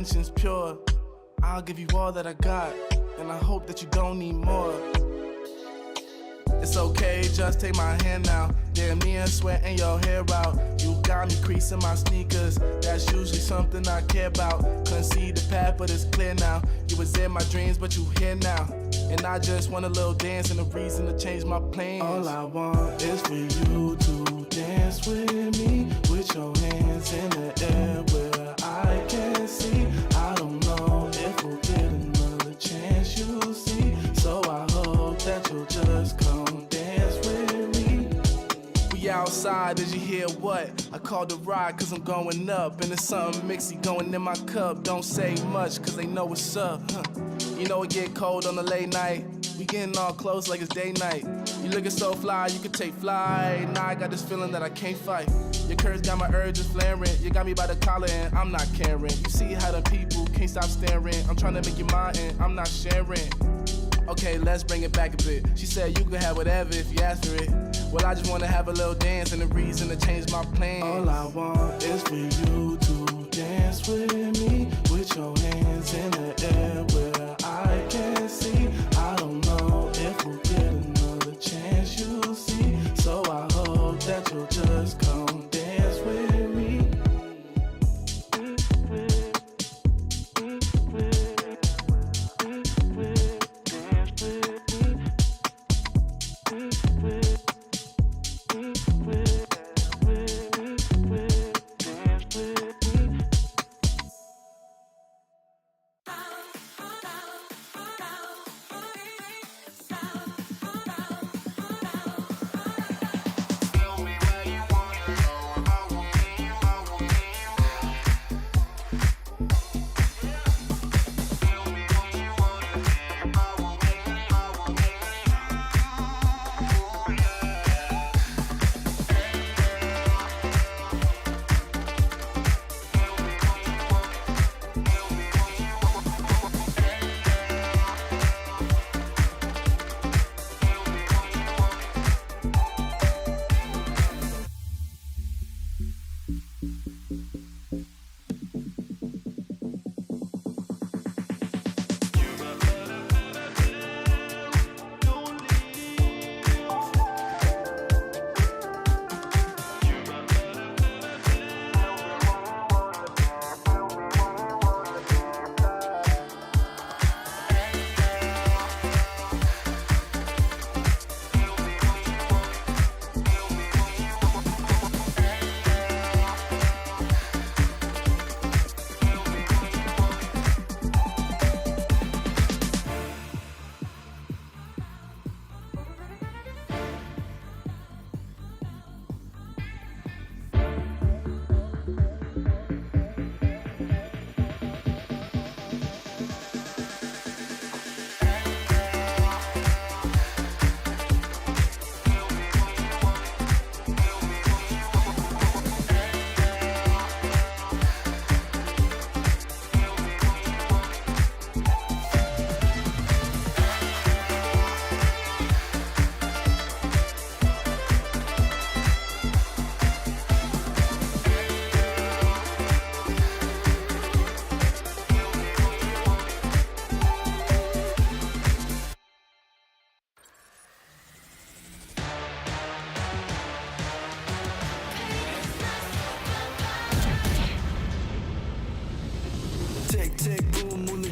intentions pure. I'll give you all that I got, and I hope that you don't need more. It's okay, just take my hand now. Damn near sweating your hair out. You got me creasing my sneakers. That's usually something I care about. Couldn't see the path, but it's clear now. You was in my dreams, but you here now. And I just want a little dance and a reason to change my plans. All I want is for you to dance with me, with your hands in the air where I can see. I don't know if we'll get another chance, you'll see. So I hope that you'll just come dance with me. We outside, did you hear what? I called a ride cause I'm going up. And there's something mixy going in my cup. Don't say much cause they know what's up. You know it get cold on a late night. We getting all close like it's day night. You looking so fly, you can take flight. Now I got this feeling that I can't fight. Your curves got my urges flaring. You got me by the collar and I'm not caring. You see how the people can't stop staring. I'm trying to make you mine and I'm not sharing. Okay, let's bring it back a bit. She said you can have whatever if you ask for it. Well, I just wanna have a little dance and a reason to change my plans. All I want is for you to dance with me, with your hands in the air where I can see. I don't know if we'll get another chance, you'll see. So I hope that you'll just come dance with me.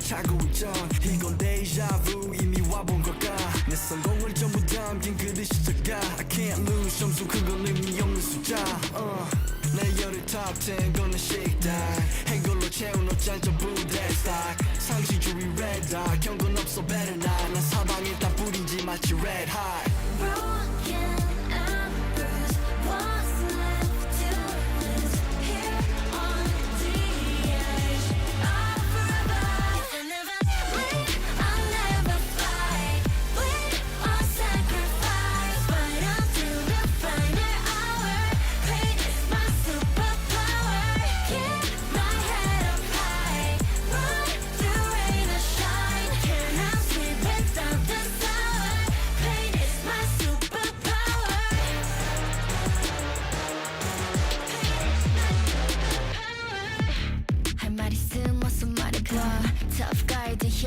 차고 있던 이건 데자부 이미 와본 걸까 내 성공을 전부 담긴 그릇이 작아 I can't lose 점수 그건 의미 없는 숫자 내 열의 top 10 거는 식당 해골로 채운 옷장 전부 대스탁 상시주의 red dot 경고는 없어 better not 난 사방에 다 뿌린지 마치 red hot Broken and bruised what's left to lose here on the edge of forever if I never leave I'll never fight we all sacrifice right until the final hour pain is my superpower keep my head up high run through rain or shine cannot sleep without the sour pain is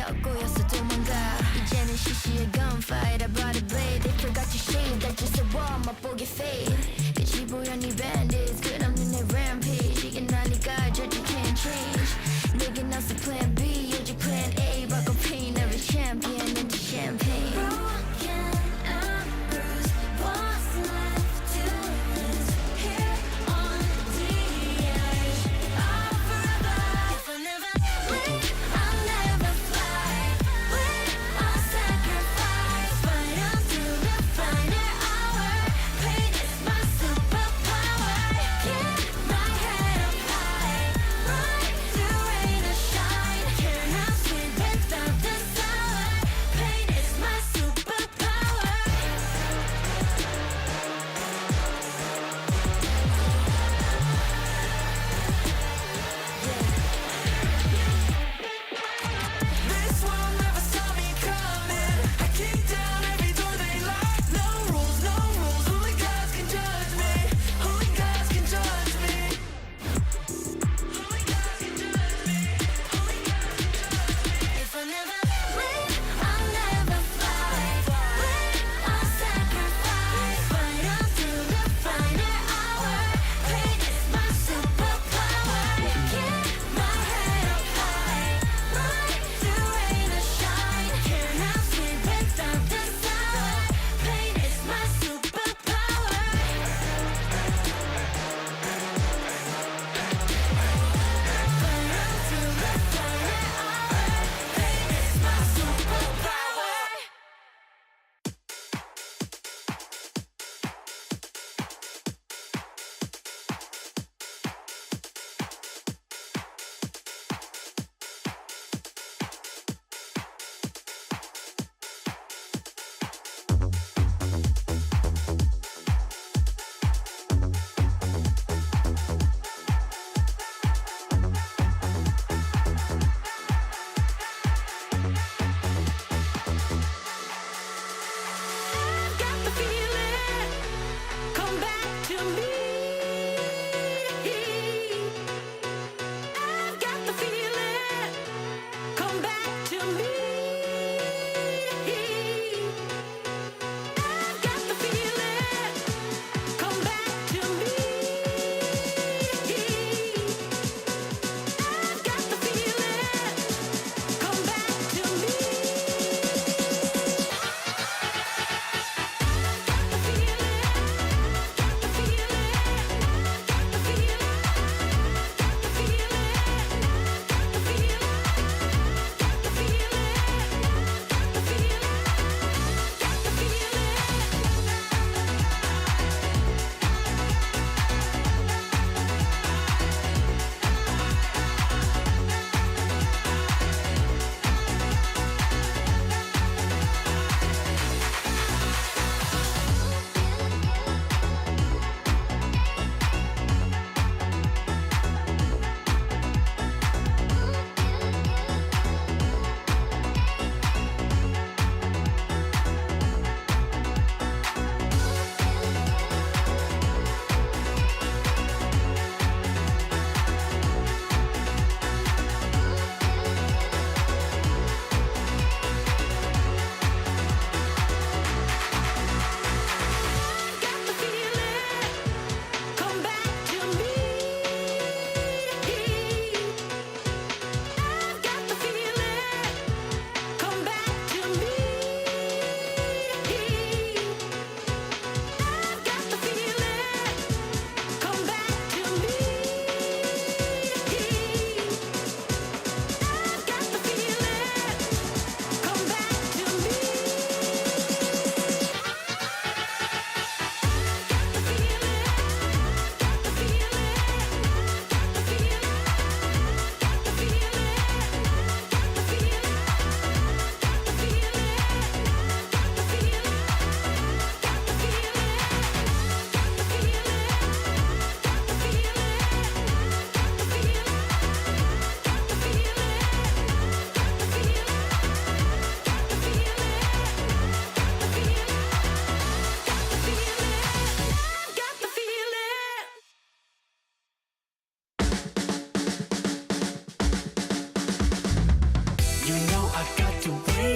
적고였어 도망가 이제는 시시해 gunfight I brought a blade They forgot to shave That just a wall 맛보게 fade 끝이 보여 네 bandits 끝없는 내 rampage 이게 나니까 judge you can't change 내게 나서 plan B 요즘 plan A 바꿔 pain every champion into champagne Broken and bruised What's left to lose Here on the edge of forever If I never leave I'll never fly Wait, I'll sacrifice Fight until the final hour Pain is my superpower Keep my head up high Ride through rain or shine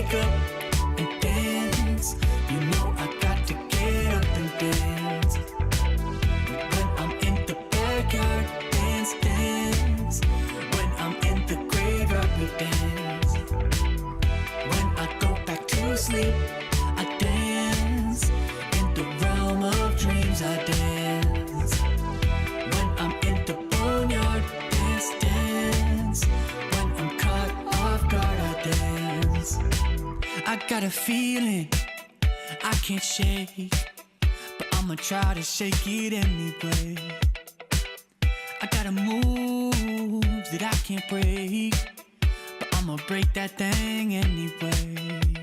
wake up and dance. You know I got to get up and dance. When I'm in the backyard, dance, dance. When I'm in the graveyard, we dance. When I go back to sleep, I dance. In the realm of dreams, I dance. When I'm in the boneyard, dance, dance. When I'm caught off guard, I dance. I got a feeling I can't shake, but I'ma try to shake it anyway. I got a moves that I can't break, but I'ma break that thing anyway.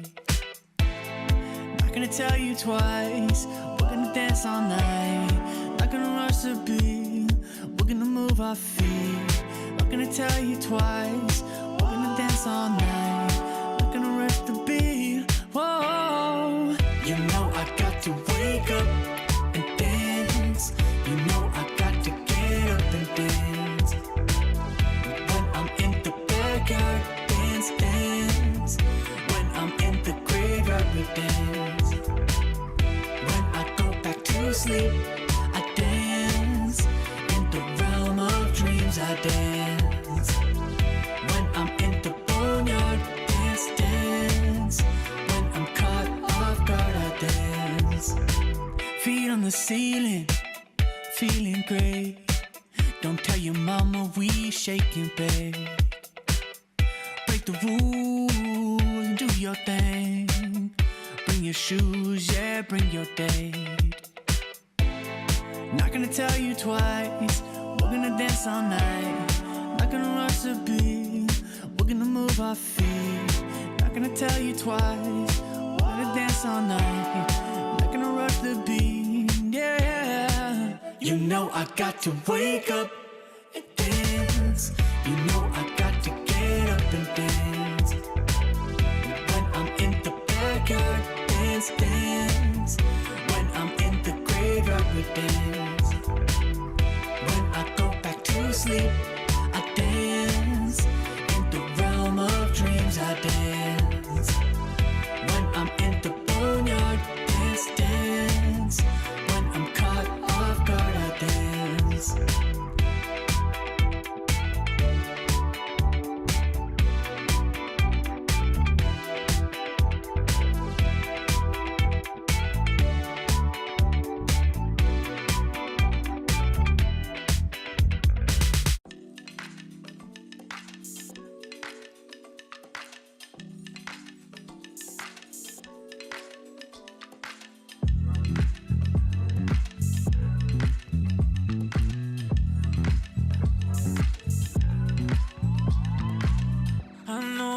Not gonna tell you twice, we're gonna dance all night. Not gonna rush the beat, we're gonna move our feet. Not gonna tell you twice, we're gonna dance all night. Not gonna rush the beat, whoa. You know I got to wake up and dance. You know I got to get up and dance. When I'm in the backyard, dance, dance. When I'm in the graveyard, we dance. When I go back to sleep, I dance. In the realm of dreams, I dance. When I'm in the boneyard, dance, dance. When I'm caught off guard, I dance. Feet on the ceiling, feeling great. Don't tell your mama we shaking, babe. Break the rules and do your thing. Bring your shoes, yeah, bring your date. Not gonna tell you twice, we're gonna dance all night. Not gonna rush the beat, we're gonna move our feet. Not gonna tell you twice, we're gonna dance all night. Not gonna rush the beat, yeah. You know I got to wake up and dance. You know I got to get up and dance. When I'm in the backyard, dance, dance. When I'm in the graveyard, we dance. When I go back to sleep, I dance. In the realm of dreams, I dance. When I'm in the boneyard, dance, dance. When I'm caught off guard, I dance.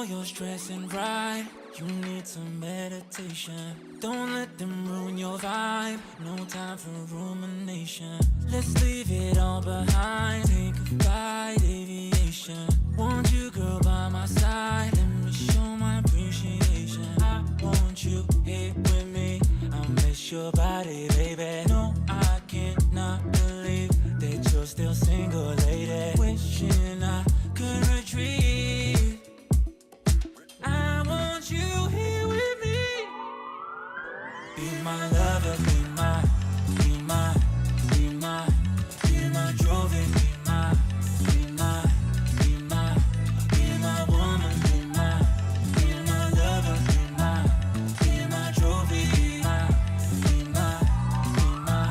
You're stressing right, you need some meditation. Don't let them ruin your vibe, no time for rumination. Let's leave it all behind, take a flight, aviation. Want you, girl, by my side, let me show my appreciation. I want you here with me, I miss your body, baby. No, I cannot believe that you're still single, lady. Wishing I could retrieve. I want you here with me. Be my lover, be my, be my, be my, be my trophy, be my, be my, be my, be my woman, be my lover, be my trophy, be my, be my, be my,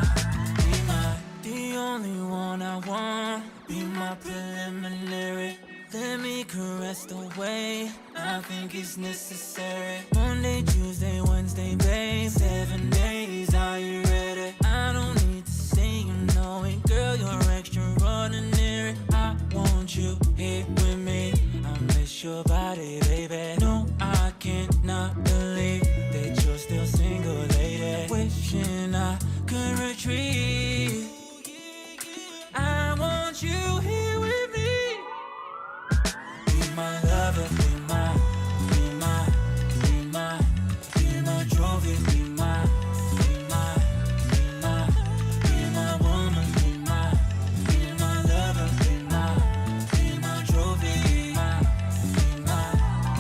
be my, the only one I want. Be my preliminary. Let me caress the way I think it's necessary. Monday, Tuesday, Wednesday, babe. 7 days, are you ready? I don't need to say you know it, girl, you're extraordinary. I want you here with me, I miss your body, baby. No, I cannot believe that you're still single, lady. Wishing I could retrieve. I want you here with me. Be my lover, be my, be my, be my, be my trophy, be my, be my, be my, be my woman, be my lover, be my trophy, be my, be my,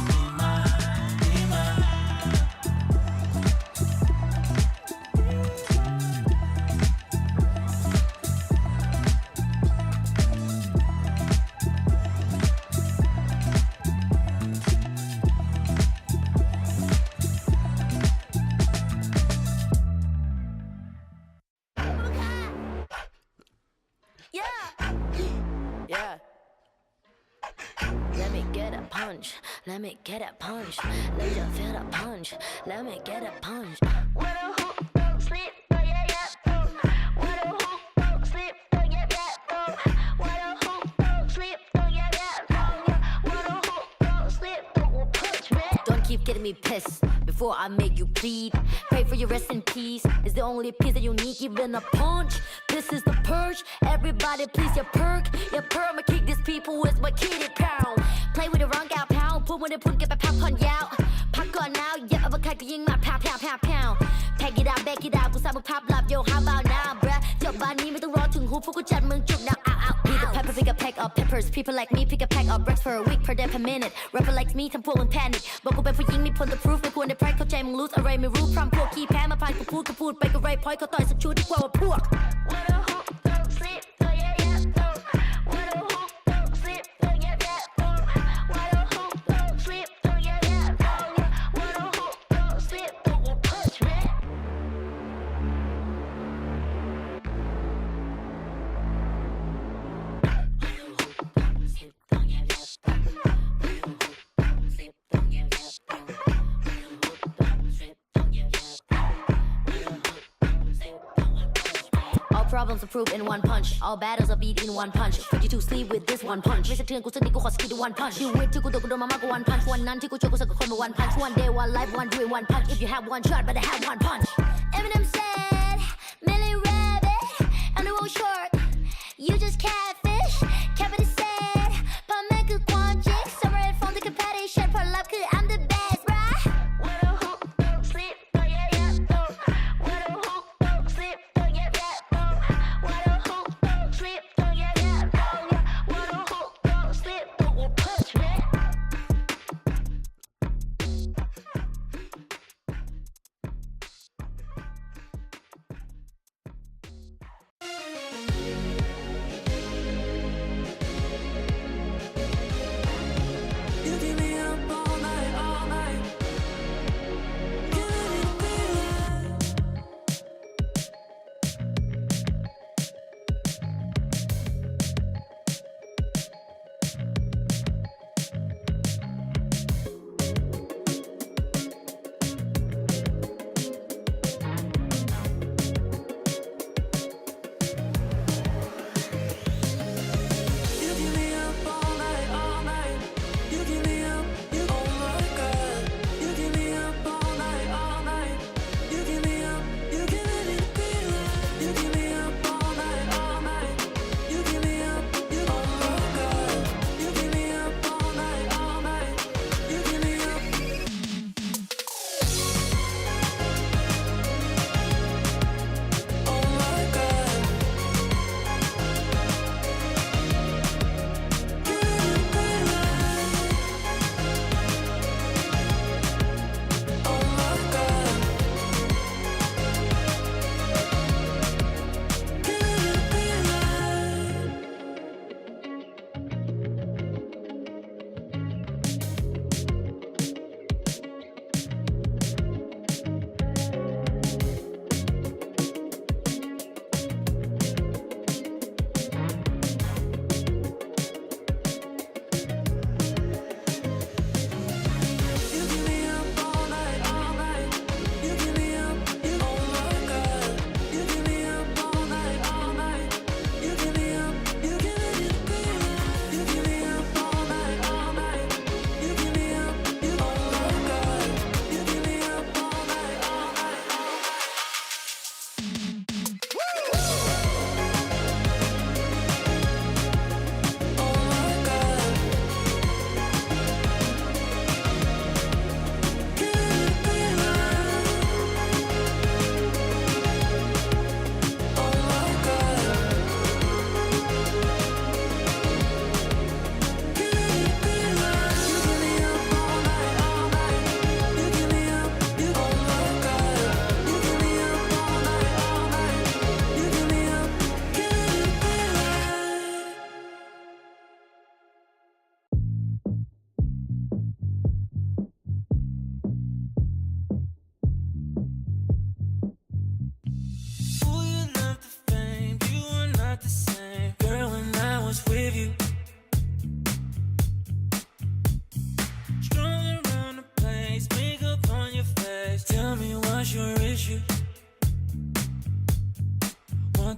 be my, punch. Let me get a punch. Let you feel the punch. Let me get a punch. What a hook, don't sleep, oh yeah, yeah, oh. What a hook, don't sleep, oh yeah, yeah, oh. What a hook, don't sleep, oh yeah, yeah, oh. What a hook, don't sleep, don't punch me. Don't keep getting me pissed before I make you bleed. Pray for your rest in peace. It's the only peace that you need, even a punch. This is the purge. Everybody please your perk. Your perk, I'ma kick these people with my kitty pound. Play with the wrong gal pound. พูดไม่ได้พูดเก็บไปพักผ่อนยาวพักก่อน now อย่าเอาไปใครก็ยิงมาแผ่ว Pack it out, back it out กูสร้างมึงภาพลับ yo how about now bruh จบบ้านนี้ไม่ต้องรอถึงหูพวกกูจัดมึงจุก now out Be the pepper pick a pack of peppers People like me pick a pack of bricks for a week per day per minute Rapper like me ทำพวกมึง panic บอกกูเป็นผู้หญิงมีผลต่อ proof ไม่ควรได้ pride เข้าใจมึง lose อะไรไม่รู้พร้อมพวกขี้แพ้มาผ่านกูพูดไปก็ไร point เขาต่อยสักชุดดีกว่าว่าพวก What a hook, don't sleep, oh yeah yeah oh. What a hook, don't sleep, oh yeah yeah oh. What a hook, don't sleep, oh yeah yeah oh. What a hook, don't sleep, don't punch me. All problems are proved in one punch. All battles are beat in one punch. Put you to sleep with this one punch. ไม่สะเทือนกูสักนิดกูขอสกิลด้วย one punch. ชีวิตที่กูโดนมามากกว่า one punch. วันนั้นที่กูช่วยกูสักคนมา one punch. One day, one life, one dream, one punch. If you have one shot, better have one punch. Eminem said, Millie Rabbit, and the world short. You just catfish. Kevin said, พ่อแม่คือความจริง Separate from the competition. ผลลัพธ์คือ I'm the best, bruh. What a hook, don't sleep, oh yeah yeah oh. What a hook, don't sleep, oh yeah yeah oh. What a hook, don't sleep, oh yeah yeah oh. What a hook, don't sleep, don't punch me.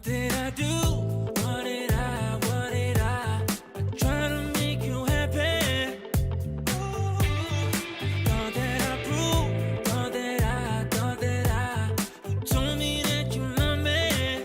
did I do? What did I? I try to make you happy. Thought that I proved, thought that I. You told me that you love me.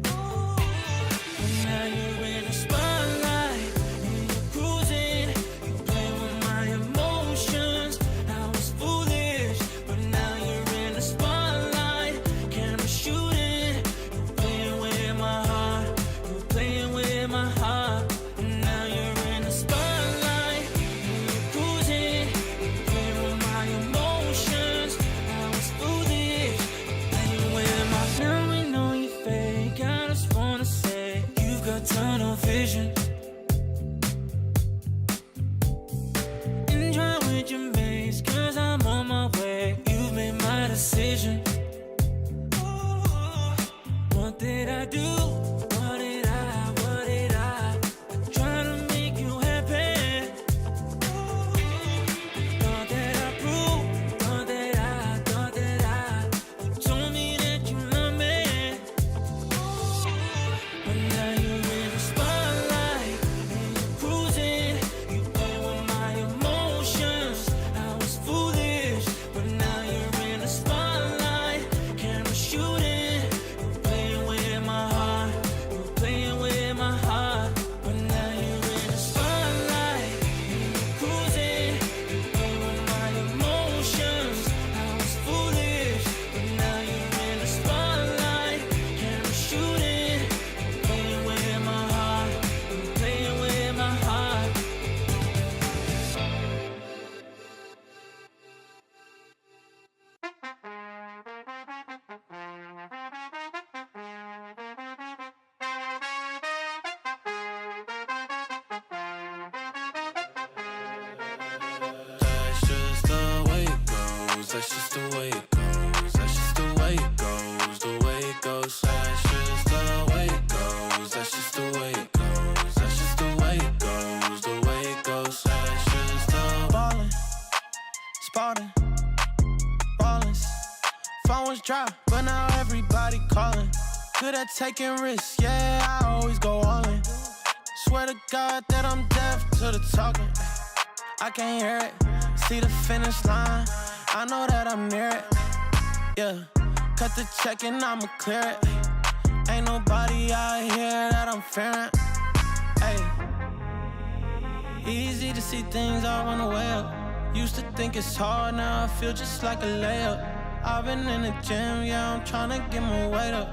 But now you're in the spotlight and you're cruising. You play with my emotions. I was foolish, but now you're in the spotlight. Camera shooting. You playing with my heart. You playing with my heart. And now you're in the spotlight and you're cruising. You play with my emotions. I was foolish, playing with my. Now we know you fake. I just wanna say you've got tunnel vision. Enjoy with your mates, 'cause I'm on my way. You've made my decision. What did I do? What did I? I try to make you happy. Thought that I proved, thought that I. You told me that you love me. But now you're in the spotlight and you're cruising. You play with my emotions. I was foolish, but now you're in the spotlight. Camera shooting. You playing with my heart. You playing with my heart. But now you're in the spotlight and you're cruising. You play with my emotions. I was foolish, but now you're in the spotlight. Camera shooting. You playing with my heart. You playing with my heart. That's just the way it goes. That's just the way it goes. That's just the way it goes. The way it goes. That's just the way it goes. That's just the way it goes. That's just the way it goes. The way it goes. That's just the Ballin', spotting, ballin'. Phone was dry, but now everybody calling. Good at taking risks, yeah, I always go all in. Swear to God that I'm deaf to the talking. I can't hear it, see the finish line. I know that I'm near it, yeah. Cut the check and I'ma clear it. Ain't nobody out here that I'm fearing. Hey, easy to see things all on the way up. Used to think it's hard, now I feel just like a layup. I've been in the gym, yeah, I'm tryna get my weight up.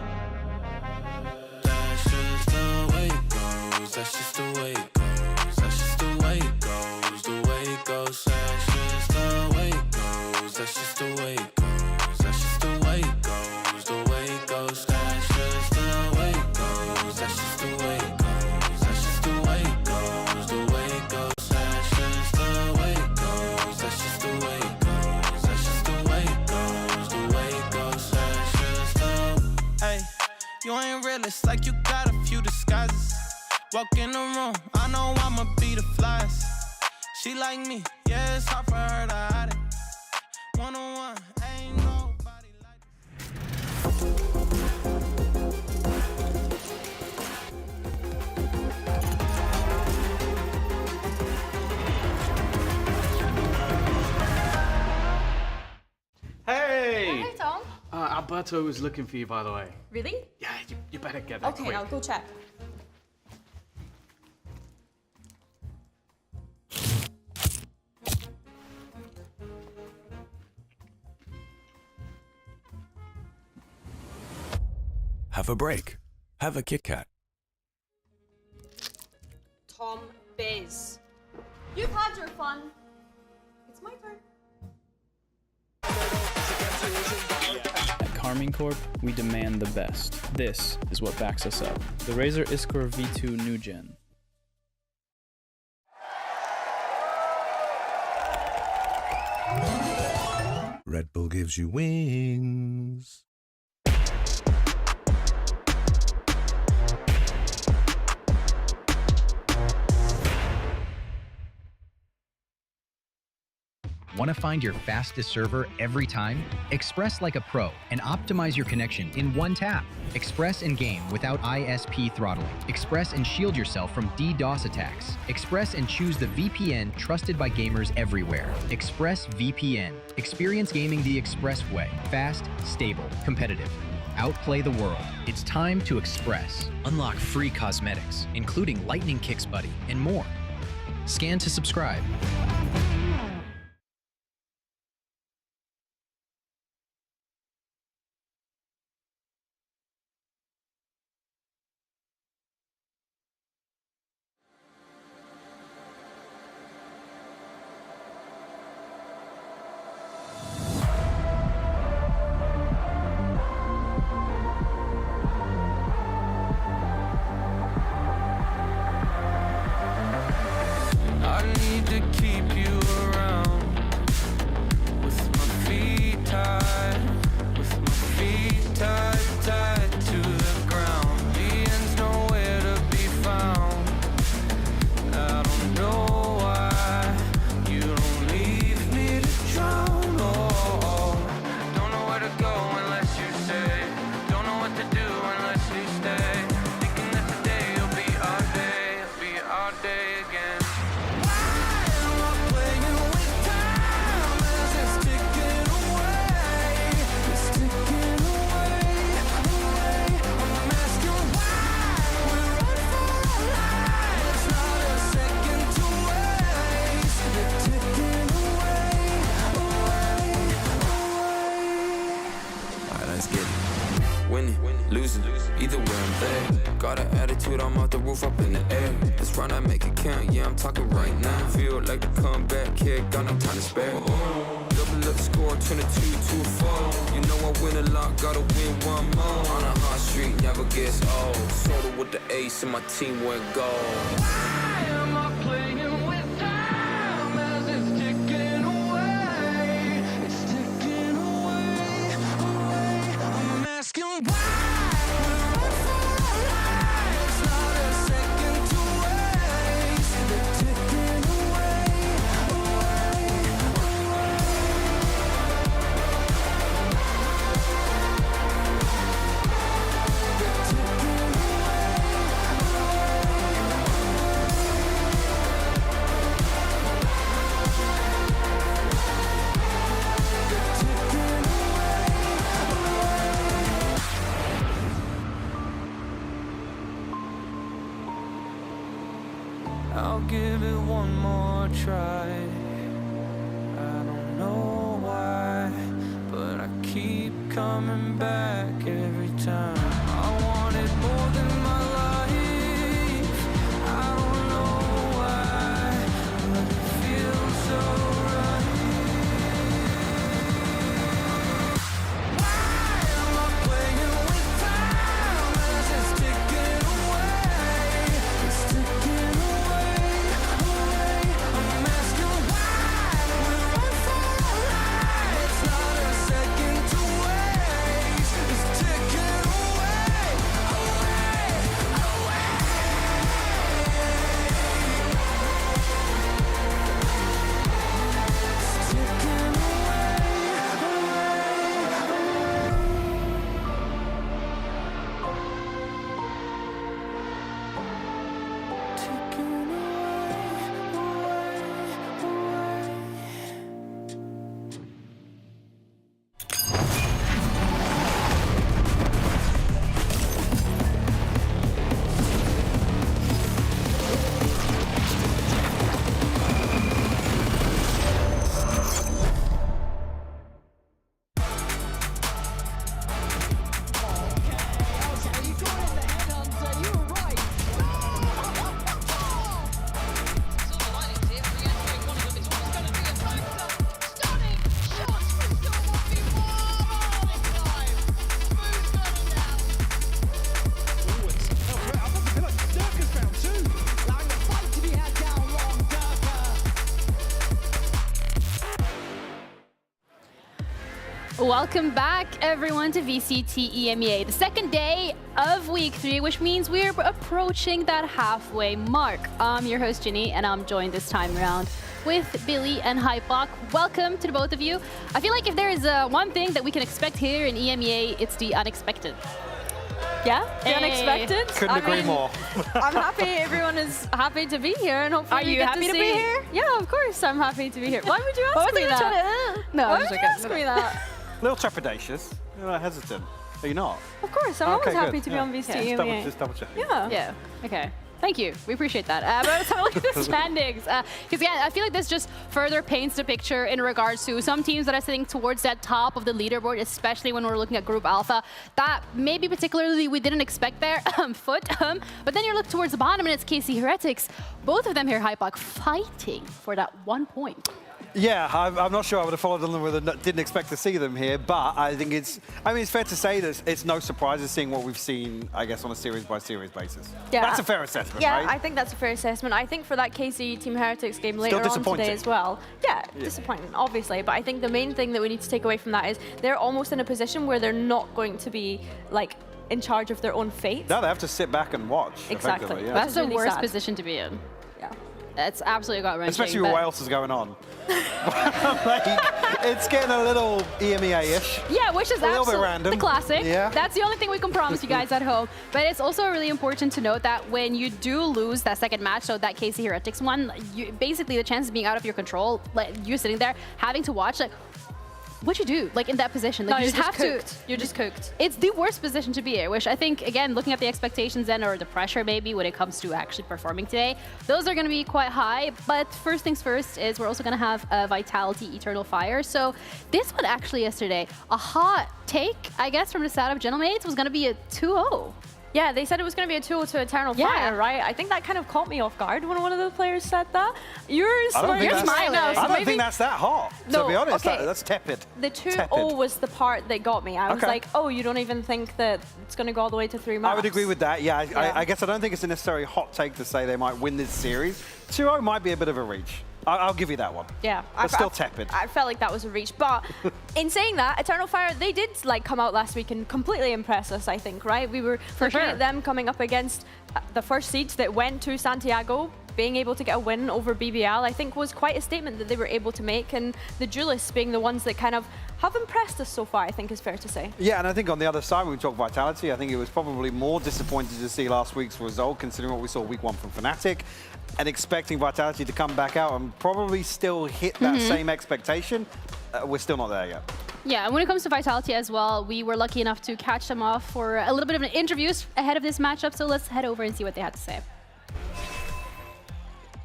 That's just the way it goes. That's just the way it goes. That's just the way it goes. The way it goes. That's just the way it goes. That's just the way it goes. That's just the way it goes. The way it goes. That's just the way it goes. That's just the way it goes. That's just the way it goes. The way it goes. That's just the way it goes. That's just the way it goes. That's just the way it goes. The way it goes. That's just the. Hey, you ain't real, it's like you got a few disguises. Walk in the room, I know I'ma be the flyest. She like me, yeah, it's hard for her to hide it. One-on-one, ain't nobody like Hey! Hey, Tom. Alberto was looking for you, by the way. Really? Yeah, you better get there Okay, quick. I'll go check. Have a break. Have a Kit Kat. Tom Biz. You've had your fun. It's my turn. At Carmine Corp, we demand the best. This is what backs us up. The Razer Iskor V2 New Gen. Red Bull gives you wings. Want to find your fastest server every time? Express like a pro and optimize your connection in one tap. Express and game without ISP throttling. Express and shield yourself from DDoS attacks. Express and choose the VPN trusted by gamers everywhere. Express VPN. Experience gaming the Express way. Fast, stable, competitive. Outplay the world. It's time to Express. Unlock free cosmetics, including Lightning Kicks Buddy and more. Scan to subscribe. I need to keep you around with my feet tied, tied to the ground. The end's nowhere to be found. I don't know why you don't leave me to drown. Oh, don't know where to go unless you say. Don't know what to do unless you stay. Thinking that today will be our day, again. Winning, losing, either way I'm there. Got an attitude, I'm off the roof, up in the air. Let's run, I make it count, yeah, I'm talking right now. Feel like the comeback kid, got no time to spare. Double up score, 22 to 4. You know I win a lot, gotta win one more. On a hot street, never gets old. Soda with the ace and my team went gold. Why am I playing with time as it's ticking away? It's ticking away, away. I'm asking why. I'll give it one more try. I don't know why, but I keep coming back every time. I want it more than my life. I don't know why, but it feels so right. Why am I playing with time as it's ticking away? It's ticking away. I'm asking why we run for our lives. It's not a second to waste. It's ticking away, away, away. It's ticking Welcome back, everyone, to VCT EMEA, the second day of week 3, which means we're approaching that halfway mark. I'm your host, Ginny, and I'm joined this time around with Billy and Hypok. Welcome to the both of you. I feel like if there is one thing that we can expect here in EMEA, it's the unexpected. Yeah, the Hey. unexpected. Couldn't agree more. I'm happy everyone is happy to be here, and hopefully Are we you get happy to see... be here? Yeah, of course I'm happy to be here. Why would you Why ask was me I that? No, Why I'm would just you joking. ask me that? A little trepidatious. You're hesitant. Are you not? Of course, I'm Okay, always happy good. to be Yeah. on VCT Just EMEA. double checking. Yeah. Yeah, okay. Thank you. We appreciate that. But let's have a look at the standings. Because, yeah, I feel like this just further paints the picture in regards to some teams that are sitting towards that top of the leaderboard, especially when we're looking at Group Alpha. That maybe particularly we didn't expect there, Foot. But then you look towards the bottom and it's KC Heretics. Both of them here, Hypok, fighting for that 1 point. Yeah, I'm not sure I would have followed them with didn't expect to see them here, but I think it's fair to say that it's no surprises seeing what we've seen, I guess, on a series-by-series basis. Yeah, That's a fair assessment, Yeah, right? I think that's a fair assessment. I think for that KC Team Heretics game later on disappointing. today as well. Yeah, disappointing, obviously. But I think the main thing that we need to take away from that is they're almost in a position where they're not going to be, like, in charge of their own fate. No, they have to sit back and watch. Exactly. effectively, yeah. That's the really worst sad. position to be in. Yeah. It's absolutely gut-wrenching. Especially with what else is going on. Like, it's getting a little EMEA-ish. Yeah, which is A little bit absolutely random. the classic. Yeah. That's the only thing we can promise you guys at home. But it's also really important to note that when you do lose that second match, so that KC Heretics one, basically the chances being out of your control, like you're sitting there having to watch, like, what'd you do, like in that position? Like, No, you you're just just have cooked. to. You're just cooked. It's the worst position to be in, which I think, again, looking at the expectations then, or the pressure maybe when it comes to actually performing today, those are going to be quite high. But first things first is we're also going to have a Vitality Eternal Fire. So this one actually yesterday, a hot take, I guess, from the side of Gentlemates was going to be a 2-0. Yeah, they said it was going to be a 2-0 to Eternal Fire, right? I think that kind of caught me off guard when one of the players said that. You're smiling now, so I don't maybe think that's that hot, No, to be honest. okay. That's tepid. the 2-0 Tepid. was the part that got me. I was Okay. like, oh, you don't even think that it's going to go all the way to 3 maps? I would agree with that, yeah. Yeah. I guess I don't think it's a necessarily hot take to say they might win this series. 2-0 might be a bit of a reach. I'll give you that one. Yeah. But still tepid. I felt like that was a reach. But in saying that, Eternal Fire, they did like come out last week and completely impress us, I think, right? We were looking sure. at them coming up against the first seeds that went to Santiago. Being able to get a win over BBL, I think, was quite a statement that they were able to make. And the Duelists being the ones that kind of have impressed us so far, I think is fair to say. Yeah, and I think on the other side, when we talk Vitality, I think it was probably more disappointing to see last week's result, considering what we saw week 1 from Fnatic, and expecting Vitality to come back out and probably still hit that same expectation. We're still not there yet. Yeah, and when it comes to Vitality as well, we were lucky enough to catch them off for a little bit of an interviews ahead of this matchup. So let's head over and see what they had to say.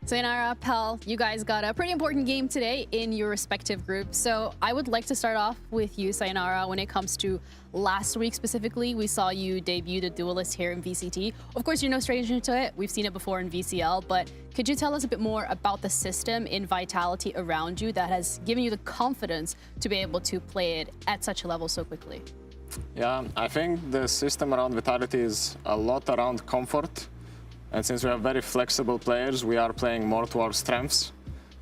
Sayonara, Pal, you guys got a pretty important game today in your respective groups. So I would like to start off with you, Sayonara, when it comes to last week specifically. We saw you debut the Duelist here in VCT. Of course, you're no stranger to it. We've seen it before in VCL, but could you tell us a bit more about the system in Vitality around you that has given you the confidence to be able to play it at such a level so quickly? Yeah, I think the system around Vitality is a lot around comfort. And since we have very flexible players, we are playing more to our strengths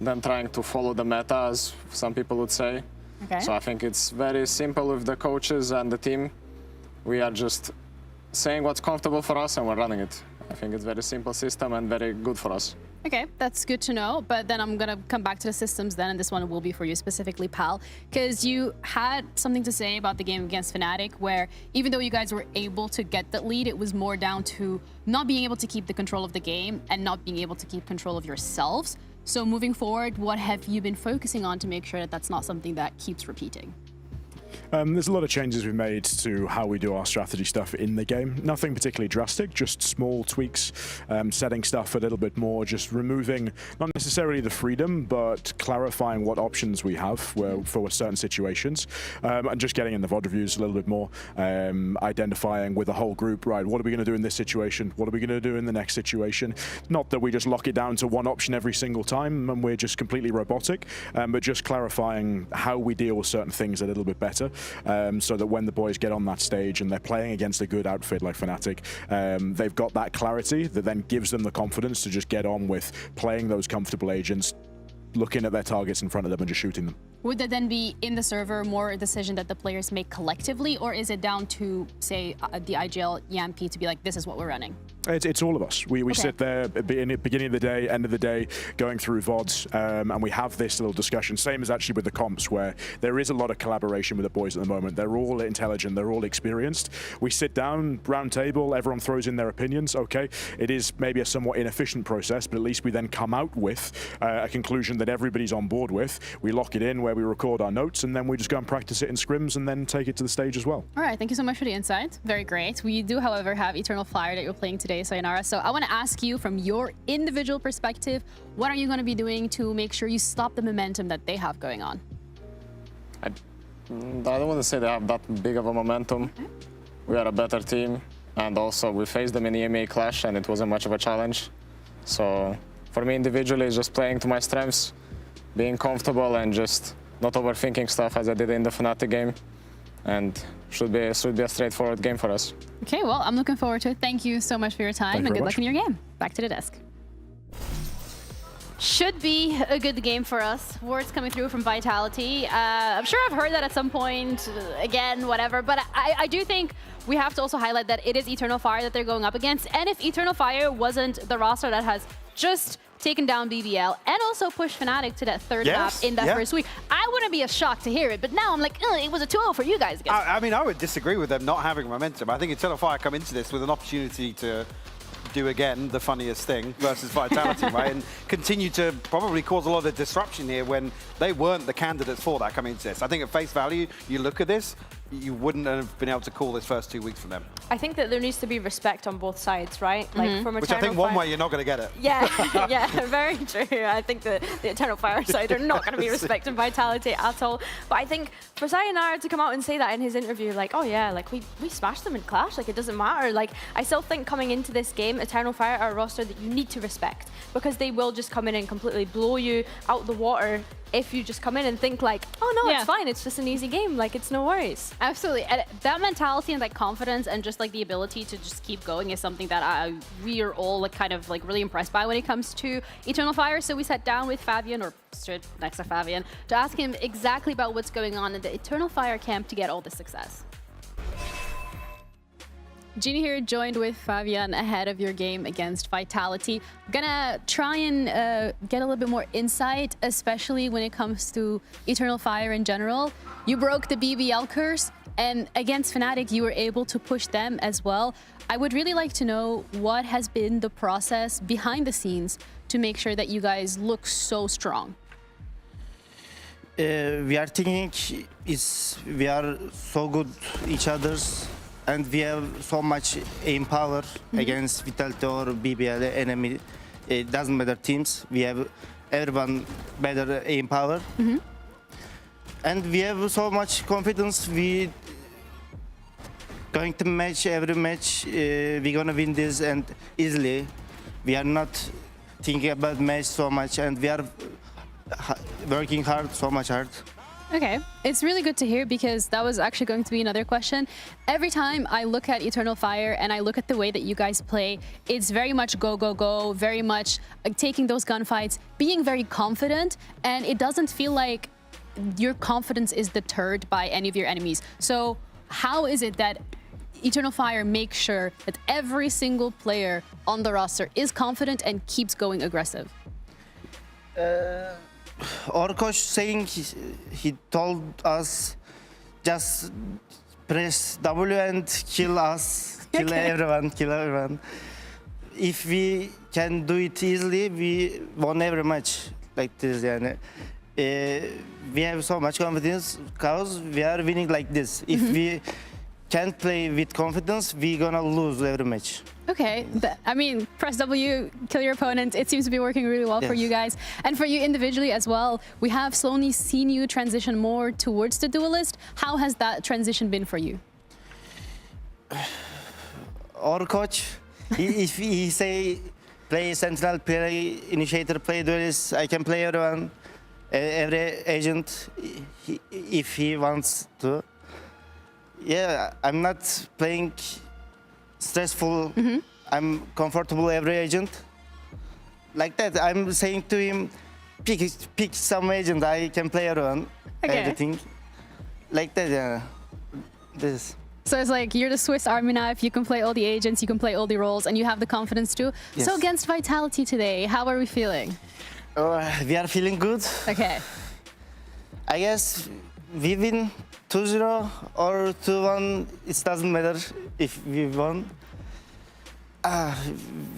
than trying to follow the meta, as some people would say. Okay. So I think it's very simple with the coaches and the team. We are just saying what's comfortable for us and we're running it. I think it's a very simple system and very good for us. Okay, that's good to know. But then I'm going to come back to the systems then, and this one will be for you specifically, Pal, because you had something to say about the game against Fnatic, where even though you guys were able to get that lead, it was more down to not being able to keep the control of the game and not being able to keep control of yourselves. So moving forward, what have you been focusing on to make sure that that's not something that keeps repeating? There's a lot of changes we've made to how we do our strategy stuff in the game. Nothing particularly drastic, just small tweaks, setting stuff a little bit more, just removing not necessarily the freedom, but clarifying what options we have for certain situations, and just getting in the VOD reviews a little bit more, identifying with the whole group, right, what are we going to do in this situation? What are we going to do in the next situation? Not that we just lock it down to one option every single time and we're just completely robotic, but just clarifying how we deal with certain things a little bit better. So that when the boys get on that stage and they're playing against a good outfit like Fnatic, they've got that clarity that then gives them the confidence to just get on with playing those comfortable agents, looking at their targets in front of them and just shooting them. Would that then be in the server more a decision that the players make collectively, or is it down to, say, the IGL EMP to be like, this is what we're running? It's all of us. We sit there at the beginning of the day, end of the day, going through VODs, and we have this little discussion. Same as actually with the comps, where there is a lot of collaboration with the boys at the moment. They're all intelligent, they're all experienced. We sit down, round table, everyone throws in their opinions. Okay, it is maybe a somewhat inefficient process, but at least we then come out with a conclusion that everybody's on board with. We lock it in where we record our notes, and then we just go and practice it in scrims and then take it to the stage as well. All right, thank you so much for the insight. Very great. We do, however, have Eternal Fire that you're playing today, Sayonara. So I want to ask you, from your individual perspective, what are you going to be doing to make sure you stop the momentum that they have going on? I don't want to say they have that big of a momentum. We are a better team, and also we faced them in the EMEA clash, and it wasn't much of a challenge. So for me individually, it's just playing to my strengths, being comfortable, and just not overthinking stuff as I did in the Fnatic game. And should be a straightforward game for us. Okay, well, I'm looking forward to it. Thank you so much for your time, and good luck in your game. Back to the desk. Should be a good game for us. Words coming through from Vitality. I'm sure I've heard that at some point, again, whatever, but I do think we have to also highlight that it is Eternal Fire that they're going up against, and if Eternal Fire wasn't the roster that has just taken down BBL and also pushed Fnatic to that third map in that first week, I wouldn't be as shocked to hear it, but now I'm like, it was a 2-0 for you guys. I mean, I would disagree with them not having momentum. I think Eternal Fire come into this with an opportunity to do again the funniest thing versus Vitality, right? And continue to probably cause a lot of disruption here when they weren't the candidates for that coming into this. I think at face value, you look at this, you wouldn't have been able to call this first 2 weeks from them. I think that there needs to be respect on both sides, right? Like from Which I think one way you're not going to get it. Yeah, yeah, very true. I think that the Eternal Fire side are not going to be respecting Vitality at all. But I think for Sayonara to come out and say that in his interview, like, oh yeah, like we smashed them in Clash, like it doesn't matter. Like I still think coming into this game, Eternal Fire are a roster that you need to respect, because they will just come in and completely blow you out the water if you just come in and think like, oh no, it's fine, it's just an easy game, like it's no worries. Absolutely, and that mentality and that confidence and just like the ability to just keep going is something that we are all like kind of like really impressed by when it comes to Eternal Fire. So we sat down with Fabian, or stood next to Fabian, to ask him exactly about what's going on in the Eternal Fire camp to get all this success. Genie here, joined with Fabian ahead of your game against Vitality. Gonna try and get a little bit more insight, especially when it comes to Eternal Fire in general. You broke the BBL curse, and against Fnatic, you were able to push them as well. I would really like to know what has been the process behind the scenes to make sure that you guys look so strong. We are thinking we are so good each other's, and we have so much aim power against Vitality or BBL enemy. It doesn't matter teams. We have everyone better aim power. And we have so much confidence. We going to match every match. We're gonna win this and easily. We are not thinking about match so much, and we are working hard, so much hard. Okay, it's really good to hear, because that was actually going to be another question. Every time I look at Eternal Fire and I look at the way that you guys play, it's very much go, go, go, very much like taking those gunfights, being very confident, and it doesn't feel like your confidence is deterred by any of your enemies. So how is it that Eternal Fire makes sure that every single player on the roster is confident and keeps going aggressive? Our coach saying he told us just press W and kill us, kill everyone, kill everyone. If we can do it easily, we won every match like this. We have so much confidence because we are winning like this. If we can't play with confidence, we're gonna lose every match. Okay, I mean, press W, kill your opponent. It seems to be working really well for you guys. And for you individually as well, we have slowly seen you transition more towards the duelist. How has that transition been for you? Our coach, if he say play sentinel, play initiator, play duelist, I can play everyone, every agent, if he wants to. Yeah, I'm not playing stressful. I'm comfortable every agent. Like that, I'm saying to him, pick some agent, I can play everyone, everything. Like that, yeah. This. So it's like you're the Swiss Army knife. You can play all the agents, you can play all the roles, and you have the confidence too. Yes. So against Vitality today, how are we feeling? We are feeling good. Okay. I guess we win 2-0 or 2-1. It doesn't matter if we won.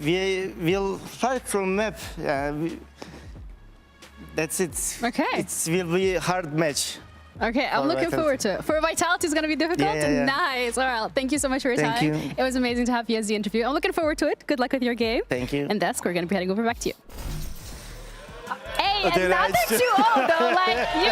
We will fight from map. That's it. Okay. It will be a hard match. Okay, I'm For looking forward to it. For Vitality, it's going to be difficult. Yeah. Nice. All right. Thank you so much for your Thank time. you. It was amazing to have you as the interview. I'm looking forward to it. Good luck with your game. Thank you. And Desk, we're going to be heading over back to you. Hey, Dude, another it's just- 2-0 though. Like, you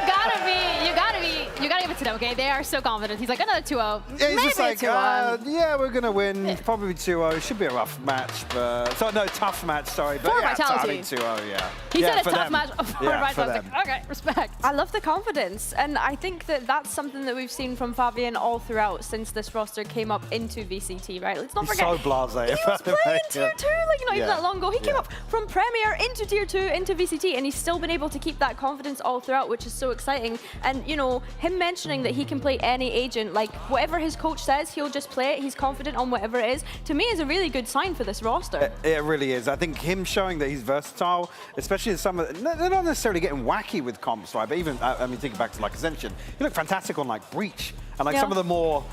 gotta give it to them, okay? They are so confident. He's like, another 2-0. Yeah, Maybe he's just like, 2-1. yeah, we're going to win. Probably 2-0. Should be a rough match, but... So, no, tough match, sorry. But For yeah, Vitality. I think 2-0, yeah. He Yeah, said a for tough them. match for Yeah, for Vitality. them. Okay, respect. I love the confidence, and I think that that's something that we've seen from Fabian all throughout since this roster came up into VCT, right? Let's not He's forget. so blasé. He was playing Tier 2, like not even Yeah. that long ago. He came Yeah. up from Premier into Tier 2, into VCT, and he's still been able to keep that confidence all throughout, which is so exciting. And, you know, him mentioning that he can play any agent, like whatever his coach says, he'll just play it. He's confident on whatever it is. To me, is a really good sign for this roster. It really is. I think him showing that he's versatile, especially in some of they're not necessarily getting wacky with comps, right? But even, I mean, thinking back to like Ascension, he looked fantastic on like Breach. And like Yeah. some of the more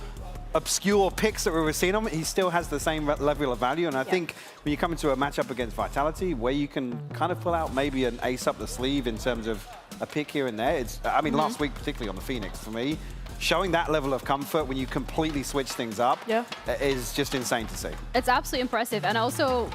obscure picks that we were seeing him, he still has the same level of value. And I think when you come into a matchup against Vitality, where you can kind of pull out maybe an ace up the sleeve in terms of a pick here and there. It's, I mean, last week, particularly on the Phoenix, for me, showing that level of comfort when you completely switch things up is just insane to see. It's absolutely impressive. And I also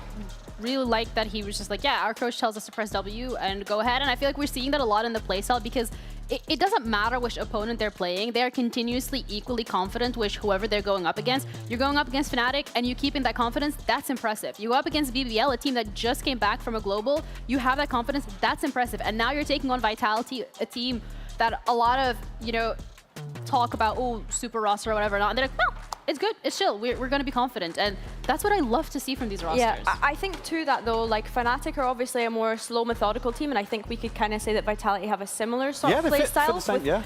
really like that he was just like, yeah, our coach tells us to press W and go ahead. And I feel like we're seeing that a lot in the playstyle because it doesn't matter which opponent they're playing. They are continuously equally confident with whoever they're going up against. You're going up against Fnatic and you keeping that confidence, that's impressive. You go up against BBL, a team that just came back from a global, you have that confidence, that's impressive. And now you're taking on Vitality, a team that a lot of, you know, talk about, oh, super roster or whatever, and they're like, no, it's good, it's chill, we're going to be confident. And that's what I love to see from these rosters. Yeah, I think to that though, like Fnatic are obviously a more slow, methodical team, and I think we could kind of say that Vitality have a similar sort of play style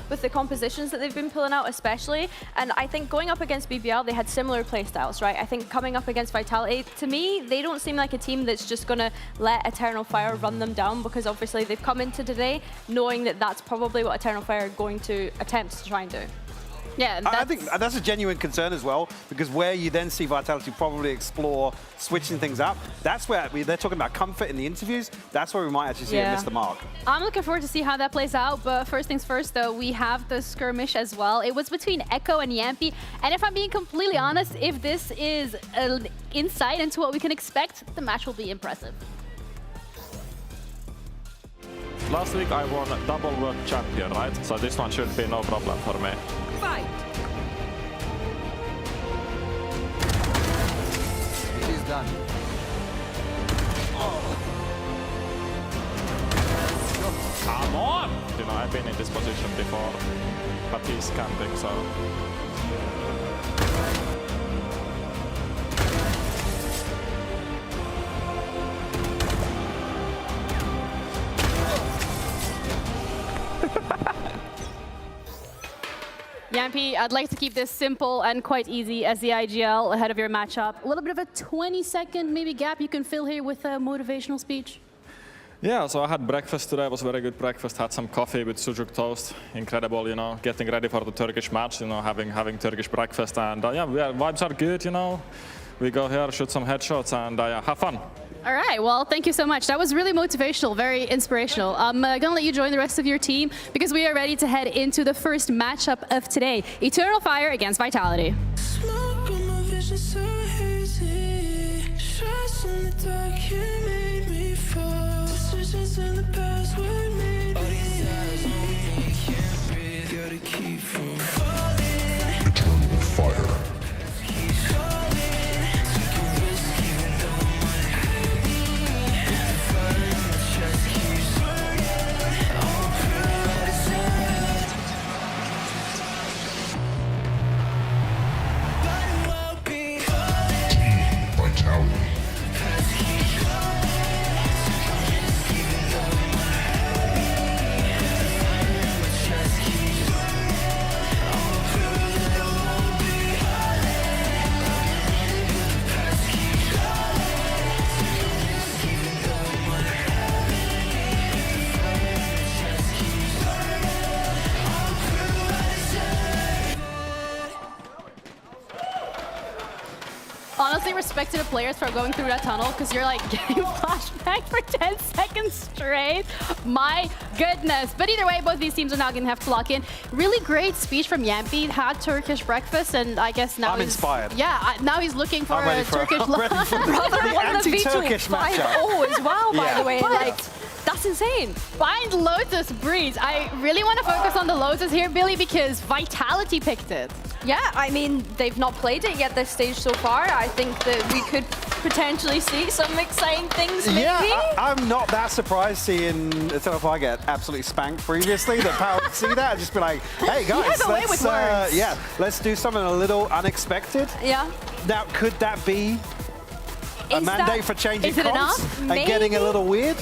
with the compositions that they've been pulling out, especially. And I think going up against BBL, they had similar play styles, right? I think coming up against Vitality, to me, they don't seem like a team that's just going to let Eternal Fire run them down, because obviously they've come into today knowing that that's probably what Eternal Fire are going to attempt to try and do. Yeah, I think that's a genuine concern as well, because where you then see Vitality probably explore switching things up, that's where they're talking about comfort in the interviews. That's where we might actually see it miss the mark. I'm looking forward to see how that plays out, but first things first though, we have the skirmish as well. It was between Echo and Yampy, and if I'm being completely honest, if this is an insight into what we can expect, the match will be impressive. Last week I won double world champion, right? So this one should be no problem for me. Fight! It is done. Come on! You know, I've been in this position before, but he's camping, so... Yampy, I'd like to keep this simple and quite easy as the IGL ahead of your matchup. A little bit of a 20-second maybe gap you can fill here with a motivational speech. Yeah, so I had breakfast today. It was a very good breakfast. Had some coffee with sujuk toast. Incredible, you know, getting ready for the Turkish match, you know, having Turkish breakfast. And yeah, vibes are good, you know. We go here, shoot some headshots, and yeah, have fun. All right, well, thank you so much. That was really motivational, very inspirational. I'm going to let you join the rest of your team because we are ready to head into the first matchup of today. Eternal Fire against Vitality. Smoke on my vision so hazy. Stress in the dark, you made me fall. Decisions in the past were made. All these eyes on me, can't breathe. Gotta keep from falling. Eternal Fire. Keep falling. Take a risk even though my head the fire in my chest keeps burning. All proud as hell. But it won't be falling. Vitality. Keep falling. Take a risk even though my head honestly respect to the players for going through that tunnel because you're like getting flashback for 10 seconds straight. My goodness. But either way, both these teams are now going to have to lock in. Really great speech from Yampi. Had Turkish breakfast, and I guess now I'm inspired. Yeah, now he's looking for a Turkish I'm ready for the anti-Turkish matchup. Oh, as well, by the way. But Like, that's insane. Find Lotus Breeze. I really want to focus on the Lotus here, Billy, because Vitality picked it. Yeah, I mean, they've not played it yet this stage so far. I think that we could potentially see some exciting things, maybe. Yeah, I'm not that surprised seeing Eternal Fire get absolutely spanked previously. The power to see that and just be like, hey guys, let's do something a little unexpected. Yeah. Now, could that be a mandate for changing comps and Maybe. getting a little weird?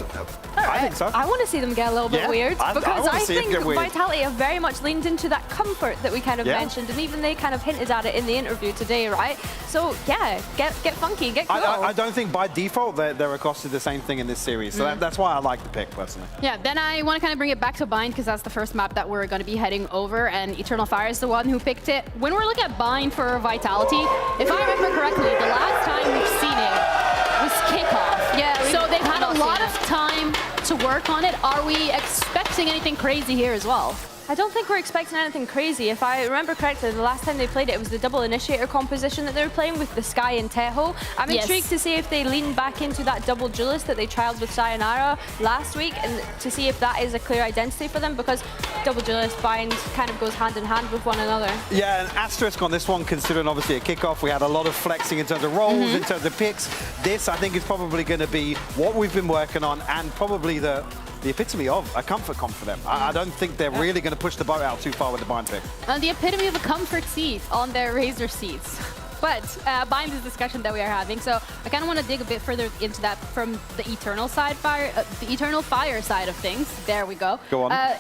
I think so. I want to see them get a little bit weird because I think Vitality have very much leaned into that comfort that we kind of mentioned, and even they kind of hinted at it in the interview today, right? So yeah, get funky, get cool. I don't think by default they're accosted the same thing in this series, so that's why I like the pick personally. Yeah, then I want to kind of bring it back to Bind because that's the first map that we're going to be heading over, and Eternal Fire is the one who picked it. When we're looking at Bind for Vitality, if I remember correctly, the last time we've seen it was kickoff. Yeah. So they've had a lot of time to work on it. Are we expecting anything crazy here as well? I don't think we're expecting anything crazy. If I remember correctly, the last time they played it, it was the double initiator composition that they were playing with the Sky and Teho. I'm intrigued to see if they lean back into that double duelist that they trialed with Sayonara last week, and to see if that is a clear identity for them, because double duelist Bind kind of goes hand in hand with one another. Yeah, an asterisk on this one, considering obviously a kickoff. We had a lot of flexing in terms of roles, in terms of picks. This, I think, is probably going to be what we've been working on, and probably the epitome of a comfort comp for them. I don't think they're really going to push the boat out too far with the Bind pick. And the epitome of a comfort seat on their Razor seats. But Bind is the discussion that we are having, so I kind of want to dig a bit further into that from the Eternal Fire side of things. There we go. Go on.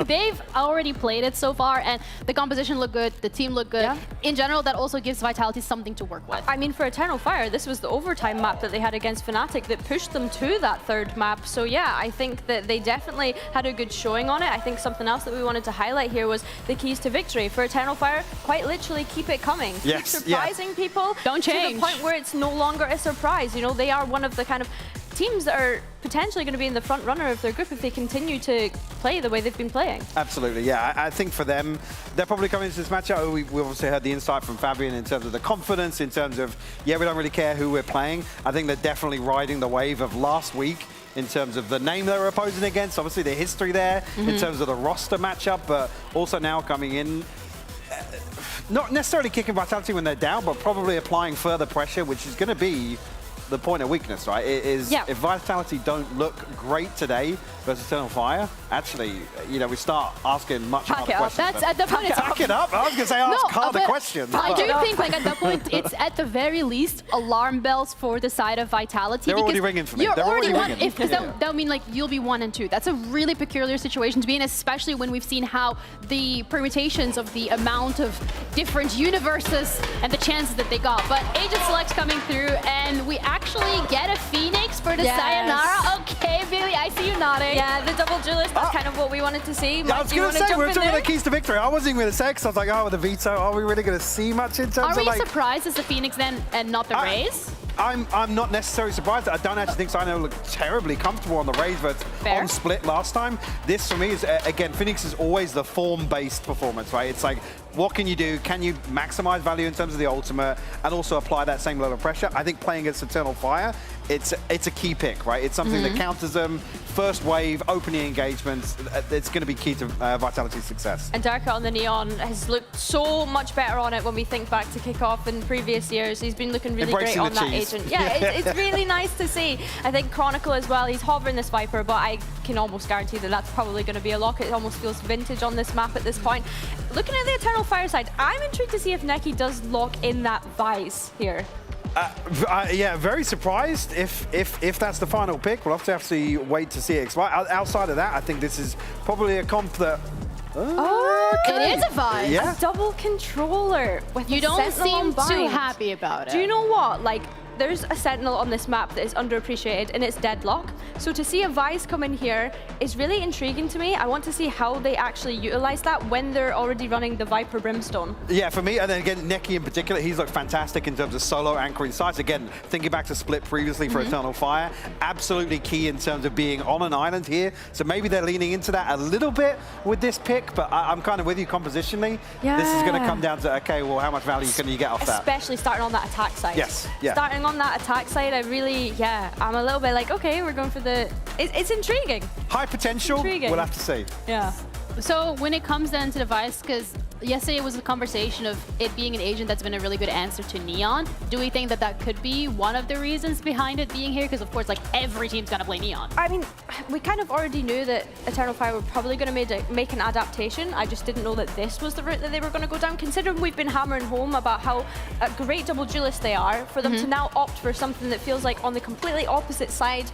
They've already played it so far, and the composition looked good, the team looked good. Yeah. In general, that also gives Vitality something to work with. I mean, for Eternal Fire, this was the overtime map that they had against Fnatic that pushed them to that third map. So yeah, I think that they definitely had a good showing on it. I think something else that we wanted to highlight here was the keys to victory. For Eternal Fire, quite literally keep it coming. Yes. Surprising people. Don't change. To the point where it's no longer a surprise. You know, they are one of the kind of teams that are potentially going to be in the front runner of their group if they continue to play the way they've been playing. Absolutely, yeah. I think for them, they're probably coming into this matchup. We obviously heard the insight from Fabian in terms of the confidence, in terms of, yeah, we don't really care who we're playing. I think they're definitely riding the wave of last week in terms of the name they were opposing against, obviously the history there, in terms of the roster matchup, but also now coming in, not necessarily kicking Vitality when they're down, but probably applying further pressure, which is going to be the point of weakness, right? It is if Vitality don't look great today versus Eternal Fire, actually, you know, we start asking much harder questions. That's at the point. Pack it up. I was going to say ask harder questions. I do think, like, at that point, it's at the very least alarm bells for the side of Vitality. They're already ringing for me. They're already ringing. Because that would mean, like, you'll be 1 and 2. That's a really peculiar situation to be in, especially when we've seen how the permutations of the amount of different universes and the chances that they got. But Agent Select's coming through, and we actually get a Phoenix for the Sayonara. Okay, Billy, I see you nodding. Yeah, the double duelist, that's kind of what we wanted to see. Yeah, I was going to say, we're talking about keys to victory. I wasn't even going to say, because I was like, oh, with the veto, are we really going to see much in terms of, like... Are we surprised as the Phoenix then, and not the Raze? I'm not necessarily surprised. I don't actually think Sino looked terribly comfortable on the Raze, but on split last time. This, for me, is, again, Phoenix is always the form-based performance, right? It's like, what can you do? Can you maximize value in terms of the ultimate and also apply that same level of pressure? I think playing against Eternal Fire, it's a key pick, right? It's something that counters them. First wave, opening engagements, it's going to be key to Vitality's success. And Darker on the Neon has looked so much better on it when we think back to kickoff in previous years. He's been looking really great on that agent. Yeah, it's really nice to see. I think Chronicle as well, he's hovering this Viper, but I can almost guarantee that that's probably going to be a lock. It almost feels vintage on this map at this point. Looking at the Eternal Fire side, I'm intrigued to see if Neki does lock in that Vice here. Yeah, very surprised if that's the final pick. We'll have to wait to see it expire. Outside of that, I think this is probably a comp that... It is a vibe. Yeah. A double controller with You don't seem too happy about it. Do you know what? Like, there's a Sentinel on this map that is underappreciated, and it's Deadlock. So to see a Vice come in here is really intriguing to me. I want to see how they actually utilize that when they're already running the Viper Brimstone. Yeah, for me, and then again, Neki in particular, he's looked fantastic in terms of solo anchoring sites. Again, thinking back to Split previously for Eternal Fire, absolutely key in terms of being on an island here. So maybe they're leaning into that a little bit with this pick, but I'm kind of with you compositionally. Yeah. This is going to come down to, okay, well, how much value can you get off that? Especially starting on that attack side. Yes, yeah. Starting on that attack side, I'm a little bit like, okay, we're going for the... It's intriguing. High potential, Intriguing. We'll have to see. Yeah. So when it comes then to the Vice, because yesterday was a conversation of it being an agent that's been a really good answer to Neon. Do we think that that could be one of the reasons behind it being here? Because of course, like every team's gonna play Neon. I mean, we kind of already knew that Eternal Fire were probably going to make an adaptation. I just didn't know that this was the route that they were going to go down, considering we've been hammering home about how a great double duelist they are. For them to now opt for something that feels like on the completely opposite side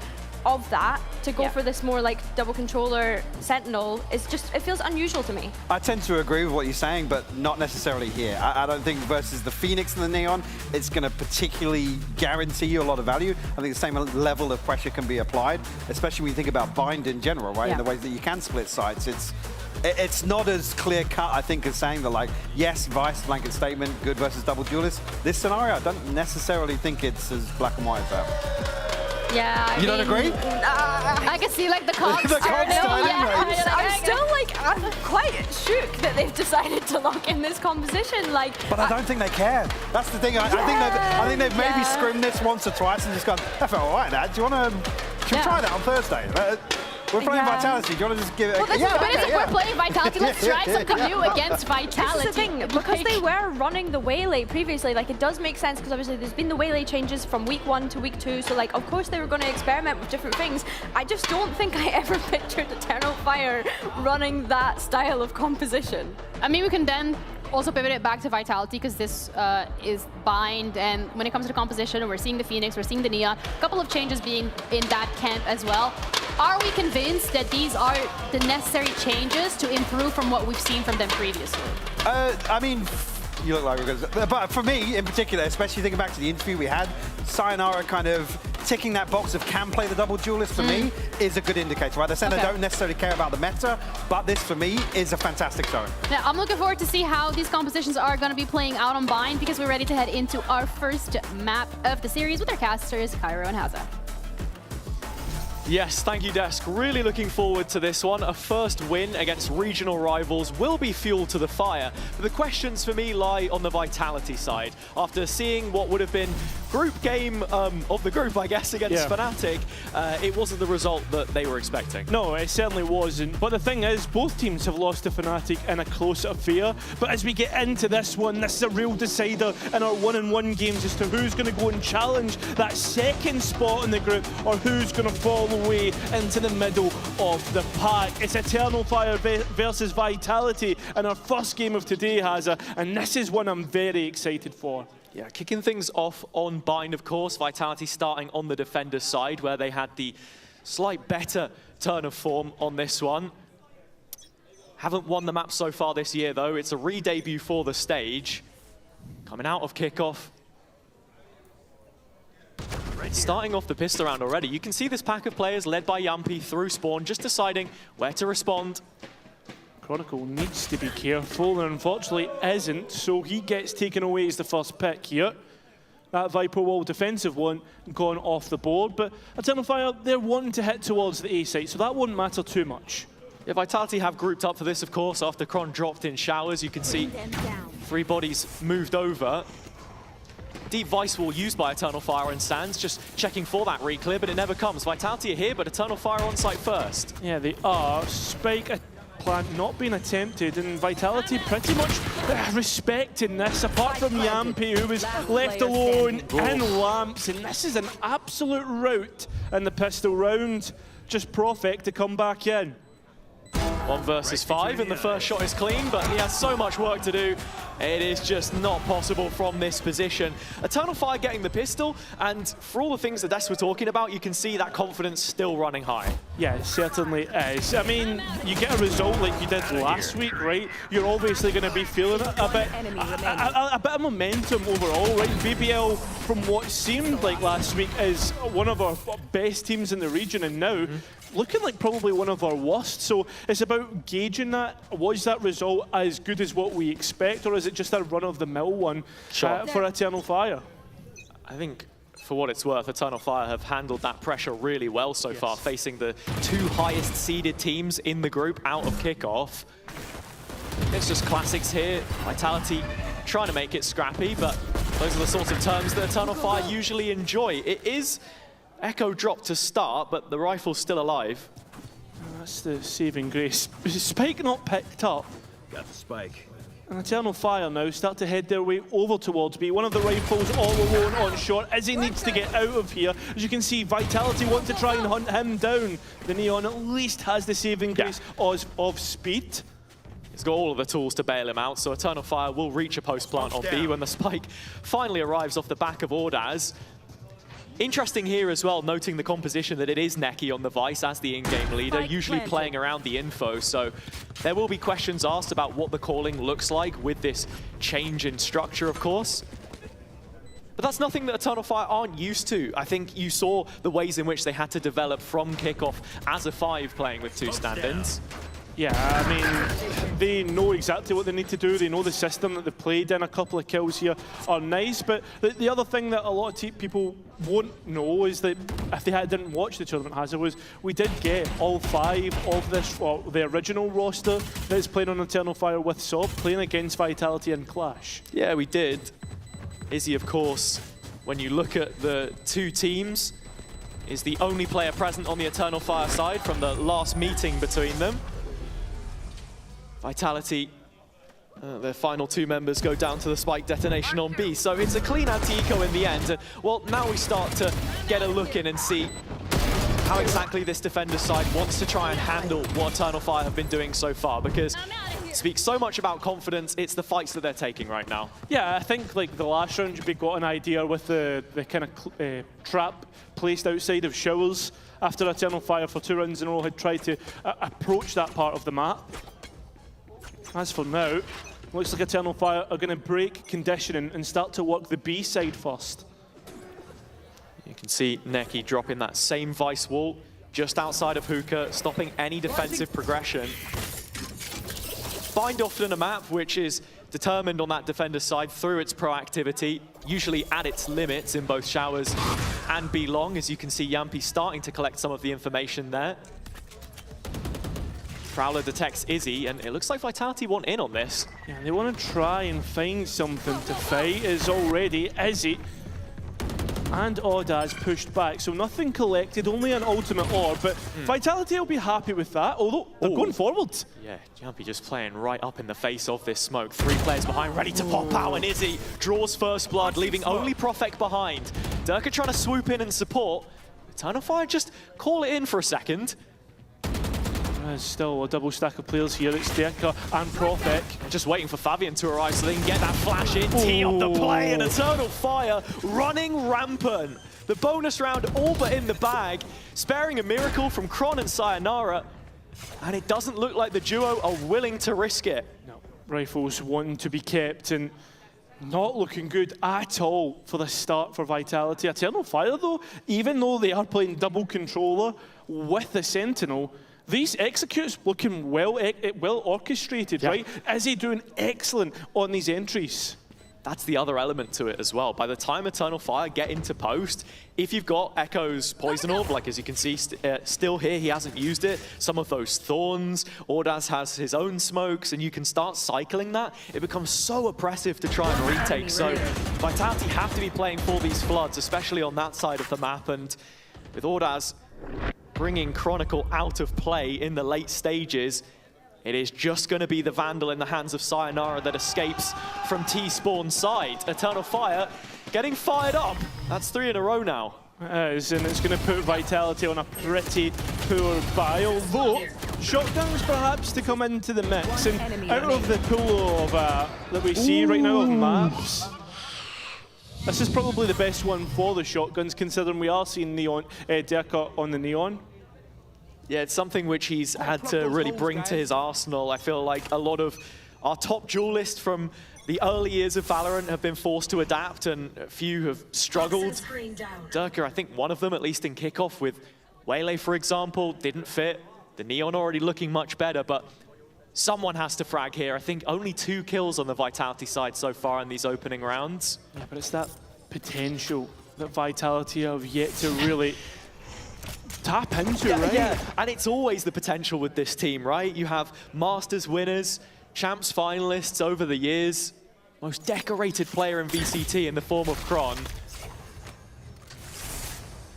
of that, to go for this more like double controller Sentinel, is just, it feels unusual to me. I tend to agree with what you're saying, but not necessarily here. I don't think versus the Phoenix and the Neon, it's going to particularly guarantee you a lot of value. I think the same level of pressure can be applied, especially when you think about bind in general, right? In the ways that you can split sites. It's not as clear cut, I think, as saying that, like, yes, Vice, blanket statement, good versus double duelist. This scenario, I don't necessarily think it's as black and white as that. Yeah, You don't agree? I can see like the cogs. The cogs turning, right? I'm still like, I'm quite shook that they've decided to lock in this composition. Like, but I don't think they care. That's the thing. I think they've maybe scrimmed this once or twice and just gone, that felt all right, Dad. Do you want to try that on Thursday? We're playing Vitality. Do you want to just give it a... We're playing Vitality. Let's try something new against Vitality. This is the thing, because they were running the Waylay previously, like, it does make sense, because obviously there's been the Waylay changes from week 1 to week 2, so like, of course they were going to experiment with different things. I just don't think I ever pictured Eternal Fire running that style of composition. I mean, we can then also pivot it back to Vitality, because this is bind, and when it comes to composition, we're seeing the Phoenix, we're seeing the Neon, a couple of changes being in that camp as well. Are we convinced that these are the necessary changes to improve from what we've seen from them previously? I mean, you look like we're good. But for me, in particular, especially thinking back to the interview we had, Sayonara kind of ticking that box of can play the double duelist for me is a good indicator, right? They're saying they don't necessarily care about the meta, but this for me is a fantastic zone. Now, I'm looking forward to see how these compositions are going to be playing out on Bind, because we're ready to head into our first map of the series with our casters, Cairo and Haza. Yes, thank you, Desk. Really looking forward to this one. A first win against regional rivals will be fuel to the fire. But the questions for me lie on the Vitality side. After seeing what would have been group game of the group, I guess, against Fnatic, it wasn't the result that they were expecting. No, it certainly wasn't. But the thing is, both teams have lost to Fnatic in a close affair. But as we get into this one, this is a real decider in our one-on-one games as to who's going to go and challenge that second spot in the group, or who's going to fall away into the middle of the pack. It's Eternal Fire versus Vitality in our first game of today, Haza, and this is one I'm very excited for. Yeah, kicking things off on Bind, of course. Vitality starting on the defender side, where they had the slight better turn of form on this one. Haven't won the map so far this year, though. It's a re-debut for the stage. Coming out of kickoff. Starting off the pistol round already, you can see this pack of players led by Yampi through spawn, just deciding where to respond. Chronicle needs to be careful, and unfortunately isn't, so he gets taken away as the first pick here. That Viper Wall defensive one gone off the board, but Eternal Fire, they're wanting to hit towards the A site, so that wouldn't matter too much. Yeah, Vitality have grouped up for this, of course, after Kron dropped in showers. You can see 3 bodies moved over. Deep Vice Wall used by Eternal Fire and Sands, just checking for that re-clear, but it never comes. Vitality are here, but Eternal Fire on site first. Yeah, they are. Spike plant not being attempted, and Vitality pretty much respecting this, apart from Yampi, who was left alone in lamps, and this is an absolute rout in the pistol round. Just Profect to come back in. 1 versus 5, and the first shot is clean, but he has so much work to do. It is just not possible from this position. Eternal Fire getting the pistol, and for all the things that Des were talking about, you can see that confidence still running high. Yeah, it certainly is. I mean, you get a result like you did last week, right? You're obviously going to be feeling a bit of momentum overall, right? BBL, from what seemed like last week, is one of our best teams in the region, and now looking like probably one of our worst. So it's about gauging that. Was that result as good as what we expect, or is it just a run-of-the-mill one for Eternal Fire? I think, for what it's worth, Eternal Fire have handled that pressure really well so far, facing the 2 highest seeded teams in the group out of kickoff. It's just classics here. Vitality trying to make it scrappy, but those are the sorts of terms that Eternal Fire usually enjoy. It is Echo dropped to start, but the rifle's still alive. That's the saving grace. Spike not picked up. Got the spike. And Eternal Fire now start to head their way over towards B. One of the rifles all alone on short as he needs to get out of here. As you can see, Vitality want to try and hunt him down. The Neon at least has the saving grace of speed. He's got all of the tools to bail him out, so Eternal Fire will reach a post plant on B when the spike finally arrives off the back of Ordaz. Interesting here as well, noting the composition that it is Neki on the Vice as the in-game leader, usually playing around the info, so there will be questions asked about what the calling looks like with this change in structure, of course. But that's nothing that Eternal Fire aren't used to. I think you saw the ways in which they had to develop from kickoff as a 5 playing with 2 stand-ins. Yeah, I mean, they know exactly what they need to do. They know the system that they played in. A couple of kills here are nice, but the other thing that a lot of people won't know is that if they didn't watch the tournament, Hazard, was we did get all 5 of this, or the original roster that's playing on Eternal Fire with Sob, playing against Vitality and Clash. Yeah, we did. Izzy, of course, when you look at the 2 teams, is the only player present on the Eternal Fire side from the last meeting between them. Vitality, their final 2 members go down to the spike detonation on B, so it's a clean anti-eco in the end. Well, now we start to get a look in and see how exactly this defender side wants to try and handle what Eternal Fire have been doing so far, because it speaks so much about confidence. It's the fights that they're taking right now. Yeah, I think like the last round we got an idea with the kind of trap placed outside of showers after Eternal Fire for 2 rounds in a row had tried to approach that part of the map. As for now, looks like Eternal Fire are going to break conditioning and start to work the B side first. You can see Neki dropping that same Vice wall just outside of Hookah, stopping any defensive progression. Bind often a map which is determined on that defender side through its proactivity, usually at its limits in both showers and B long, as you can see Yampi starting to collect some of the information there. Prowler detects Izzy, and it looks like Vitality want in on this. Yeah, they want to try and find something to fight. Is already Izzy and Ordaz pushed back, so nothing collected, only an ultimate orb, but Vitality will be happy with that, although they're going forward. Yeah, Jumpy just playing right up in the face of this smoke. 3 players behind, ready to pop out, and Izzy draws first blood, leaving only Profek behind. Durka trying to swoop in and support. Eternal Fire just call it in for a second. There's still a double stack of players here. It's Durka and Profek. Just waiting for Fabian to arrive so they can get that flash in, tee up the play, and Eternal Fire running rampant. The bonus round all but in the bag, sparing a miracle from Kron and Sayonara, and it doesn't look like the duo are willing to risk it. No, rifles wanting to be kept, and not looking good at all for the start for Vitality. Eternal Fire, though, even though they are playing double controller with the Sentinel, these executes looking well orchestrated, right? Izzy doing excellent on these entries. That's the other element to it as well. By the time Eternal Fire get into post, if you've got Echo's Poison Orb, like as you can see still here, he hasn't used it, some of those Thorns, Ordaz has his own smokes, and you can start cycling that, it becomes so oppressive to try and retake. So Vitality have to be playing for these floods, especially on that side of the map, and with Ordaz bringing Chronicle out of play in the late stages, it is just going to be the Vandal in the hands of Sayonara that escapes from T-Spawn's side. Eternal Fire getting fired up. That's 3 in a row now. It is, and it's going to put Vitality on a pretty poor buy, although shotguns perhaps to come into the mix. And out of the pool of that we see right now of maps, this is probably the best one for the shotguns, considering we are seeing Neon, Derka on the Neon. Yeah, it's something which he's had to really bring to his arsenal. I feel like a lot of our top duelists from the early years of Valorant have been forced to adapt, and a few have struggled. Derka, I think one of them, at least in kickoff with Waylay, for example, didn't fit. The Neon already looking much better, but someone has to frag here. I think only 2 kills on the Vitality side so far in these opening rounds. Yeah, but it's that potential that Vitality have yet to really tap into, right? Yeah, and it's always the potential with this team, right? You have Masters winners, Champs finalists over the years, most decorated player in VCT in the form of Kron.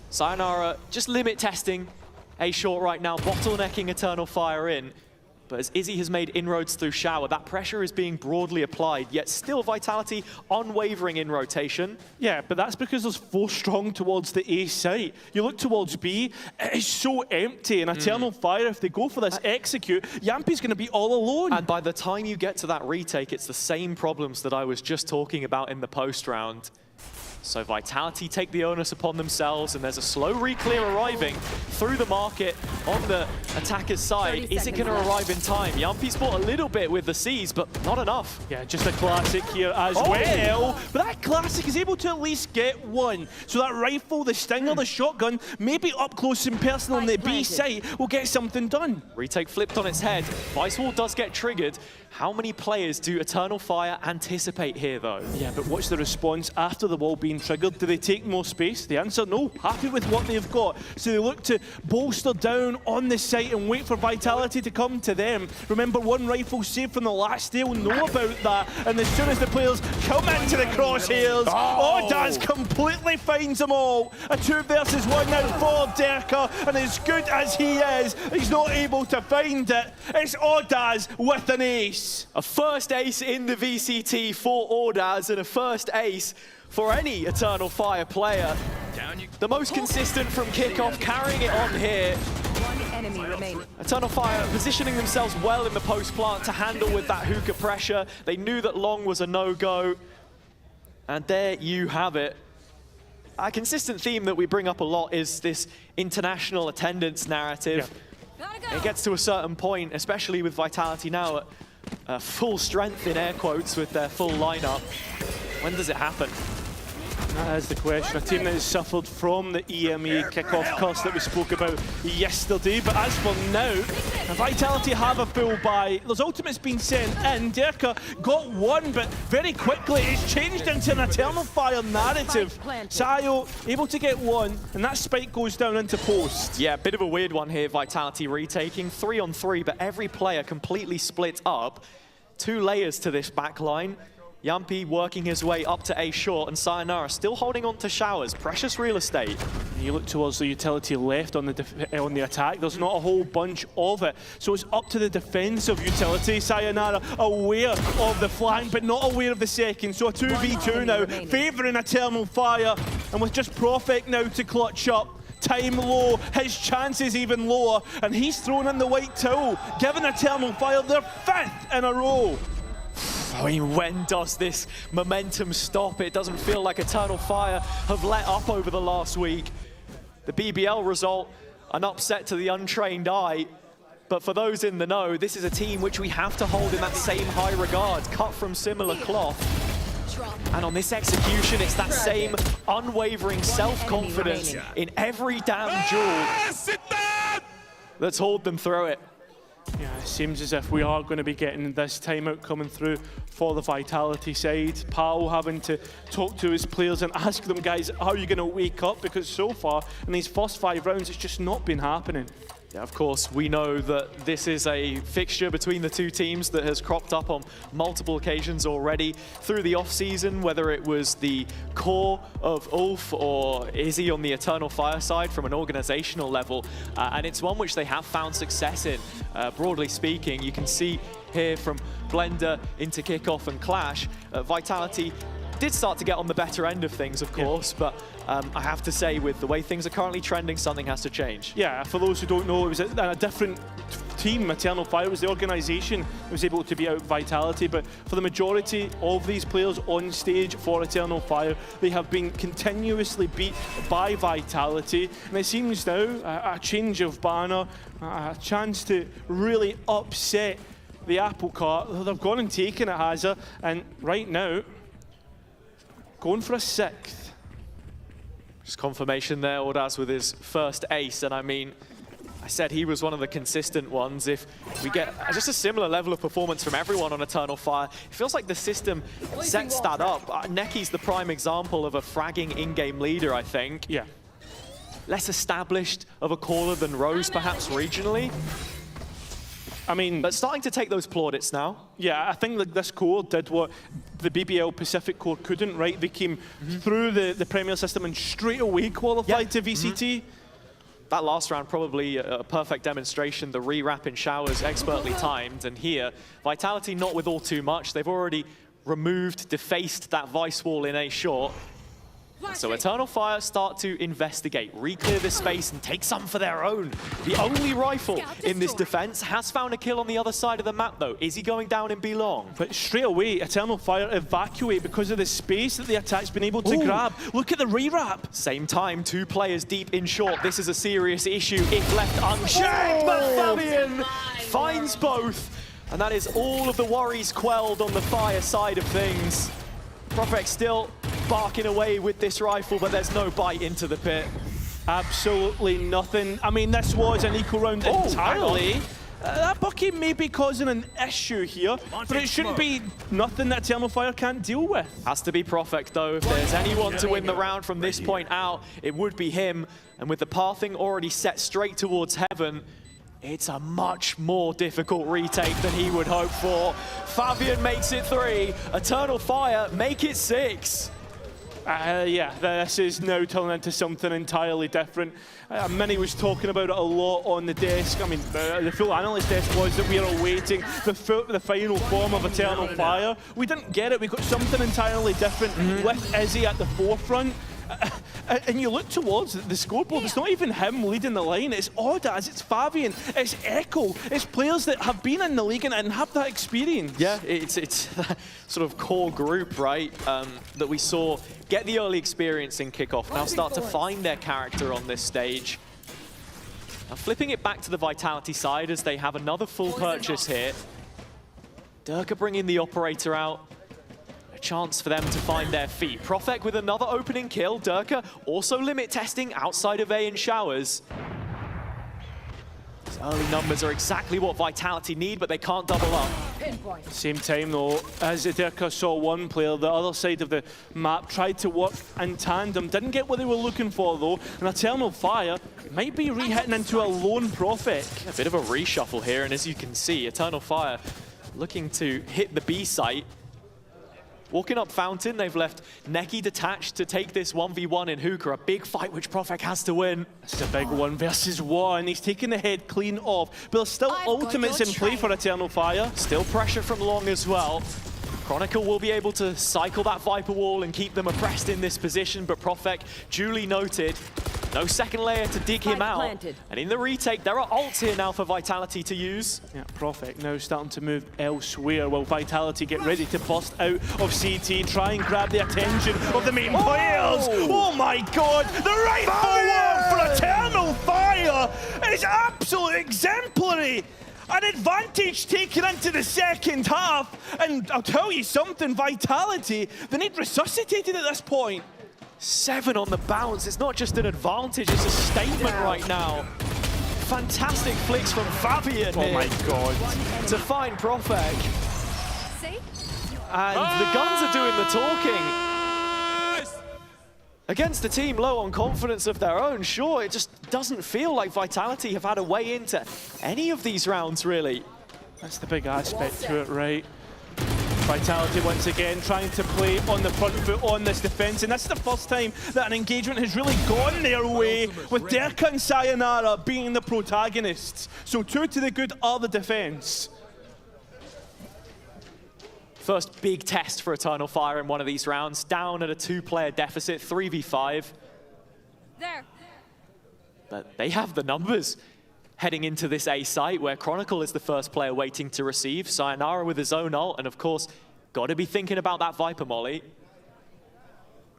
Sayonara just limit testing A short right now, bottlenecking Eternal Fire in. But as Izzy has made inroads through Shower, that pressure is being broadly applied, yet still Vitality unwavering in rotation. Yeah, but that's because there's 4 strong towards the A site. You look towards B, it is so empty, and Eternal Fire, if they go for this execute, Yampi's going to be all alone. And by the time you get to that retake, it's the same problems that I was just talking about in the post round. So Vitality take the onus upon themselves, and there's a slow re-clear arriving through the market on the attacker's side. Is it going to arrive in time? Yampi's fought a little bit with the C's, but not enough. Yeah, just a classic here as well. But that classic is able to at least get 1. So that rifle, the stinger, the shotgun, maybe up close and personal on the B site will get something done. Retake flipped on its head. Vice Wall does get triggered. How many players do Eternal Fire anticipate here, though? Yeah, but what's the response after the wall being triggered? Do they take more space? The answer, no. Happy with what they've got. So they look to bolster down on the site and wait for Vitality to come to them. Remember, 1 rifle saved from the last. They'll know about that. And as soon as the players come into the crosshairs, Odaz completely finds them all. A 2 versus 1 now for Derka. And as good as he is, he's not able to find it. It's Odaz with an ace. A first ace in the VCT for Odaz, and a first ace for any Eternal Fire player. The most consistent from kickoff, carrying it on here. 1 enemy remaining. Eternal Fire positioning themselves well in the post plant to handle with that hookah pressure. They knew that long was a no-go. And there you have it. A consistent theme that we bring up a lot is this international attendance narrative. It gets to a certain point, especially with Vitality now at full strength in air quotes with their full lineup. When does it happen? That is the question. A team that has suffered from the EMEA kickoff curse that we spoke about yesterday. But as for now, Vitality have a full buy. There's ultimates being sent in. Derka got 1, but very quickly it's changed into an Eternal Fire narrative. Sayo able to get 1, and that spike goes down into post. Yeah, bit of a weird one here. Vitality retaking 3 on 3, but every player completely split up. 2 layers to this back line. Yampi working his way up to A short, and Sayonara still holding on to Showers. Precious real estate. You look towards the utility left on the attack. There's not a whole bunch of it, so it's up to the defensive utility. Sayonara aware of the flank, but not aware of the second. So a 2v2 now, favouring Eternal Fire, and with just Prophet now to clutch up. Time low, his chances even lower, and he's thrown in the white towel, giving Eternal Fire their 5th in a row. I mean, when does this momentum stop? It doesn't feel like Eternal Fire have let up over the last week. The BBL result, an upset to the untrained eye. But for those in the know, this is a team which we have to hold in that same high regard, cut from similar cloth. And on this execution, it's that same unwavering self-confidence in every damn duel that's hauled them through it. Yeah, it seems as if we are going to be getting this timeout coming through for the Vitality side. Pal having to talk to his players and ask them, guys, how are you going to wake up? Because so far, in these first 5 rounds, it's just not been happening. Yeah, of course, we know that this is a fixture between the 2 teams that has cropped up on multiple occasions already through the off-season, whether it was the core of Ulf or Izzy on the Eternal Fire side from an organizational level. And it's one which they have found success in, broadly speaking. You can see here from Blender into Kickoff and Clash, Vitality did start to get on the better end of things, of course, but I have to say, with the way things are currently trending, something has to change. Yeah, for those who don't know, it was a different team. Eternal Fire was the organisation that was able to beat out Vitality, but for the majority of these players on stage for Eternal Fire, they have been continuously beat by Vitality, and it seems now a change of banner, a chance to really upset the apple cart. They've gone and taken it, Hazza, and right now, going for a 6th. Just confirmation there, Audas with his first ace, and I mean, I said he was one of the consistent ones. If we get just a similar level of performance from everyone on Eternal Fire, it feels like the system sets that up. Necky's the prime example of a fragging in-game leader, I think. Yeah. Less established of a caller than Rose, perhaps regionally. I mean, but starting to take those plaudits now. Yeah, I think that this core did what the BBL Pacific core couldn't, right? They came through the Premier system and straight away qualified to VCT. That last round, probably a perfect demonstration. The re-wrap in showers, expertly timed. And here, Vitality not with all too much. They've already removed, defaced that Vice Wall in a short. So Eternal Fire start to investigate, re-clear the space and take some for their own. The only rifle in this defense has found a kill on the other side of the map though. Is he going down in B long? But straight away, Eternal Fire evacuate because of the space that the attack's been able to grab. Look at the re-wrap. Same time, 2 players deep in short. This is a serious issue if left unchecked, but Fabian finds both. And that is all of the worries quelled on the Fire side of things. Profek still barking away with this rifle, but there's no bite into the pit. Absolutely nothing. I mean, this was an equal round entirely. That bucket may be causing an issue here, but it shouldn't be nothing that Eternal Fire can't deal with. Has to be Profek though. If there's anyone to win the round from this point out, it would be him. And with the pathing already set straight towards heaven, it's a much more difficult retake than he would hope for. Fabian makes it 3. Eternal Fire make it 6. Yeah, this is now turning into something entirely different. Minnie was talking about it a lot on the desk. I mean, the full analyst desk was that we are awaiting the final form of Eternal Fire. We didn't get it. We got something entirely different with Izzy at the forefront. And you look towards the scoreboard, it's not even him leading the line, it's Audas, it's Fabian, it's Echo, it's players that have been in the league and have that experience. Yeah, it's that sort of core group, right, that we saw get the early experience in kickoff, now start to find their character on this stage. Now flipping it back to the Vitality side as they have another full purchase here. Durka bringing the operator out. A chance for them to find their feet. Profek with another opening kill. Durka also limit testing outside of A in showers. These early numbers are exactly what Vitality need, but they can't double up. Same time though, as Durka saw one player, the other side of the map tried to work in tandem. Didn't get what they were looking for though, and Eternal Fire might be re-hitting into a lone Profek. A bit of a reshuffle here, and as you can see, Eternal Fire looking to hit the B site. Walking up Fountain, they've left Necky detached to take this 1v1 in Hookah, a big fight which Profek has to win. It's a big 1 versus 1. He's taking the head clean off, but there's still ultimates in play for Eternal Fire. Still pressure from Long as well. Chronicle will be able to cycle that Viper wall and keep them oppressed in this position, but Profek, duly noted, no second layer to dig him out. And in the retake, there are ults here now for Vitality to use. Yeah, Profek now starting to move elsewhere while Vitality get ready to bust out of CT, try and grab the attention of the main players. Oh my god, the right forward for Eternal Fire is absolutely exemplary. An advantage taken into the second half, and I'll tell you something, Vitality, they need resuscitated at this point. 7 on the bounce, it's not just an advantage, it's a statement right now. Fantastic flicks from Fabian here. Oh my god. To find Profek. And the guns are doing the talking. Against a team low on confidence of their own, sure, it just doesn't feel like Vitality have had a way into any of these rounds, really. That's the big aspect to it, right? Vitality once again trying to play on the front foot on this defense, and that's the first time that an engagement has really gone their way, with Durka and Sayonara being the protagonists. So 2 to the good are the defense. First big test for Eternal Fire in one of these rounds, down at a 2-player deficit, 3v5. There. But they have the numbers heading into this A site where Chronicle is the first player waiting to receive. Sayonara with his own ult, and of course, got to be thinking about that Viper molly.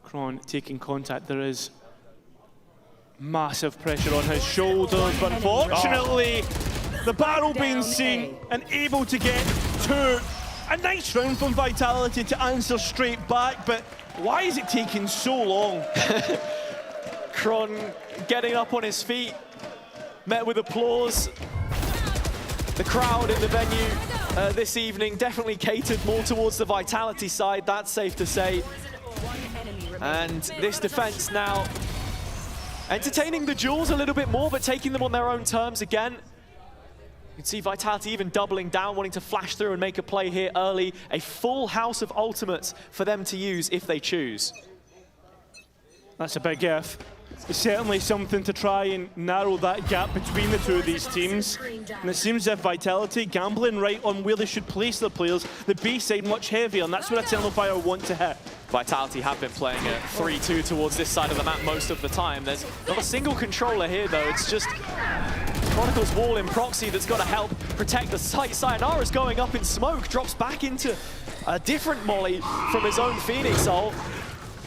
Kron taking contact. There is massive pressure on his shoulders, but unfortunately, the barrel being seen and able to get two. A nice round from Vitality to answer straight back, but why is it taking so long? Kron getting up on his feet, met with applause. The crowd in the venue this evening definitely catered more towards the Vitality side, that's safe to say. And this defense now entertaining the duels a little bit more, but taking them on their own terms again. You can see Vitality even doubling down, wanting to flash through and make a play here early. A full house of ultimates for them to use if they choose. That's a big if. It's certainly something to try and narrow that gap between the two of these teams. And it seems as if Vitality gambling right on where they should place their players, the B side much heavier, and that's what Eternal Fire want to hit. Vitality have been playing a 3-2 towards this side of the map most of the time. There's not a single controller here though, it's just Chronicle's wall in proxy that's got to help protect the site. Sayonara's going up in smoke, drops back into a different molly from his own Phoenix ult.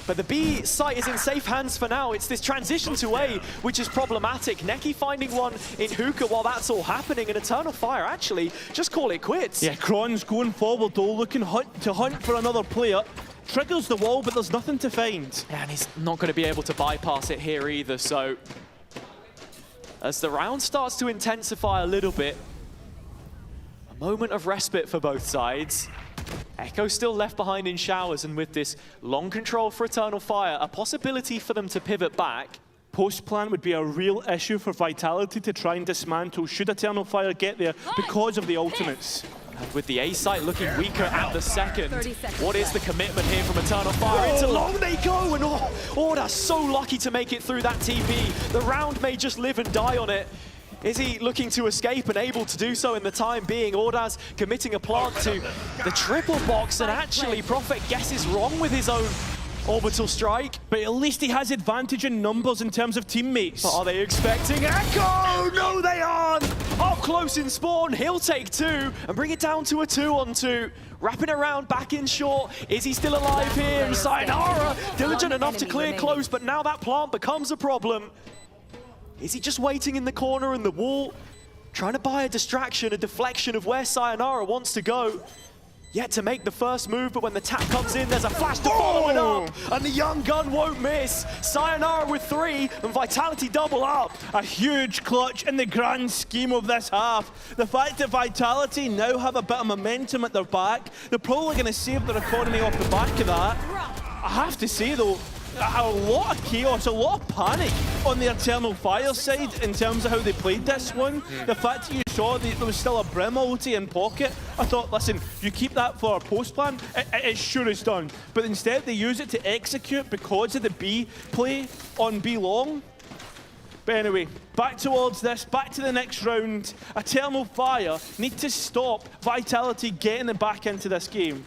But the B site is in safe hands for now. It's this transition to A, which is problematic. Neki finding one in hookah while that's all happening, and Eternal Fire actually just call it quits. Yeah, Kron's going forward though, looking to hunt for another player. Triggers the wall, but there's nothing to find. Yeah, and he's not going to be able to bypass it here either, so as the round starts to intensify a little bit, a moment of respite for both sides. Echo still left behind in showers, and with this long control for Eternal Fire, a possibility for them to pivot back. Post plant would be a real issue for Vitality to try and dismantle should Eternal Fire get there because of the ultimates. And with the A site looking weaker at the second, what is the commitment here from Eternal Fire? Into long they go, and Orda's so lucky to make it through that TP. The round may just live and die on it. Is he looking to escape and able to do so in the time being? Ordaz committing a plant to the triple box, and actually Prophet guesses wrong with his own orbital strike. But at least he has advantage in numbers in terms of teammates. But are they expecting Echo? No, they aren't! Up close in spawn, he'll take two and bring it down to a 2-on-2. Wrapping around back in short. Is he still alive here? And Sayonara, diligent enough to clear close, but now that plant becomes a problem. Is he just waiting in the corner in the wall, trying to buy a distraction, a deflection of where Sayonara wants to go? Yet to make the first move, but when the tap comes in, there's a flash to follow it up, and the young gun won't miss. Sayonara with 3, and Vitality double up. A huge clutch in the grand scheme of this half. The fact that Vitality now have a bit of momentum at their back, they're probably going to save their economy off the back of that. I have to say though, a lot of chaos, a lot of panic on the Eternal Fire side in terms of how they played this one. The fact that you saw that there was still a Brim ulti in pocket, I thought, listen, you keep that for our post plan, it sure is done. But instead they use it to execute because of the B play on B long. But anyway, back towards this, back to the next round. Eternal Fire need to stop Vitality getting it back into this game.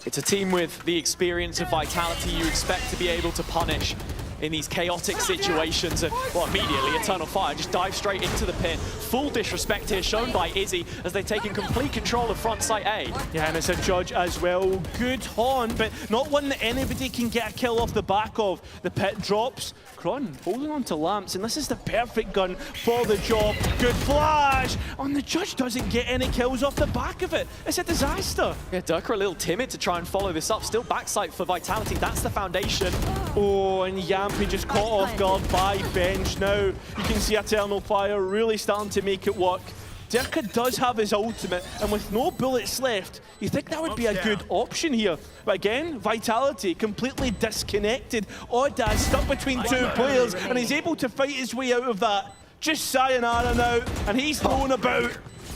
It's a team with the experience of Vitality you expect to be able to punish in these chaotic situations. And, well, immediately, Eternal Fire just dives straight into the pit. Full disrespect here shown by Izzy as they've taken complete control of front site A. Yeah, and it's a judge as well. Good haunt, but not one that anybody can get a kill off the back of. The pit drops. Kron holding on to lamps, and this is the perfect gun for the job. Good flash! And the judge doesn't get any kills off the back of it. It's a disaster. Yeah, Durka a little timid to try and follow this up. Still backside for Vitality. That's the foundation. Oh, and Yampy just caught off guard by Bench. Now you can see Eternal Fire really starting to make it work. Durka does have his ultimate, and with no bullets left, you think that would be a good option here. But again, Vitality completely disconnected. Ordaz stuck between two players, and he's able to fight his way out of that. Just Sayonara now, and he's thrown about.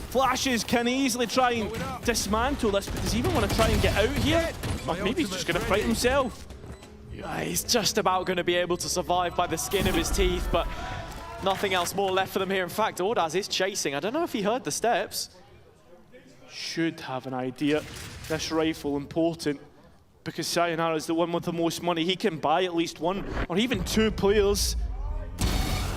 Flashes can easily try and dismantle this, but does he even want to try and get out here? Or maybe he's just going to fight himself. Yeah, he's just about going to be able to survive by the skin of his teeth, but nothing else more left for them here. In fact, Ordaz is chasing. I don't know if he heard the steps. should have an idea. This rifle important because Sayonara is the one with the most money. He can buy at least one or even two players,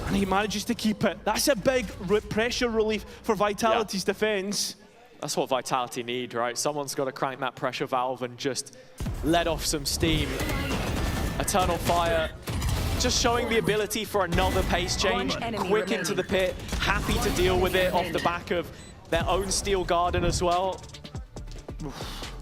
and he manages to keep it. That's a big pressure relief for Vitality's defense. That's what Vitality need, right? Someone's got to crank that pressure valve and just let off some steam. Eternal Fire just showing the ability for another pace change, quick into the pit, happy to deal with it off the back of their own Steel Garden as well.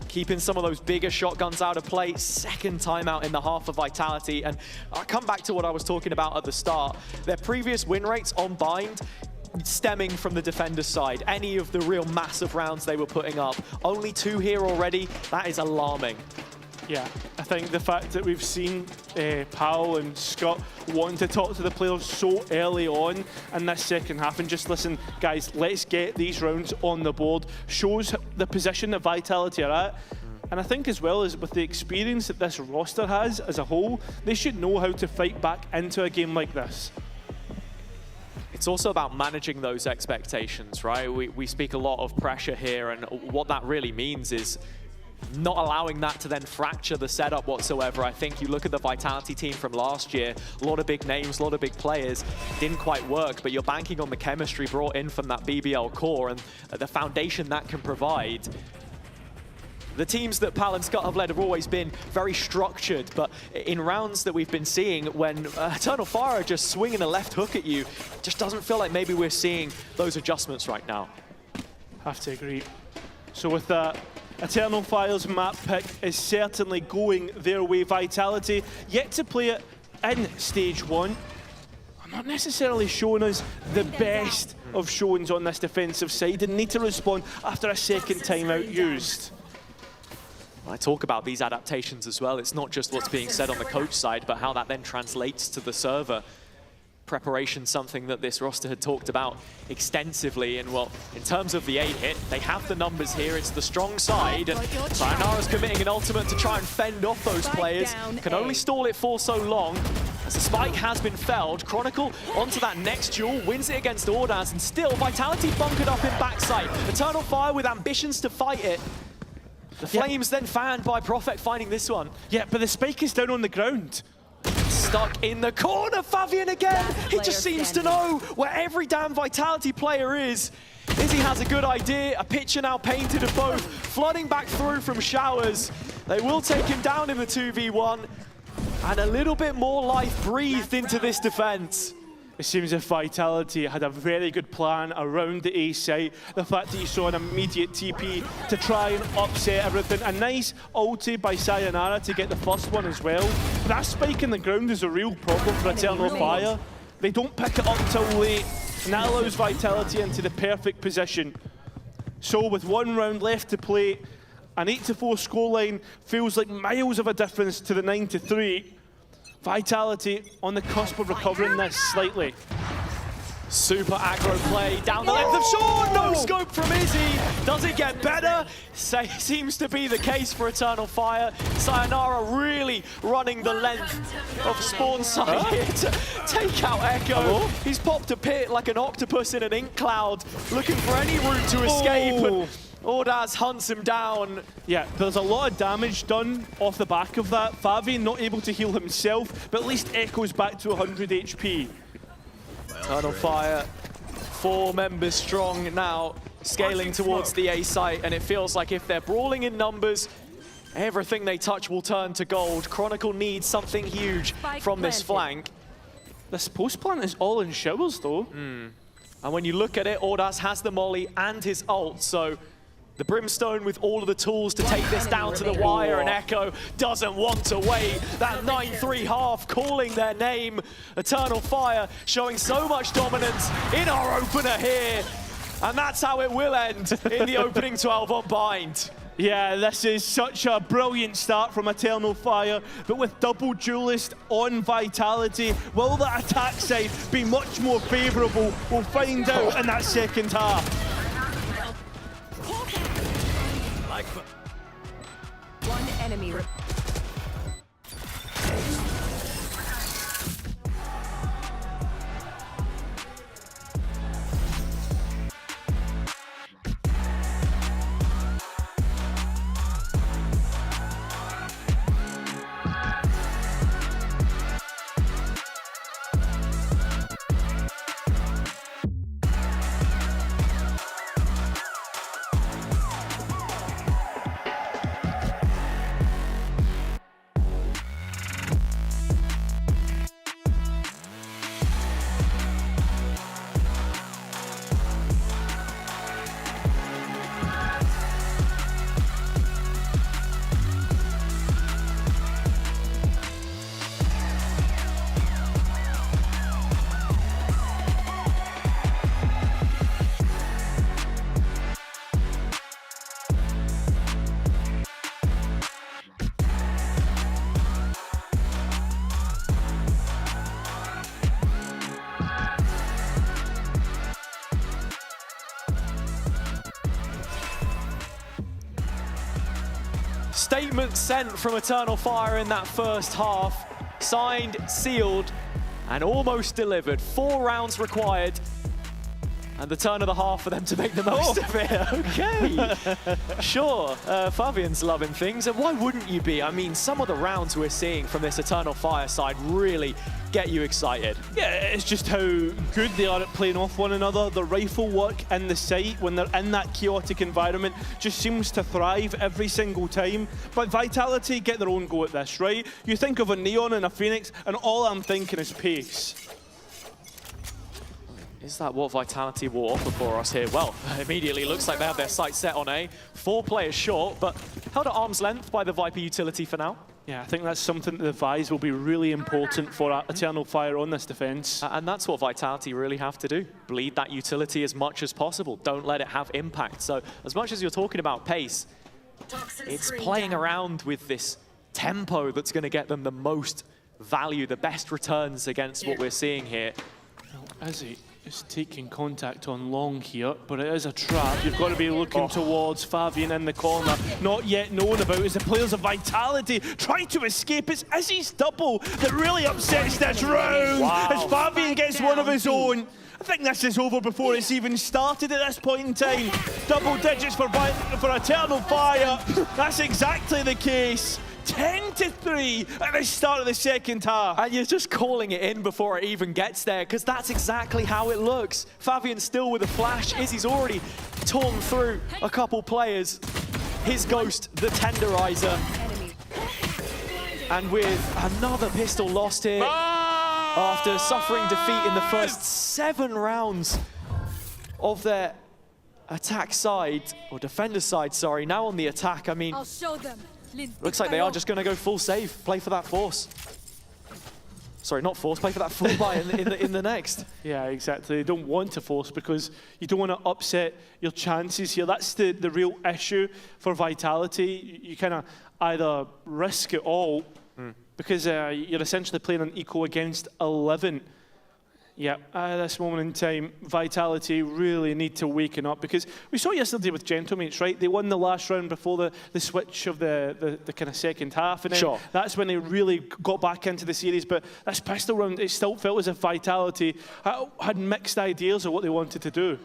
Keeping some of those bigger shotguns out of play. Second timeout in the half for Vitality. And I'll come back to what I was talking about at the start. Their previous win rates on Bind stemming from the defender's side. Any of the real massive rounds they were putting up. Only 2 here already. That is alarming. Yeah, I think the fact that we've seen Powell and Scott wanting to talk to the players so early on in this second half and just listen, guys, let's get these rounds on the board, shows the position that Vitality are at. And I think as well as with the experience that this roster has as a whole, they should know how to fight back into a game like this. It's also about managing those expectations, right? We speak a lot of pressure here, and what that really means is not allowing that to then fracture the setup whatsoever. I think you look at the Vitality team from last year, a lot of big names, a lot of big players, didn't quite work, but you're banking on the chemistry brought in from that BBL core and the foundation that can provide. The teams that Pal and Scott have led have always been very structured, but in rounds that we've been seeing, when Eternal Fire are just swinging a left hook at you, it just doesn't feel like maybe we're seeing those adjustments right now. Have to agree. So with that, Eternal Fire's map pick is certainly going their way. Vitality yet to play it in Stage 1. I'm not necessarily showing us the best of showings on this defensive side and need to respond after a second timeout used. I talk about these adaptations as well. It's not just what's being said on the coach side, but how that then translates to the server. Preparation, something that this roster had talked about extensively. And well, in terms of the 8-hit, they have the numbers here. It's the strong side. And Sayonara's committing an ultimate to try and fend off those players. Can only stall it for so long. As the spike has been felled, Chronicle onto that next duel, wins it against Ordaz, and still Vitality bunkered up in backside. Eternal Fire with ambitions to fight it. The flames then fanned by Prophet finding this one. Yeah, but the spike is down on the ground. Stuck in the corner, Fabian again. He just seems to know where every damn Vitality player is. Izzy has a good idea. A picture now painted of both, flooding back through from showers. They will take him down in the 2v1. And a little bit more life breathed into this defense. It seems as if Vitality had a very good plan around the A site. The fact that you saw an immediate TP to try and upset everything. A nice ulti by Sayonara to get the first one as well. But that spike in the ground is a real problem for Eternal Fire. They don't pick it up till late, and that allows Vitality into the perfect position. So with 1 round left to play, an 8-4 scoreline feels like miles of a difference to the 9-3. Vitality on the cusp of recovering this slightly. Super aggro play down the length of Sean. No scope from Izzy. Does it get better? Seems to be the case for Eternal Fire. Sayonara really running the length of spawn side here to take out Echo. He's popped a pit like an octopus in an ink cloud, looking for any route to escape. And Ordaz hunts him down. Yeah, there's a lot of damage done off the back of that. Favi not able to heal himself, but at least Echo's back to 100 HP. Eternal Fire, 4 members strong now, scaling towards the A site, and it feels like if they're brawling in numbers, everything they touch will turn to gold. Chronicle needs something huge from this flank. This post plant is all in showers though. And when you look at it, Ordaz has the molly and his ult, so the Brimstone with all of the tools to take this down to the wire, and Echo doesn't want to wait. That 9-3 half calling their name. Eternal Fire showing so much dominance in our opener here. And that's how it will end in the opening 12 on Bind. Yeah, this is such a brilliant start from Eternal Fire, but with double duelist on Vitality, will that attack side be much more favourable? We'll find out in that second half. One enemy. Statement sent from Eternal Fire in that first half. Signed, sealed, and almost delivered. 4 rounds required. And the turn of the half for them to make the most of it. Okay. Sure, Fabian's loving things. And why wouldn't you be? I mean, some of the rounds we're seeing from this Eternal Fire side really get you excited. Yeah, it's just how good they are at playing off one another. The rifle work in the site, when they're in that chaotic environment, just seems to thrive every single time. But Vitality get their own go at this, right? You think of a Neon and a Phoenix, and all I'm thinking is pace. Is that what Vitality will offer for us here? Well, immediately looks like they have their sights set on A. 4 players short, but held at arm's length by the Viper utility for now. Yeah, I think that's something that the Vise will be really important for Eternal Fire on this defense. And that's what Vitality really have to do. Bleed that utility as much as possible. Don't let it have impact. So as much as you're talking about pace, it's playing around with this tempo that's going to get them the most value, the best returns against what we're seeing here. Izzy is taking contact on long here, but it is a trap. You've got to be looking towards Fabian in the corner. Not yet known about as the players of Vitality try to escape. It's Izzy's double that really upsets this round. As Fabian gets one of his own. I think this is over before it's even started at this point in time. Double digits for Eternal Fire. That's exactly the case. 10-3 at the start of the second half. And you're just calling it in before it even gets there, because that's exactly how it looks. Fabian still with a flash. Izzy's already torn through a couple players. His ghost, the tenderizer. And with another pistol lost here, after suffering defeat in the first 7 rounds of their attack side, or defender side, sorry, now on the attack. I mean, I'll show them. looks like they are just going to go full save, play for that force. Sorry, not force, play for that full buy in the next. Yeah, exactly. They don't want to force because you don't want to upset your chances here. That's the real issue for Vitality. You kind of either risk it all because you're essentially playing an eco against 11. Yeah, at this moment in time, Vitality really need to waken up, because we saw yesterday with Gentlemates, right? They won the last round before the switch of the kind of second half, and then that's when they really got back into the series. But this pistol round, it still felt as if Vitality had mixed ideas of what they wanted to do.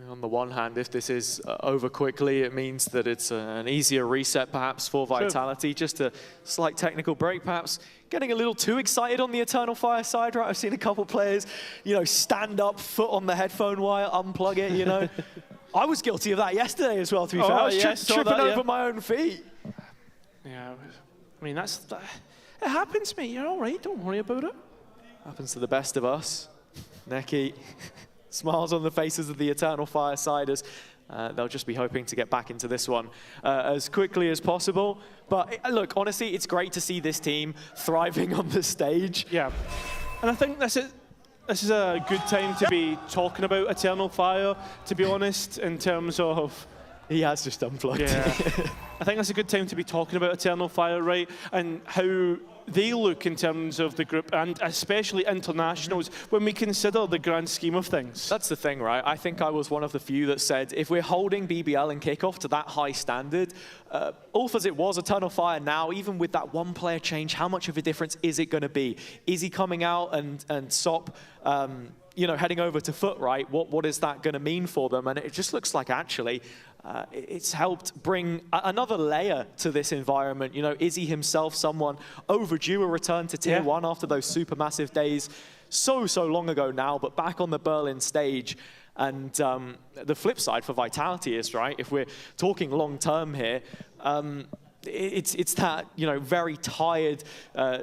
On the one hand, if this is over quickly, it means that it's an easier reset perhaps for Vitality. Just a slight technical break, perhaps getting a little too excited on the Eternal Fire side, right? I've seen a couple players, you know, stand up, foot on the headphone wire, unplug it, you know. I was guilty of that yesterday as well, to be fair. I was tripping over my own feet. Yeah, I mean, it happens, mate. You're all right, don't worry about it. Happens to the best of us. Neki. Smiles on the faces of the Eternal Fire siders. They'll just be hoping to get back into this one as quickly as possible. But look, honestly, it's great to see this team thriving on the stage. Yeah, and I think this is a good time to be talking about Eternal Fire, to be honest, in terms of... He has just unplugged. Yeah. I think that's a good time to be talking about Eternal Fire, right? And how they look in terms of the group, and especially internationals, when we consider the grand scheme of things. That's the thing, right? I think I was one of the few that said, if we're holding BBL and kickoff to that high standard, awful as it was, Eternal Fire now, even with that one player change, how much of a difference is it going to be? Is he coming out and Sop, you know, heading over to Foot, right? What is that going to mean for them? And it just looks like actually it's helped bring another layer to this environment. You know, Izzy himself, someone overdue a return to Tier 1 after those supermassive days so long ago now, but back on the Berlin stage. And the flip side for Vitality is, right, if we're talking long term here, it's that, you know, very tired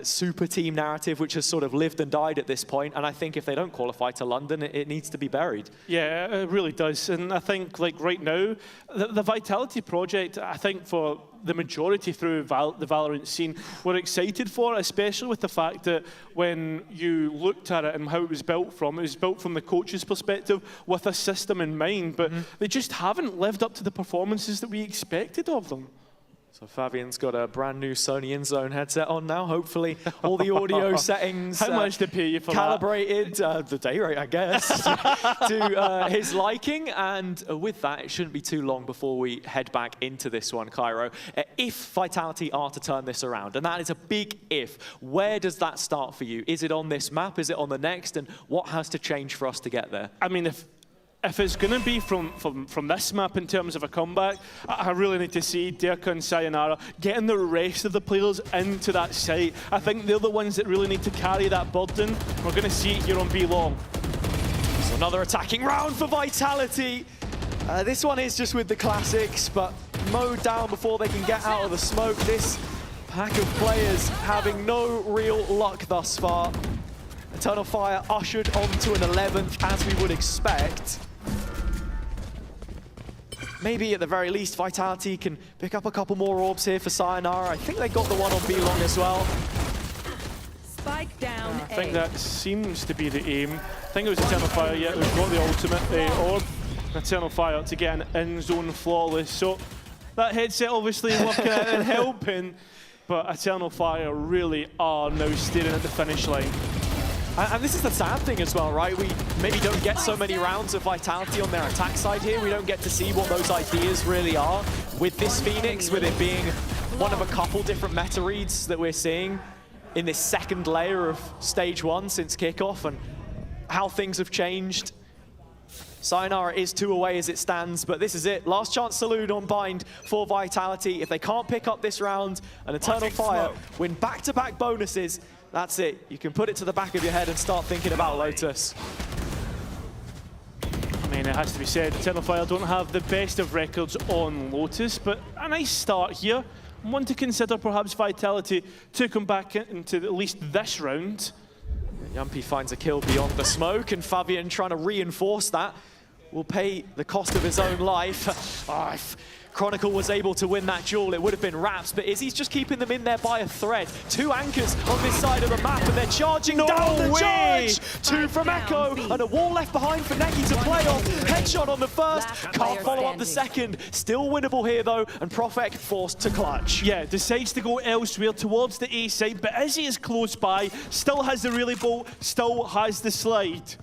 super team narrative which has sort of lived and died at this point. And I think if they don't qualify to London, it needs to be buried. Yeah, it really does. And I think, like, right now, the Vitality project, I think for the majority through the Valorant scene, we're excited for, especially with the fact that when you looked at it and how it was built from the coach's perspective with a system in mind, but they just haven't lived up to the performances that we expected of them. So Fabian's got a brand new Sony InZone headset on now. Hopefully all the audio settings How much to pay you for calibrated, the day rate, I guess, to his liking. And with that, it shouldn't be too long before we head back into this one, Cairo. If Vitality are to turn this around, and that is a big if, where does that start for you? Is it on this map? Is it on the next? And what has to change for us to get there? I mean, if it's going to be from this map in terms of a comeback, I really need to see Derka and Sayonara getting the rest of the players into that site. I think they're the ones that really need to carry that burden. We're going to see it here on B Long. So another attacking round for Vitality. This one is just with the classics, but mowed down before they can get out of the smoke. This pack of players having no real luck thus far. Eternal Fire ushered onto an 11th, as we would expect. Maybe at the very least, Vitality can pick up a couple more orbs here for Sayonara. I think they got the one on B Long as well. Spike down. I think that seems to be the aim. I think it was Eternal Fire, yeah, we've got the ultimate orb. Eternal Fire to get an in-zone flawless. So that headset obviously working out and helping, but Eternal Fire really are now staring at the finish line. And this is the sad thing as well, right? We maybe don't get so many rounds of Vitality on their attack side here. We don't get to see what those ideas really are with this Phoenix, with it being one of a couple different meta reads that we're seeing in this second layer of stage 1 since kickoff, and how things have changed. Sayonara is 2 away as it stands, but this is it. Last chance saloon on bind for Vitality. If they can't pick up this round, an Eternal Fire win back-to-back bonuses, that's it. You can put it to the back of your head and start thinking about Lotus. I mean, it has to be said, Eternal Fire don't have the best of records on Lotus, but a nice start here. One to consider perhaps Vitality to come back into at least this round. Yumpy finds a kill beyond the smoke, and Fabian trying to reinforce that will pay the cost of his own life. Oh, if Chronicle was able to win that duel, it would have been Raps, but Izzy's just keeping them in there by a thread. 2 anchors on this side of the map, and they're charging down the charge! 2 from Echo, and a wall left behind for Neki to play off. Headshot on the first, can't follow up the second. Still winnable here though, and Profek forced to clutch. Yeah, decides to go elsewhere towards the A side, but Izzy is close by, still has the relay bolt, still has the slide.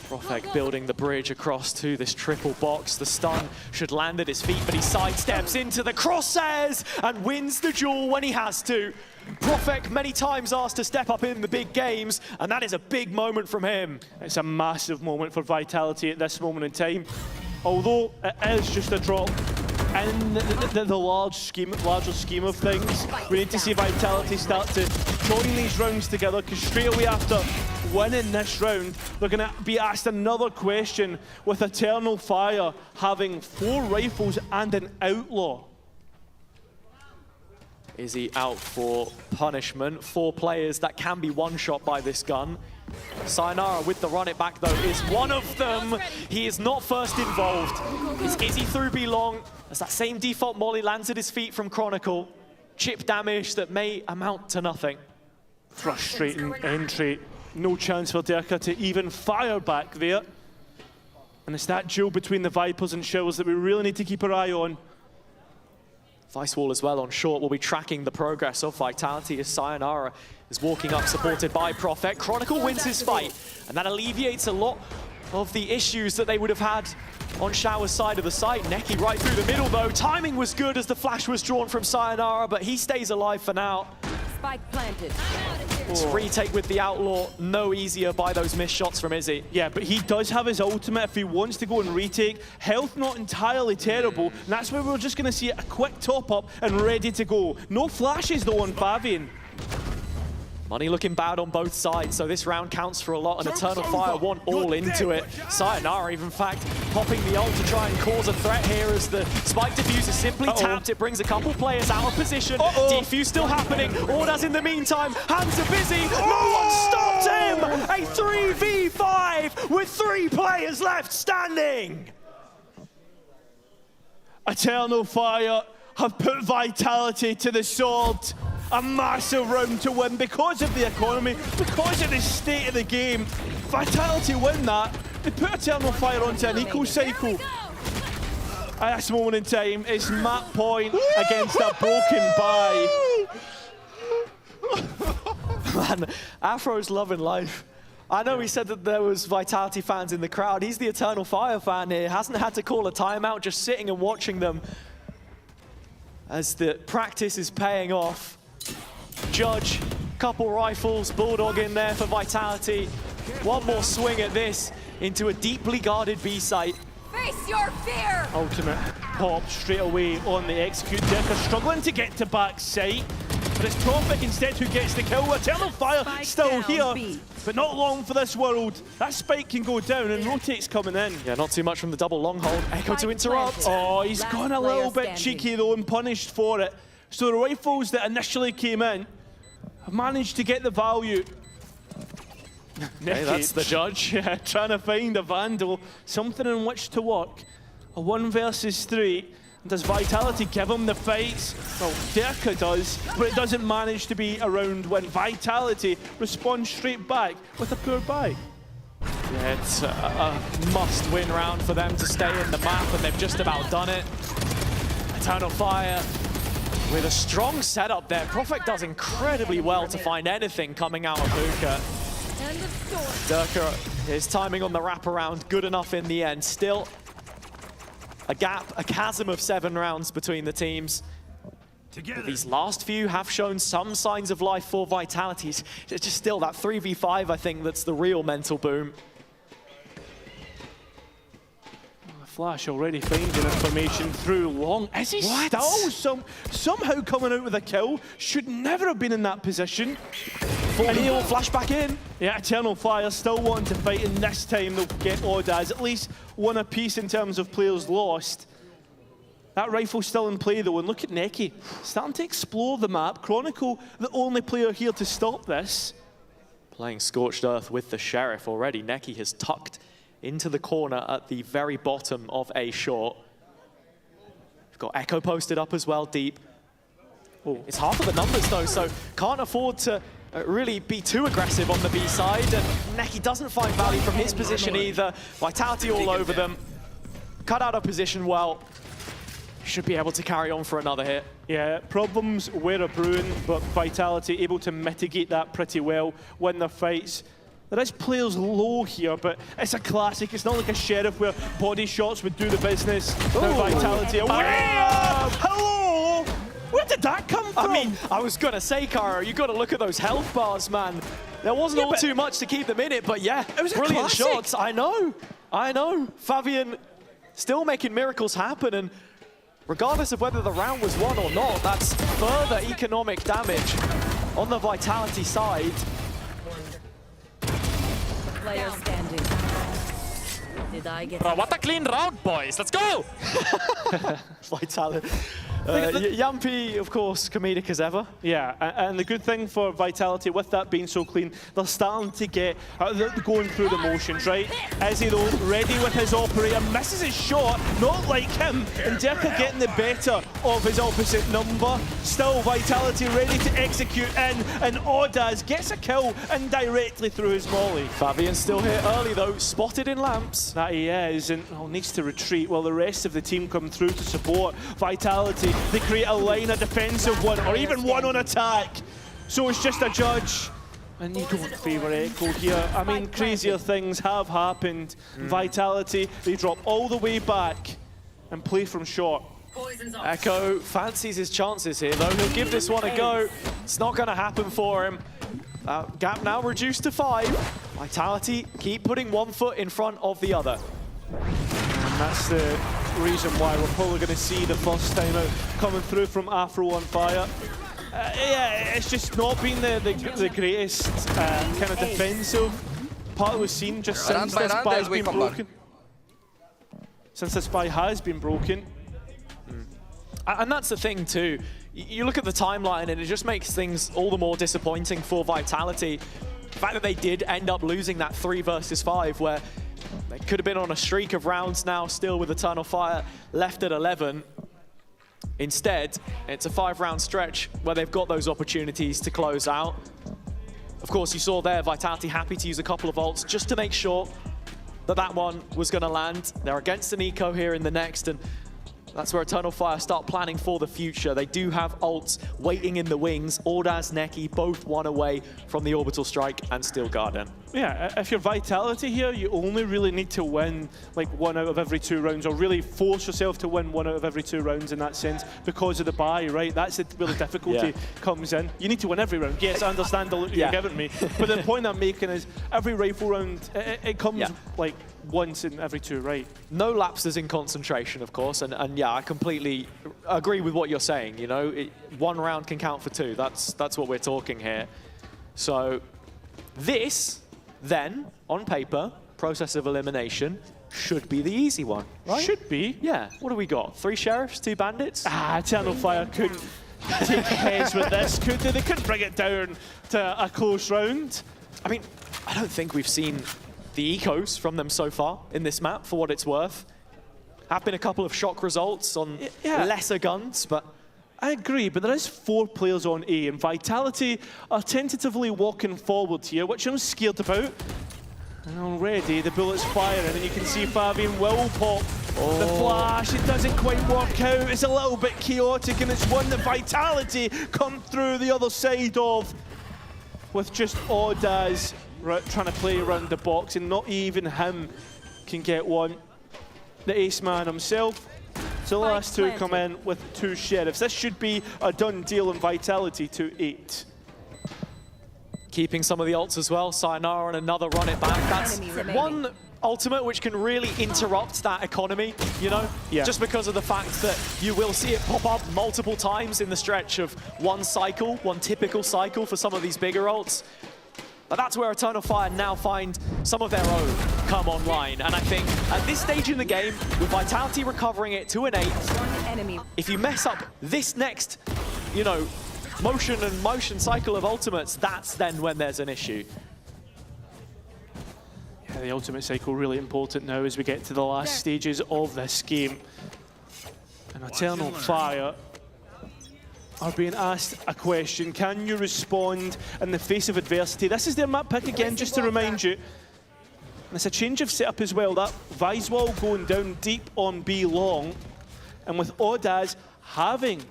Profek building the bridge across to this triple box. The stun should land at his feet, but he sidesteps into the crosshairs and wins the duel when he has to. Profek many times asked to step up in the big games, and that is a big moment from him. It's a massive moment for Vitality at this moment in time. Although it is just a drop in the larger scheme of things, we need to see Vitality start to join these rounds together, because straight away after winning this round, they're going to be asked another question with Eternal Fire having 4 rifles and an outlaw. Is he out for punishment? 4 players that can be one-shot by this gun. Sayonara with the run it back though is one of them. He is not first involved. Is Izzy through B Long as that same default molly lands at his feet from Chronicle. Chip damage that may amount to nothing. Frustrating entry. No chance for Derka to even fire back there. And it's that duel between the Vipers and Showers that we really need to keep our eye on. Vice Wall as well on short will be tracking the progress of Vitality as Sayonara is walking up supported by Profek. Chronicle wins his fight, and that alleviates a lot of the issues that they would have had on Shower's side of the site. Neki right through the middle though. Timing was good as the flash was drawn from Sayonara, but he stays alive for now. Spike planted. It's retake with the Outlaw, no easier by those missed shots from Izzy. Yeah, but he does have his ultimate if he wants to go and retake. Health not entirely terrible, and that's where we're just going to see a quick top up and ready to go. No flashes though on Fabian. Money looking bad on both sides, so this round counts for a lot, and Eternal Fire want all into it. Sayonara, in fact, popping the ult to try and cause a threat here as the spike diffuse is simply tapped. It brings a couple players out of position. Defuse still happening. Ordaz in the meantime. Hands are busy. No one stopped him! A 3v5 with 3 players left standing. Eternal Fire have put Vitality to the sword. A massive round to win because of the economy, because of the state of the game. Vitality win that. They put Eternal Fire onto an eco cycle. at this moment in time. It's map point against a broken bye. Man, Afro's loving life. I know he said that there was Vitality fans in the crowd. He's the Eternal Fire fan here. Hasn't had to call a timeout, just sitting and watching them as the practice is paying off. Judge, couple rifles, Bulldog in there for Vitality. One more swing at this into a deeply guarded B site. Face your fear! Ultimate pop straight away on the execute. Derka struggling to get to back sight, but it's Prophet instead who gets the kill. Eternal Fire still here, but not long for this world. That spike can go down and rotate's coming in. Yeah, not too much from the double long hold. Echo to interrupt. Oh, he's gone a little bit cheeky though and punished for it. So the rifles that initially came in have managed to get the value. Hey, that's the judge. Yeah, trying to find a Vandal, something in which to work. A 1 versus 3. Does Vitality give him the fights? Well, Derka does, but it doesn't manage to be around when Vitality responds straight back with a poor buy. Yeah, it's a must-win round for them to stay in the map, and they've just about done it. Eternal Fire with a strong setup there. Prophet does incredibly well to find anything coming out of Hookah. Derka, his timing on the wraparound, good enough in the end. Still a gap, a chasm of 7 rounds between the teams. But these last few have shown some signs of life for Vitality. It's just still that 3v5, I think, that's the real mental boom. Flash already finding information through long. Is he still somehow coming out with a kill? Should never have been in that position. And he'll flash back in. Yeah, Eternal Fire still wanting to fight, and this time they'll get Audaz. At least one apiece in terms of players lost. That rifle's still in play though, and look at Neki. Starting to explore the map. Chronicle, the only player here to stop this. Playing Scorched Earth with the Sheriff already. Neki has tucked into the corner at the very bottom of A short. We've got Echo posted up as well, deep. Oh, it's half of the numbers though, so can't afford to really be too aggressive on the B side. And Neki doesn't find value from his position either. Vitality all over them. Cut out of position well. Should be able to carry on for another hit. Yeah, problems were brewing, but Vitality able to mitigate that pretty well, win their fights. There is players low here, but it's a classic. It's not like a Sheriff where body shots would do the business. Now Vitality away! Hello! Where did that come from? I mean, I was going to say, Kara, you got to look at those health bars, man. There wasn't all too much to keep them in it, but yeah, it was brilliant classic. shots. I know. Fabian still making miracles happen, and regardless of whether the round was won or not, that's further economic damage on the Vitality side. Player standing. Did I get Bro, what a clean round, boys. Let's go! Vitality. Yampy, of course, comedic as ever. Yeah, and the good thing for Vitality, with that being so clean, they're starting to get going through the motions, right? Ezzy, though, ready with his operator, misses his shot, not like him, and Derka getting the better of his opposite number. Still, Vitality ready to execute in, and Audaz gets a kill indirectly through his molly. Fabian's still here early, though, spotted in lamps. That he is, and needs to retreat while the rest of the team come through to support Vitality. They create a line, a defensive one, or even one on attack. So it's just a judge. And you don't favour Echo here. I mean, crazier things have happened. Vitality, they drop all the way back and play from short. Echo fancies his chances here, though. He'll give this one a go. It's not going to happen for him. Gap now reduced to 5. Vitality keep putting one foot in front of the other. And that's the reason why we're probably going to see the first time out coming through from Afro on fire. Yeah, it's just not been the greatest kind of defensive part we've seen just since this spy's been broken. Since the spy has been broken. And that's the thing too. You look at the timeline and it just makes things all the more disappointing for Vitality. The fact that they did end up losing that 3 versus 5 where they could have been on a streak of rounds now, still with Eternal Fire left at 11. Instead, it's a 5-round stretch where they've got those opportunities to close out. Of course, you saw there, Vitality happy to use a couple of ults just to make sure that that one was going to land. They're against an eco here in the next, and That's where Eternal Fire start planning for the future. They do have ults waiting in the wings. Ordaz, Neki, both one away from the Orbital Strike and Steel Garden. Yeah, if you're Vitality here, you only really need to win like 1 out of every 2 rounds, or really force yourself to win 1 out of every 2 rounds in that sense because of the bye, right? That's where the difficulty comes in. You need to win every round. Yes, I understand the look you're giving me, but the point I'm making is every rifle round, it comes like once in every 2, right? No lapses in concentration, of course, and yeah, I completely agree with what you're saying. You know, 1 round can count for 2. That's what we're talking here. So this, then, on paper, process of elimination should be the easy one, right? Should be. Yeah. What do we got? 3 sheriffs, 2 bandits? Eternal Fire couldn't take heads with this, could they? They couldn't bring it down to a close round. I mean, I don't think we've seen the ecos from them so far in this map, for what it's worth. Have been a couple of shock results on lesser guns, but... I agree, but there is 4 players on A, and Vitality are tentatively walking forward here, which I'm scared about. And already the bullets firing, and you can see Fabian will pop the flash. It doesn't quite work out. It's a little bit chaotic, and it's one that Vitality come through the other side of, with just Ordaz trying to play around the box, and not even him can get one. The ace man himself. So the last 2 come in with 2 sheriffs. This should be a done deal in Vitality to 8. Keeping some of the ults as well. Sayonara and another run it back. That's one ultimate which can really interrupt that economy, you know? Yeah. Just because of the fact that you will see it pop up multiple times in the stretch of 1 cycle, 1 typical cycle for some of these bigger ults. But that's where Eternal Fire now find some of their own come online. And I think at this stage in the game, with Vitality recovering it to an 8, if you mess up this next, you know, motion cycle of ultimates, that's then when there's an issue. Yeah, the ultimate cycle really important now as we get to the last stages of this game. And Eternal Fire are being asked a question. Can you respond in the face of adversity? This is their map pick again, just to remind you. And it's a change of setup as well. That Viswall going down deep on B long. And with Ordaz having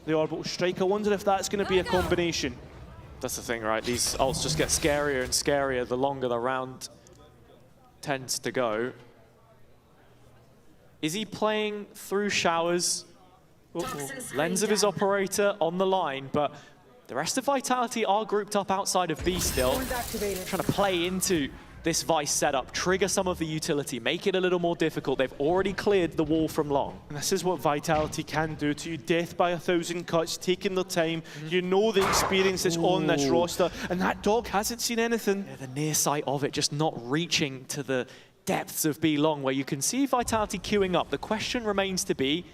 the orbital strike, I wonder if that's going to be a combination. That's the thing, right? These ults just get scarier and scarier the longer the round tends to go. Is he playing through showers? Lens of his operator on the line, but the rest of Vitality are grouped up outside of B still. Trying to play into this Vice setup, trigger some of the utility, make it a little more difficult. They've already cleared the wall from long. And this is what Vitality can do to you. Death by 1,000 cuts, taking their time. You know the experience that's on this roster, and that dog hasn't seen anything. Yeah, the near sight of it, just not reaching to the depths of B long, where you can see Vitality queuing up. The question remains to be,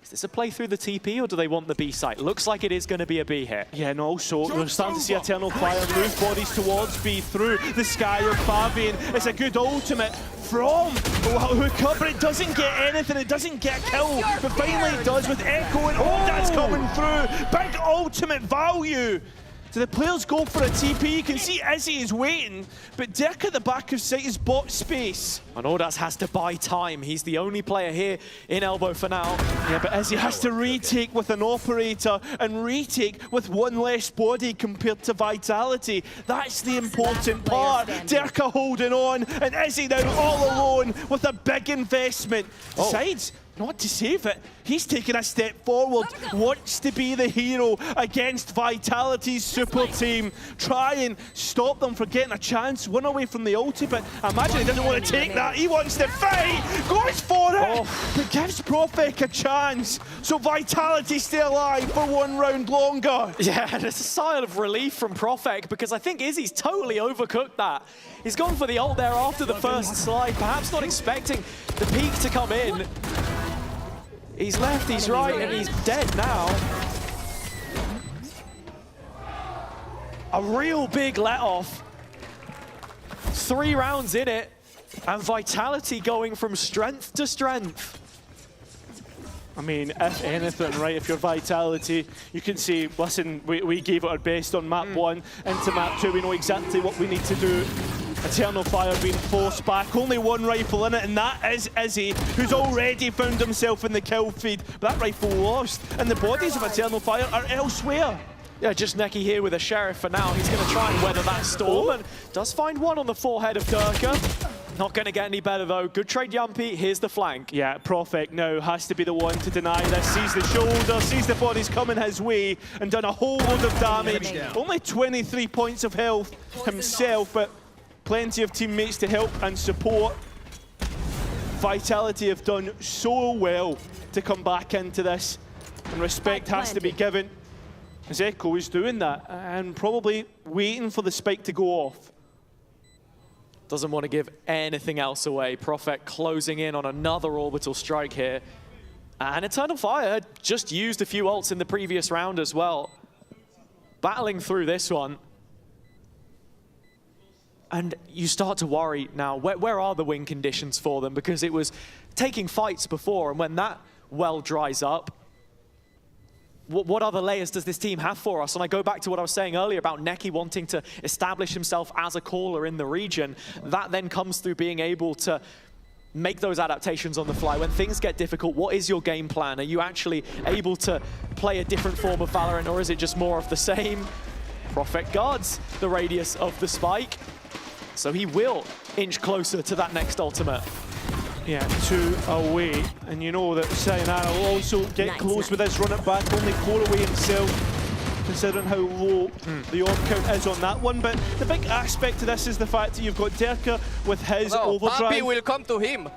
is this a play through the TP, or do they want the B site? Looks like it is going to be a B hit. Yeah, and also we're starting to see Eternal Fire move bodies towards B through the sky of Fabian. It's a good ultimate from Hooker, but it doesn't get anything. It doesn't get a kill, but finally it does with Echo, and that's coming through. Big ultimate value. So the players go for a TP. You can see Izzy is waiting, but Dirk at the back of sight has bought space. And Ordaz has to buy time. He's the only player here in elbow for now. Yeah, but Izzy has to retake with an operator and retake with 1 less body compared to Vitality. That's the important part. Dirk holding on, and Izzy now all alone with a big investment. Decides not to save it. He's taking a step forward, wants to be the hero against Vitality's super team. Try and stop them from getting a chance, one away from the ulti, but I imagine he doesn't want to take that. He wants to fight, goes for it, but gives Profek a chance. So Vitality stay alive for 1 round longer. Yeah, and it's a sigh of relief from Profek, because I think Izzy's totally overcooked that. He's gone for the ult there after the first slide, perhaps not expecting the peak to come in. He's left, he's right, and he's dead now. A real big let-off. 3 rounds in it, and Vitality going from strength to strength. I mean, if anything, right, if you're Vitality, you can say, listen, we gave it our best on map 1, into map 2, we know exactly what we need to do. Eternal Fire being forced back, only one rifle in it, and that is Izzy, who's already found himself in the kill feed. But that rifle lost, and the bodies of Eternal Fire are elsewhere. Yeah, just Neki here with a Sheriff for now. He's going to try and weather that storm, and does find one on the forehead of Durka. Not going to get any better, though. Good trade, Yumpy. Here's the flank. Yeah, Profek now has to be the one to deny this. Sees the shoulder, sees the bodies coming his way, and done a whole load of damage. Only 23 points of health himself, but plenty of teammates to help and support. Vitality have done so well to come back into this, and respect has to be given, as Echo is doing that, and probably waiting for the spike to go off. Doesn't want to give anything else away. Profek closing in on another orbital strike here. And Eternal Fire had just used a few ults in the previous round as well. Battling through this one. And you start to worry now, where are the win conditions for them? Because it was taking fights before, and when that well dries up, what other layers does this team have for us? And I go back to what I was saying earlier about Neki wanting to establish himself as a caller in the region. That then comes through being able to make those adaptations on the fly. When things get difficult, what is your game plan? Are you actually able to play a different form of Valorant, or is it just more of the same? Profek guards the radius of the spike, so he will inch closer to that next ultimate. Yeah, 2 away, and you know that Sayonara will also get close with this run it back, only 4 away himself, considering how low the orb count is on that one. But the big aspect to this is the fact that you've got Derka with his overdrive. Papi will come to him.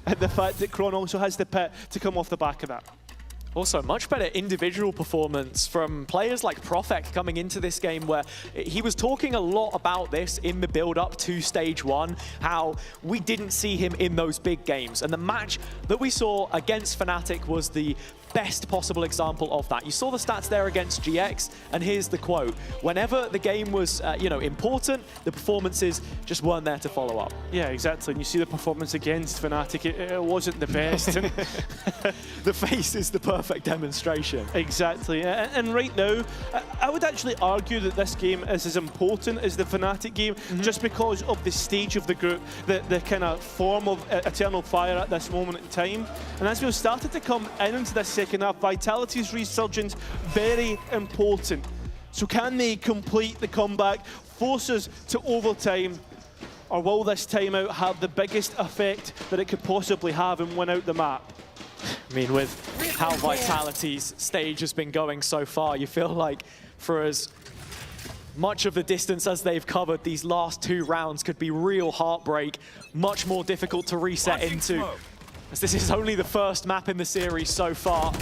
And the fact that Kron also has the pit to come off the back of that. Also, much better individual performance from players like Profek coming into this game, where he was talking a lot about this in the build-up to Stage 1, how we didn't see him in those big games. And the match that we saw against Fnatic was the best possible example of that. You saw the stats there against GX, and here's the quote. Whenever the game was, important, the performances just weren't there to follow up. Yeah, exactly. And you see the performance against Fnatic, it wasn't the best. The face is the perfect demonstration. Exactly. And right now, I would actually argue that this game is as important as the Fnatic game, just because of the stage of the group, the kind of form of Eternal Fire at this moment in time. And as we've started to come into this second half, Vitality's resurgence, very important. So can they complete the comeback, force us to overtime, or will this timeout have the biggest effect that it could possibly have and win out the map? I mean, with how Vitality's stage has been going so far, you feel like for as much of the distance as they've covered, these last 2 rounds could be real heartbreak, much more difficult to reset into, as this is only the first map in the series so far.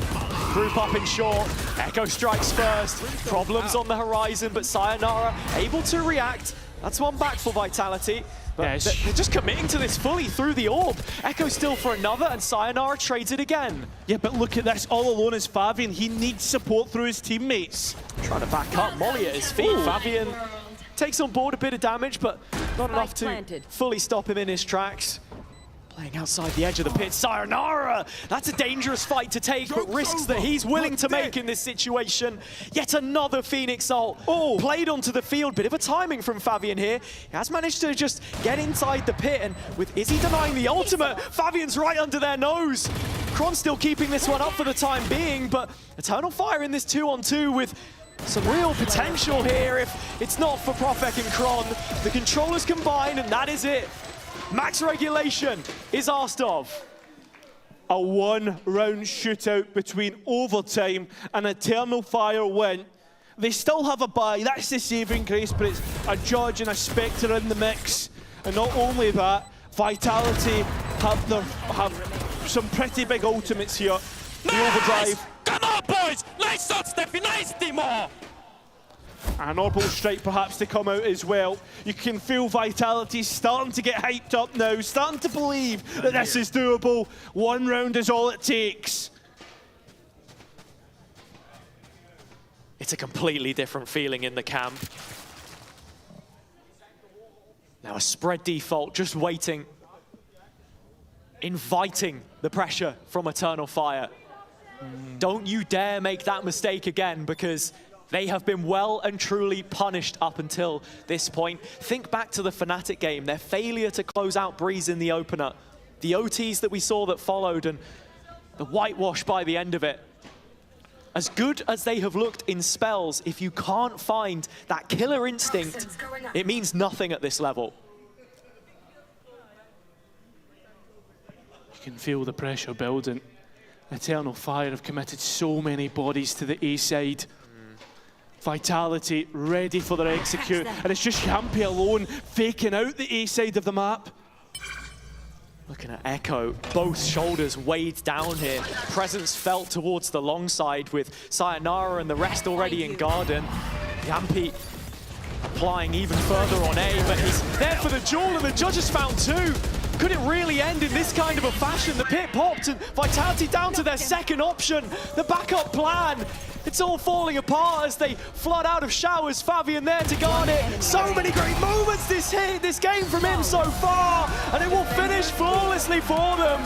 Group up in short, Echo strikes first, problems on the horizon, but Sayonara able to react. That's one back for Vitality. But they're just committing to this fully through the orb. Echo still for another, and Sayonara trades it again. Yeah, but look at this, all alone is Fabian. He needs support through his teammates. Trying to back up, Molly at his feet. Ooh. Fabian takes on board a bit of damage, but not enough to fully stop him in his tracks. Playing outside the edge of the pit, Sayonara! That's a dangerous fight to take, but risks that he's willing to make in this situation. Yet another Phoenix ult. Played onto the field, bit of a timing from Fabian here. He has managed to just get inside the pit, and with Izzy denying the ultimate, Fabian's right under their nose. Kron still keeping this one up for the time being, but Eternal Fire in this 2-on-2 with some real potential here if it's not for Profek and Kron. The controllers combine, and that is it. Max regulation is asked of. A 1-round shootout between overtime and Eternal Fire win. They still have a bye, that's the saving grace, but it's a Judge and a Spectre in the mix. And not only that, Vitality have some pretty big ultimates here. The overdrive. Come on, boys! Nice shot, Steffi! Nice, Timo! An orbital strike perhaps to come out as well. You can feel Vitality starting to get hyped up now, starting to believe that this is doable. 1 round is all it takes. It's a completely different feeling in the camp. Now a spread default, just waiting. Inviting the pressure from Eternal Fire. Don't you dare make that mistake again, because They have been well and truly punished up until this point. Think back to the Fnatic game, their failure to close out Breeze in the opener, the OTs that we saw that followed, and the whitewash by the end of it. As good as they have looked in spells, if you can't find that killer instinct, it means nothing at this level. You can feel the pressure building. Eternal Fire have committed so many bodies to the A side. Vitality ready for their execute, and it's just Yampi alone faking out the A side of the map. Looking at Echo, both shoulders weighed down here. Presence felt towards the long side with Sayonara and the rest already in Garden. Yampi applying even further on A, but he's there for the duel, and the judges found two. Could it really end in this kind of a fashion? The pit popped and Vitality down to their second option. The backup plan. It's all falling apart as they flood out of showers. Fabian there to guard it. So many great moments this game from him so far. And it will finish flawlessly for them.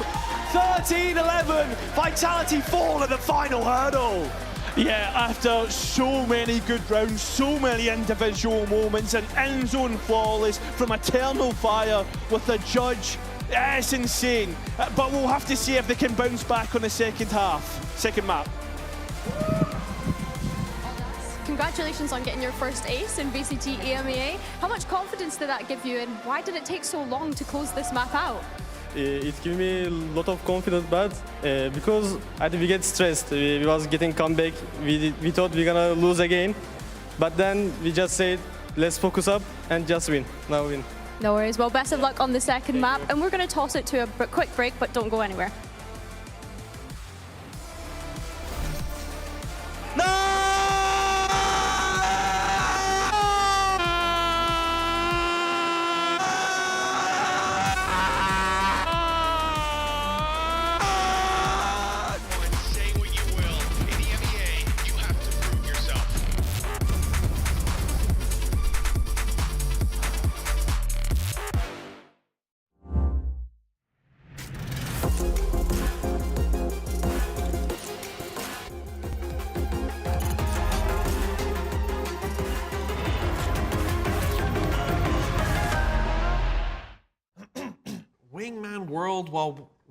13-11. Vitality fall at the final hurdle. Yeah, after so many good rounds, so many individual moments, and end-zone flawless from Eternal Fire with the judge. It's insane. But we'll have to see if they can bounce back on the second map. Congratulations on getting your first ace in VCT EMEA. How much confidence did that give you, and why did it take so long to close this map out? It gave me a lot of confidence, but because we get stressed, we was getting comeback. We thought we're gonna lose again, but then we just said, let's focus up and just win. Now win. No worries. Well, best of luck on the second map, and we're going to toss it to a quick break, but don't go anywhere.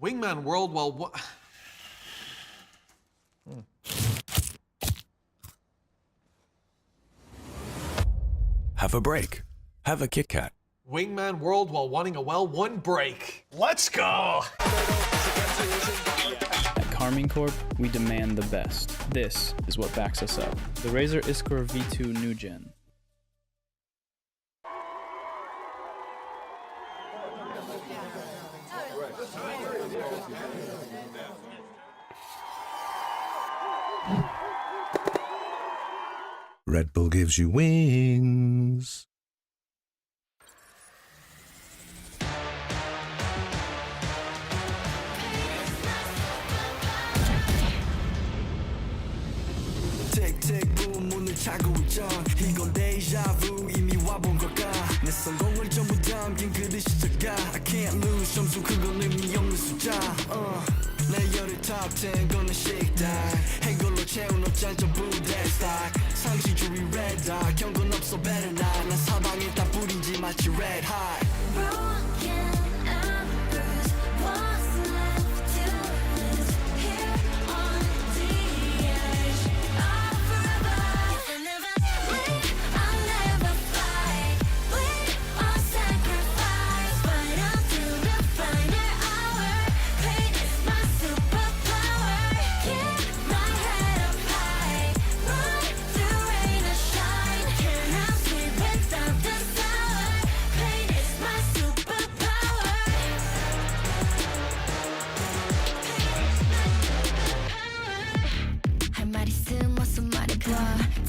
Wingman World while what? Have a break. Have a Kit Kat. Wingman World while wanting a well-won break. Let's go! At Carmine Corp, we demand the best. This is what backs us up. The Razer Iskor V2 New Gen. Red Bull gives you wings. Tick tick boom 문을 차고 있죠. 이건 deja vu 이미 와본 걸까. 내 성공을 전부 담긴 그릇이 작아. I can't lose 점수 그건 의미 없는 숫자. 내 열의 top 10 거는 식당. 해골로 채운 옷장 전부 대스탁. 상시주의 red dot 경고는 없어 better not. 난 사방에 다 뿌리지 마치 red hot. Broken and bruised, what's left to lose here on the edge of forever? If I never win, I'll never fight. We all sacrifice, fight until the final hour. Pain is my superpower. Keep my head up high, run through rain or shine. Cannot sleep without the sour. Pain is my superpower. 할 말 있음 어서 말해봐.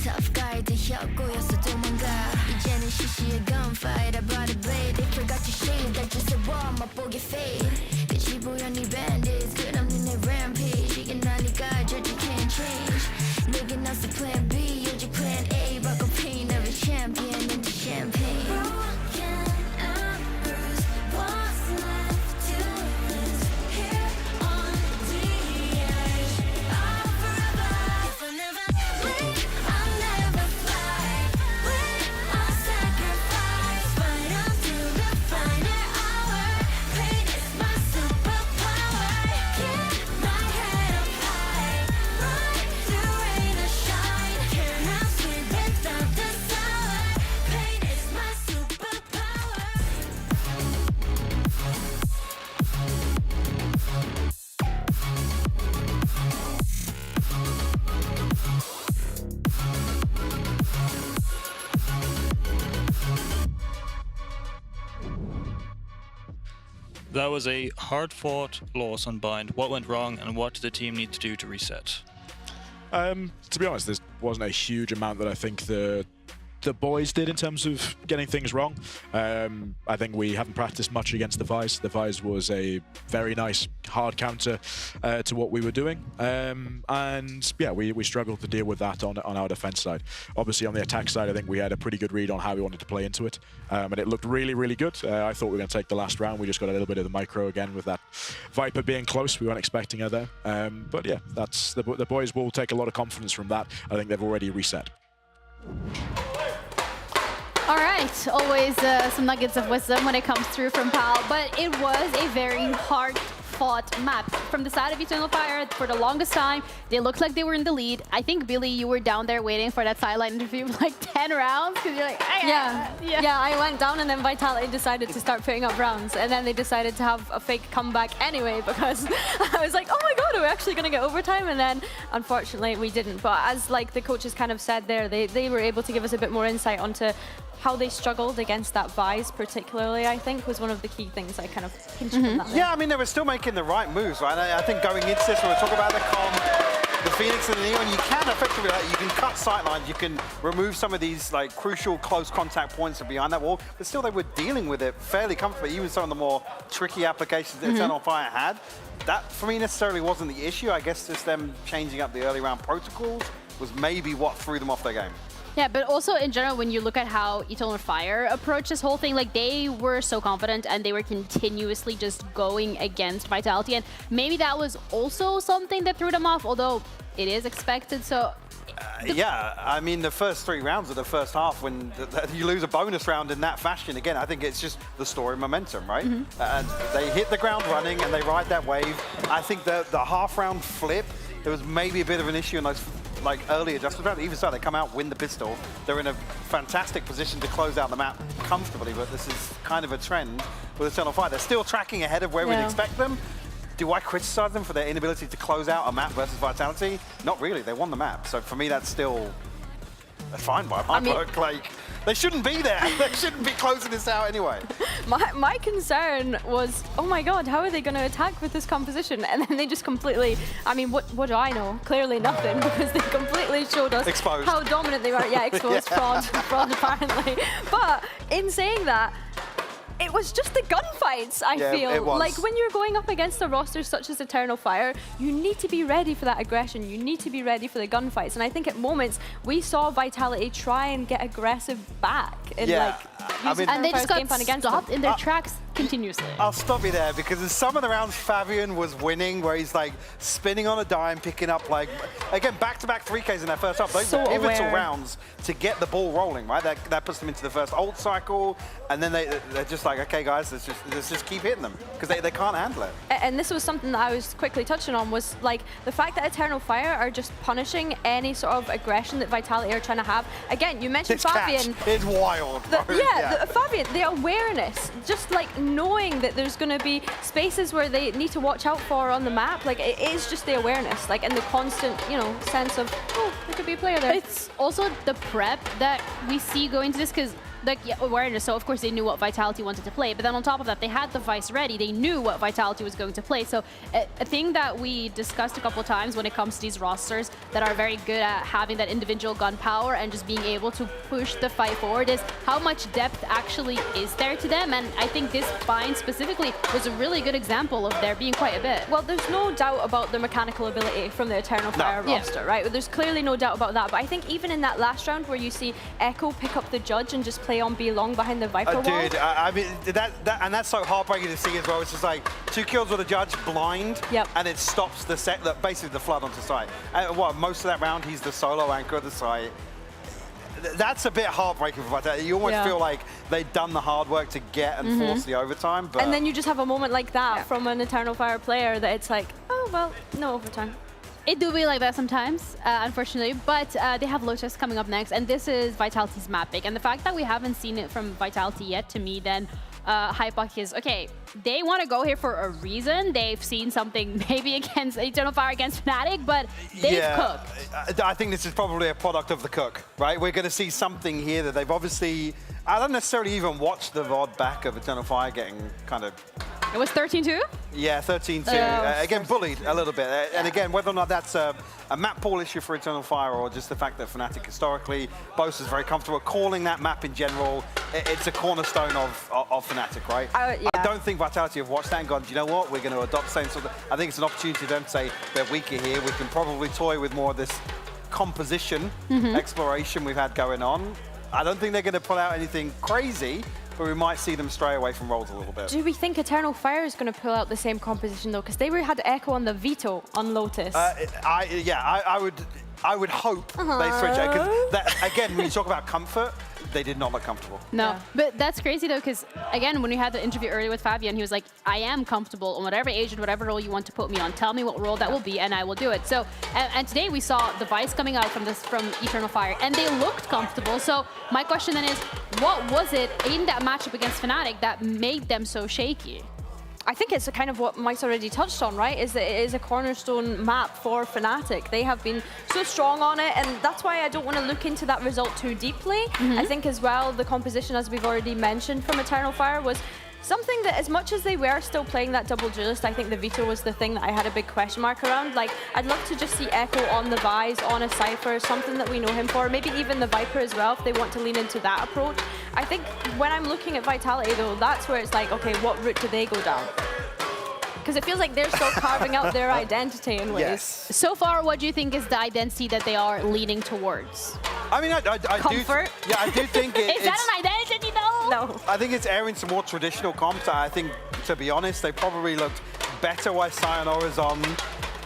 Tough guy 되었고여서 도망가. 이제는 시시해 gunfight. I brought a blade. They forgot to shade. 날 주세워 맛보게 fade. 끝이 보여 네 bandits. 끝없는 내 rampage. 이게 나니까 저지 can't change. 내겐 없어 plan B. 오직 plan A. 바꿔 pain every champion into champagne. Broken and bruised. What's left to lose here on the edge of forever? If I never win, I'll never That was a hard-fought loss on Bind. What went wrong, and what did the team need to do to reset? To be honest, there wasn't a huge amount that I think the boys did in terms of getting things wrong. I think we haven't practiced much against the Vise. The Vise was a very nice hard counter to what we were doing. And yeah, we struggled to deal with that on our defense side. Obviously on the attack side, I think we had a pretty good read on how we wanted to play into it. And it looked really, really good. I thought we were going to take the last round. We just got a little bit of the micro again with that Viper being close. We weren't expecting her there. But yeah, that's the boys will take a lot of confidence from that. I think they've already reset. All right, always some nuggets of wisdom when it comes through from Pal, but it was a very hard-fought map. From the side of Eternal Fire, for the longest time, they looked like they were in the lead. I think, Billy, you were down there waiting for that sideline interview for like 10 rounds, because you're like, yeah, I went down and then Vitality decided to start putting up rounds, and then they decided to have a fake comeback anyway, because I was like, oh my god, are we actually going to get overtime? And then, unfortunately, we didn't. But as like the coaches kind of said there, they were able to give us a bit more insight onto how they struggled against that Vise, particularly, I think, was one of the key things I kind of hinted on that. Yeah, I mean, they were still making the right moves, right? I think going into this, when we talk about the comp, the Phoenix and the Neon, you can effectively, like, you can cut sightlines, you can remove some of these like crucial close contact points behind that wall, but still they were dealing with it fairly comfortably, even some of the more tricky applications that Eternal Fire had. That, for me, necessarily wasn't the issue. I guess just them changing up the early round protocols was maybe what threw them off their game. Yeah, but also in general, when you look at how Eternal Fire approached this whole thing, like they were so confident and they were continuously just going against Vitality, and maybe that was also something that threw them off, although it is expected, so... Yeah, I mean, the first 3 rounds of the first half, when you lose a bonus round in that fashion, again, I think it's just the story momentum, right? And they hit the ground running and they ride that wave. I think the half round flip, there was maybe a bit of an issue in those like early adjustments. Even so, they come out, win the pistol. They're in a fantastic position to close out the map comfortably, but this is kind of a trend with Eternal Fire. They're still tracking ahead of where we'd expect them. Do I criticize them for their inability to close out a map versus Vitality? Not really, they won the map. So for me, that's still fine by my book. Like, they shouldn't be there. They shouldn't be closing this out anyway. My concern was, oh my god, how are they going to attack with this composition? And then they just completely, I mean, what do I know? Clearly nothing, because they completely showed us how dominant they were. Yeah, exposed, fraud apparently. But in saying that, it was just the gunfights, I feel. It was. Like, when you're going up against a roster such as Eternal Fire, you need to be ready for that aggression. You need to be ready for the gunfights. And I think at moments, we saw Vitality try and get aggressive back. In, like, and they just got stopped in their tracks continuously. I'll stop you there, because in some of the rounds Fabian was winning, where he's like spinning on a dime, picking up like, again, back-to-back 3Ks in their first half. Those are pivotal rounds to get the ball rolling, right? That puts them into the first ult cycle, and then they're just like, okay guys, let's just keep hitting them, because they can't handle it. And this was something that I was quickly touching on, was like the fact that Eternal Fire are just punishing any sort of aggression that Vitality are trying to have. Again, you mentioned Fabian. It's wild. Fabian, the awareness, just like knowing that there's going to be spaces where they need to watch out for on the map, like it is just the awareness, like, and the constant, you know, sense of, oh, there could be a player there. It's also the prep that we see going to this, because like awareness, so of course they knew what Vitality wanted to play, but then on top of that, they had the Vice ready. They knew what Vitality was going to play. So a thing that we discussed a couple times when it comes to these rosters that are very good at having that individual gun power and just being able to push the fight forward is how much depth actually is there to them. And I think this bind specifically was a really good example of there being quite a bit. Well, there's no doubt about the mechanical ability from the Eternal Fire roster, right? There's clearly no doubt about that. But I think even in that last round where you see Echo pick up the Judge and just play on B long behind the Viper wall. Dude, I mean, and that's so heartbreaking to see as well. It's just like 2 kills with a Judge blind, and it stops the basically the flood onto site. Most of that round, he's the solo anchor of the site. That's a bit heartbreaking for Vitality. You almost feel like they'd done the hard work to get and force the overtime. But and then you just have a moment like that from an Eternal Fire player that it's like, oh, well, no overtime. It do be like that sometimes, unfortunately, but they have Lotus coming up next, and this is Vitality's map pick. And the fact that we haven't seen it from Vitality yet, to me, then Hypoc is, okay, they want to go here for a reason. They've seen something maybe against Eternal Fire against Fnatic, but they've cooked. I think this is probably a product of the cook, right? We're going to see something here that they've obviously I don't necessarily even watch the VOD back of Eternal Fire getting kind of... It was 13-2? Yeah, 13-2. Again, bullied a little bit. And again, whether or not that's a map pool issue for Eternal Fire or just the fact that Fnatic historically, Boast is very comfortable calling that map in general. It's a cornerstone of Fnatic, right? Yeah. I don't think Vitality have watched that and gone, do you know what? We're going to adopt the same sort of... I think it's an opportunity for them to say, they're weaker here. We can probably toy with more of this composition exploration we've had going on. I don't think they're going to pull out anything crazy, but we might see them stray away from roles a little bit. Do we think Eternal Fire is going to pull out the same composition though? Because they had Echo on the veto on Lotus. I would hope they switch it. Because again, when you talk about comfort, they did not look comfortable. No, but that's crazy though, because again, when we had the interview earlier with Fabian, he was like, I am comfortable on whatever agent, whatever role you want to put me on. Tell me what role that will be and I will do it. So, and today we saw the Vice coming out from Eternal Fire and they looked comfortable. So my question then is, what was it in that matchup against Fnatic that made them so shaky? I think it's kind of what Mike's already touched on, right? Is that it is a cornerstone map for Fnatic. They have been so strong on it, and that's why I don't want to look into that result too deeply. I think as well, the composition, as we've already mentioned from Eternal Fire, was something that, as much as they were still playing that double duelist, I think the veto was the thing that I had a big question mark around. Like, I'd love to just see Echo on the Vise, on a Cypher, something that we know him for, maybe even the Viper as well, if they want to lean into that approach. I think when I'm looking at Vitality, though, that's where it's like, okay, what route do they go down? Because it feels like they're still carving out their identity in ways. Yes. So far, what do you think is the identity that they are leaning towards? I mean, I Comfort? do. Yeah, I do think Is that an identity though? No. I think it's airing some more traditional comps. I think, to be honest, they probably looked better while Sayonara's on,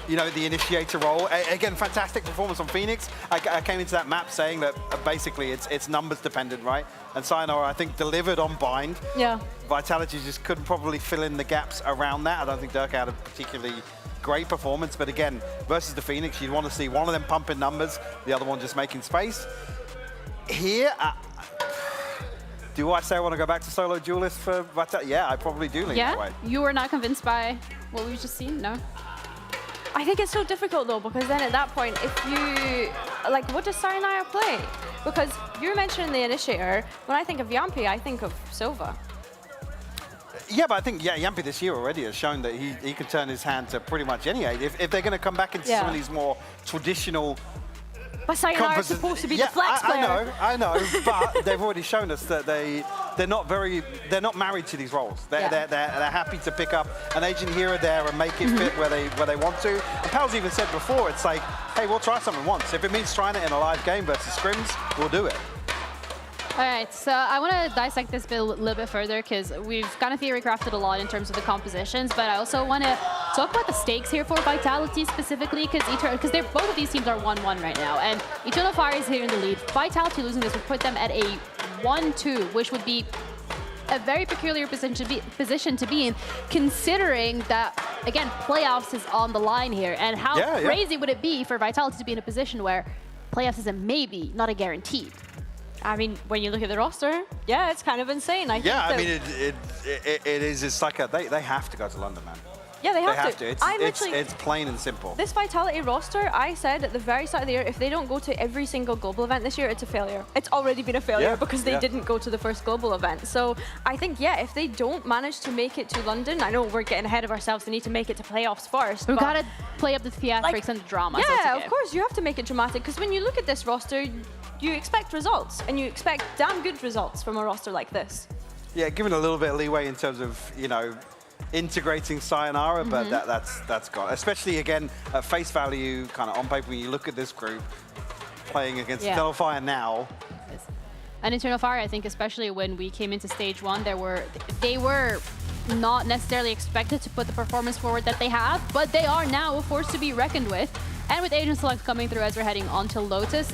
you know, the initiator role. Again, fantastic performance on Phoenix. I came into that map saying that basically it's numbers dependent, right? And Sayonara, I think, delivered on Bind. Yeah. Vitality just couldn't probably fill in the gaps around that. I don't think Dirk had a particularly great performance, but again, versus the Phoenix, you'd want to see one of them pumping numbers, the other one just making space. Here, do I say I want to go back to solo duelist for Vitality? Yeah, I probably do lean that way. You were not convinced by what we've just seen? No? I think it's so difficult though, because then at that point, if you, like, what does Sayonara play? Because you mentioned the initiator. When I think of Yampi, I think of Silva. Yeah, but I think, Yampi this year already has shown that he can turn his hand to pretty much any aid. If they're going to come back into some of these more traditional... But Sayonara is supposed to be the flex player. I know, but they've already shown us that they're not married to these roles. They're happy to pick up an agent here or there and make it fit where they want to. And Pal's even said before, it's like, hey, we'll try something once. If it means trying it in a live game versus scrims, we'll do it. All right, so I want to dissect this bit a little bit further because we've kind of theory crafted a lot in terms of the compositions, but I also want to talk about the stakes here for Vitality specifically because both of these teams are 1-1 right now, and Eternal Fire is here in the lead. Vitality losing this would put them at a 1-2, which would be a very peculiar position to be in, considering that, again, playoffs is on the line here, and how crazy would it be for Vitality to be in a position where playoffs is a maybe, not a guaranteed? I mean, when you look at the roster, yeah, it's kind of insane. I mean, it is. It's like they have to go to London, man. Yeah, they have to. to. It's plain and simple. This Vitality roster, I said at the very start of the year, if they don't go to every single global event this year, it's a failure. It's already been a failure because they didn't go to the first global event. So I think, if they don't manage to make it to London, I know we're getting ahead of ourselves. They need to make it to playoffs first. We've got to play up the theatrics and the drama. Yeah, of course, you have to make it dramatic because when you look at this roster, you expect results, and you expect damn good results from a roster like this. Yeah, given a little bit of leeway in terms of, you know, integrating Sayonara, but that's gone. Especially, again, at face value, kind of on paper, when you look at this group playing against Eternal Fire now. And Eternal Fire, I think, especially when we came into stage 1, they were not necessarily expected to put the performance forward that they have, but they are now a force to be reckoned with. And with Agent Select coming through as we're heading onto Lotus,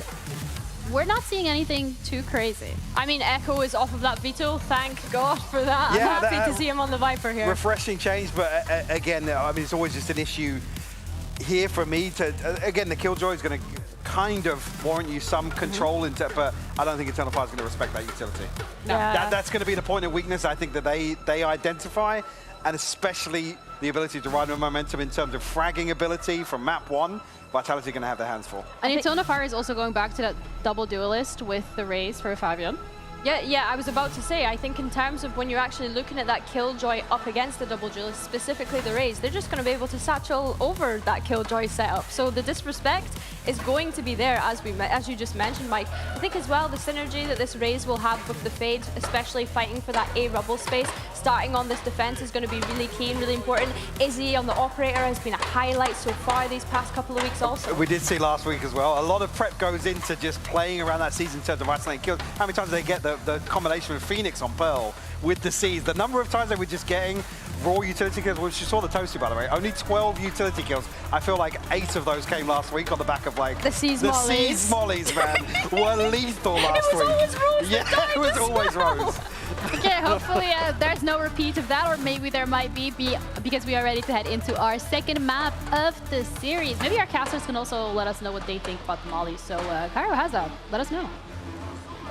we're not seeing anything too crazy. I mean, Echo is off of that veto. Thank God for that. Yeah, I'm happy to see him on the Viper here. Refreshing change, but again, I mean, it's always just an issue here for me to, again, the Killjoy is going to kind of warrant you some control into, but I don't think Eternal Fire is going to respect that utility. No. That's going to be the point of weakness, I think, that they identify, and especially the ability to ride with momentum in terms of fragging ability from map 1. Vitality going to have their hands full. And Eternal Fire is also going back to that double duelist with the raise for Fabian. Yeah, I was about to say, I think in terms of when you're actually looking at that Killjoy up against the double duelist, specifically the Raze, they're just going to be able to satchel over that Killjoy setup. So the disrespect is going to be there, as you just mentioned, Mike. I think as well, the synergy that this Raze will have with the Fade, especially fighting for that A rubble space, starting on this defense is going to be really key and really important. Izzy on the Operator has been a highlight so far these past couple of weeks also. We did see last week as well. A lot of prep goes into just playing around that season in terms of isolating kills. How many times do they get the combination with Phoenix on Pearl with the C's? The number of times they were just getting raw utility kills, which you saw the Toasty, by the way, only 12 utility kills. I feel like 8 of those came last week on the back of like the C's mollies. The C's mollies, man, were lethal last week. Always Rose. Yeah, it was always Rose. Okay, hopefully there's no repeat of that, or maybe there might be because we are ready to head into our second map of the series. Maybe our casters can also let us know what they think about the molly. So Cairo has that. Let us know.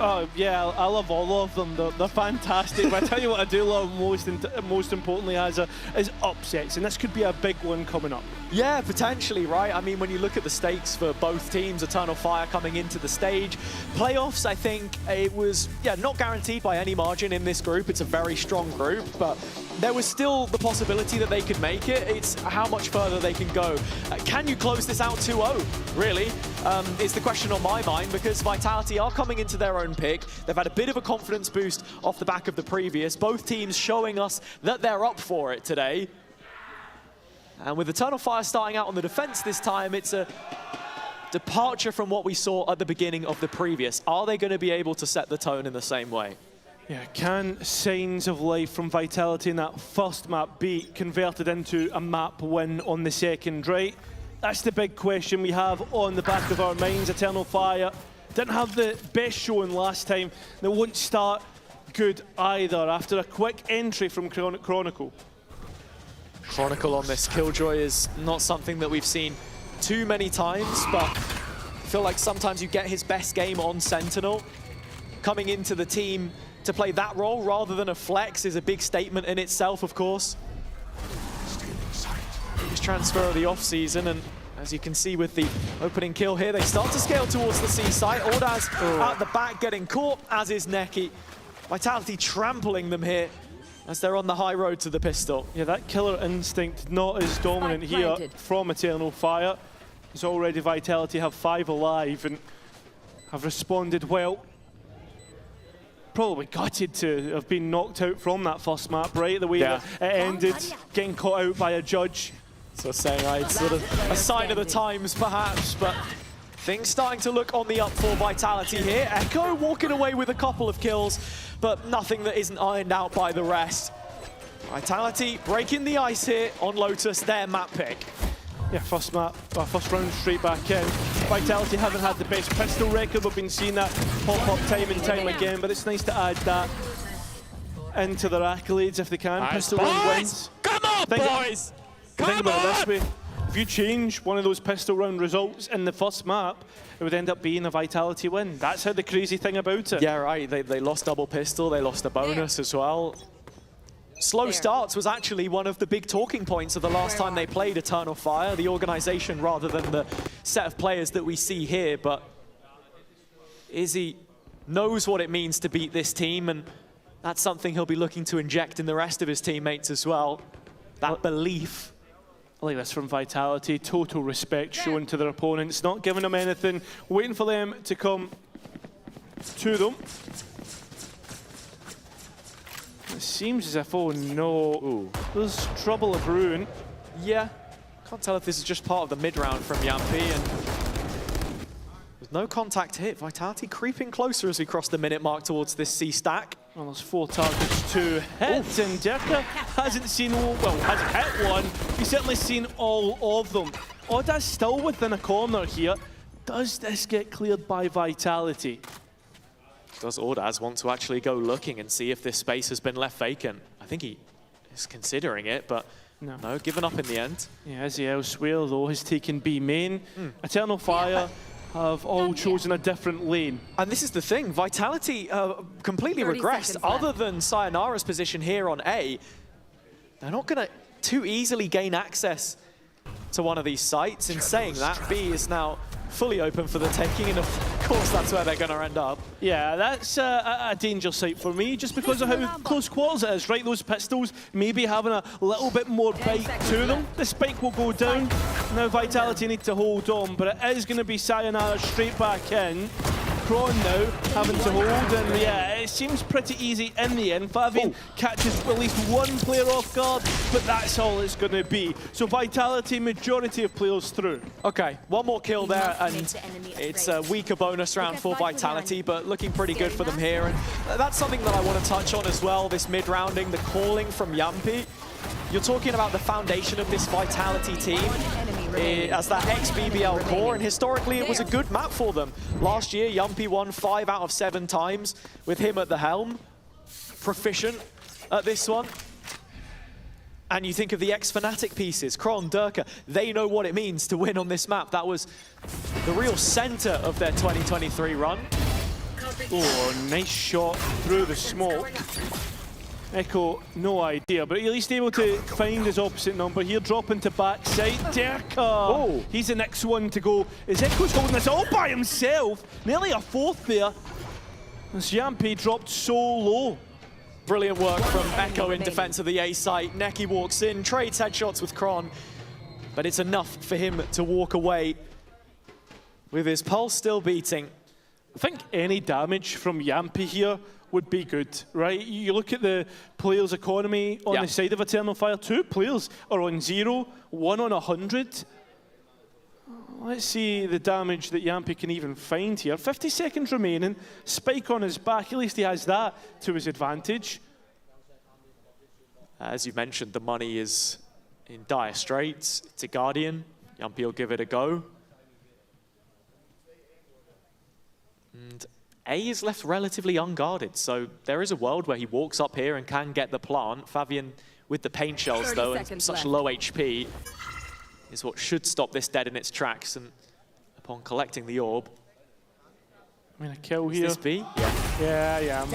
Oh yeah, I love all of them. They're fantastic. But I tell you what I do love most importantly is upsets, and this could be a big one coming up. Yeah, potentially, right? I mean, when you look at the stakes for both teams, Eternal Fire coming into the stage, playoffs, I think it was, not guaranteed by any margin in this group. It's a very strong group, but there was still the possibility that they could make it. It's how much further they can go. Can you close this out 2-0, really? Is the question on my mind, because Vitality are coming into their own pick. They've had a bit of a confidence boost off the back of the previous. Both teams showing us that they're up for it today. And with Eternal Fire starting out on the defense this time, it's a departure from what we saw at the beginning of the previous. Are they going to be able to set the tone in the same way? Yeah, can signs of life from Vitality in that first map be converted into a map win on the second, right? That's the big question we have on the back of our minds. Eternal Fire didn't have the best showing last time. They won't start good either after a quick entry from Chronicle. Chronicle on this Killjoy is not something that we've seen too many times, but I feel like sometimes you get his best game on Sentinel. Coming into the team to play that role rather than a flex is a big statement in itself, of course. His transfer of the off-season, and as you can see with the opening kill here, they start to scale towards the C site. Ordaz at the back getting caught, as is Neki. Vitality trampling them here as they're on the high road to the pistol. Yeah, that killer instinct not as dominant here from Eternal Fire. As already Vitality have 5 alive and have responded well. Probably gutted to have been knocked out from that first map, right? The way that it ended, getting caught out by a judge. So saying it's sort of a sign of the times, perhaps, but things starting to look on the up for Vitality here. Echo walking away with a couple of kills, but nothing that isn't ironed out by the rest. Vitality breaking the ice here on Lotus, their map pick. Yeah, first round straight back in. Vitality haven't had the best pistol record. We've been seeing that pop up time and time again, but it's nice to add that into their accolades if they can. Nice, pistol round wins. Come on, boys! Think about it this way. If you change one of those pistol round results in the first map, it would end up being a Vitality win. That's how the crazy thing about it. Yeah, right. They lost double pistol. They lost a bonus as well. Slow starts was actually one of the big talking points of the last time they played Eternal Fire, the organization rather than the set of players that we see here. But Izzy knows what it means to beat this team, and that's something he'll be looking to inject in the rest of his teammates as well. That belief. I like this from Vitality, total respect shown to their opponents, not giving them anything, waiting for them to come to them. It seems as if, oh no, there's trouble of ruin. Yeah, can't tell if this is just part of the mid-round from Yampi, and there's no contact hit. Vitality creeping closer as we cross the minute mark towards this C stack. Well, there's 4 targets to hit, and Dirka hasn't seen, hasn't hit one. He's certainly seen all of them. Oda's still within a corner here. Does this get cleared by Vitality? Does Ordaz want to actually go looking and see if this space has been left vacant? I think he is considering it, but no, given up in the end. Yeah, Izzy elsewhere, though, has taken B main. Eternal Fire have all chosen a different lane. And this is the thing, Vitality completely regressed. Other than Sayonara's position here on A, they're not going to too easily gain access to one of these sites. In saying that, B is now fully open for the taking, and of course that's where they're going to end up. Yeah, that's a danger site for me, just because of how close quarters it is, right? Those pistols maybe having a little bit more bite to them. The spike will go down. Now Vitality need to hold on, but it is going to be Sayonara straight back in. Kron now having to hold, and yeah, it seems pretty easy in the end. Fabian catches at least one player off guard, but that's all it's going to be. So Vitality, majority of players through. Okay, one more kill there, and it's a weaker bonus round for Vitality, but looking pretty good for them here. And that's something that I want to touch on as well, this mid-rounding, the calling from Yampi. You're talking about the foundation of this Vitality team as that ex-BBL core, and historically it was a good map for them. Last year, Yampi won 5 out of 7 times with him at the helm. Proficient at this one. And you think of the ex-Fnatic pieces, Kron, Durka, they know what it means to win on this map. That was the real center of their 2023 run. Oh, nice shot through the smoke. Echo, no idea, but at least able to find his opposite number here, dropping to backside. Durka! Oh, he's the next one to go. Is Echo's holding this all by himself? Nearly a 4th there. As Yampi dropped so low. Brilliant work from Echo in defense of the A site. Neki walks in, trades headshots with Kron, but it's enough for him to walk away with his pulse still beating. I think any damage from Yampi here would be good, right? You look at the players' economy on the side of Eternal Fire. 2 players are on 0, 1 on 100. Let's see the damage that Yampi can even find here. 50 seconds remaining, spike on his back. At least he has that to his advantage. As you mentioned, the money is in dire straits. It's a Guardian. Yampi will give it a go. And A is left relatively unguarded, so there is a world where he walks up here and can get the plant. Fabian with the paint shells, though, and such low HP, is what should stop this dead in its tracks. And upon collecting the orb, I mean, a kill here. Is this B? Yeah.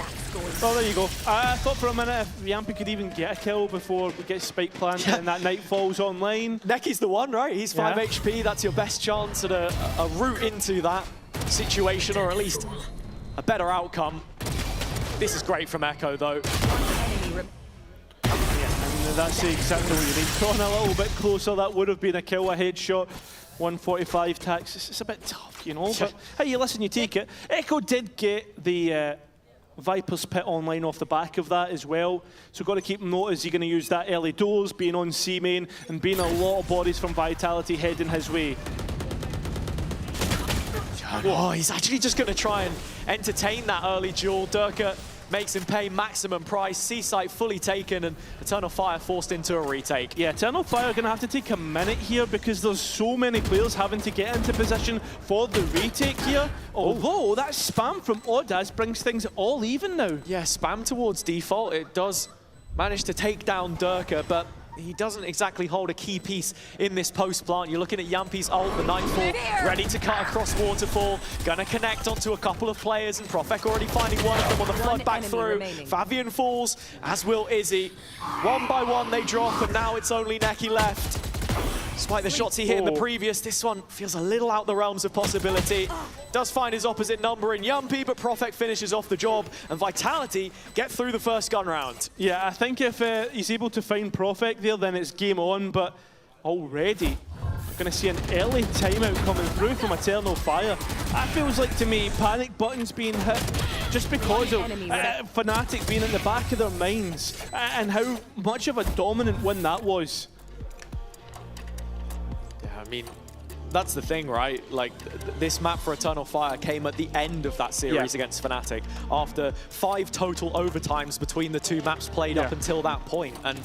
Oh, there you go. I thought for a minute if Yampi could even get a kill before we get spike planted and that night falls online. Neki's the one, right? He's 5 HP. That's your best chance at a route into that situation, or at least a better outcome. This is great from Echo, though. That's exactly what you need. Kron a little bit closer, that would have been a kill, a headshot. 145 tax, it's a bit tough, you know, but hey, listen, you take it. Echo did get the Viper's Pit online off the back of that as well, so got to keep note, is he going to use that early doors, being on C main, and being a lot of bodies from Vitality heading his way. Oh, he's actually just going to try and entertain that early duel. Durka makes him pay maximum price. C-site fully taken, and Eternal Fire forced into a retake. Yeah, Eternal Fire are going to have to take a minute here because there's so many players having to get into position for the retake here. Although that spam from Audaz brings things all even now. Yeah, spam towards default. It does manage to take down Durka, but he doesn't exactly hold a key piece in this post plant. You're looking at Yampi's ult, the Nightfall, ready to cut across Waterfall. Gonna connect onto a couple of players, and Profek already finding one of them on the flood back through. Fabian falls, as will Izzy. One by one they drop, and now it's only Neki left. Despite the shots he hit in the previous, this one feels a little out the realms of possibility. Does find his opposite number in Yampi, but Profek finishes off the job, and Vitality get through the first gun round. Yeah, I think if he's able to find Profek there, then it's game on, but already we're going to see an early timeout coming through from Eternal Fire. That feels like, to me, panic buttons being hit just because of Fnatic being in the back of their minds, and how much of a dominant win that was. I mean, that's the thing, right? Like, this map for Eternal Fire came at the end of that series against Fnatic, after 5 total overtimes between the 2 maps played up until that point. And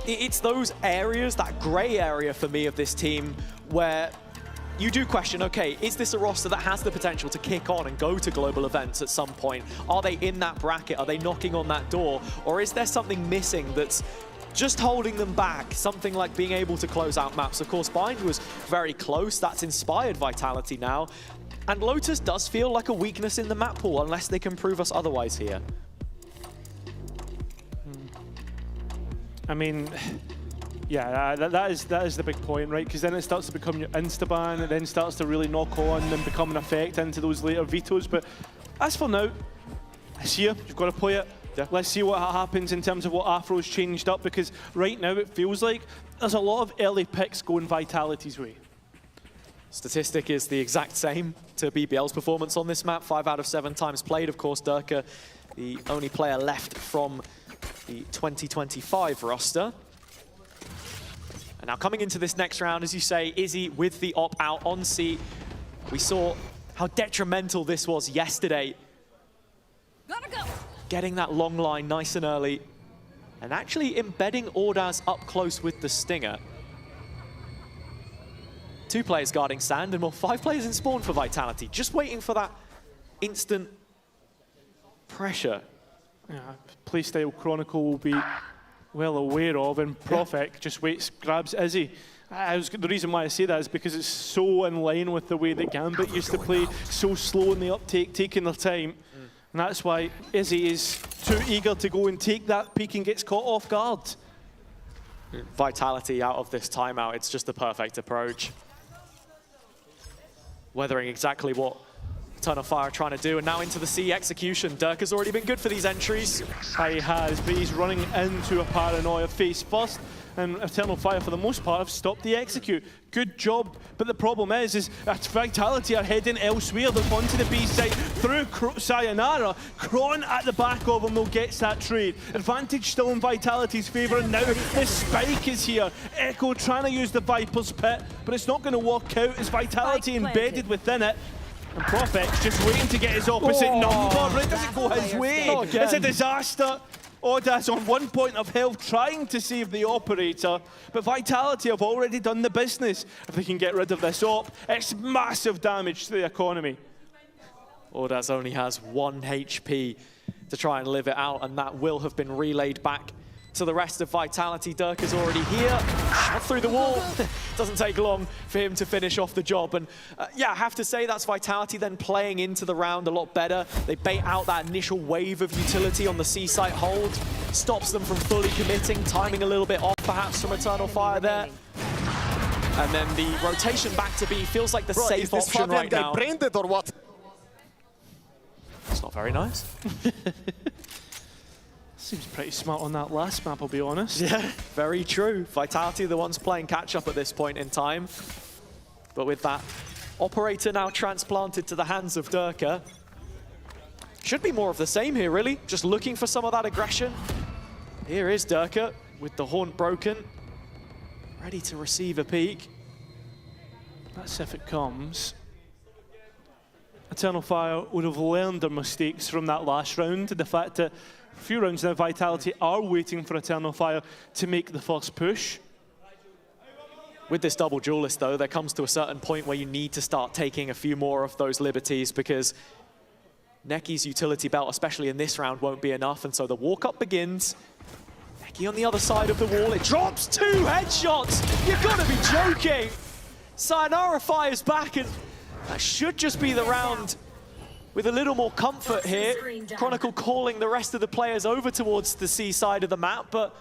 it's those areas, that grey area for me of this team, where you do question, okay, is this a roster that has the potential to kick on and go to global events at some point? Are they in that bracket? Are they knocking on that door? Or is there something missing that's just holding them back, something like being able to close out maps? Of course, Bind was very close. That's inspired Vitality now. And Lotus does feel like a weakness in the map pool, unless they can prove us otherwise here. I mean, Yeah, that is the big point, right? Because then it starts to become your insta-ban, it then starts to really knock on and become an effect into those later vetoes. But as for now, this year, you've got to play it. Yeah. Let's see what happens in terms of what Afro's changed up, because right now it feels like there's a lot of early picks going Vitality's way. Statistic is the exact same to BBL's performance on this map. 5 out of 7 times played. Of course, Durka, the only player left from the 2025 roster. And now coming into this next round, as you say, Izzy with the op-out on C. We saw how detrimental this was yesterday. Gotta go. Getting that long line nice and early, and actually embedding Ordaz up close with the Stinger. 2 players guarding Sand, and 5 players in spawn for Vitality, just waiting for that instant pressure. Yeah, playstyle Chronicle will be well aware of, and Profek just waits, grabs Izzy. The reason why I say that is because it's so in line with the way that Gambit used to play, so slow in the uptake, taking their time. And that's why Izzy is too eager to go and take that peek and gets caught off guard. Vitality out of this timeout, it's just the perfect approach. Weathering exactly what Eternal Fire are trying to do, and now into the C execution. Dirk has already been good for these entries. He has, but he's running into a paranoia face first, and Eternal Fire, for the most part, have stopped the execute. Good job, but the problem is that Vitality are heading elsewhere. They're onto the B side through Sayonara. Kron at the back of him, though, gets that trade. Advantage still in Vitality's favour, and now the spike is here. Echo trying to use the Viper's Pit, but it's not going to work out as Vitality embedded within it. And Profek's just waiting to get his opposite number, but it doesn't go his way. It's a disaster. Ordaz on 1 point of health, trying to save the operator, but Vitality have already done the business. If they can get rid of this op, it's massive damage to the economy. Ordaz only has 1 HP to try and live it out, and that will have been relayed back to the rest of Vitality. Dirk is already here, shot through the wall. Doesn't take long for him to finish off the job. And yeah, I have to say that's Vitality then playing into the round a lot better. They bait out that initial wave of utility on the C site hold, stops them from fully committing, timing a little bit off perhaps from Eternal Fire there. And then the rotation back to B feels like the safe option right now. Branded or what? It's not very nice. Seems pretty smart on that last map, I'll be honest. Yeah, very true. Vitality are the ones playing catch-up at this point in time. But with that operator now transplanted to the hands of Durka, should be more of the same here, really. Just looking for some of that aggression. Here is Durka with the haunt broken, ready to receive a peek. That's if it comes. Eternal Fire would have learned their mistakes from that last round, the fact that a few rounds now, Vitality are waiting for Eternal Fire to make the first push. With this double duelist, though, there comes to a certain point where you need to start taking a few more of those liberties, because Necky's utility belt, especially in this round, won't be enough, and so the walk-up begins. Necky on the other side of the wall, it drops 2 headshots! You've got to be joking! Sayonara fires back, and that should just be the round with a little more comfort here. Chronicle calling the rest of the players over towards the C side of the map, but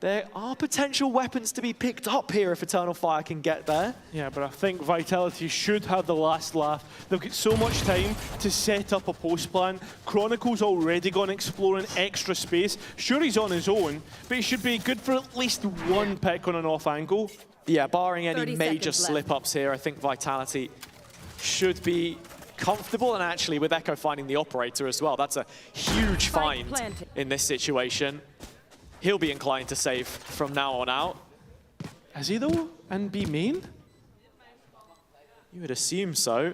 there are potential weapons to be picked up here if Eternal Fire can get there. Yeah, but I think Vitality should have the last laugh. They've got so much time to set up a post plan. Chronicle's already gone exploring extra space. Sure, he's on his own, but he should be good for at least 1 pick on an off angle. Yeah, barring any major slip-ups here, I think Vitality should be comfortable, and actually with Echo finding the operator as well, that's a huge find in this situation. He'll be inclined to save from now on out. Is he though? And B main? You would assume so.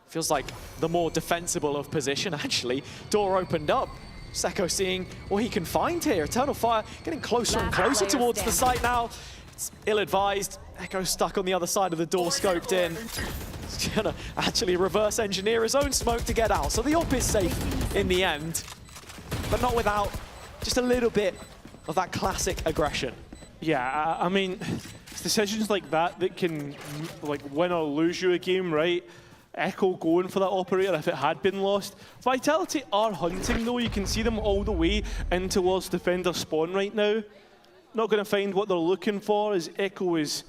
Feels like the more defensible of position, actually. Door opened up. Echo seeing what he can find here. Eternal Fire getting closer and closer towards the site now. It's ill-advised. Echo stuck on the other side of the door, scoped in. He's gonna actually reverse engineer his own smoke to get out. So the op is safe in the end, but not without just a little bit of that classic aggression. Yeah, I mean, it's decisions like that that can like win or lose you a game, right? Echo going for that operator if it had been lost. Vitality are hunting though. You can see them all the way in towards defender spawn right now. not going to find what they're looking for, as Echo is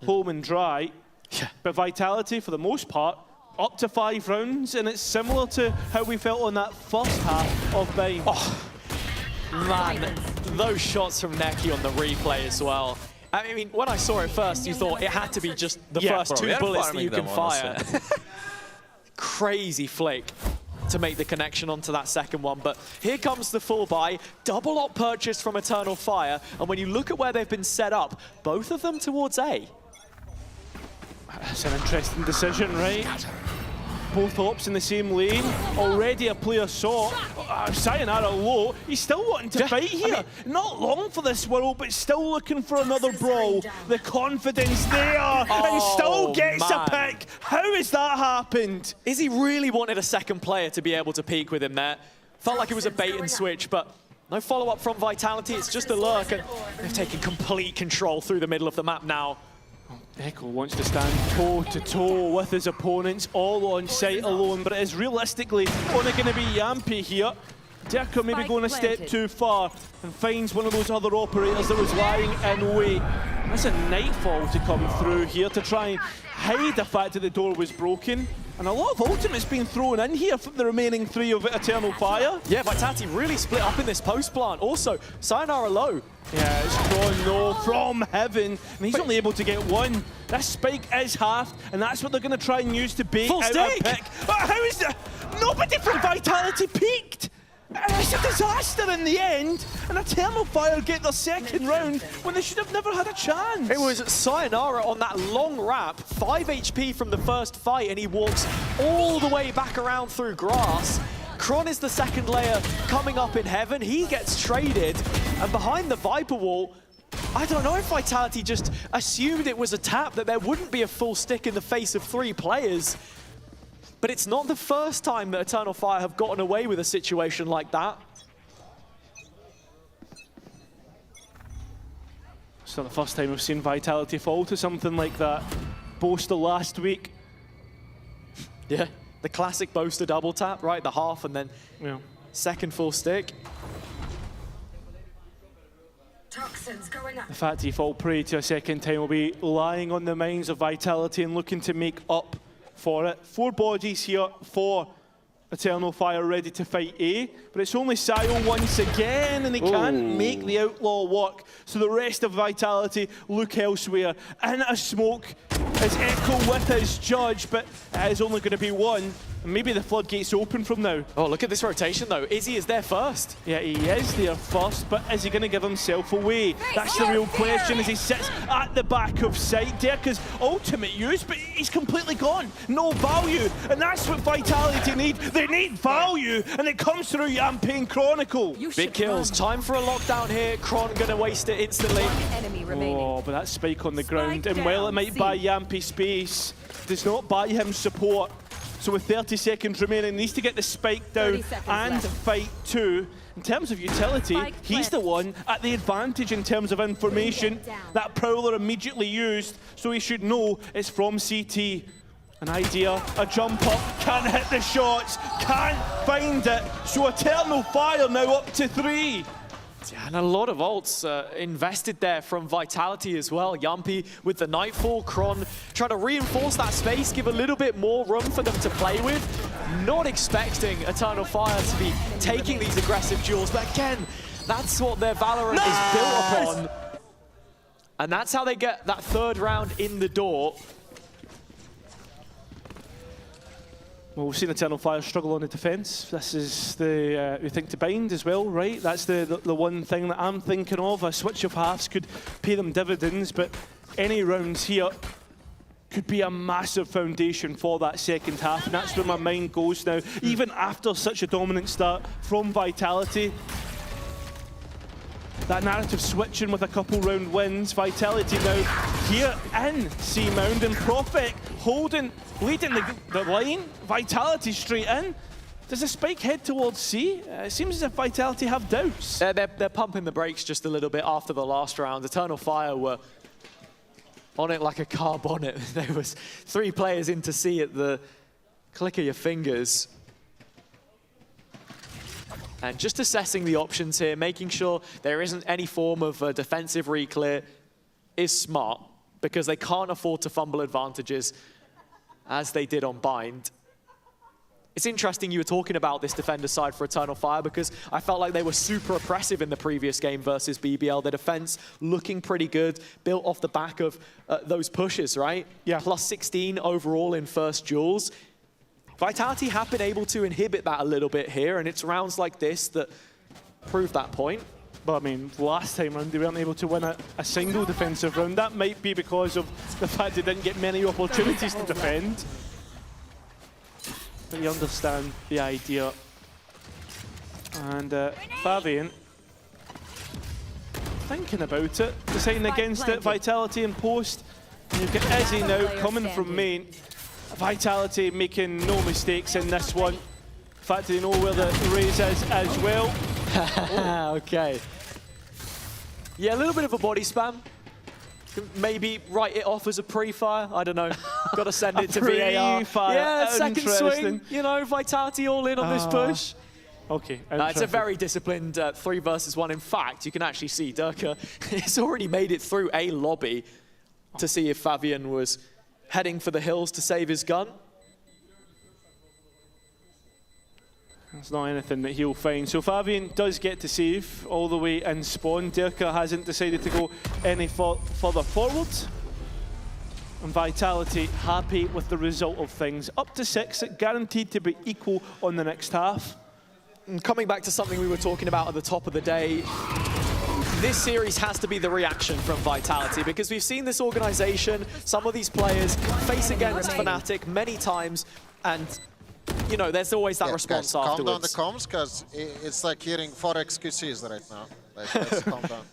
home and dry. Yeah. But Vitality, for the most part, up to 5 rounds, and it's similar to how we felt on that first half of Bind. Oh, man, those shots from Neki on the replay as well. I mean, when I saw it first, you thought it had to be just the first 2 bullets that you can fire. Crazy flick to make the connection onto that second one. But here comes the full buy, double op purchase from Eternal Fire. And when you look at where they've been set up, both of them towards A. That's an interesting decision, right? Both ops in the same lane. Already a player saw. Sayonara low. He's still wanting to fight here. I mean, not long for this world, but still looking for another brawl. The confidence there, and still gets a pick. How has that happened? Is he really wanted a second player to be able to peek with him there? Felt like it was a bait and switch, but no follow-up from Vitality. It's just a lurk, and they've taken complete control through the middle of the map now. Echo wants to stand toe-to-toe with his opponents, all on site alone, but it is realistically only going to be Yampy here. Derka maybe going a step too far and finds one of those other operators that was lying in wait. That's a Nightfall to come through here to try and hide the fact that the door was broken. And a lot of ultimates being thrown in here from the remaining 3 of Eternal Fire. Yeah, Vitality really split up in this post plant. Also, Sayonara low. Yeah, it's Chrono from heaven, and he's only able to get 1. That spike is halved, and that's what they're going to try and use to bait out a pick. But how is that? Nobody from Vitality peaked! It's a disaster in the end, and Eternal Fire get their second round when they should have never had a chance. It was Sayonara on that long wrap, 5 HP from the first fight, and he walks all the way back around through grass. Kron is the second layer coming up in heaven. He gets traded, and behind the Viper wall, I don't know if Vitality just assumed it was a tap, that there wouldn't be a full stick in the face of 3 players. But it's not the first time that Eternal Fire have gotten away with a situation like that. It's not the first time we've seen Vitality fall to something like that. Boaster last week. Yeah, the classic Boaster double tap, right? The half and then second full stick. The fact he fall prey to a second time will be lying on the minds of Vitality and looking to make up for it. 4 bodies here for Eternal Fire ready to fight A, but it's only Sayo once again, and he can't make the Outlaw work. So the rest of Vitality look elsewhere. In a smoke is Echo with his judge, but it is only going to be 1. And maybe the floodgates open from now. Oh, look at this rotation though. Izzy is there first. Yeah, he is there first, but is he going to give himself away? That's the real question as he sits at the back of sight. Derka's ultimate use, but he's completely gone. No value, and that's what Vitality need. They need value, and it comes through Yampy and Chronicle. Big kills. Time for a lockdown here. Kron going to waste it instantly. Oh, but that spike on the ground, and while it might buy Yampy space, does not buy him support. So with 30 seconds remaining, needs to get the spike down and fight 2. In terms of utility, he's the one at the advantage in terms of information. That Prowler immediately used, so he should know it's from CT. An idea, a jump up, can't hit the shots, can't find it. So Eternal Fire now up to 3. Yeah, and a lot of ults invested there from Vitality as well. Yampy with the Nightfall, Kron trying to reinforce that space, give a little bit more room for them to play with. Not expecting Eternal Fire to be taking these aggressive duels, but again, that's what their Valorant is built upon. And that's how they get that 3rd round in the door. Well, we've seen Eternal Fire struggle on the defence. This is the, we think, to bind as well, right? That's the one thing that I'm thinking of. A switch of halves could pay them dividends, but any rounds here could be a massive foundation for that second half, and that's where my mind goes now. Even after such a dominant start from Vitality, that narrative switching with a couple round wins. Vitality now here in C-Mound, and Prophet leading the line. Vitality straight in. Does the spike head towards C? It seems as if Vitality have doubts. They're pumping the brakes just a little bit after the last round. Eternal Fire were on it like a car bonnet. There was 3 players into C at the click of your fingers. And just assessing the options here, making sure there isn't any form of defensive re-clear is smart, because they can't afford to fumble advantages as they did on Bind. It's interesting you were talking about this defender side for Eternal Fire, because I felt like they were super oppressive in the previous game versus BBL. Their defense looking pretty good, built off the back of those pushes, right? Yeah. Plus 16 overall in first duels. Vitality have been able to inhibit that a little bit here, and it's rounds like this that prove that point. But I mean, last time round they weren't able to win a single defensive round. That might be because of the fact they didn't get many opportunities to defend. But you understand the idea. And Fabian, thinking about it, deciding against it, Vitality in post. And you've got Izzy now coming from main. Vitality making no mistakes in this one. In fact, they know where the raise is as well. Okay. Yeah, a little bit of a body spam. Maybe write it off as a pre-fire. I don't know. Got to send it to VAR. Yeah, second swing. You know, Vitality all in on this push. Okay. It's a very disciplined 3 versus 1. In fact, you can actually see Durka has already made it through a lobby to see if Fabian was heading for the hills to save his gun. It's not anything that he'll find. So Fabian does get to save all the way in spawn. Durka hasn't decided to go any further forward. And Vitality happy with the result of things. Up to 6, guaranteed to be equal on the next half. And coming back to something we were talking about at the top of the day, this series has to be the reaction from Vitality, because we've seen this organization, some of these players, face against Fnatic many times, and you know, there's always that response guys, afterwards. Calm down the comms, because it's like hearing 4 XQCs right now. Like, let's calm down.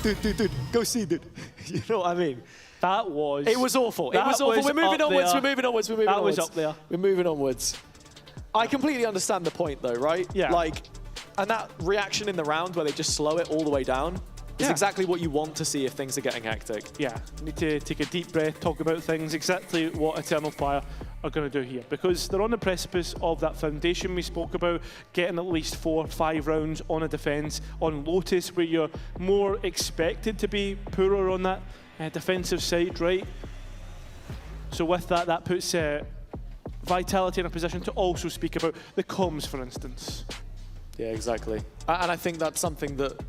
Dude, go see, dude. You know what I mean? That was... It was awful. It was awful. We're moving onwards. We're moving onwards. We're moving onwards. That was up there. We're moving onwards. I completely understand the point, though, right? Yeah. Like, and that reaction in the round where they just slow it all the way down is exactly what you want to see if things are getting hectic. Yeah, need to take a deep breath, talk about things, exactly what Eternal Fire are going to do here. Because they're on the precipice of that foundation we spoke about, getting at least 4 or 5 rounds on a defense on Lotus, where you're more expected to be poorer on that defensive side, right? So with that, that puts Vitality in a position to also speak about the comms, for instance. Yeah, exactly. And I think that's something that,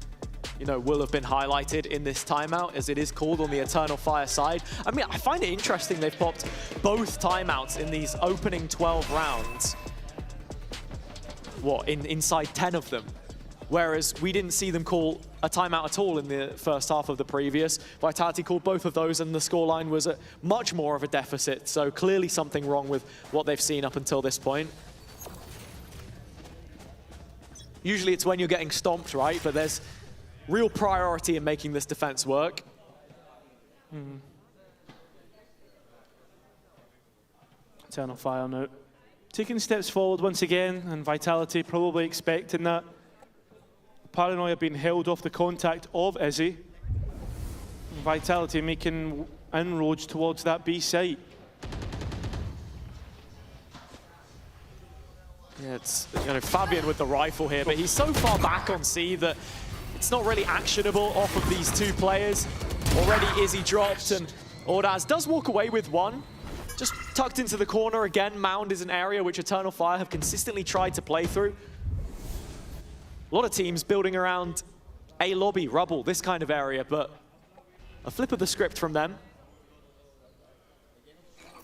you know, will have been highlighted in this timeout, as it is called on the Eternal Fire side. I mean, I find it interesting they've popped both timeouts in these opening 12 rounds. What, inside 10 of them? Whereas we didn't see them call a timeout at all in the first half of the previous. Vitality called both of those, and the scoreline was at much more of a deficit. So clearly something wrong with what they've seen up until this point. Usually it's when you're getting stomped, right? But there's real priority in making this defense work. Eternal Fire now taking steps forward once again, and Vitality probably expecting that. Paranoia being held off the contact of Izzy. Vitality making inroads towards that B site. Yeah, it's, you know, Fabian with the rifle here, but he's so far back on C that it's not really actionable off of these 2 players. Already Izzy dropped, and Ordaz does walk away with 1. Just tucked into the corner again. Mound is an area which Eternal Fire have consistently tried to play through. A lot of teams building around A lobby, rubble, this kind of area, but a flip of the script from them.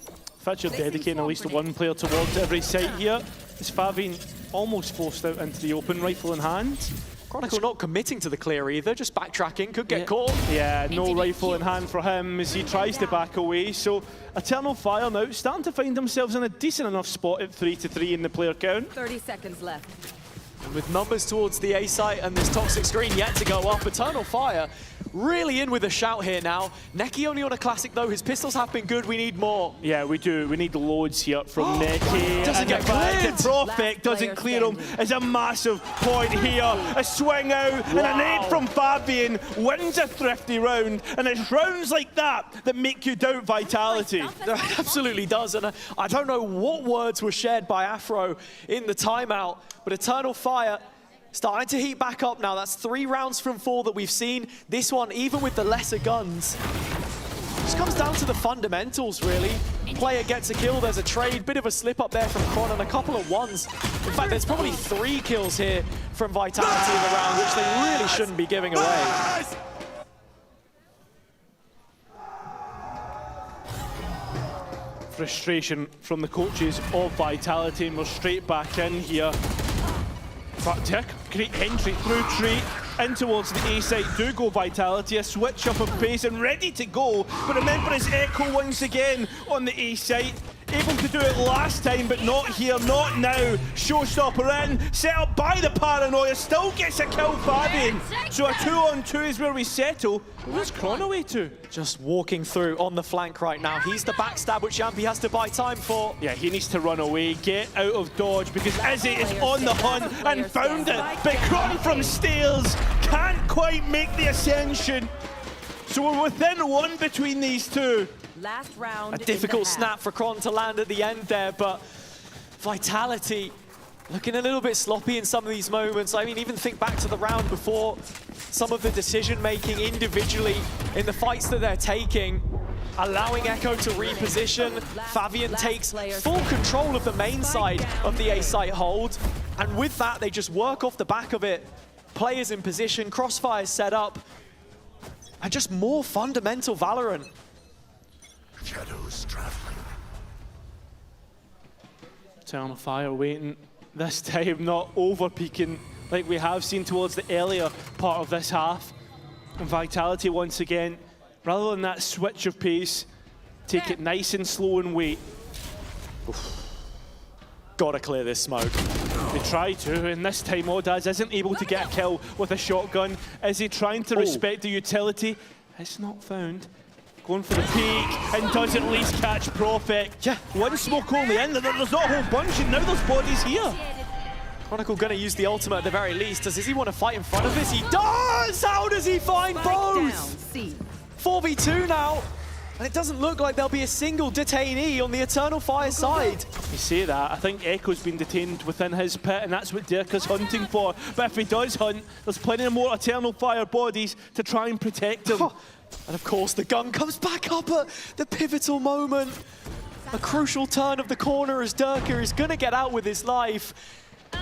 In fact, you're dedicating at least 1 player towards every site here. Is Fabian almost forced out into the open, rifle in hand? Chronicle not committing to the clear either, just backtracking, could get caught. Yeah, no rifle in hand for him as he tries to back away. So Eternal Fire now starting to find themselves in a decent enough spot at 3-3 in the player count. 30 seconds left. And with numbers towards the A site and this toxic screen yet to go up, Eternal Fire really in with a shout here now. Neki only on a classic though, his pistols have been good, we need more. Yeah, we do. We need loads here from Neki. Doesn't get cleared. Prophet doesn't clear him. It's a massive point here. A swing out and a nade from Fabian wins a thrifty round. And it's rounds like that that make you doubt Vitality. It absolutely does. And I don't know what words were shared by Afro in the timeout, but Eternal Fire Starting to heat back up now. That's 3 rounds from 4 that we've seen. This one, even with the lesser guns, just comes down to the fundamentals, really. Player gets a kill, there's a trade, bit of a slip up there from Kron and a couple of ones. In fact, there's probably 3 kills here from Vitality in the round, which they really shouldn't be giving away. Frustration from the coaches of Vitality, and we're straight back in here. But Dirk, great entry through Tree in towards the A side. Do go Vitality, a switch up of pace and ready to go. But remember, it's Echo once again on the A side. Able to do it last time, but not here, not now. Showstopper in, set up by the Paranoia, still gets a kill, Fabian. So a 2-on-2 is where we settle. Where's Kron away to? Just walking through on the flank right now. He's the backstab which Yampy has to buy time for. Yeah, he needs to run away, get out of dodge, because Izzy is on the hunt and found it. But Kron from stairs can't quite make the ascension. So we're within 1 between these two. Last round. A difficult snap for Kron to land at the end there, but Vitality looking a little bit sloppy in some of these moments. I mean, even think back to the round before, some of the decision-making individually in the fights that they're taking, allowing Echo to reposition. Fabian takes full control of the main side of the A site hold, and with that, they just work off the back of it. Players in position, crossfires set up, and just more fundamental Valorant. Shadows traveling. Eternal Fire waiting, this time not over peaking like we have seen towards the earlier part of this half. And Vitality once again, rather than that switch of pace, take it nice and slow and wait. Oof. Gotta clear this smoke. They try to, and this time Odaz isn't able to get a kill with a shotgun. Is he trying to respect the utility? It's not found. Going for the peek, and does at least catch Prophet. Yeah. 1 smoke only in, there's not a whole bunch, and now there's bodies here. Chronicle gonna use the ultimate at the very least. Does he want to fight in front of this? He does! How does he find both? 4v2 now, and it doesn't look like there'll be a single detainee on the Eternal Fire side. You say that, I think Echo's been detained within his pit, and that's what Dirk is hunting for. But if he does hunt, there's plenty of more Eternal Fire bodies to try and protect him. And of course, the gun comes back up at the pivotal moment. A crucial turn of the corner as Durka is going to get out with his life.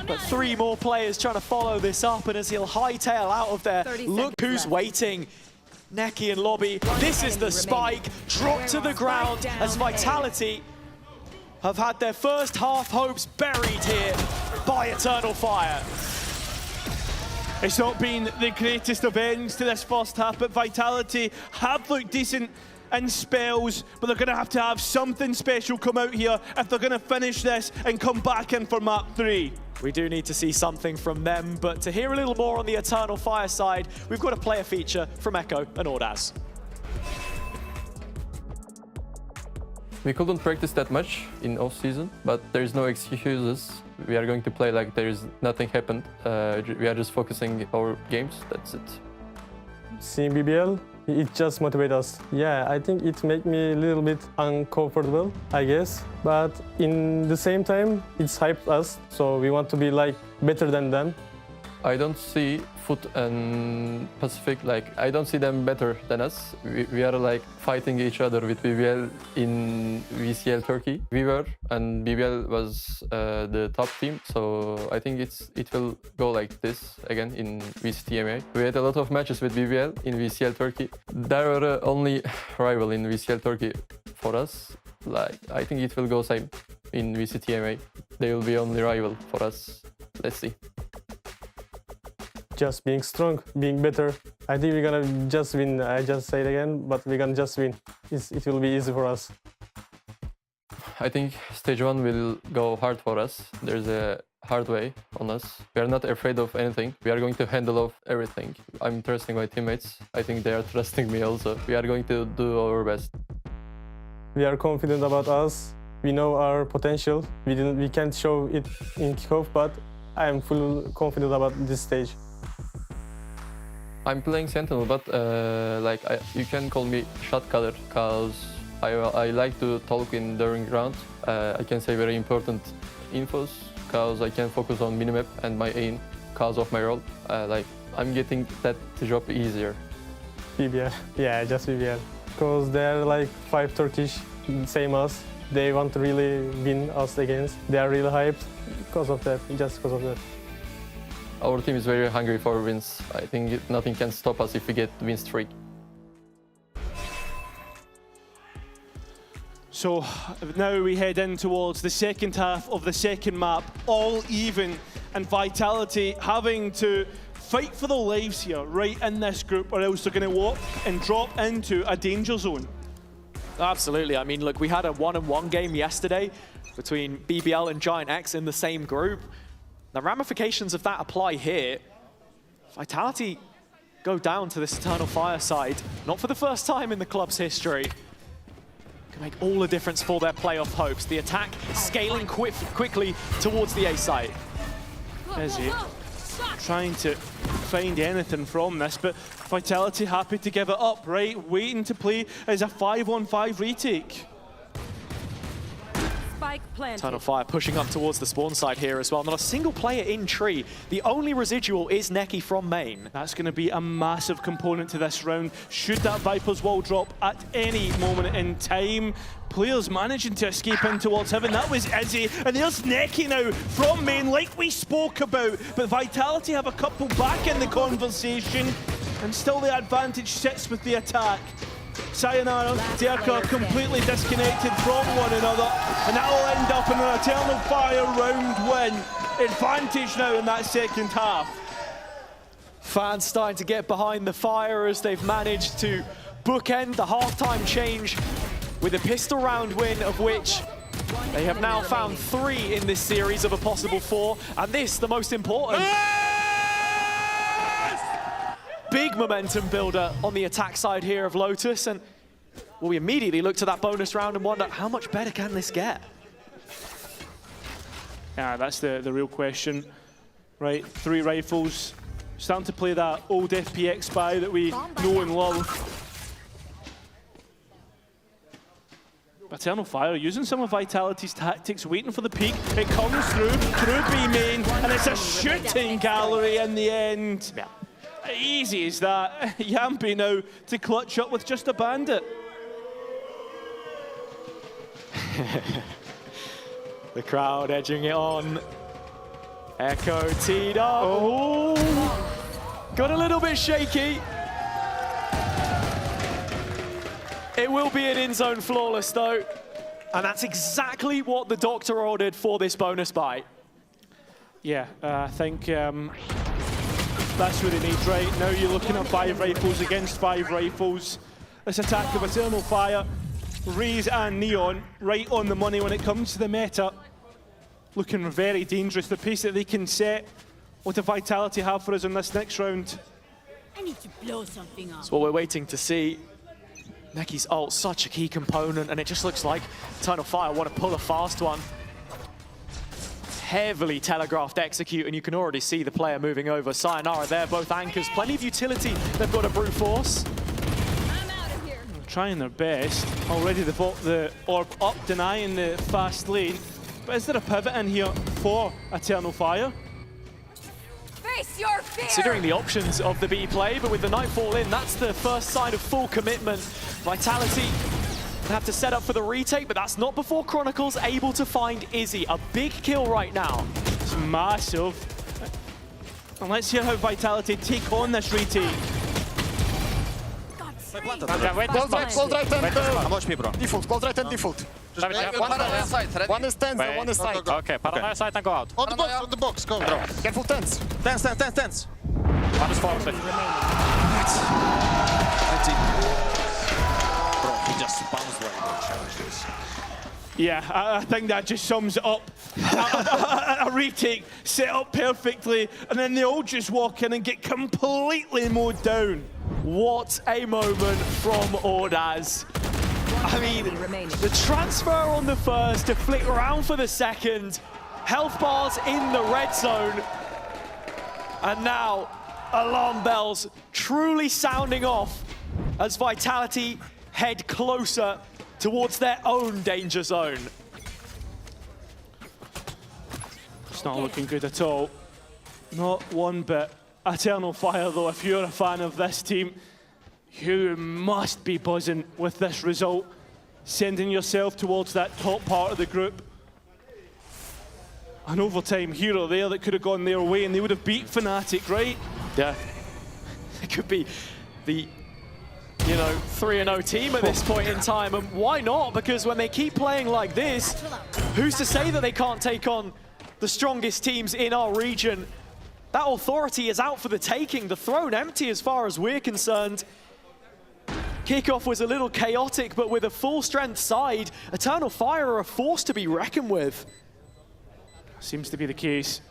But 3 more players trying to follow this up, and as he'll hightail out of there, look who's waiting. Neki and Lobby, this is the spike, dropped to the ground as Vitality have had their first half hopes buried here by Eternal Fire. It's not been the greatest of ends to this first half, but Vitality have looked decent in spells, but they're going to have something special come out here if they're going to finish this and come back in for map 3. We do need to see something from them, but to hear a little more on the Eternal Fire side, we've got a player feature from Echo and Ordaz. We couldn't practice that much in off-season, but there's no excuses. We are going to play like there's nothing happened. We are just focusing our games, that's it. Seeing BBL, it just motivates us. Yeah, I think it makes me a little bit uncomfortable, I guess. But in the same time, it's hyped us, so we want to be like better than them. I don't see Foot and Pacific, like, I don't see them better than us. We are like fighting each other with BBL in VCL Turkey. We were, and BBL was the top team, so I think it will go like this again in VCT EMEA. We had a lot of matches with BBL in VCL Turkey. They were the only rival in VCL Turkey for us. Like, I think it will go same in VCT EMEA. They will be only rival for us. Let's see. Just being strong, being better. I think we're gonna just win. I just say it again, but we're gonna just win. It will be easy for us. I think stage 1 will go hard for us. There's a hard way on us. We are not afraid of anything. We are going to handle off everything. I'm trusting my teammates. I think they are trusting me also. We are going to do our best. We are confident about us. We know our potential. We can't show it in kickoff, but I am fully confident about this stage. I'm playing Sentinel, but you can call me shot caller because I like to talk during rounds. I can say very important infos because I can focus on minimap and my aim. cause of my role. Like I'm getting that job easier. BBL, yeah, just BBL. Because they're like 5 Turkish, same us. They want to really win us against. They are really hyped because of that, just because of that. Our team is very hungry for wins. I think nothing can stop us if we get win streak. So now we head in towards the second half of the second map, all even, and Vitality having to fight for their lives here, right in this group, or else they're going to walk and drop into a danger zone. Absolutely. I mean, look, we had a 1-on-1 game yesterday between BBL and Giant X in the same group. The ramifications of that apply here. Vitality go down to this Eternal Fire side, not for the first time in the club's history. Can make all the difference for their playoff hopes. The attack scaling quickly towards the A site. Ezzy trying to find anything from this, but Vitality happy to give it up, right? Waiting to play as a 5-on-5 retake. Eternal Fire pushing up towards the spawn side here as well. Not a single player in tree. The only residual is Neki from main. That's going to be a massive component to this round. Should that Viper's wall drop at any moment in time, players managing to escape in towards heaven. That was Izzy, and there's Neki now from main, like we spoke about. But Vitality have a couple back in the conversation, and still the advantage sits with the attack. Sayonara, Derka completely disconnected from one another, and that'll end up in an Eternal Fire round win. Advantage now in that second half. Fans starting to get behind the Fire as they've managed to bookend the halftime change with a pistol round win, of which they have now found 3 in this series of a possible 4, and this the most important. Big momentum builder on the attack side here of Lotus, and well, we immediately look to that bonus round and wonder how much better can this get? Yeah, that's the real question, right? 3 rifles, starting to play that old FPX spy that we know and love. Eternal Fire using some of Vitality's tactics, waiting for the peak. It comes through B main, and it's a shooting gallery in the end. Yeah. Easy as that. Yampi now to clutch up with just a bandit. The crowd edging it on. Echo teed up. Oh, got a little bit shaky. It will be an in-zone flawless though. And that's exactly what the doctor ordered for this bonus buy. Yeah, I think that's what it needs, right? Now you're looking at 5 rifles against 5 rifles. This attack of Eternal Fire, Raze and Neon, right on the money when it comes to the meta. Looking very dangerous. The pace that they can set. What do Vitality have for us in this next round? I need to blow something up. That's what we're waiting to see. Neki's ult, such a key component, and it just looks like Eternal Fire want to pull a fast one. Heavily telegraphed execute, and you can already see the player moving over. Sayonara there, both anchors, plenty of utility. They've got a brute force. Trying their best. Already they've got the orb up, denying the fast lane. But is there a pivot in here for Eternal Fire? Face your fear! Considering the options of the B play, but with the Nightfall in, that's the first sign of full commitment. Vitality have to set up for the retake, but that's not before Chronicles able to find Izzy. A big kill right now. It's massive. And let's hear how Vitality take on this retake. Close right and default. Close right and default. One is 10, one is side. Okay, paranoia side and go out. On the box, go. Careful, 10s. 10s. One is forward. Bro, he just spawns right now, challenges. Yeah, I think that just sums it up. A retake set up perfectly, and then they all just walk in and get completely mowed down. What a moment from Ordaz. I mean, the transfer on the first to flick around for the second. Health bars in the red zone. And now, alarm bells truly sounding off as Vitality head closer towards their own danger zone. It's not looking good at all. Not one bit. Eternal Fire, though, if you're a fan of this team, you must be buzzing with this result, sending yourself towards that top part of the group. An overtime hero there that could have gone their way and they would have beat Fnatic, right? Yeah. It could be the, 3-0 team at this point in time. And why not? Because when they keep playing like this, who's to say that they can't take on the strongest teams in our region? That authority is out for the taking. The throne empty as far as we're concerned. Kickoff was a little chaotic, but with a full strength side, Eternal Fire are a force to be reckoned with. Seems to be the case.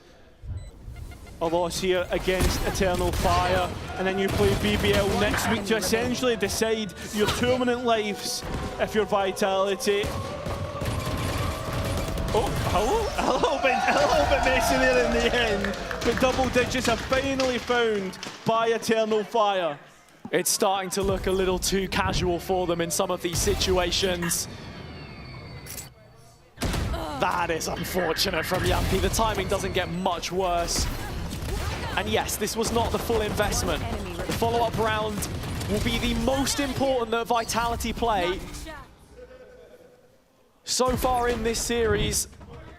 A loss here against Eternal Fire, and then you play BBL next week to essentially decide your tournament lives if you're Vitality. Oh, a little bit messy there in the end, but double digits are finally found by Eternal Fire. It's starting to look a little too casual for them in some of these situations. That is unfortunate from Yampi. The timing doesn't get much worse. And yes, this was not the full investment. The follow-up round will be the most important that Vitality play so far in this series,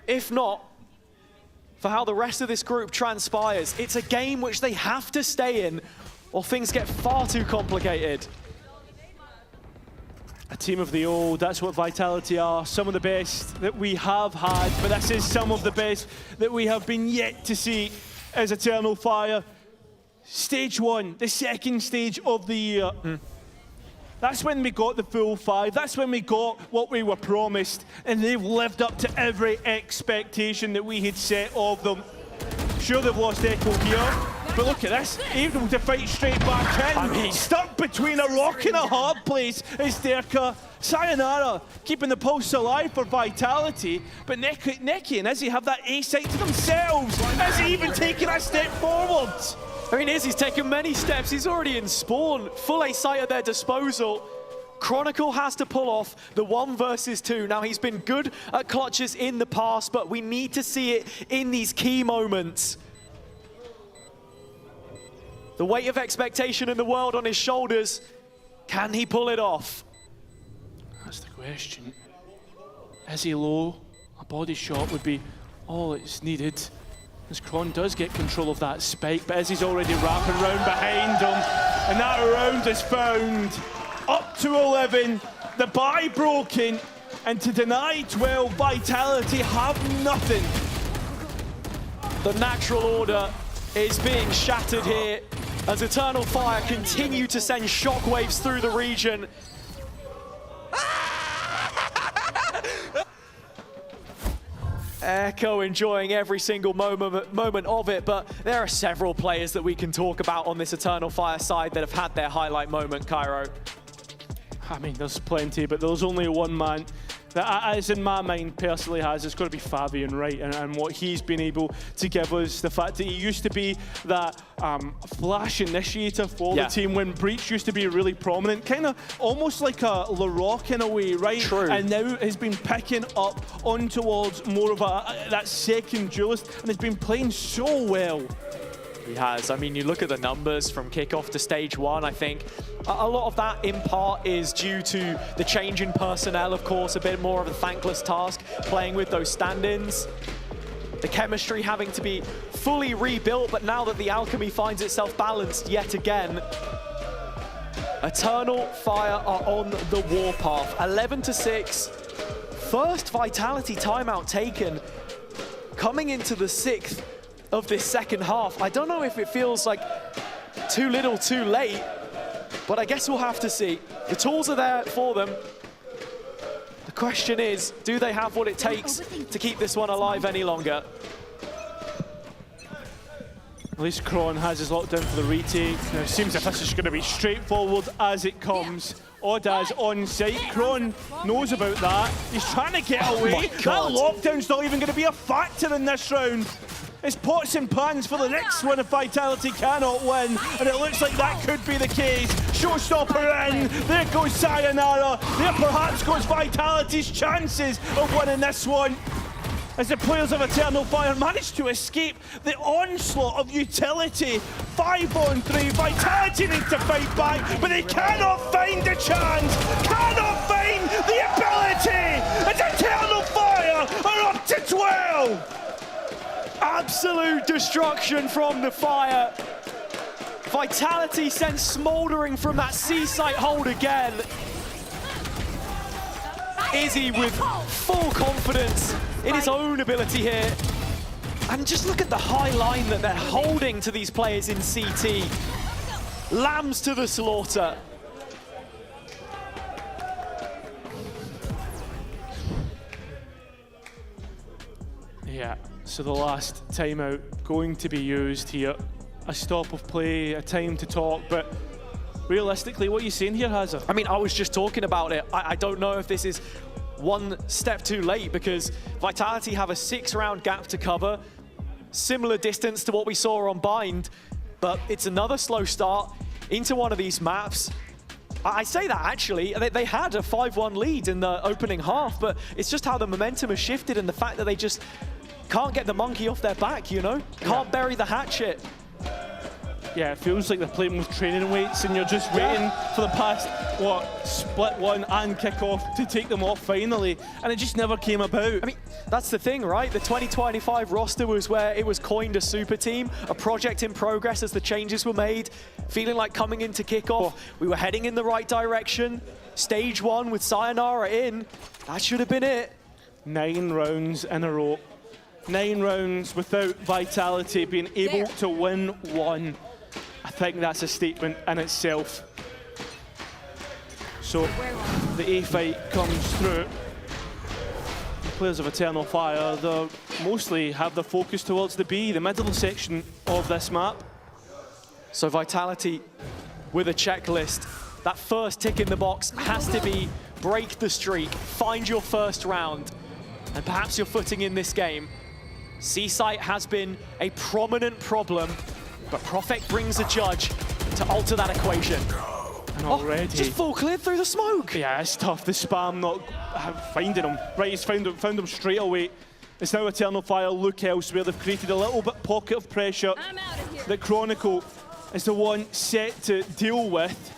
if not for how the rest of this group transpires. It's a game which they have to stay in or things get far too complicated. A team of the old, that's what Vitality are. Some of the best that we have had, but this is some of the best that we have been yet to see as Eternal Fire. Stage 1, the second stage of the year. That's when we got the full 5. That's when we got what we were promised. And they've lived up to every expectation that we had set of them. Sure, they've lost Echo here, but look at this. Able to fight straight back in. I mean, stuck between a rock and a hard place is Derka. Sayonara keeping the pulse alive for Vitality, but Neki and Izzy have that A site to themselves. Izzy even taking a step forward. I mean, Izzy's taken many steps. He's already in spawn. Full A site at their disposal. Chronicle has to pull off the 1 versus 2. Now, he's been good at clutches in the past, but we need to see it in these key moments. The weight of expectation in the world on his shoulders. Can he pull it off? That's the question. Is he low? A body shot would be all it's needed. As Kron does get control of that spike, but Izzy's already wrapping round behind him. And that round is found. Up to 11, the buy broken, and to deny 12, Vitality have nothing. The natural order is being shattered here as Eternal Fire continue to send shockwaves through the region. Echo enjoying every single moment of it, but there are several players that we can talk about on this Eternal Fire side that have had their highlight moment, Cairo. I mean, there's plenty, but there's only one man that, as in my mind, personally has. It's got to be Fabian, right? And what he's been able to give us, the fact that he used to be that flash initiator for the team when Breach used to be really prominent, kind of almost like a LaRock in a way, right? True. And now has been picking up on towards more of that second duelist, and has been playing so well. He has. I mean, you look at the numbers from kickoff to stage 1, I think a lot of that in part is due to the change in personnel, of course, a bit more of a thankless task playing with those stand-ins. The chemistry having to be fully rebuilt, but now that the alchemy finds itself balanced yet again, Eternal Fire are on the warpath. 11-6, first Vitality timeout taken, coming into the 6th of this second half. I don't know if it feels like too little too late, but I guess we'll have to see. The tools are there for them. The question is, do they have what it takes to keep this one alive any longer? At least Kron has his lockdown for the retake. Now, it seems as if this is going to be straightforward as it comes. Oddaz on site. Kron knows about that. He's trying to get away. That lockdown's not even going to be a factor in this round. It's pots and pans for the next one if Vitality cannot win, and it looks like that could be the case. Showstopper in, there goes Sayonara, there perhaps goes Vitality's chances of winning this one. as the players of Eternal Fire manage to escape the onslaught of utility. 5-on-3, Vitality need to fight back, but they cannot find the chance, cannot find the ability, as Eternal Fire are up to 12! Absolute destruction from the Fire. Vitality sent smouldering from that C-site hold again. Izzy with full confidence in his own ability here. And just look at the high line that they're holding to these players in CT. Lambs to the slaughter. Yeah, so the last timeout going to be used here. A stop of play, a time to talk, but realistically, what are you saying here, Hazza? I mean, I was just talking about it. I don't know if this is one step too late, because Vitality have a 6-round gap to cover. Similar distance to what we saw on Bind, but it's another slow start into one of these maps. I say that actually, they had a 5-1 lead in the opening half, but it's just how the momentum has shifted and the fact that they just can't get the monkey off their back, you know? Can't bury the hatchet. Yeah, it feels like they're playing with training weights and you're just waiting for the past, split one and kickoff to take them off finally, and it just never came about. I mean, that's the thing, right? The 2025 roster was where it was coined a super team, a project in progress as the changes were made, feeling like coming into kickoff, we were heading in the right direction. Stage 1 with Sayonara in, that should have been it. 9 rounds in a row. 9 rounds without Vitality being able to win one. I think that's a statement in itself. So the A fight comes through. The players of Eternal Fire, they mostly have their focus towards the B, the middle section of this map. So Vitality with a checklist. That first tick in the box has to be break the streak, find your first round, and perhaps your footing in this game. C-site has been a prominent problem, but Prophet brings a judge to alter that equation. And already... just full cleared through the smoke. Yeah, it's tough. The spam not finding him. Right, he's found him straight away. It's now Eternal Fire look elsewhere. They've created a little bit pocket of pressure that Chronicle is the one set to deal with.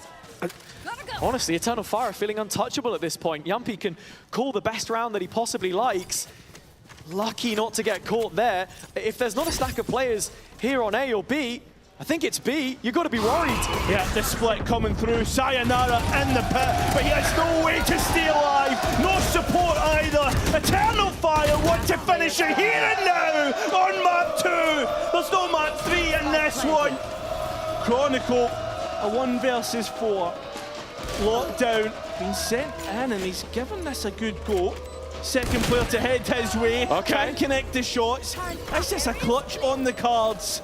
Honestly, Eternal Fire are feeling untouchable at this point. Yumpy can call the best round that he possibly likes. Lucky not to get caught there. If there's not a stack of players here on A or B, I think it's B, you've got to be worried. Yeah, the split coming through. Sayonara in the pit, but he has no way to stay alive. No support either. Eternal Fire want to finish it here and now on map 2. There's no map 3 in this one. Chronicle, a 1 versus 4. Lockdown, been sent in and he's given this a good go. Second player to head his way. Can't connect the shots. That's just a clutch on the cards.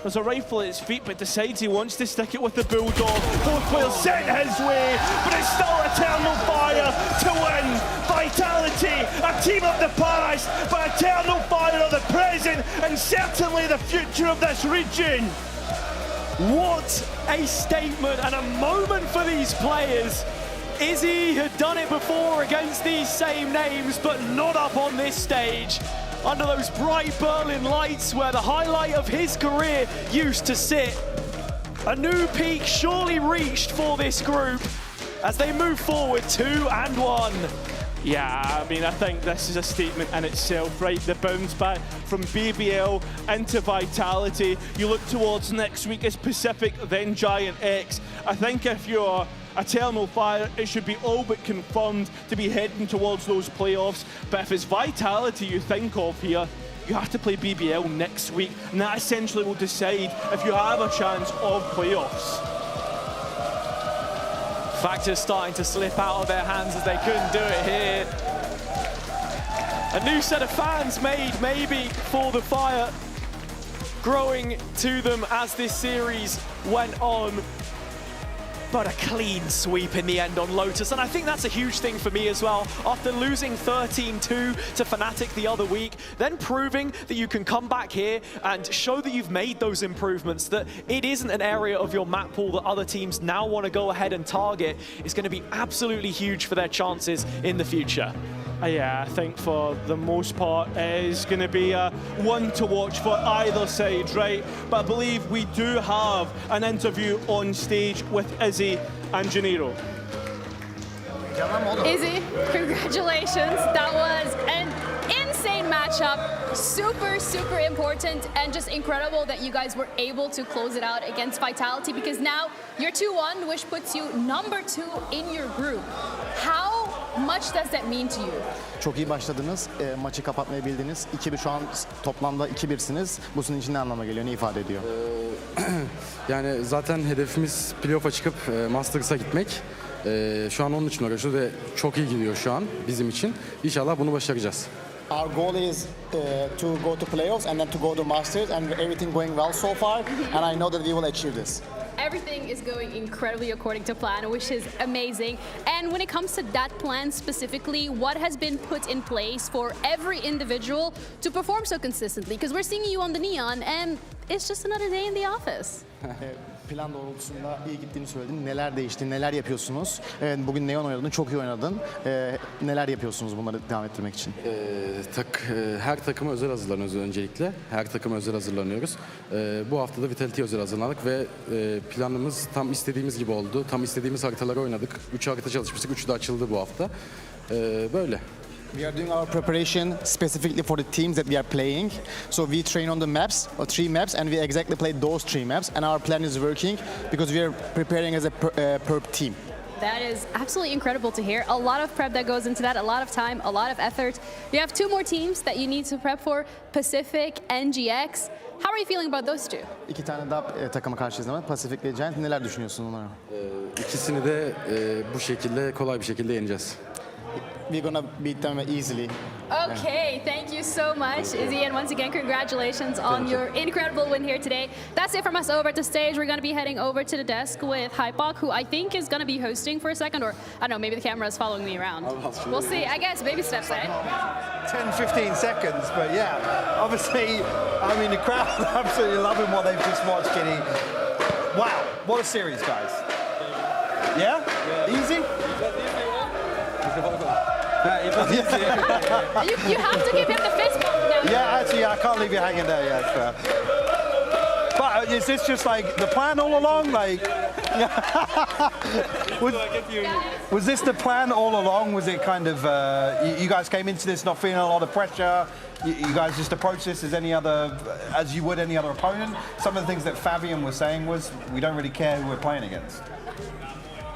There's a rifle at his feet, but decides he wants to stick it with the bulldog. Both players sent his way, but it's still Eternal Fire to win. Vitality, a team of the past, but Eternal Fire are the present and certainly the future of this region. What a statement and a moment for these players. Izzy had done it before against these same names, but not up on this stage. Under those bright Berlin lights where the highlight of his career used to sit. A new peak surely reached for this group as they move forward 2-1. Yeah, I mean, I think this is a statement in itself, right? The bounce back from BBL into Vitality. You look towards next week as Pacific, then Giant X. I think if you're Eternal Fire, it should be all but confirmed to be heading towards those playoffs. But if it's Vitality you think of here, you have to play BBL next week, and that essentially will decide if you have a chance of playoffs. Factors starting to slip out of their hands as they couldn't do it here. A new set of fans made, maybe, for the Fire, growing to them as this series went on. But a clean sweep in the end on Lotus, and I think that's a huge thing for me as well. After losing 13-2 to Fnatic the other week, then proving that you can come back here and show that you've made those improvements, that it isn't an area of your map pool that other teams now want to go ahead and target, is going to be absolutely huge for their chances in the future. Yeah, I think for the most part it is going to be one to watch for either side, right? But I believe we do have an interview on stage with Izzy and Janiro. Izzy, congratulations. That was an insane matchup. Super, super important and just incredible that you guys were able to close it out against Vitality because now you're 2-1, which puts you number 2 in your group. How much does that mean to you? Çok iyi başladınız. Maçı kapatmayı bildiniz. 2-1 şu an toplamda 2-1'siniz. Bu sizin için ne anlama geliyor? Ne ifade ediyor? Yani zaten hedefimiz playoff'a çıkıp Masters'a gitmek. Şu an onun için uğraşıyoruz ve çok iyi gidiyor şu an bizim için. İnşallah bunu başaracağız. Our goal is to go to playoffs and then to go to Masters and everything going well so far and I know that we will achieve this. Everything is going incredibly according to plan, which is amazing. And when it comes to that plan specifically, what has been put in place for every individual to perform so consistently? Because we're seeing you on the neon and it's just another day in the office. Plan doğrultusunda iyi gittiğini söyledin. Neler değişti, neler yapıyorsunuz? Evet, bugün Neon oynadın, çok iyi oynadın. Neler yapıyorsunuz bunları devam ettirmek için? Her takıma özel hazırlanıyoruz öncelikle. Her takıma özel hazırlanıyoruz. Bu hafta da Vitality'ye özel hazırlandık ve planımız tam istediğimiz gibi oldu. Tam istediğimiz haritaları oynadık. 3 harita çalışmıştık, 3'ü de açıldı bu hafta. Böyle. We are doing our preparation specifically for the teams that we are playing. So we train on the maps, or 3 maps, and we exactly play those 3 maps. And our plan is working because we are preparing as a perp team. That is absolutely incredible to hear. A lot of prep that goes into that, a lot of time, a lot of effort. You have 2 more teams that you need to prep for, Pacific and GX. How are you feeling about those 2? 2 tane daha takıma karşı izleme, Pacific ve Giant. Neler düşünüyorsun onlara? İkisini de bu şekilde, kolay bir şekilde yeneceğiz. We're gonna beat them easily. Okay, thank you so much, Izzy, and once again, congratulations on your incredible win here today. That's it from us over at the stage. We're going to be heading over to the desk with Hypok, who I think is going to be hosting for a second, or I don't know, maybe the camera is following me around. We'll see. I guess baby steps, eh? 10-15 seconds, but yeah, obviously, I mean, the crowd are absolutely loving what they've just watched, Kitty. Wow, what a series, guys. Yeah? Easy? You have to give him the fist bump now. Yeah, actually, I can't leave you hanging there. Yeah, it's fair. But is this just like the plan all along? Like, was this the plan all along? Was it kind of you guys came into this not feeling a lot of pressure? You guys just approach this as you would any other opponent? Some of the things that Fabian was saying was we don't really care who we're playing against.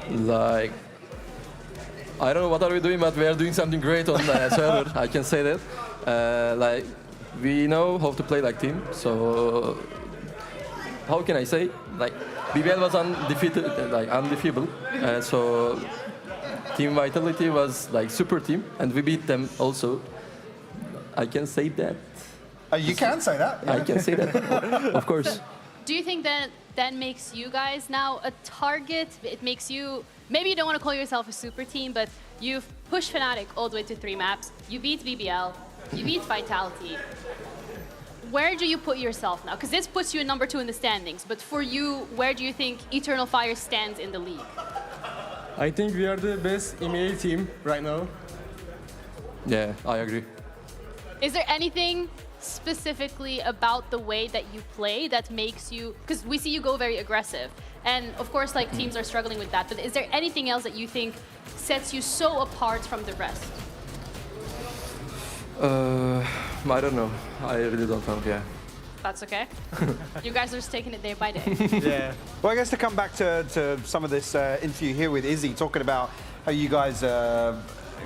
Like, I don't know what are we doing, but we are doing something great on the server. I can say that. Like, we know how to play like team. So, how can I say? Like, BBL was undefeated, like undefeatable. So, Team Vitality was like super team, and we beat them also. I can say that. You can say that. Yeah. I can say that, of course. Do you think that that makes you guys now a target? It makes you, maybe you don't want to call yourself a super team, but you've pushed Fnatic all the way to 3 maps. You beat BBL, you beat Vitality. Where do you put yourself now? Because this puts you in number 2 in the standings, but for you, where do you think Eternal Fire stands in the league? I think we are the best EMEA team right now. Yeah, I agree. Is there anything specifically about the way that you play that makes you, because we see you go very aggressive, and of course like teams are struggling with that, but is there anything else that you think sets you so apart from the rest? I don't know. I really don't know, yeah. That's okay. You guys are just taking it day by day. Yeah. Well, I guess to come back to some of this interview here with Izzy, talking about how you guys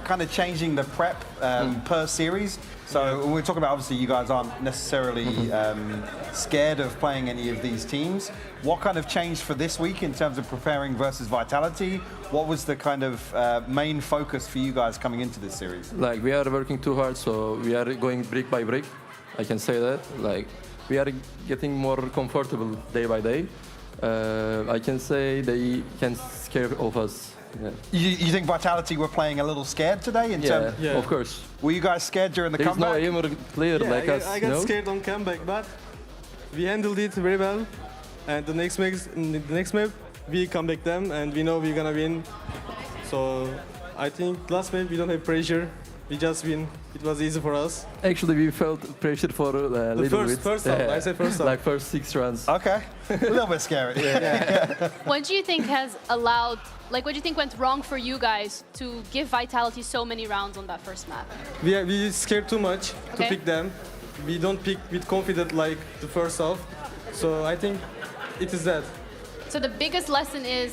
kind of changing the prep per series. So we're talking about, obviously, you guys aren't necessarily scared of playing any of these teams. What kind of changed for this week in terms of preparing versus Vitality? What was the kind of main focus for you guys coming into this series? Like, we are working too hard, so we are going brick by brick. I can say that. Like, we are getting more comfortable day by day. I can say they can scare of us. Yeah. You think Vitality were playing a little scared today? Yeah, of course. Were you guys scared during the There's comeback? There's no aimer player like us. I got scared on comeback, but we handled it very well. And the next map, we come back them, and we know we're gonna win. So I think last map we don't have pressure. we just win. It was easy for us. Actually, we felt pressure for a little bit. First half. I say first half. Like first 6 rounds. Okay. A little bit scary. What do you think has allowed, like, what do you think went wrong for you guys to give Vitality so many rounds on that first map? We scared too much to Okay. pick them. We don't pick with confidence like the first half. So I think it is that. So the biggest lesson is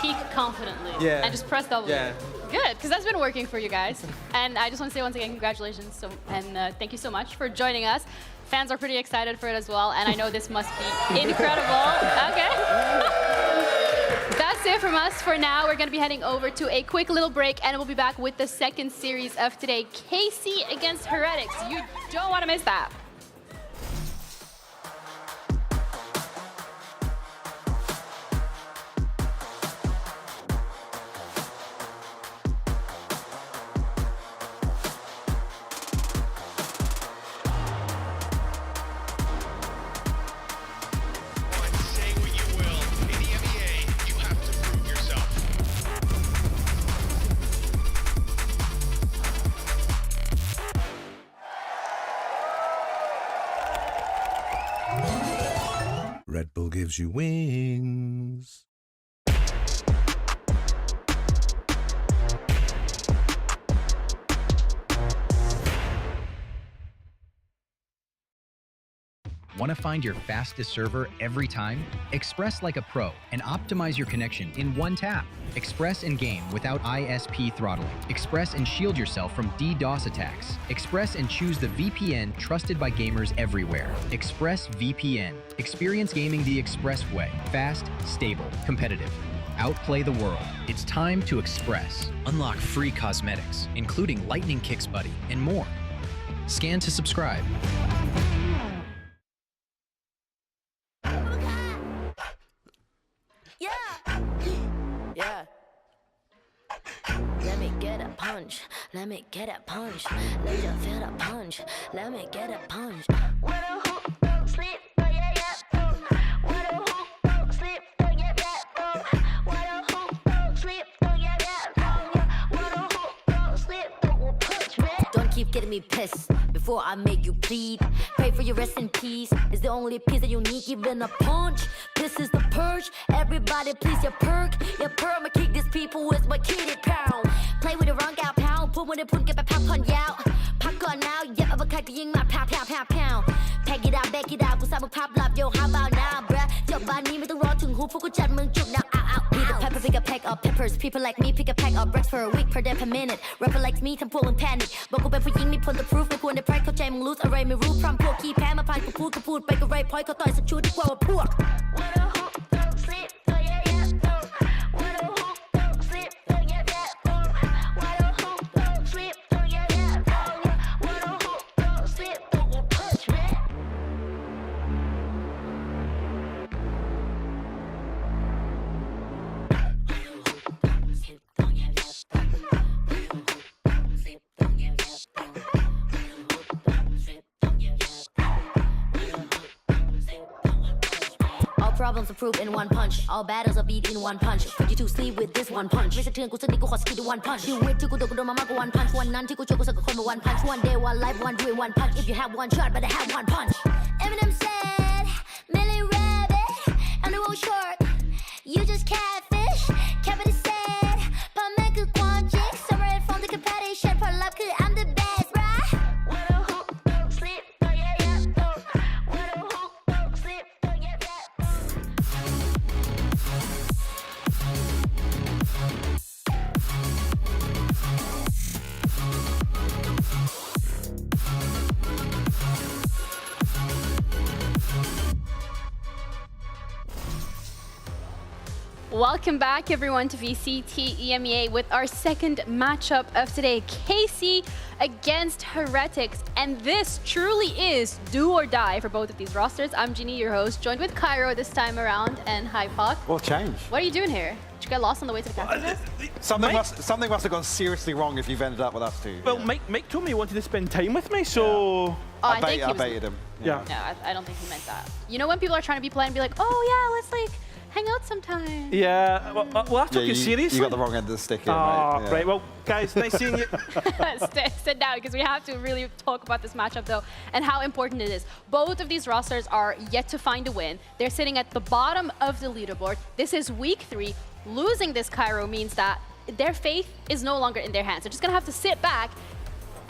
peak confidently. Yeah. And just press W. Yeah. Good, because that's been working for you guys. And I just want to say once again, congratulations. And thank you so much for joining us. Fans are pretty excited for it as well. And I know this must be incredible. Okay. That's it from us for now. We're going to be heading over to a quick little break, and we'll be back with the second series of today, KC against Heretics. You don't want to miss that. Red Bull gives you wings. Want to find your fastest server every time? Express like a pro and optimize your connection in one tap. Express in game without ISP throttling. Express and shield yourself from DDoS attacks. Express and choose the VPN trusted by gamers everywhere. Express VPN. Experience gaming the Express way. Fast, stable, competitive. Outplay the world. It's time to Express. Unlock free cosmetics, including Lightning Kicks Buddy and more. Scan to subscribe. Yeah. Let me get a punch. Let me get a punch. Let you feel the punch. Let me get a punch. What a hoop, don't sleep, oh yeah, yeah. What a hoop, don't sleep, oh yeah, yeah. What a hoop, don't sleep, oh yeah, yeah. What a hoop, don't sleep, don't punch me. Don't keep getting me pissed before I make you bleed. Pray for your rest in peace. It's the only peace that you need, even a punch. This is the purge. Everybody please your perk. Your perk, I'ma kick these people with my kitty pound. Play with the wrong gal pound. Put with the put get my pop on out. Pop on now, yeah, avocado ying my pow pow pow pow. Pack it out, back it out. กูสร้างมึงภาพลับ yo how about now bruh จบบ้านนี้ไม่ต้องรอถึงหูพวกกูจัดมึงจุก now out out. Be the pepper, pick a pack of peppers. People like me pick a pack of bricks for a week per day per minute. Rapper like me ทำพวกมึง panic บอกกูเป็นผู้หญิงมีผลต่อ proof ไม่ควรได้ pride เข้าใจมึง lose อะไรไม่รู้พร้อมพวกขี้แพ้มาผ่านกูพูดไปก็ไร point เขาต่อยสักชุดดีกว่าว่าพวก What a hoop, don't sleep, oh yeah yeah. What a hoop, don't sleep, oh yeah yeah. What a hoop, don't sleep, oh yeah yeah. What a hoop, don't sleep, don't punch me. All problems are proved in one punch. All battles are beat in one punch. Put you to sleep with this one punch. ไม่สะเทือนกูสักนิดกูขอสกิลด้วย one punch. You win ที่กูโดนมามากกว่า one punch. วันนั้นที่กูช่วยกูสักคนมา one punch. One day, one life, one dream, one punch. If you have one shot, better have one punch. Eminem said, Millie Rabbit, I'm the world short. You just catfish. Kevin said, เพราะแม่คือความจริง Separate from the competition. เพราะลับคือ I'm the best, right? What a hoop, don't sleep, oh yeah yeah. What a hoop, don't sleep, oh yeah yeah. Welcome back, everyone, to VCT EMEA with our second matchup of today, KC against Heretics. And this truly is do or die for both of these rosters. I'm Ginny, your host, joined with Cairo this time around, and hi, Puck. What change? What are you doing here? Did you get lost on the way to the casting? Something must have gone seriously wrong if you've ended up with us two. Well, Mike told me he wanted to spend time with me, so... Oh, I think he was... baited him. Yeah. No, I don't think he meant that. You know when people are trying to be polite and be like, oh yeah, let's like hang out sometime. Yeah, well, I took it seriously. You got the wrong end of the stick here, Oh, mate. Yeah. right. Well, guys, nice seeing you. Sit down, because we have to really talk about this matchup, though, and how important it is. Both of these rosters are yet to find a win. They're sitting at the bottom of the leaderboard. This is week 3. Losing this Cairo means that their faith is no longer in their hands. They're just going to have to sit back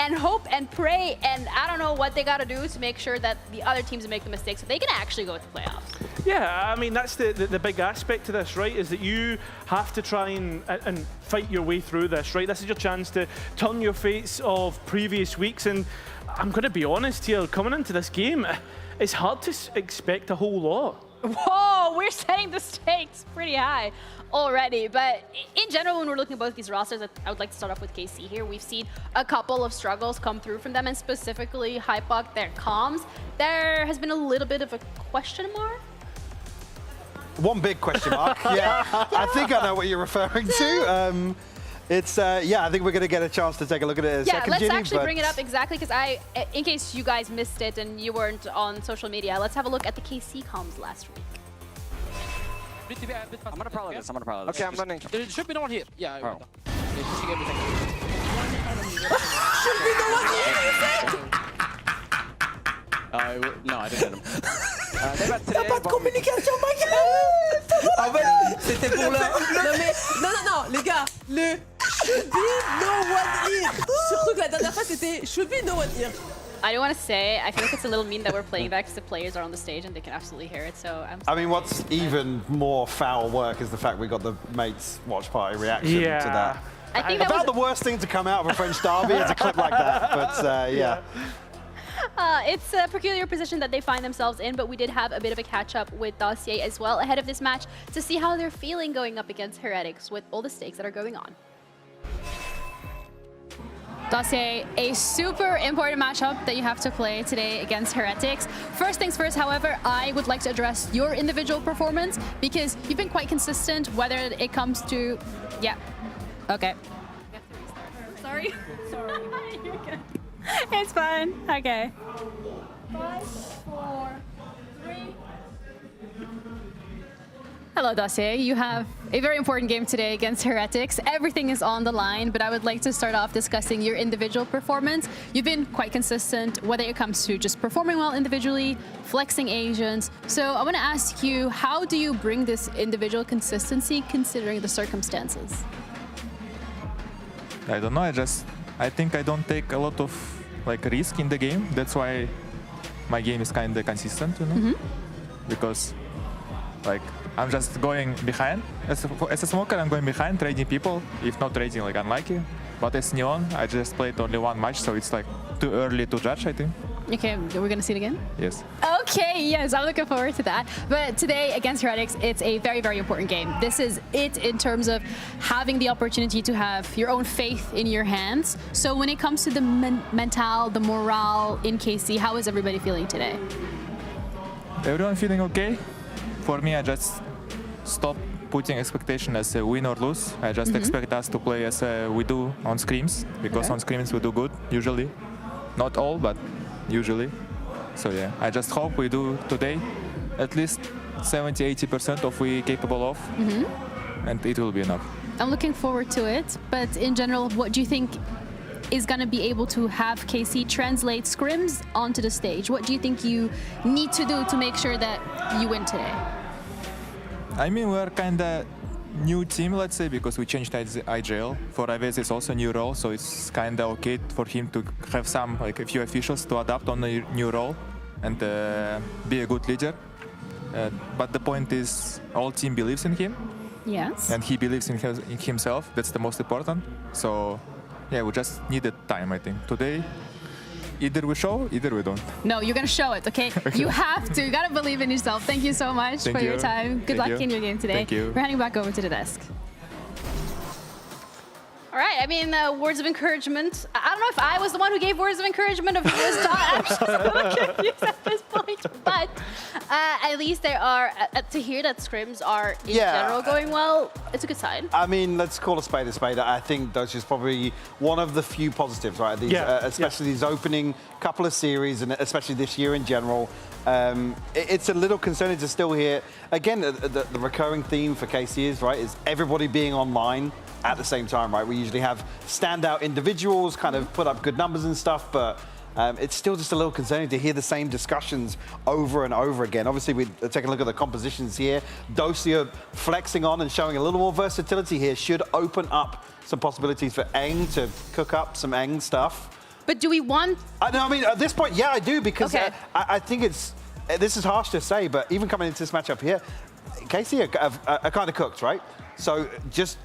and hope and pray, and I don't know what they got to do to make sure that the other teams make the mistakes so they can actually go to the playoffs. Yeah, I mean, that's the big aspect to this, right, is that you have to try and fight your way through this, right? This is your chance to turn your fates of previous weeks, and I'm going to be honest here, coming into this game, it's hard to expect a whole lot. Whoa, we're setting the stakes pretty high already. But in general, when we're looking at both these rosters, I would like to start off with KC here. We've seen a couple of struggles come through from them, and specifically Hypok, their comms. There has been a little bit of a question mark. One big question mark. Yeah, I think I know what you're referring to. Yeah, I think we're going to get a chance to take a look at it in a second, let's Ginny, actually bring it up exactly, because in case you guys missed it and you weren't on social media, let's have a look at the KC comms last week. I'm gonna probably this. Okay, I'm running. There should be no one here. Yeah, oh. They're pushing everything. Should be no one here. No, I didn't hit him. T'as pas de communication, ma gueule. En fait, c'était pour le... Non, les gars, le should be no one here. Surtout que la dernière fois, c'était should be no one here. I do want to say, I feel like it's a little mean that we're playing that because the players are on the stage and they can absolutely hear it, so I'm I mean, what's even more foul work is the fact we got the mates watch party reaction to that. I think that About was the worst thing to come out of a French derby is a clip like that, but yeah. It's a peculiar position that they find themselves in, but we did have a bit of a catch-up with Dossier as well ahead of this match to see how they're feeling going up against Heretics with all the stakes that are going on. Dossier, a super important matchup that you have to play today against Heretics. First things first, however, I would like to address your individual performance because you've been quite consistent, whether it comes to... Yeah. Okay. Sorry. Sorry. You're good. It's fine. Okay. 5, 4, 3. Hello, Dossier. You have a very important game today against Heretics. Everything is on the line, but I would like to start off discussing your individual performance. You've been quite consistent, whether it comes to just performing well individually, flexing Asians. So I want to ask you, how do you bring this individual consistency considering the circumstances? I don't know. I think I don't take a lot of risk in the game. That's why my game is kind of consistent, you know, because I'm just going behind. As a smoker, I'm going behind, trading people. If not trading, unlucky. But as Neon, I just played only one match, so it's too early to judge, I think. Okay, we're gonna see it again? Yes. Okay, yes, I'm looking forward to that. But today against Heretics, it's a very, very important game. This is it in terms of having the opportunity to have your own faith in your hands. So when it comes to the mental, the morale in KC, how is everybody feeling today? Everyone feeling okay. For me, I just stop putting expectation as a win or lose. I just expect us to play as we do on scrims, because on scrims we do good, usually. Not all, but usually. So yeah, I just hope we do today at least 70-80% of we capable of, and it will be enough. I'm looking forward to it, but in general, what do you think is going to be able to have KC translate scrims onto the stage? What do you think you need to do to make sure that you win today? I mean, we're kind of new team, let's say, because we changed IGL. For Aves, it's also a new role, so it's kind of okay for him to have a few officials to adapt on the new role and be a good leader. But the point is, all team believes in him. Yes. And he believes in himself. That's the most important. So, yeah, we just needed time, I think. Today, either we show, either we don't. No, you're going to show it, okay? You have to. You got to believe in yourself. Thank you so much for your time. Good luck in your game today. Thank you. We're heading back over to the desk. All right, I mean, words of encouragement. I don't know if I was the one who gave words of encouragement of who was taught. I'm just a little confused at this point. But at least there are, to hear that scrims are in general going well, it's a good sign. I mean, let's call a spade a spade. I think that's just probably one of the few positives, right? These, especially these opening couple of series, and especially this year in general. It's a little concerning to still hear, again, the recurring theme for KC is everybody being online at the same time, right? We usually have standout individuals kind of put up good numbers and stuff, but it's still just a little concerning to hear the same discussions over and over again. Obviously, we're taking a look at the compositions here. Dosia flexing on and showing a little more versatility here should open up some possibilities for Eng to cook up some Eng stuff. But do we want... I mean, at this point, yeah, I do, because Okay. I think this is harsh to say, but even coming into this matchup here, KC are kind of cooked, right? So just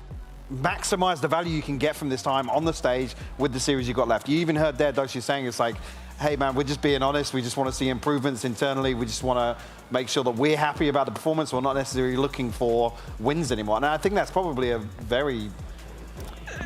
maximize the value you can get from this time on the stage with the series you got left. You even heard there Doshi saying it's like, hey man, we're just being honest. We just want to see improvements internally. We just want to make sure that we're happy about the performance. We're not necessarily looking for wins anymore. And I think that's probably a very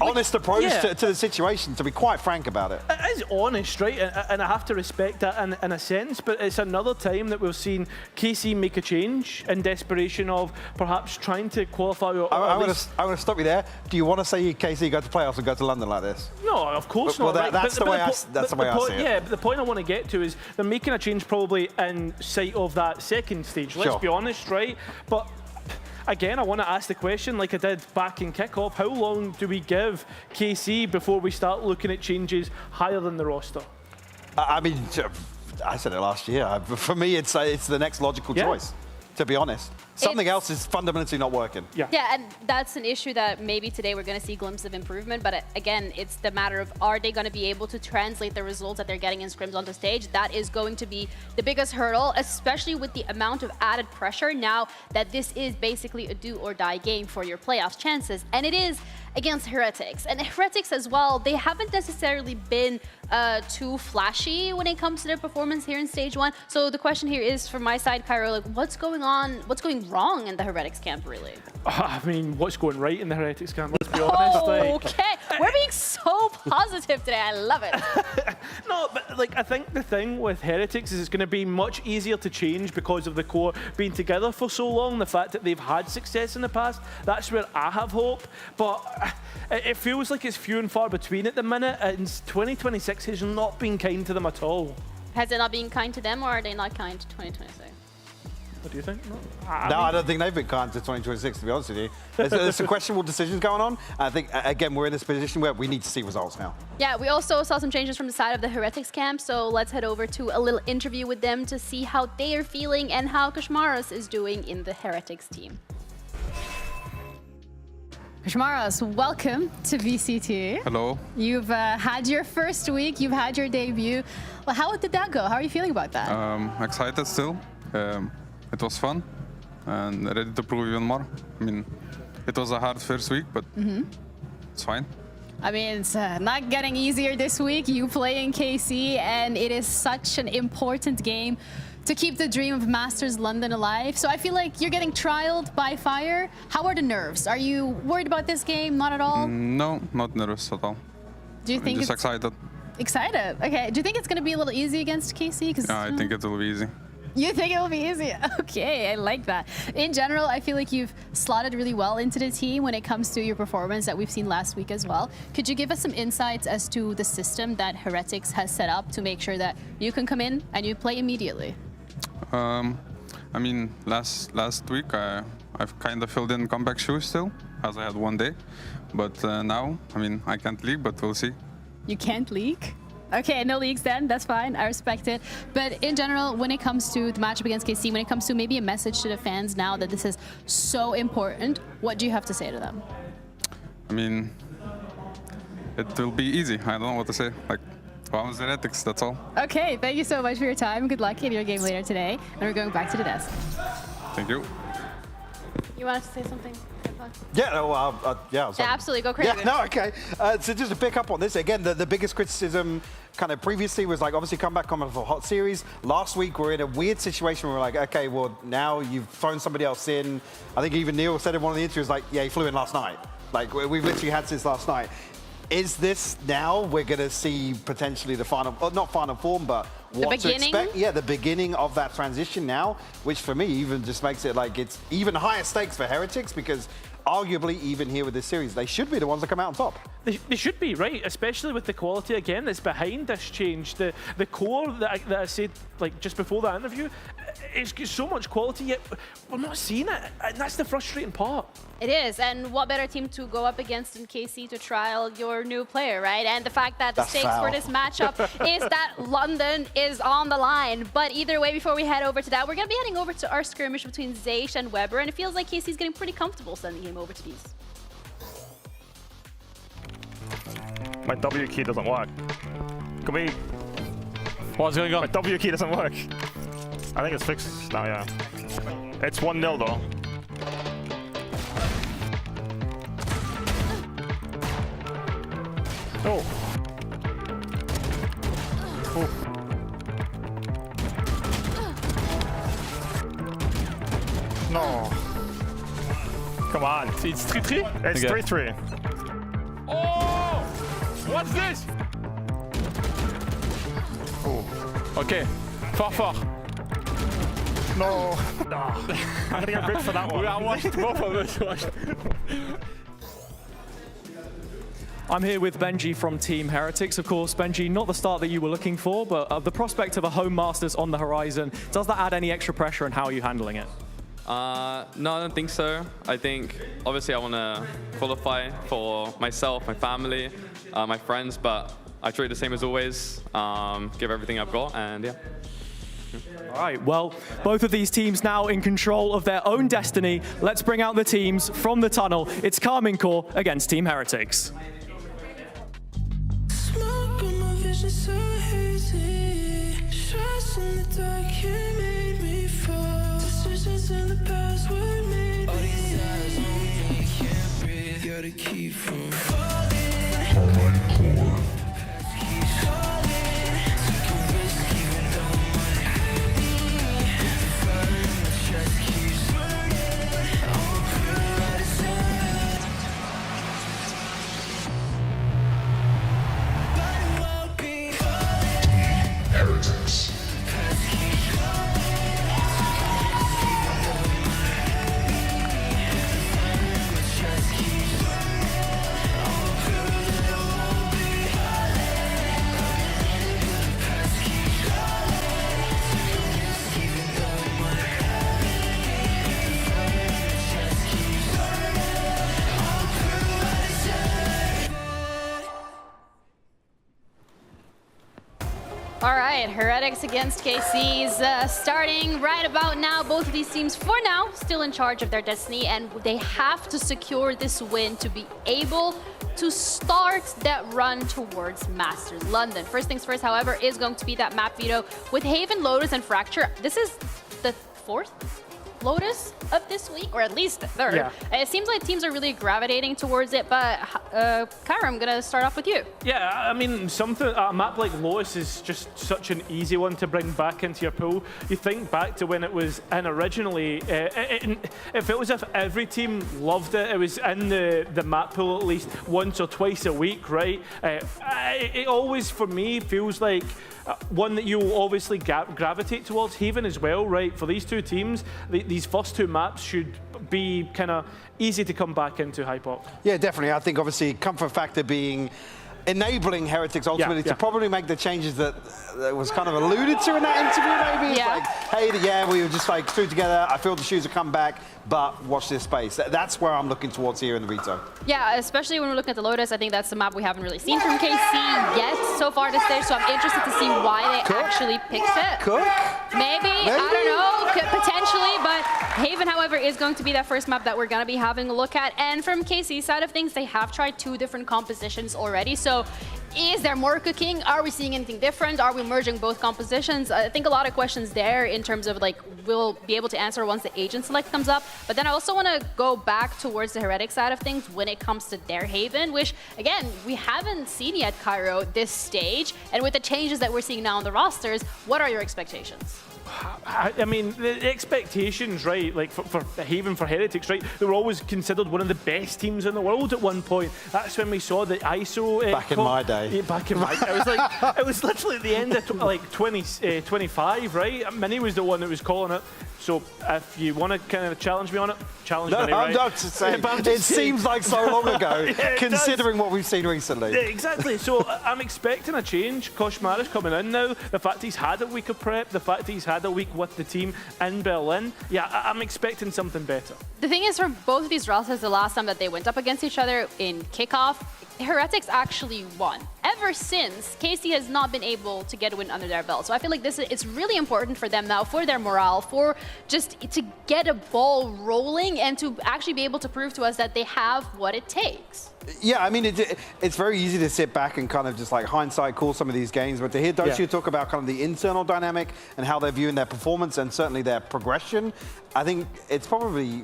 honest approach to the situation, to be quite frank about it. It is honest, right? And I have to respect that in a sense, but it's another time that we've seen KC make a change in desperation of perhaps trying to qualify. I'm going to stop you there. Do you want to say KC go to playoffs and go to London like this? No, of course Well, not. that's the way I see it. Yeah, but the point I want to get to is they're making a change probably in sight of that second stage. Let's be honest, right? But again, I want to ask the question, like I did back in kickoff, how long do we give KC before we start looking at changes higher than the roster? I mean, I said it last year. For me, it's the next logical choice, to be honest. Something else is fundamentally not working. Yeah, and that's an issue that maybe today we're going to see glimpses of improvement, but again, it's the matter of, are they going to be able to translate the results that they're getting in scrims onto stage? That is going to be the biggest hurdle, especially with the amount of added pressure now that this is basically a do or die game for your playoffs chances, and it is against Heretics. And Heretics as well, they haven't necessarily been too flashy when it comes to their performance here in stage one. So the question here is, from my side, Cairo, like, what's going on, what's going wrong in the Heretics camp, really? I mean, what's going right in the Heretics camp, let's be honest. Okay, we're being so positive today, I love it. No, but like, I think the thing with Heretics is it's going to be much easier to change because of the core being together for so long, the fact that they've had success in the past. That's where I have hope, but it feels like it's few and far between at the minute, and 2026 has not been kind to them at all. Has it not been kind to them, or are they not kind to 2026? What do you think? I don't think they've been kind to 2026, to be honest with you. There's some questionable decisions going on. I think, again, we're in this position where we need to see results now. Yeah, we also saw some changes from the side of the Heretics camp, so let's head over to a little interview with them to see how they are feeling and how Kashmaras is doing in the Heretics team. Kashmaras, welcome to VCT. Hello. You've had your first week, you've had your debut. Well, how did that go? How are you feeling about that? Excited still. It was fun and ready to prove even more. I mean, it was a hard first week, but it's fine. I mean, it's not getting easier this week. You play in KC, and it is such an important game to keep the dream of Masters London alive. So I feel like you're getting trialed by fire. How are the nerves? Are you worried about this game? Not at all? No, not nervous at all. Do you think I'm just excited? Excited? Okay. Do you think it's going to be a little easy against KC? Yeah, I think it will be easy. You think it will be easy? Okay, I like that. In general, I feel like you've slotted really well into the team when it comes to your performance that we've seen last week as well. Could you give us some insights as to the system that Heretics has set up to make sure that you can come in and you play immediately? I mean, last week I've kind of filled in comeback shoes still, as I had one day. But now, I mean, I can't leak, but we'll see. You can't leak? Okay, no leaks then, that's fine, I respect it. But in general, when it comes to the matchup against KC, when it comes to maybe a message to the fans now that this is so important, what do you have to say to them? I mean, it will be easy. I don't know what to say. Like, vamos Heretics, that's all. Okay, thank you so much for your time. Good luck in your game later today. And we're going back to the desk. Thank you. You want us to say something? Yeah, no, yeah. Absolutely, go crazy. Yeah, no, okay. So just to pick up on this, again, the biggest criticism kind of previously was like, obviously come back coming off a hot series. Last week, we're in a weird situation where we're like, okay, well, now you've thrown somebody else in. I think even Neil said in one of the interviews, like, yeah, he flew in last night. Like, we've literally had since last night. Is this now we're going to see potentially the final, not final form, but what to expect? Yeah, the beginning of that transition now, which for me even just makes it like it's even higher stakes for Heretics because arguably even here with this series, they should be the ones that come out on top. They should be, right? Especially with the quality, again, that's behind this change. The core that I said like just before that interview, it's got so much quality, yet we're not seeing it. And that's the frustrating part. It is, and what better team to go up against in KC to trial your new player, right? And the fact that the stakes for this matchup is that London is on the line. But either way, before we head over to that, we're going to be heading over to our skirmish between Zaysh and Weber, and it feels like KC's getting pretty comfortable sending him over to these. My W key doesn't work. Can we... What's going on? My W key doesn't work. I think it's fixed now, yeah. It's 1-0 though. Oh. Oh. No. Come on. It's 3-3? It's 3-3. Oh! What's this? Oh. Okay. Far. No. I'm gonna get bit for that one. I watched both of us. I'm here with Benji from Team Heretics. Of course, Benji, not the start that you were looking for, but the prospect of a home Masters on the horizon, does that add any extra pressure, and how are you handling it? No, I don't think so. I think, obviously, I want to qualify for myself, my family, my friends, but I treat it the same as always, give everything I've got, and yeah. All right, well, both of these teams now in control of their own destiny. Let's bring out the teams from the tunnel. It's Carmine Core against Team Heretics. Smoke on my vision so hazy. Stress in the dark, you made me fall. Decisions in the past were made. All these eyes on me, I can't breathe. Gotta keep from falling. Carmine Core. All right, Heretics against KC's starting right about now. Both of these teams, for now, still in charge of their destiny, and they have to secure this win to be able to start that run towards Masters London. First things first, however, is going to be that map veto with Haven, Lotus, and Fracture. This is the fourth Lotus of this week, or at least the third. Yeah. It seems like teams are really gravitating towards it, but Kyra, I'm gonna start off with you. Yeah, I mean, a map like Lotus is just such an easy one to bring back into your pool. You think back to when it was in originally, it felt as if every team loved it. It was in the map pool at least once or twice a week, right? It always, for me, feels like one that you'll obviously gravitate towards. Haven as well, right? For these two teams, these first two maps should be kind of easy to come back into Hypop. Yeah, definitely. I think obviously comfort factor being enabling Heretics ultimately to probably make the changes that was kind of alluded to in that interview, maybe. Yeah. It's like, hey, we were just like threw together. I feel the shoes will come back, but watch this space. That's where I'm looking towards here in the veto. Yeah, especially when we're looking at the Lotus, I think that's the map we haven't really seen from KC yet so far this stage, so I'm interested to see why they actually picked it. Maybe, I don't know, potentially, but Haven, however, is going to be that first map that we're going to be having a look at. And from KC's side of things, they have tried 2 different compositions already, so is there more cooking? Are we seeing anything different? Are we merging both compositions? I think a lot of questions there in terms of like, we'll be able to answer once the agent select comes up. But then I also want to go back towards the Heretic side of things when it comes to their Haven, which again, we haven't seen yet, Cairo, this stage. And with the changes that we're seeing now on the rosters, what are your expectations? I mean, the expectations, right, like for Haven, for Heretics, right, they were always considered one of the best teams in the world at one point. That's when we saw the ISO... back in my day. Yeah, back in my day. It was like, it was literally at the end of like 25, right? Minnie was the one that was calling it. So if you want to kind of challenge me on it, challenge me, right? I'm not to say, it seems like so long ago, Yeah, considering what we've seen recently. Yeah, exactly. So I'm expecting a change. Koshmara's coming in now. The fact he's had a week of prep, the fact he's had a week with the team in Berlin, yeah, I'm expecting something better. The thing is, for both of these rosters, the last time that they went up against each other in kickoff, Heretics actually won. Ever since, KC has not been able to get a win under their belt. So I feel like it's really important for them now, for their morale, for just to get a ball rolling and to actually be able to prove to us that they have what it takes. Yeah, I mean, it's very easy to sit back and kind of just like hindsight call some of these games, but to hear Dosia talk about kind of the internal dynamic and how they're viewing their performance and certainly their progression, I think it's probably...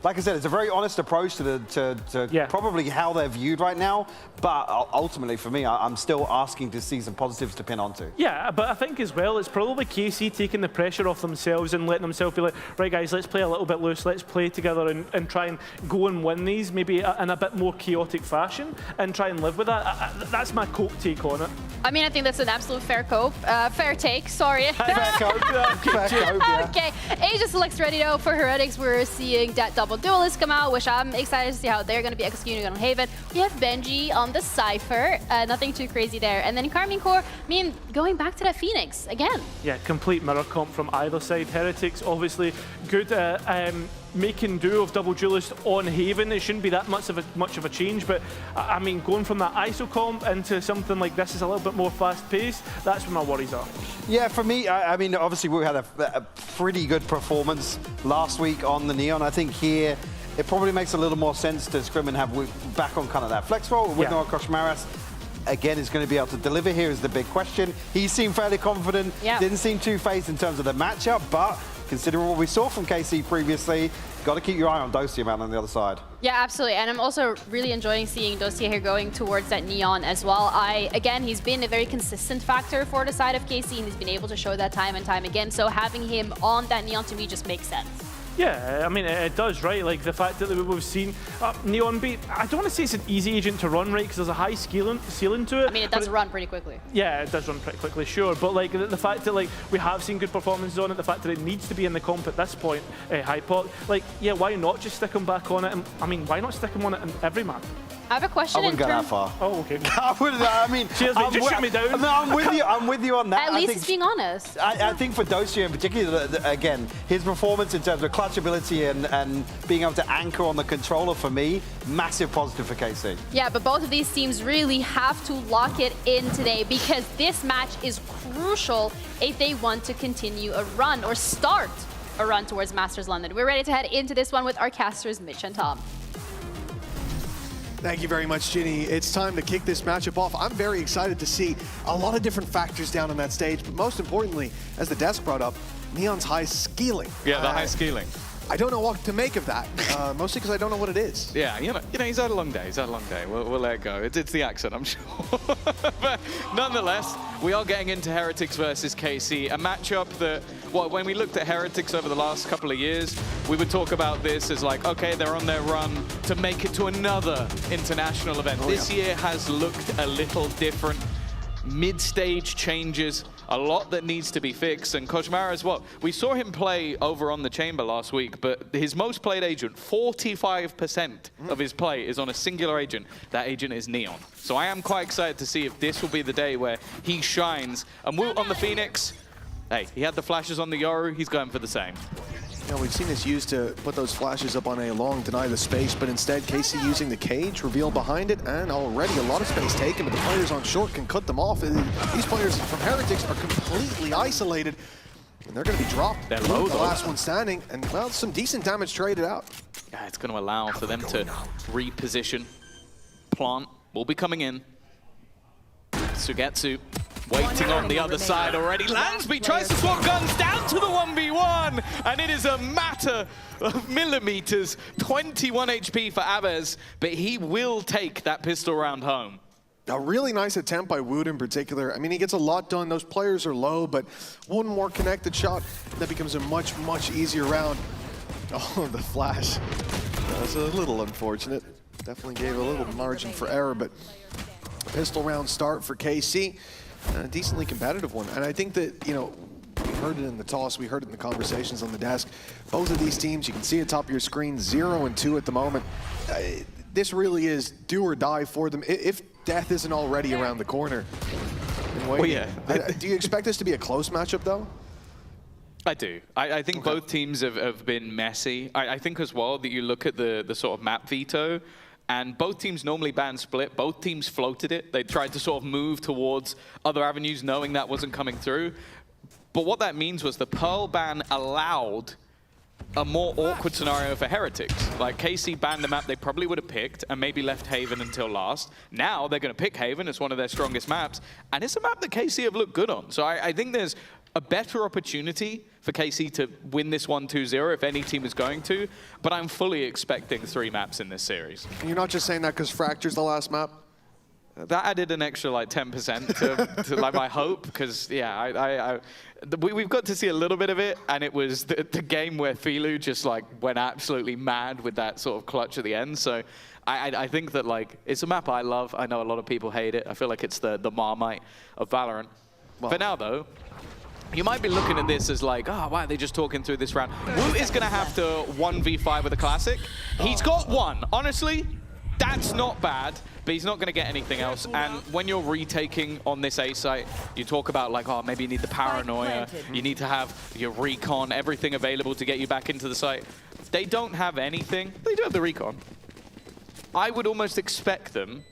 Like I said, it's a very honest approach to probably how they're viewed right now. But ultimately, for me, I'm still asking to see some positives to pin onto. Yeah, but I think as well, it's probably KC taking the pressure off themselves and letting themselves be like, right, guys, let's play a little bit loose. Let's play together and try and go and win these, maybe in a bit more chaotic fashion, and try and live with that. That's my cope take on it. I mean, I think that's an absolute fair take, sorry. Fair cope, yeah. Okay, Asia selects ready though for Heretics. We're seeing that double duelists come out, which I'm excited to see how they're going to be executing on Haven. We have Benji on the Cypher, nothing too crazy there. And then Carmine Core, I mean, going back to that Phoenix again. Yeah, complete mirror comp from either side. Heretics, obviously, good making do of double duelist on Haven. It shouldn't be that much of a change, but I mean, going from that ISO comp into something like this is a little bit more fast-paced. That's where my worries are. Yeah, for me, I mean, obviously we had a pretty good performance last week on the Neon. I think here it probably makes a little more sense to scrim and have back on kind of that flex role with Noah Koshmaras. Again, is going to be able to deliver here is the big question. He seemed fairly confident, didn't seem two-faced in terms of the matchup, but considering what we saw from KC previously, got to keep your eye on Dosia man on the other side. Yeah, absolutely. And I'm also really enjoying seeing Dosia here going towards that Neon as well. Again, he's been a very consistent factor for the side of KC, and he's been able to show that time and time again. So having him on that Neon to me just makes sense. Yeah, I mean, it does, right? Like, the fact that we've seen Neon be... I don't want to say it's an easy agent to run, right? Because there's a high ceiling to it. I mean, it does run pretty quickly. Yeah, it does run pretty quickly, sure. But, like, the fact that, like, we have seen good performances on it, the fact that it needs to be in the comp at this point, Hypok, like, yeah, why not just stick him back on it? And, I mean, why not stick him on it in every map? I have a question. I wouldn't go that far. Oh, okay. I mean, cheers, mate. Just shoot me down. No, I'm with you on that. At least he's being honest. I think for Dosia in particular, again, his performance in terms of clutchability and being able to anchor on the controller, for me, massive positive for KC. Yeah, but both of these teams really have to lock it in today because this match is crucial if they want to continue a run or start a run towards Masters London. We're ready to head into this one with our casters, Mitch and Tom. Thank you very much, Ginny. It's time to kick this matchup off. I'm very excited to see a lot of different factors down on that stage, but most importantly, as the desk brought up, Neon's high scaling. Yeah, the high scaling. I don't know what to make of that, mostly because I don't know what it is. Yeah, you know, he's had a long day. He's had a long day. We'll let it go. It's the accent, I'm sure. But nonetheless, we are getting into Heretics versus KC, a matchup that, well, when we looked at Heretics over the last couple of years, we would talk about this as like, okay, they're on their run to make it to another international event. This year has looked a little different. Mid-stage changes, a lot that needs to be fixed, and Koshmara as well. We saw him play over on the Chamber last week, but his most played agent, 45% of his play is on a singular agent. That agent is Neon. So I am quite excited to see if this will be the day where he shines. And Woot on the Phoenix, hey, he had the flashes on the Yoru, he's going for the same. You know, we've seen this used to put those flashes up on a long, deny the space, but instead KC using the cage, reveal behind it, and already a lot of space taken, but the players on short can cut them off. These players from Heretics are completely isolated, and they're going to be dropped. They're low, the last one standing, and well, some decent damage traded out. Yeah, it's going to allow for them to reposition. Plant will be coming in. Sugetsu waiting on the other side already. Lansby tries to swap guns down to the 1v1, and it is a matter of millimeters. 21 HP for Abez, but he will take that pistol round home. A really nice attempt by Wood in particular. I mean, he gets a lot done. Those players are low, but one more connected shot, that becomes a much, much easier round. Oh, the flash. That was a little unfortunate. Definitely gave a little margin for error, but pistol round start for KC. A decently competitive one. And I think that, you know, we heard it in the toss, we heard it in the conversations on the desk. Both of these teams, you can see at top of your screen, 0 and 2 at the moment. This really is do or die for them. If death isn't already around the corner. Well, yeah. Do you expect this to be a close matchup, though? I do. I think both teams have been messy. I think as well that you look at the sort of map veto, and both teams normally ban split. Both teams floated it. They tried to sort of move towards other avenues knowing that wasn't coming through. But what that means was the Pearl ban allowed a more awkward scenario for Heretics. Like KC banned the map they probably would have picked and maybe left Haven until last. Now they're going to pick Haven as one of their strongest maps, and it's a map that KC have looked good on. So I think there's a better opportunity for KC to win this 1-2-0 if any team is going to, but I'm fully expecting 3 maps in this series. And you're not just saying that because Fracture's the last map? That added an extra like 10% to like my hope, because yeah, we've got to see a little bit of it, and it was the game where Filu just like went absolutely mad with that sort of clutch at the end. So I think that like it's a map I love. I know a lot of people hate it. I feel like it's the Marmite of Valorant. Well, for now though, you might be looking at this as like, oh, why are they just talking through this round? Wu is going to have to 1v5 with a Classic. He's got 1. Honestly, that's not bad, but he's not going to get anything else. And when you're retaking on this A site, you talk about like, oh, maybe you need the paranoia. You need to have your recon, everything available to get you back into the site. They don't have anything. They do have the recon. I would almost expect them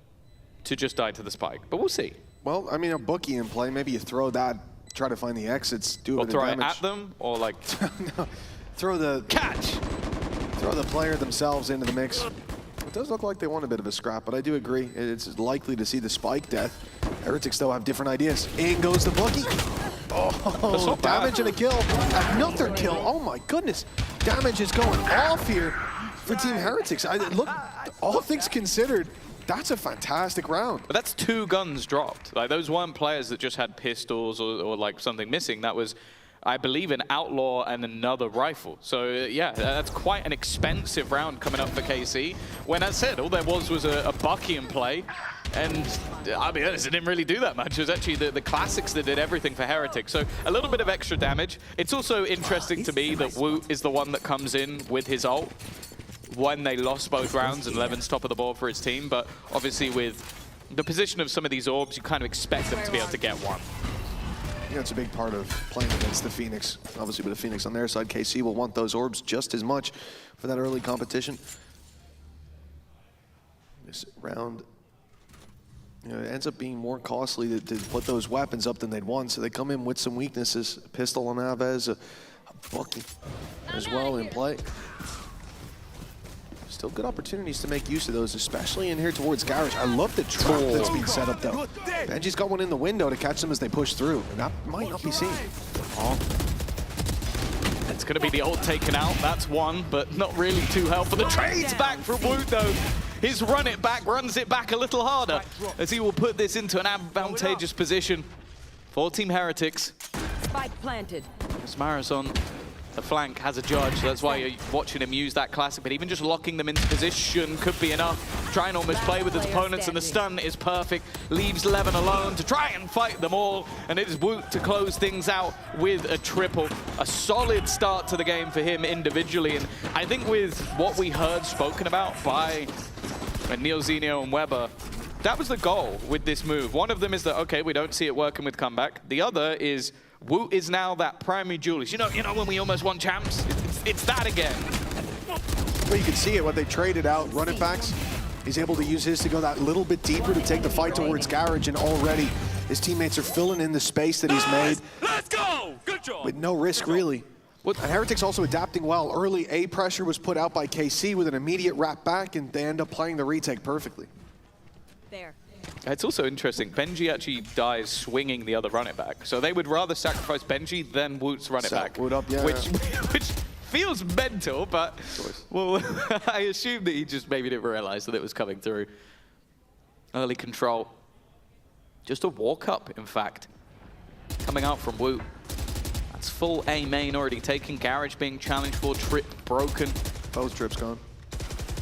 to just die to the spike, but we'll see. Well, I mean, a bookie in play. Maybe you throw that, try to find the exits, do a bit of damage. Or throw it at them, or like... no, throw the... Catch! Throw the player themselves into the mix. It does look like they want a bit of a scrap, but I do agree. It's likely to see the spike death. Heretics, though, have different ideas. In goes the bookie. Oh, damage and a kill. Another kill. Oh, my goodness. Damage is going off here for Team Heretics. Look, all things considered, that's a fantastic round. But that's 2 guns dropped. Like, those weren't players that just had pistols or like something missing. That was, I believe, an outlaw and another rifle. So yeah, that's quite an expensive round coming up for KC. When I said all there was a Bucky in play, and I'll be honest, it didn't really do that much. It was actually the Classics that did everything for Heretics. So a little bit of extra damage. It's also interesting to me that Wu is the one that comes in with his ult when they lost both rounds and Levin's top of the board for his team. But obviously with the position of some of these orbs, you kind of expect them to be able to get one. Yeah, it's a big part of playing against the Phoenix. Obviously, with the Phoenix on their side, KC will want those orbs just as much for that early competition. This round, you know, it ends up being more costly to put those weapons up than they'd want, so they come in with some weaknesses. A pistol on Aves, a Bucky as well in play. Still good opportunities to make use of those, especially in here towards Garage. I love the trap that's being set up, though. Benji's got one in the window to catch them as they push through, and that might not be seen. Oh. It's going to be the ult taken out. That's 1, but not really 2 health. But the trade's back from Woot, though. His run it back runs it back a little harder, as he will put this into an advantageous position for Team Heretics. Spike planted. Smaris on the flank has a judge, so that's why you're watching him use that Classic, but even just locking them into position could be enough. Try and almost play with his opponents, and the stun is perfect. Leaves Levin alone to try and fight them all, and it is Woot to close things out with a triple. A solid start to the game for him individually, and I think with what we heard spoken about by Neil, Zenio, and Weber, that was the goal with this move. One of them is that, okay, we don't see it working with comeback. The other is Woot is now that primary duelist. You know when we almost won champs? It's that again. Well, you can see it when they traded out run it backs. He's able to use his to go that little bit deeper to take the fight towards Garage, and already his teammates are filling in the space that he's made. Let's go! Good job! With no risk, really. And Heretics also adapting well. Early A pressure was put out by KC with an immediate wrap back, and they end up playing the retake perfectly. There. It's also interesting, Benji actually dies swinging the other run it back. So they would rather sacrifice Benji than Woot's run it back. Woot up, yeah. Which feels mental, but well, I assume that he just maybe didn't realize that it was coming through. Early control Just a walk-up, in fact, coming out from Woot. That's full A main already taken. Garage being challenged for, trip broken. Both trips gone.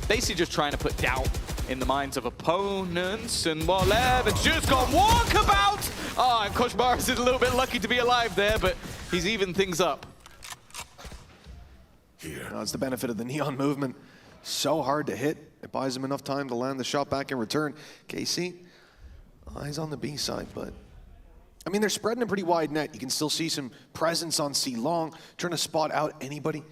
Basically just trying to put doubt in the minds of opponents. And while Evan's just gone walkabout! Oh, and Koshmaris is a little bit lucky to be alive there, but he's evened things up. No, it's the benefit of the neon movement. So hard to hit. It buys him enough time to land the shot back in return. KC, eyes on the B side, but I mean, they're spreading a pretty wide net. You can still see some presence on C long, trying to spot out anybody.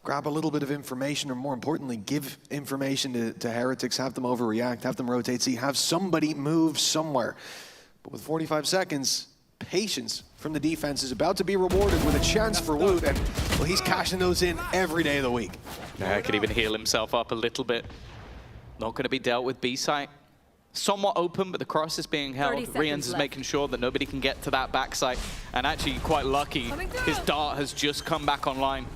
Grab a little bit of information, or more importantly, give information to Heretics, have them overreact, have them rotate C, have somebody move somewhere. But with 45 seconds, patience from the defense is about to be rewarded with a chance for Woot, and well, he's cashing those in every day of the week. Yeah, could even heal himself up a little bit. Not going to be dealt with B site. Somewhat open, but the cross is being held. Rians is making sure that nobody can get to that backside. And actually, quite lucky, his dart has just come back online.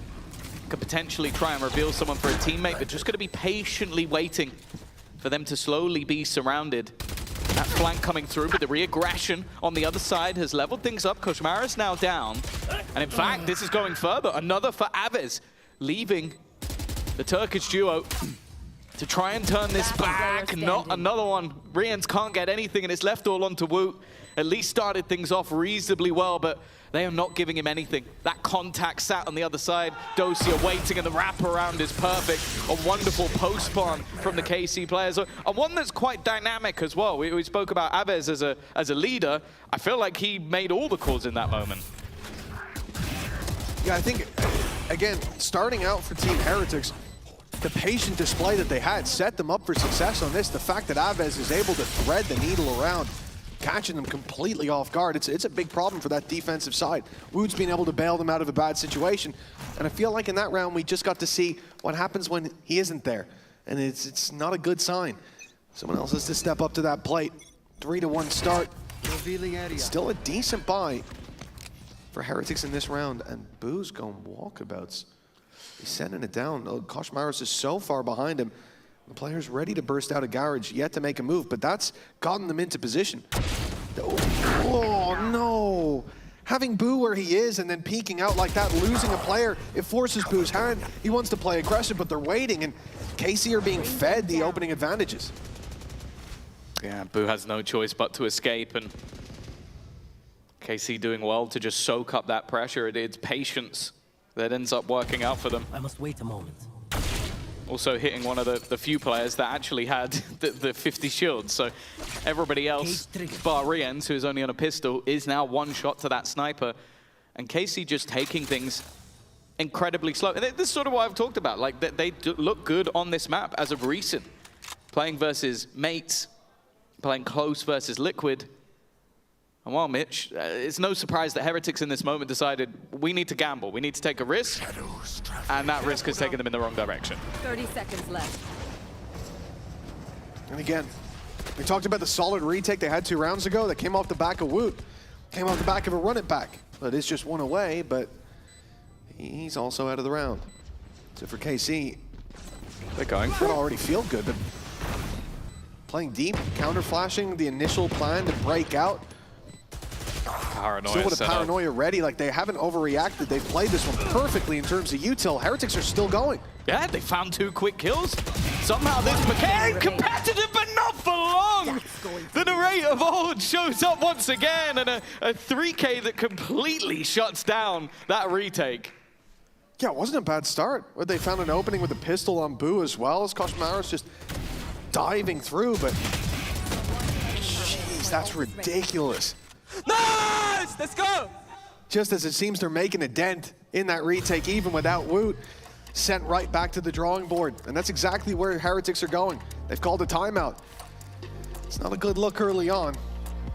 Could potentially try and reveal someone for a teammate, but just going to be patiently waiting for them to slowly be surrounded. That flank coming through, but the re-aggression on the other side has leveled things up. Koshmaris now down. And in fact, this is going further. Another for Aves, leaving the Turkish duo to try and turn this back. Not another one. Rians can't get anything, and it's left all onto Woot. At least started things off reasonably well, but they are not giving him anything. That contact sat on the other side. Dosia waiting, and the wraparound is perfect. A wonderful post-spawn from the KC players. And one that's quite dynamic as well. We spoke about Aves as a leader. I feel like he made all the calls in that moment. Yeah, I think, again, starting out for Team Heretics, the patient display that they had set them up for success on this. The fact that Aves is able to thread the needle around, catching them completely off guard, it's a big problem for that defensive side. Woot's being able to bail them out of a bad situation. And I feel like in that round, we just got to see what happens when he isn't there. And it's not a good sign. Someone else has to step up to that plate. 3-1 start. Still a decent buy for Heretics in this round. And Boo's going walkabouts. He's sending it down. Oh, Koshmaris is so far behind him. The player's ready to burst out of garage, yet to make a move, but that's gotten them into position. Oh no! Having Boo where he is and then peeking out like that, losing a player, it forces Boo's hand. He wants to play aggressive, but they're waiting, and KC are being fed the opening advantages. Yeah, Boo has no choice but to escape, and KC doing well to just soak up that pressure. It's patience that ends up working out for them. I must wait a moment. Also hitting one of the few players that actually had the 50 shields. So everybody else, bar Rians, who is only on a pistol, is now one shot to that sniper. And KC just taking things incredibly slow. And this is sort of what I've talked about. Like, they look good on this map as of recent. Playing versus mates, playing close versus liquid. And well, Mitch, it's no surprise that Heretics in this moment decided we need to gamble, we need to take a risk, and that risk has taken them in the wrong direction. 30 seconds left. And again, we talked about the solid retake they had 2 rounds ago that came off the back of Woot. Came off the back of a run it back. But it's just one away, but he's also out of the round. So for KC, they're going for it. Already feel good, but playing deep, counter flashing, the initial plan to break out. Paranoia Still with a paranoia ready, like they haven't overreacted. They played this one perfectly in terms of util. Heretics are still going. Yeah, they found 2 quick kills. Somehow this became competitive, but not for long. The narrator of old shows up once again, and a 3K that completely shuts down that retake. Yeah, it wasn't a bad start. Where they found an opening with a pistol on Boo as well as Koshmaris just diving through, but jeez, that's ridiculous. Nice! Let's go! Just as it seems they're making a dent in that retake, even without Woot, sent right back to the drawing board. And that's exactly where Heretics are going. They've called a timeout. It's not a good look early on.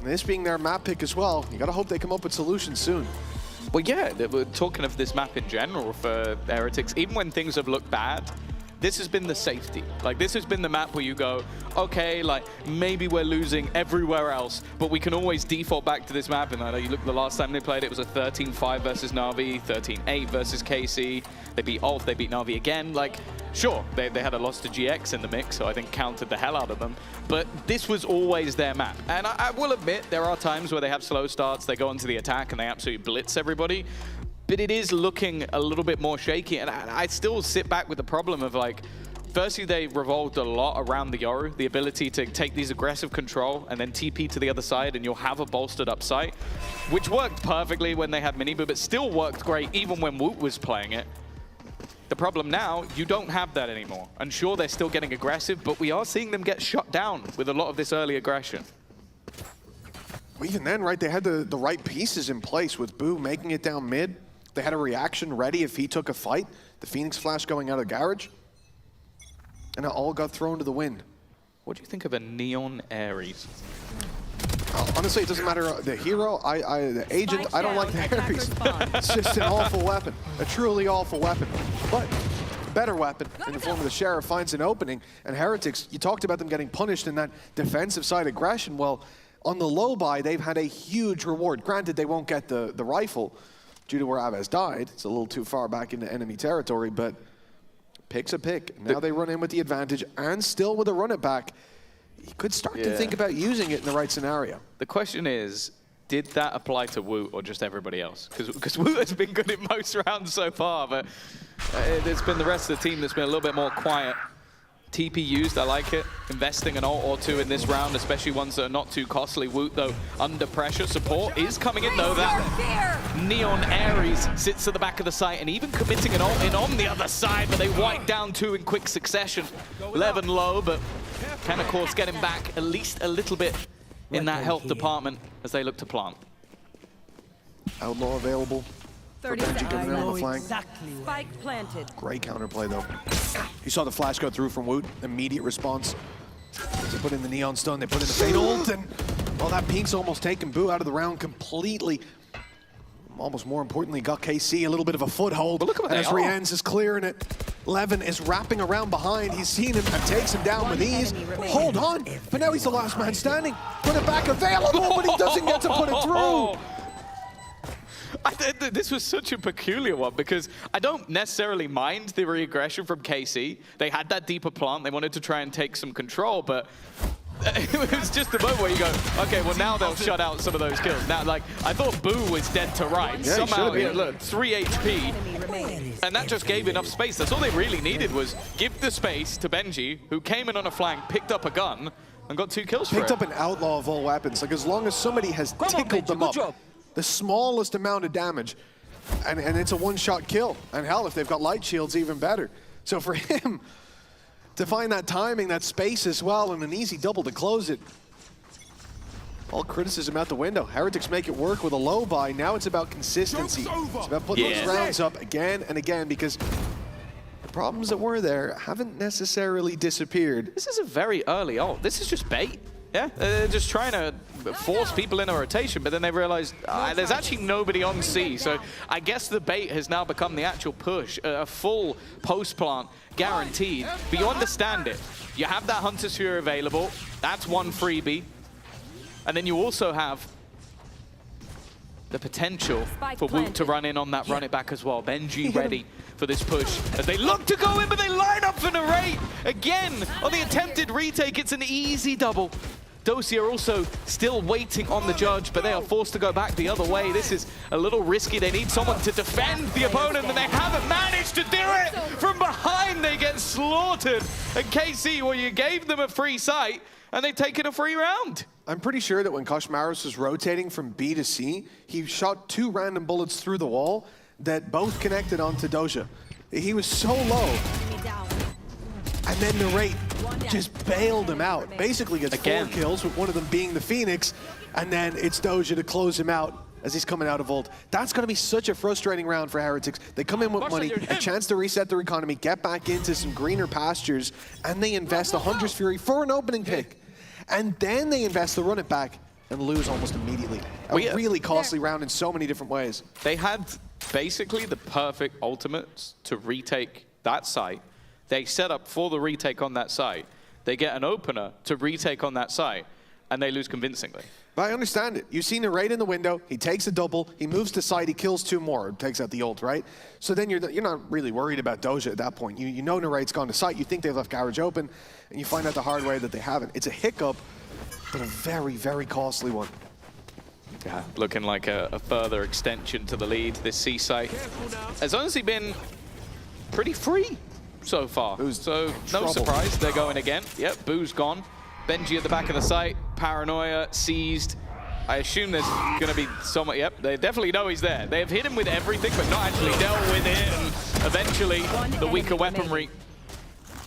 And this being their map pick as well, you gotta hope they come up with solutions soon. Well, yeah, we're talking of this map in general for Heretics. Even when things have looked bad, this has been the safety. Like, this has been the map where you go, okay, like, maybe we're losing everywhere else, but we can always default back to this map. And I know you look, the last time they played, it was a 13-5 versus Na'Vi, 13-8 versus KC. They beat Ulf, they beat Na'Vi again. Like, sure, they had a loss to GX in the mix, so I think counted the hell out of them. But this was always their map. And I will admit, there are times where they have slow starts, they go into the attack, and they absolutely blitz everybody. But it is looking a little bit more shaky, and I still sit back with the problem of, like, firstly, they revolved a lot around the Yoru, the ability to take these aggressive control and then TP to the other side, and you'll have a bolstered up site, which worked perfectly when they had Minibu, but still worked great even when Woot was playing it. The problem now, you don't have that anymore. And sure, they're still getting aggressive, but we are seeing them get shut down with a lot of this early aggression. Well, even then, right, they had the right pieces in place with Boo making it down mid. They had a reaction ready if he took a fight. The Phoenix Flash going out of garage. And it all got thrown to the wind. What do you think of a Neon Ares? Honestly, it doesn't matter. The hero, the agent, I don't like the Ares. It's just an awful weapon. A truly awful weapon. But a better weapon in the form of the Sheriff finds an opening. And Heretics, you talked about them getting punished in that defensive side aggression. Well, on the low buy, they've had a huge reward. Granted, they won't get the rifle due to where Aves died. It's a little too far back into enemy territory, but pick's a pick. Now they run in with the advantage and still with a run it back. You could start to think about using it in the right scenario. The question is, did that apply to Woot or just everybody else? Because Woot has been good in most rounds so far, but it's been the rest of the team that's been a little bit more quiet. TP used, I like it. Investing an ult or two in this round, especially ones that are not too costly. Woot, though, under pressure. Support is coming in, though. That Neon Ares sits at the back of the site and even committing an ult in on the other side, but they wipe down two in quick succession. Leven low, but can, of course, get him back at least a little bit in that health department as they look to plant. Outlaw available. 30 Benji coming in on the flank. Spike planted. Great counterplay, though. You saw the flash go through from Woot. Immediate response. They put in the Neon Stun, they put in the Fade ult, and well, that pink's almost taken Boo out of the round completely. Almost more importantly, got KC a little bit of a foothold. But look at what as Rienz is clearing it. Leven is wrapping around behind. He's seen him and takes him down with ease. Hold on, but now he's the last man standing. Put it back available, but he doesn't get to put it through. This was such a peculiar one because I don't necessarily mind the re-aggression from KC. They had that deeper plant. They wanted to try and take some control, but it was just a moment where you go, okay, well now they'll shut out some of those kills. Now, like, I thought Boo was dead to rights. Yeah, somehow, look, 3 HP, and that just gave enough space. That's all they really needed was give the space to Benji, who came in on a flank, picked up a gun, and got 2 kills for it. Picked up an outlaw of all weapons. Like, as long as somebody has tickled them up, the smallest amount of damage, and it's a one-shot kill. And hell, if they've got light shields, even better. So for him to find that timing, that space as well, and an easy double to close it, all criticism out the window. Heretics make it work with a low buy. Now it's about consistency. It's about putting those rounds up again and again, because the problems that were there haven't necessarily disappeared. This is a very early ult. This is just bait. Yeah, they're just trying to force people in a rotation, but then they realize there's actually nobody on C. So I guess the bait has now become the actual push, a full post plant guaranteed. But you understand it. You have that Hunter Sphere available. That's one freebie. And then you also have the potential for Woot to run in on that run it back as well. Benji ready for this push as they look to go in, but they line up for Narrate again on the attempted retake. It's an easy double. Dosia also still waiting on the judge, but they are forced to go back the other way. This is a little risky. They need someone to defend the opponent, and they haven't managed to do it. From behind, they get slaughtered. And KC, well, you gave them a free sight, and they've taken a free round. I'm pretty sure that when Koshmaros was rotating from B to C, he shot 2 random bullets through the wall that both connected onto Doja. He was so low. And then Narrate just bailed him out. Basically gets 4 kills, with one of them being the Phoenix, and then it's Doja to close him out as he's coming out of ult. That's going to be such a frustrating round for Heretics. They come in with money, a chance to reset their economy, get back into some greener pastures, and they invest the Hunter's Fury for an opening pick. And then they invest the run it back and lose almost immediately. A really costly round in so many different ways. They had basically the perfect ultimates to retake that site. They set up for the retake on that site. They get an opener to retake on that site, and they lose convincingly. But I understand it. You've seen Narrate in the window. He takes a double. He moves to side. He kills 2 more. Takes out the ult, right? So then you're not really worried about Doja at that point. You know Narrate's gone to site. You think they've left Garage open, and you find out the hard way that they haven't. It's a hiccup, but a very, very costly one. Yeah, looking like a further extension to the lead. This C site has honestly been pretty free so far. So no surprise, they're going again. Yep, Boo's gone. Benji at the back of the site, Paranoia seized. I assume there's going to be someone. Yep, they definitely know he's there. They have hit him with everything, but not actually dealt with it. And eventually, the weaker weaponry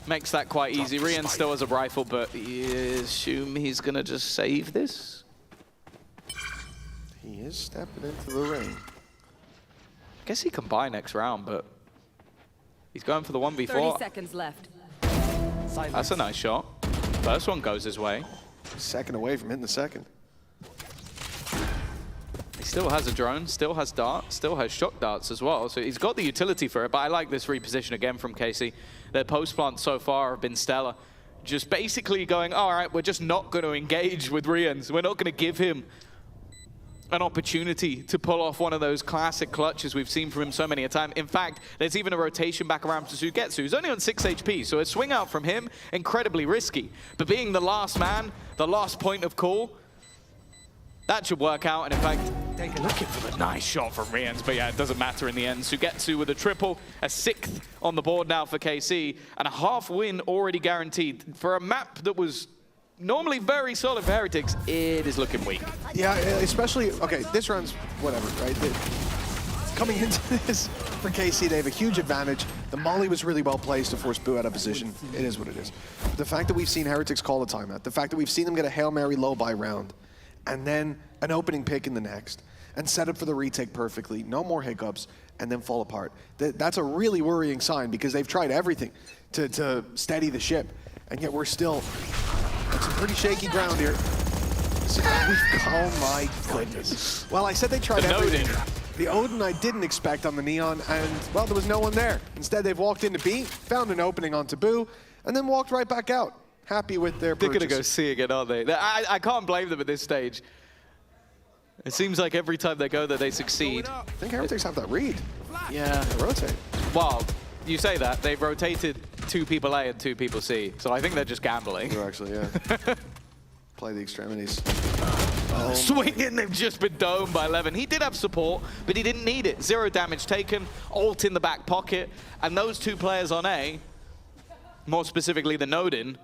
makes that quite easy. Rian still has a rifle, but you assume he's going to just save this? He is stepping into the ring. I guess he can buy next round, but he's going for the 1v4. 30 seconds left. That's a nice shot. First one goes his way. Second away from hitting the second. He still has a drone, still has dart, still has shock darts as well. So he's got the utility for it, but I like this reposition again from KC. Their post plants so far have been stellar. Just basically going, all right, we're just not going to engage with Rians. We're not going to give him an opportunity to pull off one of those classic clutches we've seen from him so many a time. In fact, there's even a rotation back around to Sugetsu, who's only on 6 HP, so a swing out from him, incredibly risky. But being the last man, the last point of call, that should work out. And in fact, they're looking for the nice shot from Rians, but yeah, it doesn't matter in the end. Sugetsu with a triple, a 6th on the board now for KC, and a half win already guaranteed. For a map that was normally very solid for Heretics, it is looking weak. Yeah, especially, okay, this round's whatever, right? Coming into this, for KC, they have a huge advantage. The molly was really well placed to force Boo out of position. It is what it is. The fact that we've seen Heretics call a timeout, the fact that we've seen them get a Hail Mary low buy round, and then an opening pick in the next, and set up for the retake perfectly, no more hiccups, and then fall apart. That's a really worrying sign because they've tried everything to steady the ship, and yet we're still on some pretty shaky ground here. Oh my goodness. Well, I said they tried everything. The Odin I didn't expect on the Neon, and well, there was no one there. Instead, they've walked into B, found an opening on Taboo, and then walked right back out. Happy with their purchase. They're going to go see again, aren't they? I can't blame them at this stage. It seems like every time they go there, they succeed. I think Heretics have that read. Yeah. They rotate. Well, you say that. They've rotated 2 people A and 2 people C, so I think they're just gambling. They're actually, yeah. Play the extremities. Swinging, they've just been domed by 11. He did have support, but he didn't need it. 0 damage taken, ult in the back pocket, and those 2 players on A, more specifically the Nodin,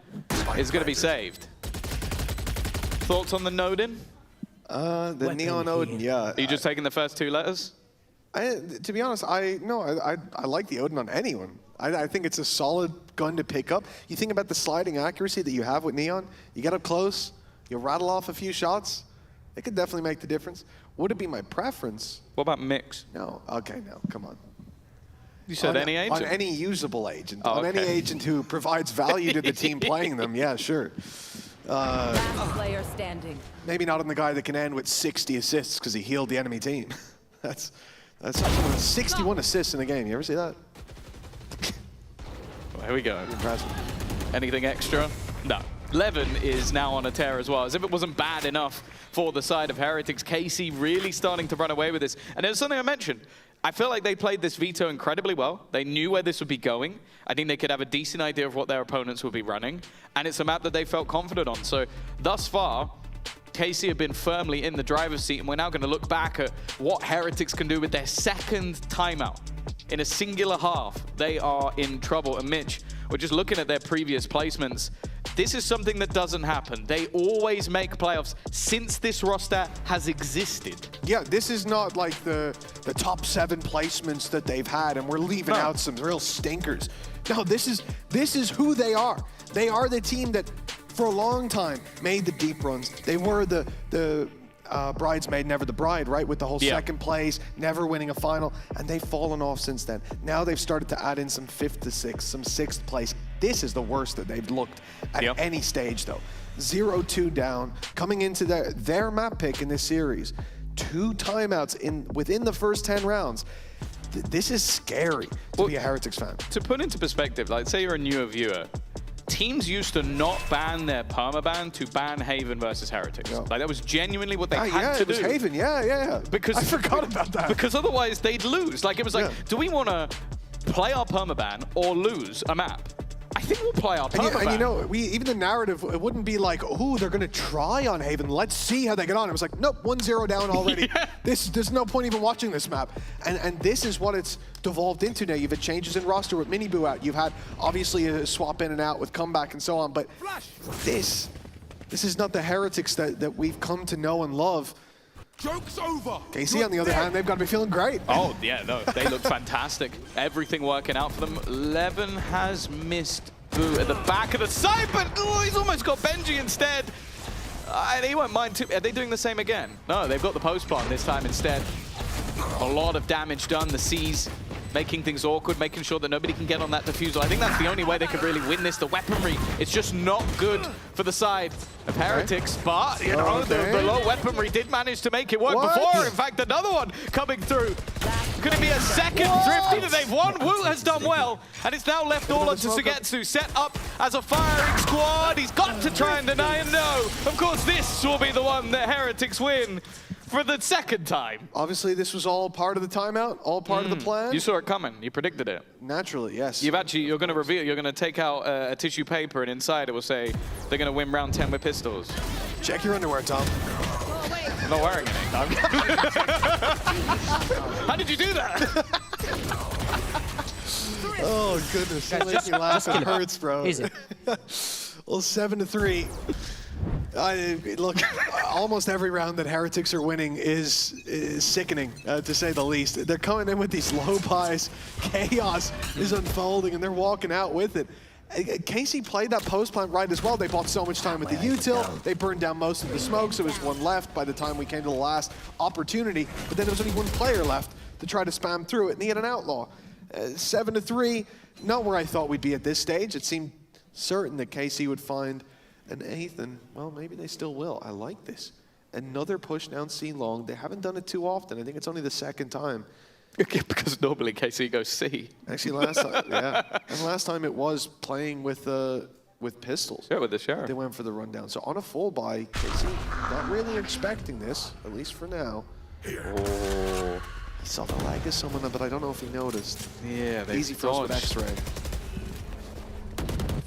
is going to be saved. Thoughts on the Nodin? The Neon Odin, yeah. Are you just taking the first 2 letters? To be honest, I like the Odin on anyone. I think it's a solid gun to pick up. You think about the sliding accuracy that you have with Neon. You get up close, you rattle off a few shots. It could definitely make the difference. Would it be my preference? What about mix? No. Okay, no. Come on. You said any agent? On any usable agent. Oh, on any okay. agent who provides value to the team playing them. Yeah, sure. Last player standing. Maybe not on the guy that can end with 60 assists because he healed the enemy team. That's 61 assists in a game. You ever see that? Well, here we go. Impressive. Anything extra? No. Levin is now on a tear as well. As if it wasn't bad enough for the side of Heretics. KC really starting to run away with this. And there's something I mentioned. I feel like they played this veto incredibly well. They knew where this would be going. I think they could have a decent idea of what their opponents would be running. And it's a map that they felt confident on. So thus far, KC have been firmly in the driver's seat. And we're now going to look back at what Heretics can do with their 2nd timeout. In a singular half, they are in trouble. And Mitch, we're just looking at their previous placements. This is something that doesn't happen. They always make playoffs since this roster has existed. Yeah, this is not like the top 7 placements that they've had, and we're leaving out some real stinkers. No, this is who they are. They are the team that, for a long time, made the deep runs. They were the bridesmaid, never the bride, right? With the whole 2nd place, never winning a final, and they've fallen off since then. Now they've started to add in some 5th to 6th, some 6th place. This is the worst that they've looked at any stage, though. 0-2 down, coming into their map pick in this series. 2 timeouts within the first 10 rounds. this is scary to be a Heretics fan. To put into perspective, like say you're a newer viewer, teams used to not ban their permaban to ban Haven versus Heretics. Like that was genuinely what they had to do. Yeah, it was Haven, yeah. Because I forgot about that. Because otherwise they'd lose. Like it was like, do we want to play our permaban or lose a map? I think we'll play our permaban. And you know, even the narrative, it wouldn't be like, oh, they're going to try on Haven. Let's see how they get on. It was like, nope, 1-0 down already. There's no point even watching this map. And this is what it's devolved into now. You've had changes in roster with Miniboo out. You've had, obviously, a swap in and out with Comeback and so on. But this is not the Heretics that we've come to know and love. Joke's over. KC, on the other hand, they've got to be feeling great. Oh, yeah, no, they look fantastic. Everything working out for them. Levin has missed Boo at the back of the side, but he's almost got Benji instead. He won't mind too. Are they doing the same again? No, they've got the post plant this time instead. A lot of damage done. The C's making things awkward, making sure that nobody can get on that defusal. I think that's the only way they could really win this. The weaponry, it's just not good for the side of Heretics, but you know, the low weaponry did manage to make it work before. In fact, another one coming through. Could it be a second Thrifty that they've won? Wu has done well, and it's now left all up to Sugetsu, set up as a firing squad. He's got to try and deny him. No, of course this will be the one that Heretics win for the second time. Obviously, this was all part of the timeout, all part of the plan. You saw it coming. You predicted it. Naturally, yes. You're going to reveal. You're going to take out a tissue paper, and inside it will say they're going to win round 10 with pistols. Check your underwear, Tom. I'm not wearing any. How did you do that? Oh goodness, you make me laugh. It hurts, bro. Easy. Well, 7-3. Look, almost every round that Heretics are winning is sickening, to say the least. They're coming in with these low pies. Chaos is unfolding, and they're walking out with it. KC played that post plant right as well. They bought so much time with the util. They burned down most of the smokes. There was one left by the time we came to the last opportunity. But then there was only one player left to try to spam through it, and he had an outlaw. 7-3, not where I thought we'd be at this stage. It seemed certain that KC would find an eighth, and well, maybe they still will. I like this. Another push down C long. They haven't done it too often. I think it's only the second time. Because normally KC goes C. Actually, last time, yeah. And last time it was playing with pistols. Yeah, with the Sheriff. They went for the rundown. So on a full buy, KC not really expecting this, at least for now. Oh, I saw the lag of someone, but I don't know if he noticed. Yeah, they easy for us with X-ray.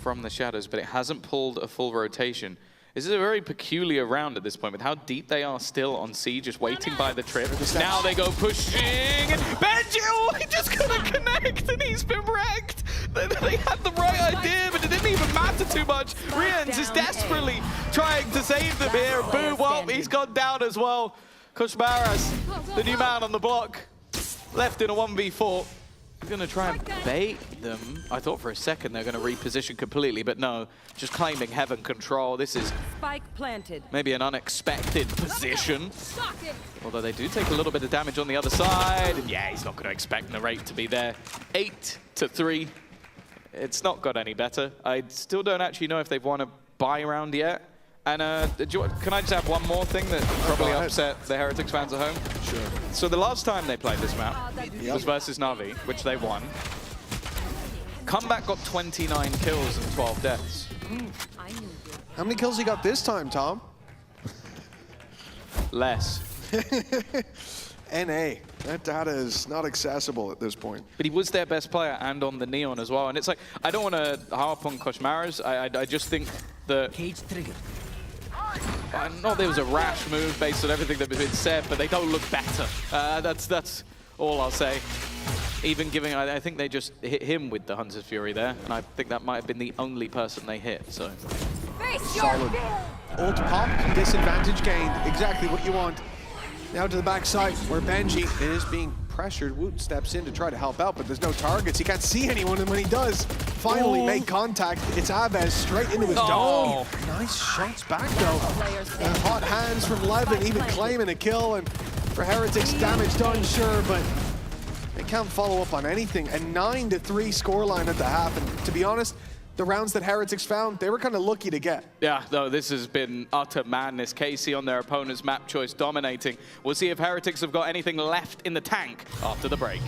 From the shadows, but it hasn't pulled a full rotation. This is a very peculiar round at this point with how deep they are still on C, just waiting by the trip. Now they go pushing, and Benji, he just couldn't connect, and he's been wrecked. They had the right idea, but it didn't even matter too much. Rians is desperately trying to save them here. Boo, well, he's gone down as well. Kushmaras, the new man on the block, left in a 1v4. Going to try and bait them. I thought for a second they're going to reposition completely, but no, just claiming heaven control. This is Spike planted. Maybe an unexpected position. Although they do take a little bit of damage on the other side. And yeah, he's not going to expect the rate to be there. 8-3. It's not got any better. I still don't actually know if they've won a buy round yet. And can I just add one more thing that probably upset the Heretics fans at home? Sure. So the last time they played this map was versus Na'Vi, which they won. Comeback got 29 kills and 12 deaths. How many kills he got this time, Tom? Less. NA. That data is not accessible at this point. But he was their best player and on the Neon as well. And it's like, I don't want to harp on Koshmaras. I just think that... Cage trigger. I know there was a rash move based on everything that has been said, but they don't look better. That's all I'll say. Even giving, I think they just hit him with the Hunter's Fury there, and I think that might have been the only person they hit, so. Solid. Ult pop, disadvantage gained, exactly what you want. Now to the backside, where Benji is being pressured. Woot steps in to try to help out, but there's no targets. He can't see anyone, and when he does finally make contact, it's Aves straight into his dome. Nice shots back, though. Hot hands from Levin, even claiming a kill, and for Heretics, damage done, sure, but they can't follow up on anything. A 9-3 scoreline at the half, and to be honest, the rounds that Heretics found, they were kind of lucky to get. Yeah, no, this has been utter madness. KC on their opponent's map choice dominating. We'll see if Heretics have got anything left in the tank after the break.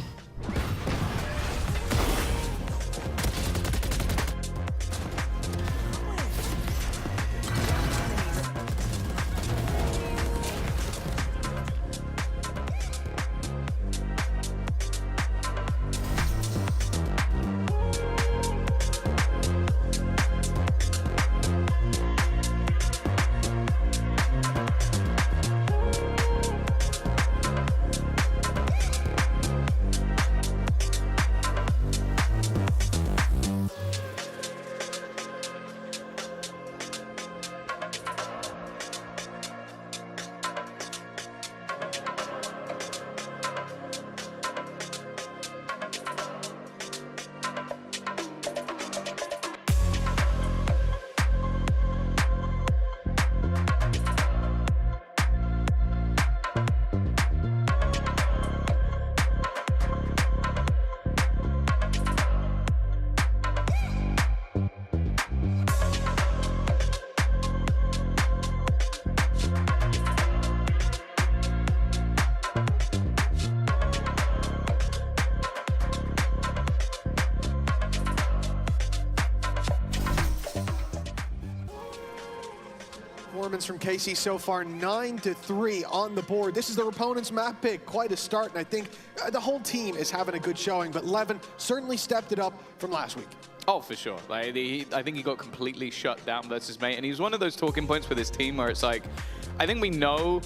performance from KC so far, 9-3 on the board. This is their opponent's map pick, quite a start, and I think the whole team is having a good showing, but Levin certainly stepped it up from last week. Oh, for sure. Like, I think he got completely shut down versus mate, and he was one of those talking points with his team where it's like, I think we know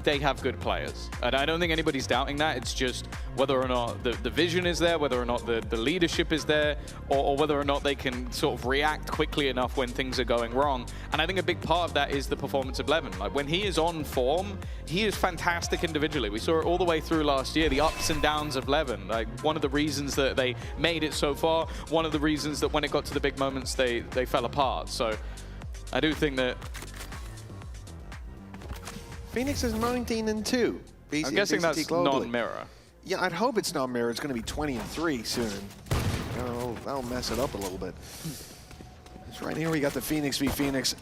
they have good players. And I don't think anybody's doubting that. It's just whether or not the vision is there, whether or not the leadership is there, or whether or not they can sort of react quickly enough when things are going wrong. And I think a big part of that is the performance of Levin. Like, when he is on form, he is fantastic individually. We saw it all the way through last year, the ups and downs of Levin. Like, one of the reasons that they made it so far, one of the reasons that when it got to the big moments, they fell apart. So I do think that Phoenix is 19-2. I'm guessing that's non-mirror. Yeah, I'd hope it's non-mirror. It's going to be 20-3 soon. That'll mess it up a little bit. It's right here we got the Phoenix v Phoenix.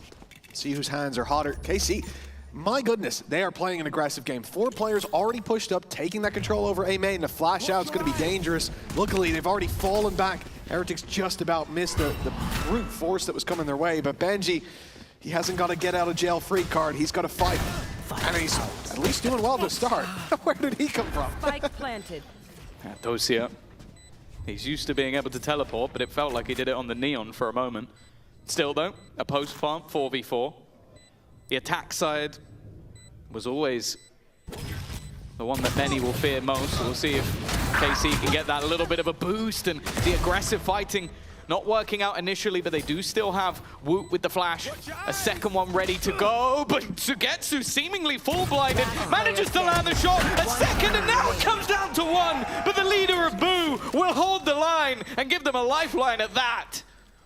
See whose hands are hotter. KC, my goodness, they are playing an aggressive game. 4 players already pushed up, taking that control over A main. The flash out's going to be dangerous. Luckily, they've already fallen back. Heretics just about missed the brute force that was coming their way, but Benji, he hasn't got a get-out-of-jail-free card. He's got to fight. And he's at least doing well to start. Where did he come from? Spike planted. Dosia, he's used to being able to teleport, but it felt like he did it on the Neon for a moment. Still though, a post-farm, 4v4. The attack side was always the one that many will fear most. So we'll see if KC can get that little bit of a boost, and the aggressive fighting not working out initially, but they do still have Woot with the flash. A second one ready to go, but Sugetsu seemingly full blinded, manages to land the shot. A second, and now it comes down to 1. But the leader of Boo will hold the line and give them a lifeline at that.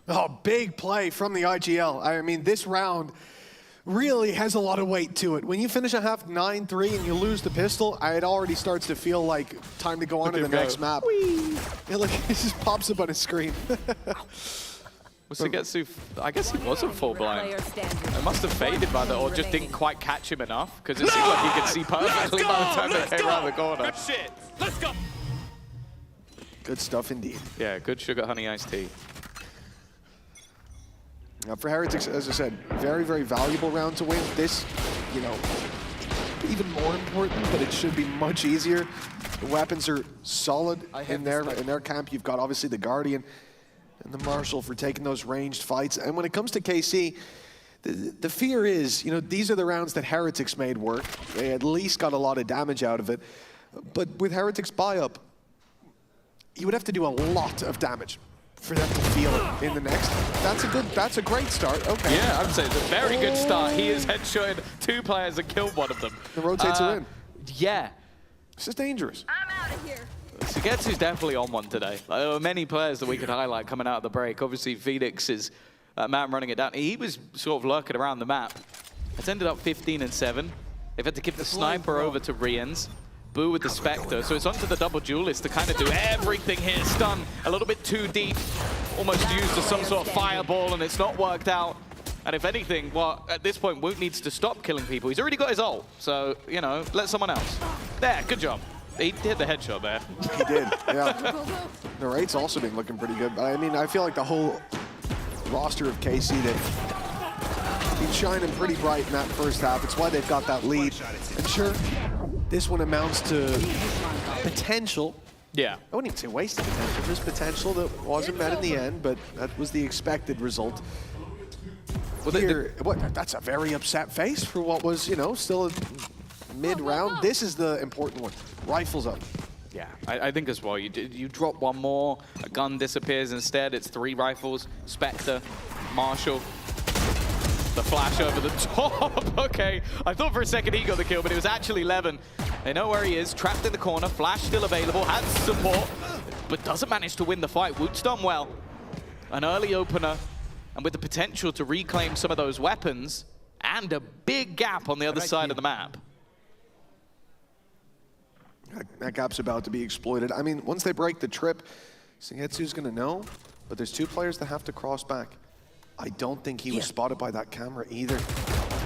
Oh, big play from the IGL. I mean, this round really has a lot of weight to it. When you finish a half 9-3 and you lose the pistol, it already starts to feel like time to go on to the next map. Yeah, look, it just pops up on his screen. Was Sugetsu, I guess he wasn't full blind. It must have faded by the, or just didn't quite catch him enough, because it seemed like he could see perfectly by the time they came around the corner. Good shit. Let's go. Good stuff indeed. Yeah, good sugar honey iced tea. Now for Heretics, as I said, very, very valuable round to win. This, you know, even more important, but it should be much easier. The weapons are solid in their camp. You've got obviously the Guardian and the Marshal for taking those ranged fights. And when it comes to KC, the fear is, you know, these are the rounds that Heretics made work. They at least got a lot of damage out of it. But with Heretics buy-up, you would have to do a lot of damage for them to feel it in the next. That's a great start. Okay. Yeah, I would say it's a very good start. He has headshotted 2 players and killed one of them. The rotates are in. Yeah. This is dangerous. I'm out of here. Sugetsu's definitely on one today. There were many players that we could highlight coming out of the break. Obviously, Phoenix is man running it down. He was sort of lurking around the map. It's ended up 15-7. They've had to give the sniper over to Riens. Boo with the Spectre, so it's onto the double duelist to kind of do everything here. Stun a little bit too deep, almost used as some sort of fireball, and it's not worked out. And if anything, well, at this point, Woot needs to stop killing people. He's already got his ult, so, you know, let someone else. There, good job. He hit the headshot there. He did, yeah. The rate's also been looking pretty good, but I mean, I feel like the whole roster of KC, they've been shining pretty bright in that first half. It's why they've got that lead. And sure, this one amounts to potential. Yeah. I wouldn't even say wasted potential. There's potential that wasn't met in the end, but that was the expected result. Well, that's a very upset face for what was, you know, still a mid-round. This is the important one. Rifles up. Yeah, I think as well. You drop one more, a gun disappears instead. It's 3 rifles, Spectre, Marshal. The flash over the top. Okay, I thought for a second he got the kill, but it was actually Levin. They know where he is, trapped in the corner, flash still available, has support, but doesn't manage to win the fight. Woot's done well. An early opener, and with the potential to reclaim some of those weapons, and a big gap on the other side of the map. That gap's about to be exploited. I mean, once they break the trip, Sugetsu's gonna know, but there's 2 players that have to cross back. I don't think he was spotted by that camera either.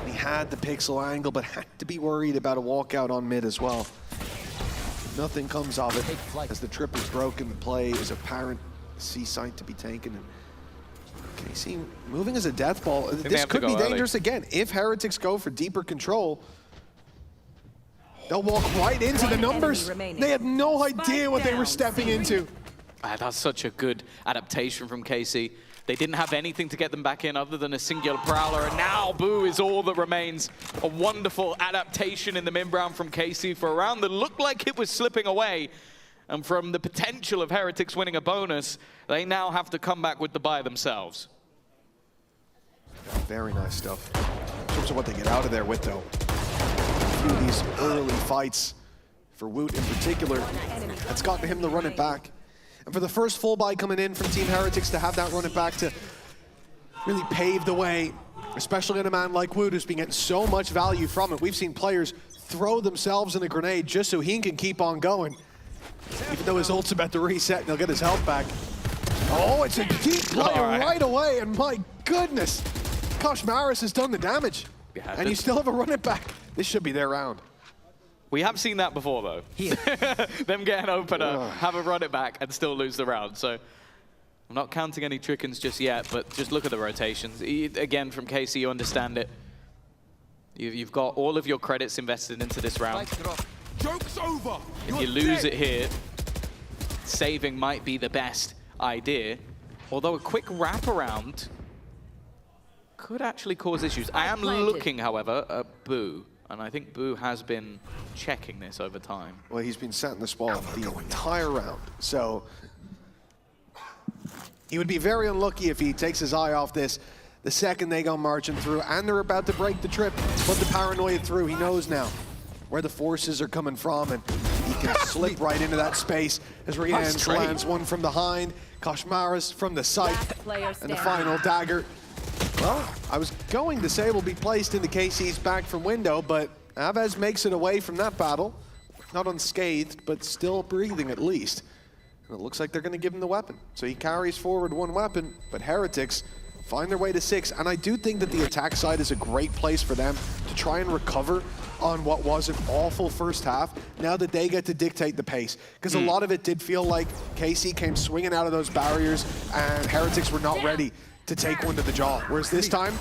He had the pixel angle, but had to be worried about a walkout on mid as well. Nothing comes of it. As the trip is broken, the play is apparent. C site to be taken. And KC moving as a death ball. they This have to could go be early. dangerous again. If Heretics go for deeper control, they'll walk right into the numbers. They had no idea what they were stepping into. That's such a good adaptation from KC. They didn't have anything to get them back in other than a singular Prowler, and now Boo is all that remains. A wonderful adaptation in the mid-round from KC for a round that looked like it was slipping away. And from the potential of Heretics winning a bonus, they now have to come back with the buy themselves. Very nice stuff. In terms of what they get out of there with, though. A few of these early fights for Woot in particular, that's gotten him to run it back. And for the first full buy coming in from Team Heretics to have that run it back to really pave the way, especially on a man like Woot who's been getting so much value from it. We've seen players throw themselves in a grenade just so he can keep on going. Even though his ult's about to reset and he'll get his health back. Oh, it's a deep play right away, and my goodness, Kosh Maris has done the damage. Yeah, and you still have a run it back. This should be their round. We have seen that before, though. Them get an opener, have a run it back, and still lose the round. So I'm not counting any chickens just yet, but just look at the rotations. Again, from KC, you understand it. You've got all of your credits invested into this round. Joke's over. If you lose it here, saving might be the best idea. Although a quick wraparound could actually cause issues. I am looking, however, at Boo. And I think Boo has been checking this over time. Well, he's been set in the spot the entire round. So he would be very unlucky if he takes his eye off this the second they go marching through. And they're about to break the trip, put the paranoia through. He knows now where the forces are coming from, and he can slip right into that space as Rian lands one from behind. Kosh Maris from the site, and the final dagger. Well, I was going to say will be placed into KC's back from window, but Aves makes it away from that battle. Not unscathed, but still breathing at least. And it looks like they're going to give him the weapon. So he carries forward one weapon, but Heretics find their way to 6. And I do think that the attack side is a great place for them to try and recover on what was an awful first half, now that they get to dictate the pace. Because a lot of it did feel like KC came swinging out of those barriers and Heretics were not ready to take one to the jaw. Whereas this time,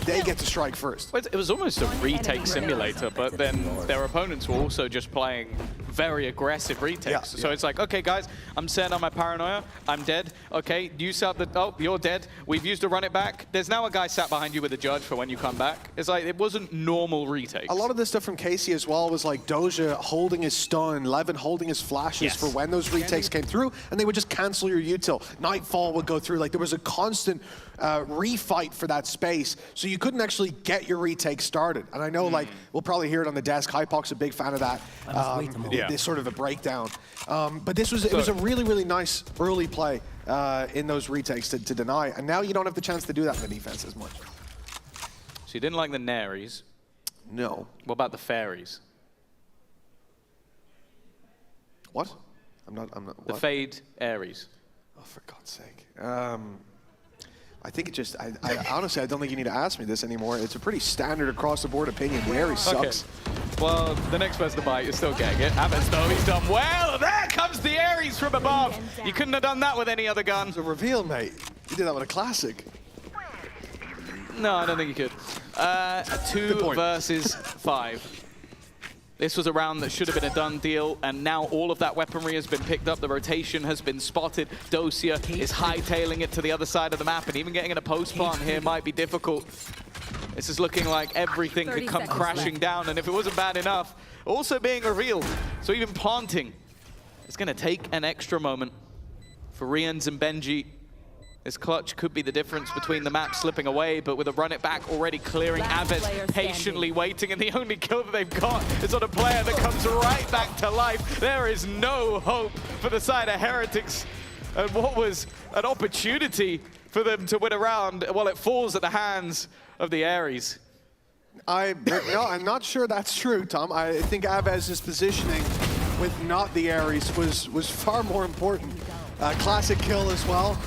they get to strike first. It was almost a retake simulator, but then their opponents were also just playing very aggressive retakes. So it's like, okay, guys, I'm set on my paranoia. I'm dead. Okay, you set the, oh, you're dead. We've used to run it back. There's now a guy sat behind you with a judge for when you come back. It's like, it wasn't normal retakes. A lot of this stuff from KC as well was like Doja holding his stun, Levin holding his flashes for when those retakes came through, and they would just cancel your util. Nightfall would go through. Like, there was a constant refight for that space, so you couldn't actually get your retake started. And I know, like, we'll probably hear it on the desk. Hypok's a big fan of that. This sort of a breakdown. But this was, it was a really, really nice early play in those retakes to deny. And now you don't have the chance to do that in the defense as much. So you didn't like the Naries? No. What about the Fairies? What? I'm not. What? The Fade Aries. Oh, for God's sake. I think it just, I honestly, I don't think you need to ask me this anymore. It's a pretty standard across the board opinion. The Aries sucks. Well, the next person to bite, you're still getting it. Abbas, though, he's done well. There comes the Aries from above. You couldn't have done that with any other gun. It's a reveal, mate. You did that with a classic. No, I don't think you could. 2 versus 5. This was a round that should have been a done deal, and now all of that weaponry has been picked up. The rotation has been spotted. Dosia is hightailing it to the other side of the map, and even getting in a post plant here might be difficult. This is looking like everything could come crashing down, and if it wasn't bad enough, also being revealed. So even planting is going to take an extra moment for Rians and Benji. This clutch could be the difference between the map slipping away, but with a run it back already clearing, Aves patiently waiting, and the only kill that they've got is on a player that comes right back to life. There is no hope for the side of Heretics, and what was an opportunity for them to win a round, well, it falls at the hands of the Aries. I'm not sure that's true, Tom. I think Aves' positioning with not the Aries was far more important. Classic kill as well.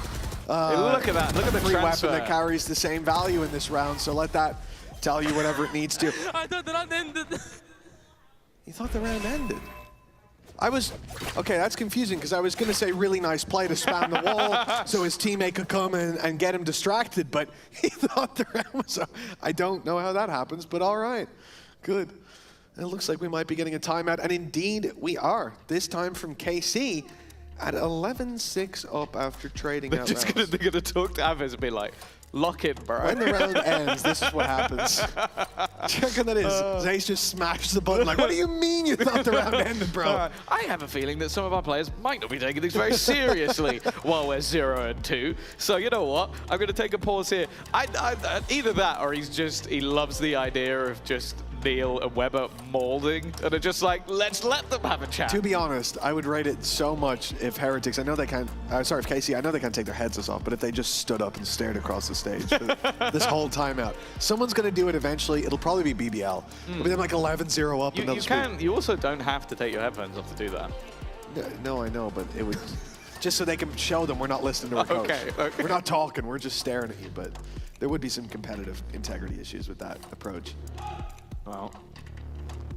Look at that, look at the free transfer. weapon that carries the same value in this round, so let that tell you whatever it needs to. I thought the round ended. You thought the round ended? Okay, that's confusing because I was going to say really nice play to spam the wall so his teammate could come and get him distracted, but he thought the round was up. I don't know how that happens, but all right. Good. It looks like we might be getting a timeout, and indeed we are. This time from KC at 11-6 up after trading out rounds. They're going to talk to Aves and be like, lock it, bro. When the round ends, this is what happens. Do you reckon that is? Zace just smashed the button like, what do you mean you thought the round ended, bro? I have a feeling that some of our players might not be taking this very seriously while we're 0-2. So you know what? I'm going to take a pause here. Either that or he loves the idea of just Neil and Weber molding and are just like, let's let them have a chat. To be honest, I would rate it so much if Heretics, I know they can't, sorry, if KC, I know they can't take their headsets off, but if they just stood up and stared across the stage for this whole timeout. Someone's going to do it eventually. It'll probably be BBL. It'll be them like 11-0 up. You also don't have to take your headphones off to do that. No, I know, but it would, just so they can show them we're not listening to our coach. Okay. We're not talking, we're just staring at you, but there would be some competitive integrity issues with that approach. Well,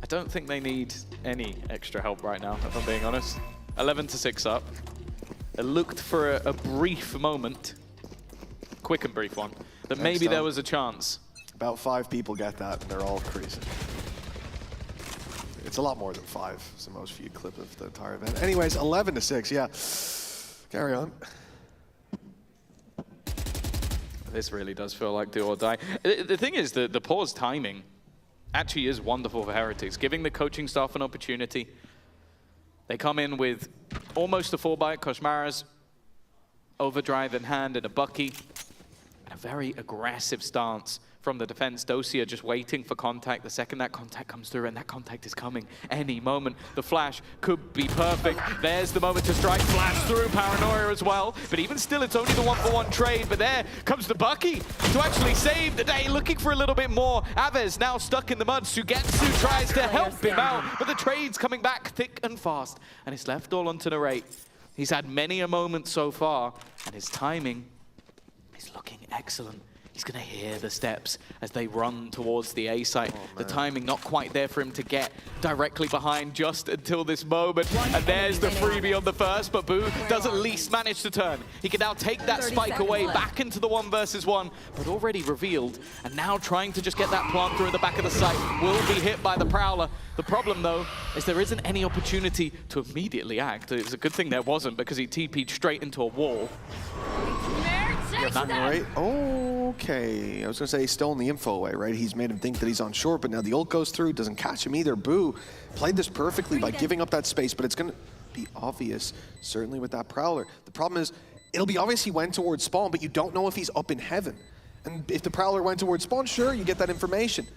I don't think they need any extra help right now, if I'm being honest. 11-6 up. It looked for a brief moment, quick and brief one, that maybe there was a chance. About 5 people get that, and they're all crazy. It's a lot more than 5. It's the most viewed clip of the entire event. Anyways, 11-6, yeah. Carry on. This really does feel like do or die. The thing is, the pause timing actually is wonderful for Heretics, giving the coaching staff an opportunity. They come in with almost a 4-bite, Koshmara's overdrive in hand and a Bucky. A very aggressive stance from the defense. Dosia just waiting for contact. The second that contact comes through, and that contact is coming any moment, the flash could be perfect. There's the moment to strike. Flash through, Paranoia as well. But even still, it's only the 1-for-1 trade. But there comes the Bucky to actually save the day, looking for a little bit more. Aves now stuck in the mud. Sugetsu tries to help him out, but the trade's coming back thick and fast. And it's left all onto Narrate. He's had many a moment so far, and his timing is looking excellent. He's going to hear the steps as they run towards the A site. The timing not quite there for him to get directly behind just until this moment. And there's the freebie on the first, but Boo does at least manage to turn. He can now take that spike away back into the 1-versus-1, but already revealed. And now trying to just get that plant through the back of the site. Will be hit by the Prowler. The problem, though, is there isn't any opportunity to immediately act. It's a good thing there wasn't, because he TP'd straight into a wall. Right? Okay. I was going to say he's stolen the info away, right? He's made him think that he's on short, but now the ult goes through, doesn't catch him either. Boo played this perfectly by giving up that space, but it's going to be obvious, certainly with that Prowler. The problem is, it'll be obvious he went towards spawn, but you don't know if he's up in heaven. And if the Prowler went towards spawn, sure, you get that information.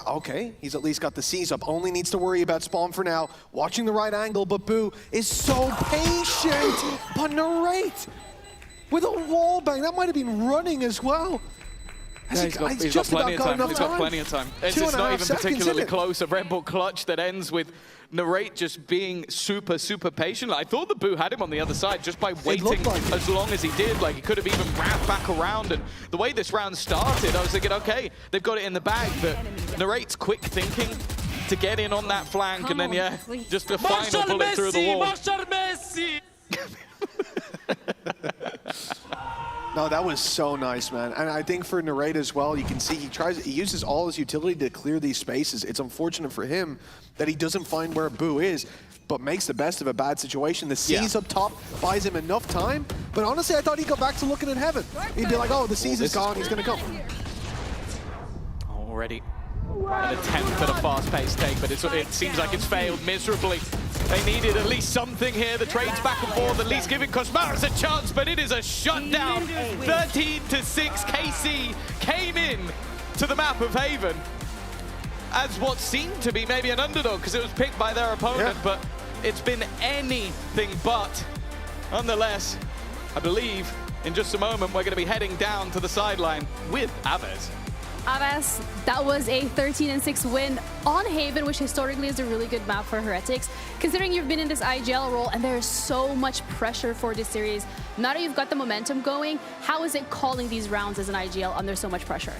Okay, he's at least got the C's up. Only needs to worry about spawn for now. Watching the right angle, but Boo is so patient. But Narrate with a wall bang, that might have been running as well. Yeah, he's got plenty of time. He's got plenty of time. It's not even particularly close. A Red Bull clutch that ends with Narrate just being super, super patient. I thought the Boo had him on the other side just by waiting as long as he did. Like, he could have even wrapped back around. And the way this round started, I was thinking, okay, they've got it in the bag. But Narrate's quick thinking to get in on that flank. And then, yeah, just a final bullet through the wall. No, that was so nice, man. And I think for Narrate as well, you can see he uses all his utility to clear these spaces. It's unfortunate for him that he doesn't find where Boo is, but makes the best of a bad situation. The C's up top buys him enough time, but honestly, I thought he'd go back to looking at heaven. He'd be like, oh, the C's is gone, he's gonna come. Already an attempt at a fast-paced take, but it seems like it's failed miserably. They needed at least something here. The trade's back and forth, at least giving Koshmaras a chance, but it is a shutdown. 13-6, KC came in to the map of Haven as what seemed to be maybe an underdog because it was picked by their opponent, but it's been anything but. Nonetheless, I believe in just a moment we're going to be heading down to the sideline with Aves. Aves, that was a 13-6 win on Haven, which historically is a really good map for Heretics. Considering you've been in this IGL role and there is so much pressure for this series, now that you've got the momentum going, how is it calling these rounds as an IGL under so much pressure?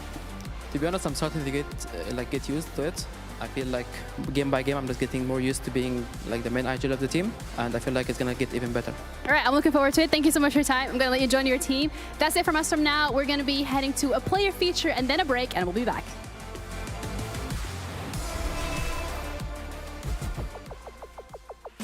To be honest, I'm starting to get used to it. I feel like game by game, I'm just getting more used to being like the main IGL of the team, and I feel like it's gonna get even better. All right, I'm looking forward to it. Thank you so much for your time. I'm gonna let you join your team. That's it from us from now. We're gonna be heading to a player feature and then a break, and we'll be back.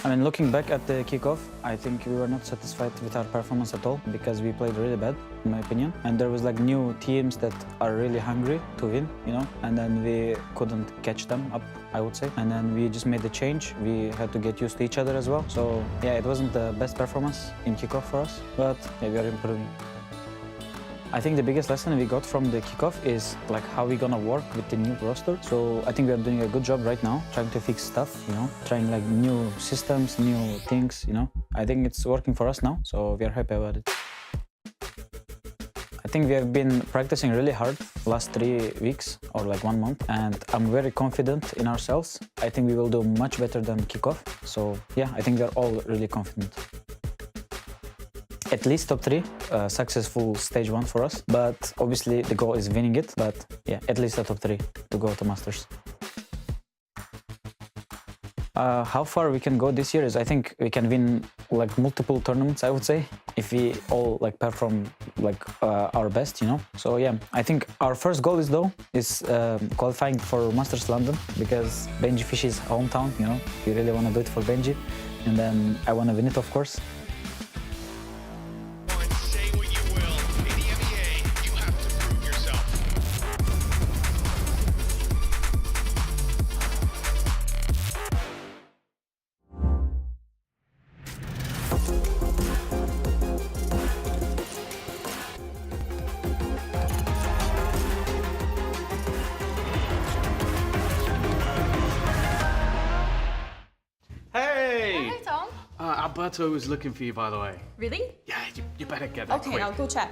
I mean, looking back at the kickoff, I think we were not satisfied with our performance at all because we played really bad, in my opinion. And there was like new teams that are really hungry to win, you know, and then we couldn't catch them up, I would say. And then we just made the change. We had to get used to each other as well. So yeah, it wasn't the best performance in kickoff for us, but yeah, we are improving. I think the biggest lesson we got from the kickoff is like how we're gonna work with the new roster. So I think we are doing a good job right now, trying to fix stuff, you know, trying like new systems, new things, you know. I think it's working for us now, so we are happy about it. I think we have been practicing really hard last 3 weeks or like 1 month, and I'm very confident in ourselves. I think we will do much better than kickoff. So yeah, I think we're all really confident. At least top 3, successful stage 1 for us, but obviously the goal is winning it, but yeah, at least the top 3 to go to Masters. How far we can go this year is I think we can win like multiple tournaments, I would say, if we all like perform like our best, you know. So yeah, I think our first goal is qualifying for Masters London, because Benji Fish's hometown, you know. We really want to do it for Benji, and then I want to win it, of course. Alberto was looking for you, by the way. Really? Yeah, you better get that quick. Okay, I'll go check.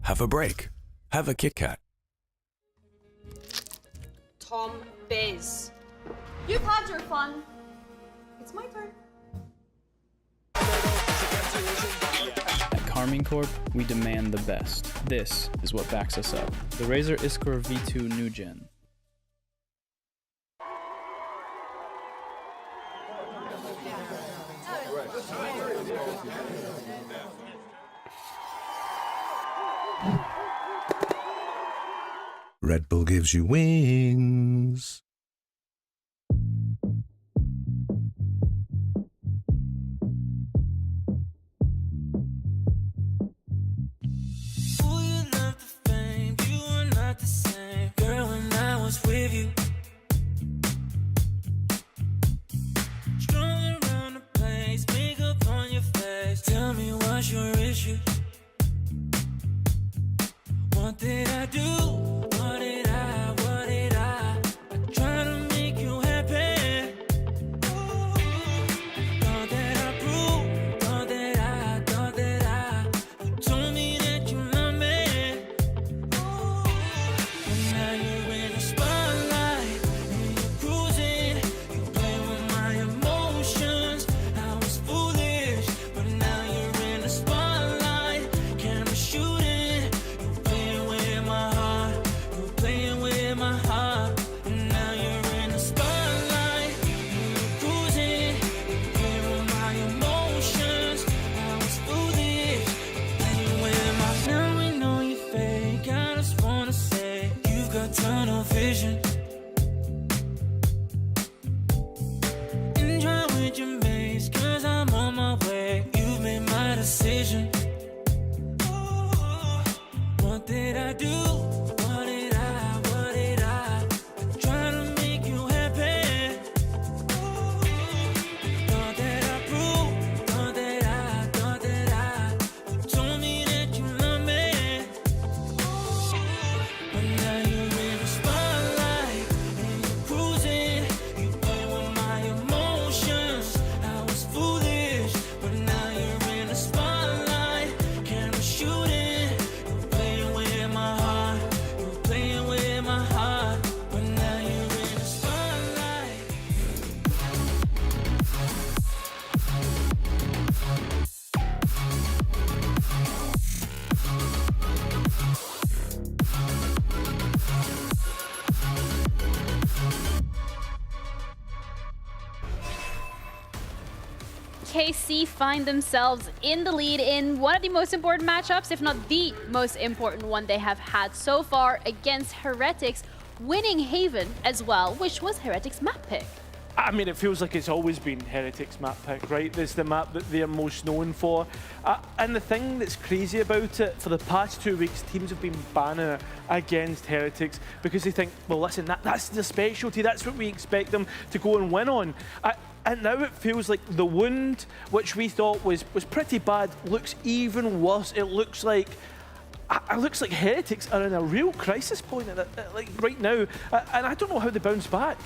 Have a break. Have a Kit Kat. Tom Biz. You've had your fun. It's my turn. At Carmine Corp, we demand the best. This is what backs us up. The Razer Iskor V2 New Gen. Red Bull gives you wings. What did I do? What did I? I try to make you happy. Thought that I proved, thought that I. You told me that you love me. And now you're in the spotlight, and you're cruising. You play with my emotions. I was foolish, but now you're in the spotlight. Camera shooting. Tunnel vision. Enjoy with your mates, cause I'm on my way. You've made my decision. What did I do? What did I? Try to make you happy. Thought that I proved, thought that I. You told me that you love me. But now you're in the spotlight. KC find themselves in the lead in one of the most important matchups, if not the most important one they have had so far against Heretics, winning Haven as well, which was Heretics' map pick. I mean, it feels like it's always been Heretics' map pick, right? It's the map that they're most known for. And the thing that's crazy about it, for the past 2 weeks, teams have been banning against Heretics because they think, well, listen, that's the specialty, that's what we expect them to go and win on. And now it feels like the wound, which we thought was pretty bad, looks even worse. It looks like Heretics are in a real crisis point like right now, and I don't know how they bounce back.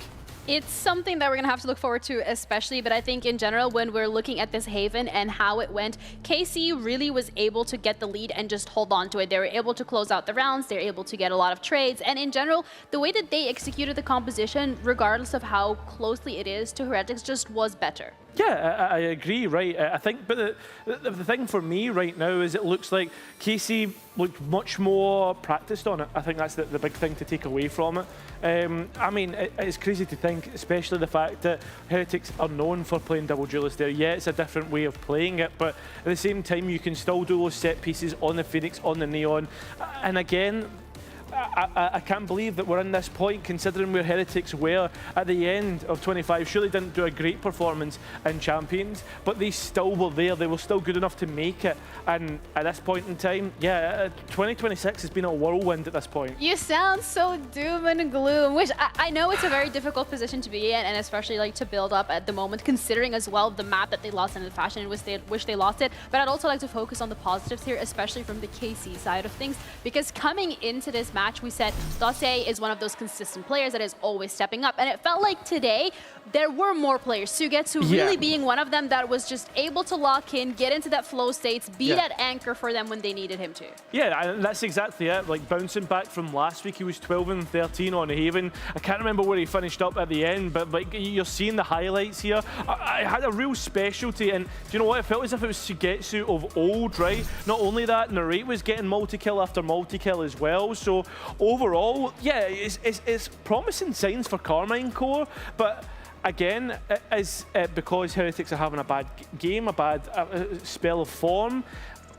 It's something that we're going to have to look forward to especially, but I think in general, when we're looking at this Haven and how it went, KC really was able to get the lead and just hold on to it. They were able to close out the rounds, they were able to get a lot of trades, and in general, the way that they executed the composition, regardless of how closely it is to Heretics, just was better. Yeah, I agree, right? I think, but the thing for me right now is it looks like KC looked much more practiced on it. I think that's the big thing to take away from it. I mean, it's crazy to think, especially the fact that Heretics are known for playing double duelist there. Yeah, it's a different way of playing it, but at the same time, you can still do those set pieces on the Phoenix, on the Neon. And again, I can't believe that we're in this point, considering where Heretics were at the end of 25. Sure, they didn't do a great performance in Champions, but they still were there. They were still good enough to make it. And at this point in time, yeah, 2026 has been a whirlwind at this point. You sound so doom and gloom, which I know it's a very difficult position to be in, and especially like to build up at the moment, considering as well the map that they lost in the fashion in which they lost it. But I'd also like to focus on the positives here, especially from the KC side of things, because coming into this match, we said Dossier is one of those consistent players that is always stepping up, and it felt like today there were more players. Sugetsu really being one of them that was just able to lock in, get into that flow states, be that anchor for them when they needed him to. Yeah, and that's exactly it. Like bouncing back from last week, he was 12 and 13 on Haven. I can't remember where he finished up at the end, but like you're seeing the highlights here. I had a real specialty, and do you know what? It felt as if it was Sugetsu of old, right? Not only that, Narrate was getting multi-kill after multi-kill as well. So overall, yeah, it's promising signs for Carmine Core, but again, because Heretics are having a bad game, a bad spell of form.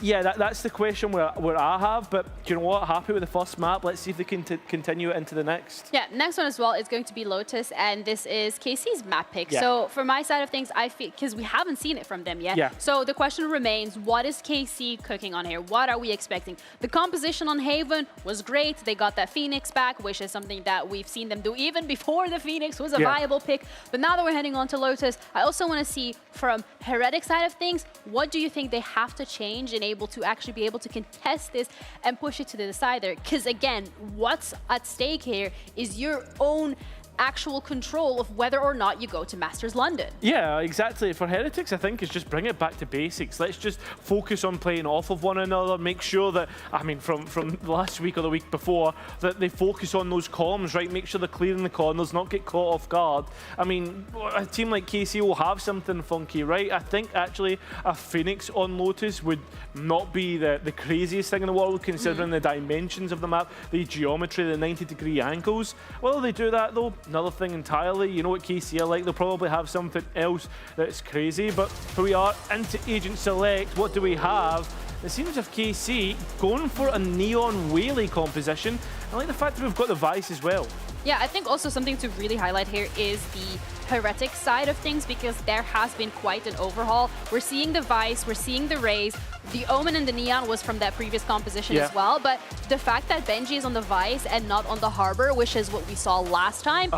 Yeah, that's the question where I have, but do you know what? Happy with the first map. Let's see if they can continue it into the next. Yeah, next one as well is going to be Lotus, and this is KC's map pick. Yeah. So for my side of things, I feel, because we haven't seen it from them yet, so the question remains, what is KC cooking on here? What are we expecting? The composition on Haven was great. They got that Phoenix back, which is something that we've seen them do even before the Phoenix was a viable pick. But now that we're heading on to Lotus, I also want to see from Heretic side of things, what do you think they have to change in able to actually be able to contest this and push it to the decider? Because again, what's at stake here is your own actual control of whether or not you go to Masters London. Yeah, exactly. For Heretics, I think, is just bring it back to basics. Let's just focus on playing off of one another, make sure that, I mean, from last week or the week before, that they focus on those comms, right? Make sure they're clearing the corners, not get caught off guard. I mean, a team like KC will have something funky, right? I think, actually, a Phoenix on Lotus would not be the craziest thing in the world, considering the dimensions of the map, the geometry, the 90-degree angles. Will they do that, though? Another thing entirely. You know what KC are like, they'll probably have something else that's crazy, but here we are into Agent Select. What do we have? It seems as if KC going for a Neon Whaley composition. I like the fact that we've got the Vice as well. Yeah, I think also something to really highlight here is the Heretic side of things, because there has been quite an overhaul. We're seeing the Vice, we're seeing the Rays. The Omen and the Neon was from that previous composition as well, but the fact that Benji is on the Vice and not on the Harbor, which is what we saw last time,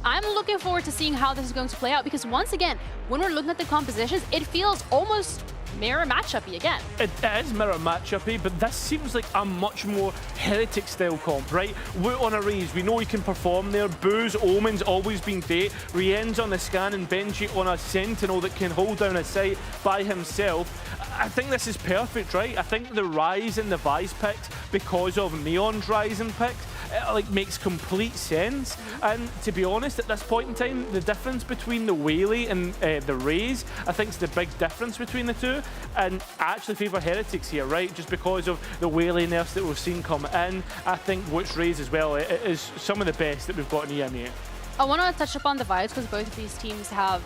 I'm looking forward to seeing how this is going to play out, because once again, when we're looking at the compositions, it feels almost mirror matchup-y again. It is mirror matchup-y, but this seems like a much more Heretic style comp, right? Woot on a Raze, we know he can perform there. Boo's Omen's always been great. Rien's on the scan and Benji on a Sentinel that can hold down a site by himself. I think this is perfect, right? I think the Rise and the Vice picks, because of Neon's Rise and picks, it like makes complete sense. And to be honest, at this point in time, the difference between the Whaley and the Raze, I think is the big difference between the two. And I actually favour Heretics here, right? Just because of the Whaley nerfs that we've seen come in. I think Witch Raze as well is some of the best that we've got in EMEA. I want to touch upon the vibes, because both of these teams have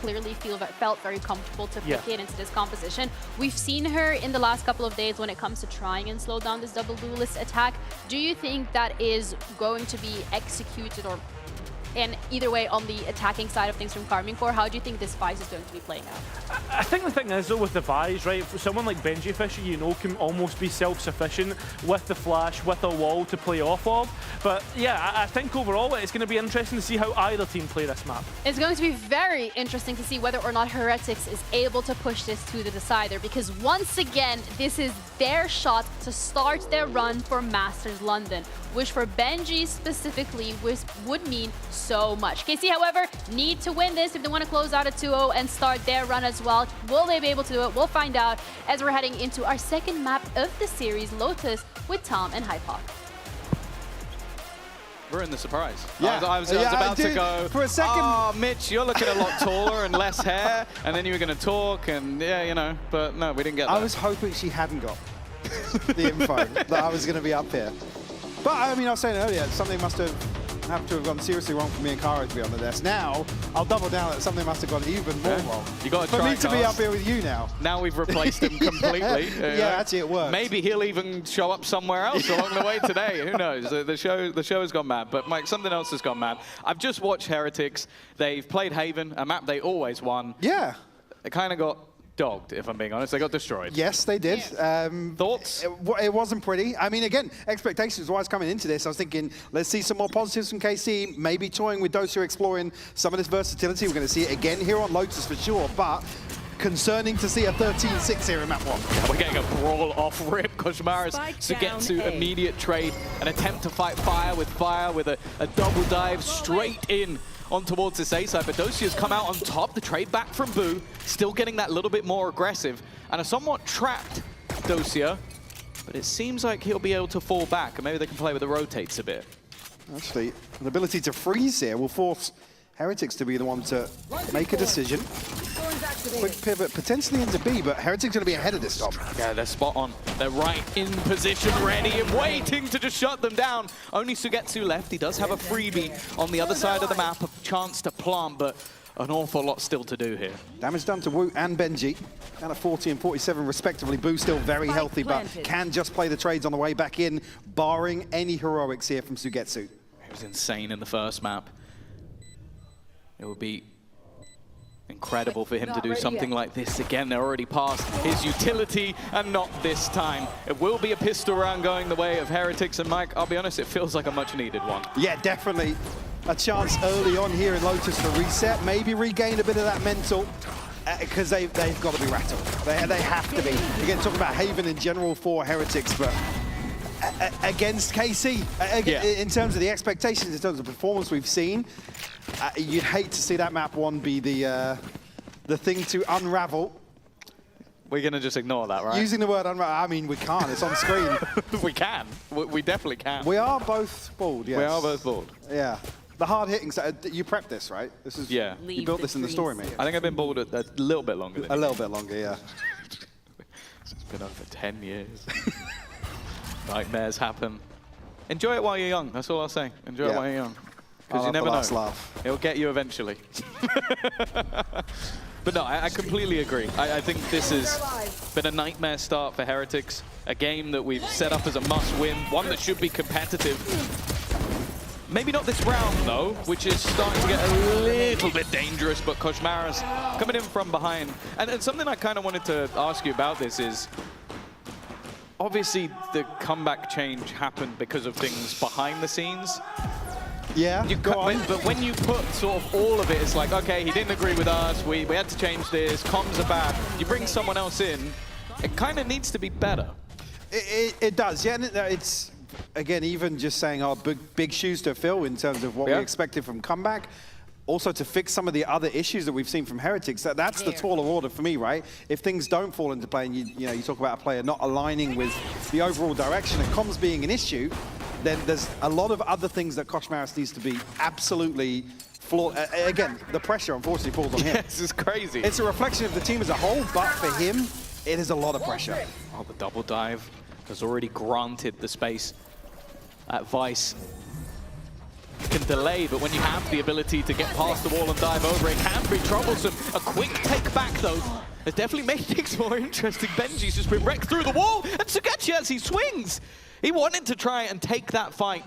clearly felt very comfortable to pick it into this composition. We've seen her in the last couple of days when it comes to trying and slow down this double duelist attack. Do you think that is going to be executed or in either way on the attacking side of things from Karmine Corp? How do you think this Vice is going to be playing out? I think the thing is though with the Vice, right, for someone like Benji Fisher, you know, can almost be self-sufficient with the flash, with a wall to play off of. But yeah, I think overall it's going to be interesting to see how either team play this map. It's going to be very interesting to see whether or not Heretics is able to push this to the decider, because once again, this is their shot to start their run for Masters London, which for Benji specifically would mean so much. KC, however, need to win this if they want to close out a 2-0 and start their run as well. Will they be able to do it? We'll find out as we're heading into our second map of the series, Lotus, with Tom and Hypok. Ruined the surprise. Yeah. I was about to go, for a second. Oh, Mitch, you're looking a lot taller and less hair, and then you were going to talk, and yeah, you know, but no, we didn't get that. I was hoping she hadn't got the info that I was going to be up here. But I mean, I was saying earlier, something must have to have gone seriously wrong for me and Caro to be on the desk. Now, I'll double down that something must have gone even more wrong. You got for me to be up here with you now. Now we've replaced him completely. Yeah, actually it worked. Maybe he'll even show up somewhere else along the way today. Who knows? The show has gone mad. But Mike, something else has gone mad. I've just watched Heretics. They've played Haven, a map they always won. Yeah. They kind of got dogged, if I'm being honest. They got destroyed. Yes, they did. Thoughts? It wasn't pretty. I mean, again, expectations-wise coming into this, I was thinking, let's see some more positives from KC, maybe toying with Dosia, exploring some of this versatility. We're going to see it again here on Lotus for sure, but concerning to see a 13-6 here in map 1. We're getting a brawl off rip. Koshmara's Sugetsu immediate trade, an attempt to fight fire with a double dive straight in on towards this A side, but Dosia's come out on top. The trade back from Boo, still getting that little bit more aggressive, and a somewhat trapped Dosia, but it seems like he'll be able to fall back, and maybe they can play with the rotates a bit. Actually, an ability to freeze here will force Heretics to be the one to make a decision. Quick pivot potentially into B, but Heretics going to be ahead of this stop. Yeah, they're spot on. They're right in position, ready and waiting to just shut them down. Only Sugetsu left. He does have a freebie on the other side of the map, a chance to plant, but an awful lot still to do here. Damage done to Wu and Benji. Down at 40 and 47 respectively. Boo still very healthy, but can just play the trades on the way back in, barring any heroics here from Sugetsu. It was insane in the first map. It would be incredible for him to do something like this again. They're already past his utility, and not this time. It will be a pistol round going the way of Heretics, and Mike, I'll be honest, it feels like a much needed one. Yeah, definitely. A chance early on here in Lotus to reset, maybe regain a bit of that mental, because they've got to be rattled. They have to be. Again, talking about Haven in general for Heretics, but against KC, in terms of the expectations, in terms of performance we've seen, you'd hate to see that map 1 be the thing to unravel. We're going to just ignore that, right? Using the word unravel, I mean, we can't. It's on screen. We can. We definitely can. We are both bald, yes. We are both bald. Yeah. The hard-hitting side, you prepped this, right? This is, yeah. You built this in the story, mate. I think I've been bald a little bit longer than A little bit longer, yeah. It's been over 10 years. Nightmares happen. Enjoy it while you're young. That's all I'll say. Enjoy it while you're young. Because you never know. Laugh. It'll get you eventually. But no, I completely agree. I think this has been a nightmare start for Heretics. A game that we've set up as a must-win. One that should be competitive. Maybe not this round, though, which is starting to get a little bit dangerous, but Koshmara's coming in from behind. And something I kind of wanted to ask you about this is, obviously the comeback change happened because of things behind the scenes. Yeah, but when you put sort of all of it, it's like, okay, he didn't agree with us, we had to change this, comms are bad. You bring someone else in, it kind of needs to be better. It does, yeah. It's, again, even just saying, oh, big shoes to fill in terms of what we expected from comeback. Also to fix some of the other issues that we've seen from Heretics, that's the taller order for me, right? If things don't fall into play and you talk about a player not aligning with the overall direction and comms being an issue, then there's a lot of other things that Koshmaras needs to be absolutely flawed. Again, the pressure unfortunately falls on him. Yes, it's crazy. It's a reflection of the team as a whole, but for him, it is a lot of pressure. Oh, the double dive has already granted the space at Vice. can delay, but when you have the ability to get past the wall and dive over, it can be troublesome. A quick take back, though, has definitely made things more interesting. Benji's just been wrecked through the wall, and Sugachi, as he swings, he wanted to try and take that fight.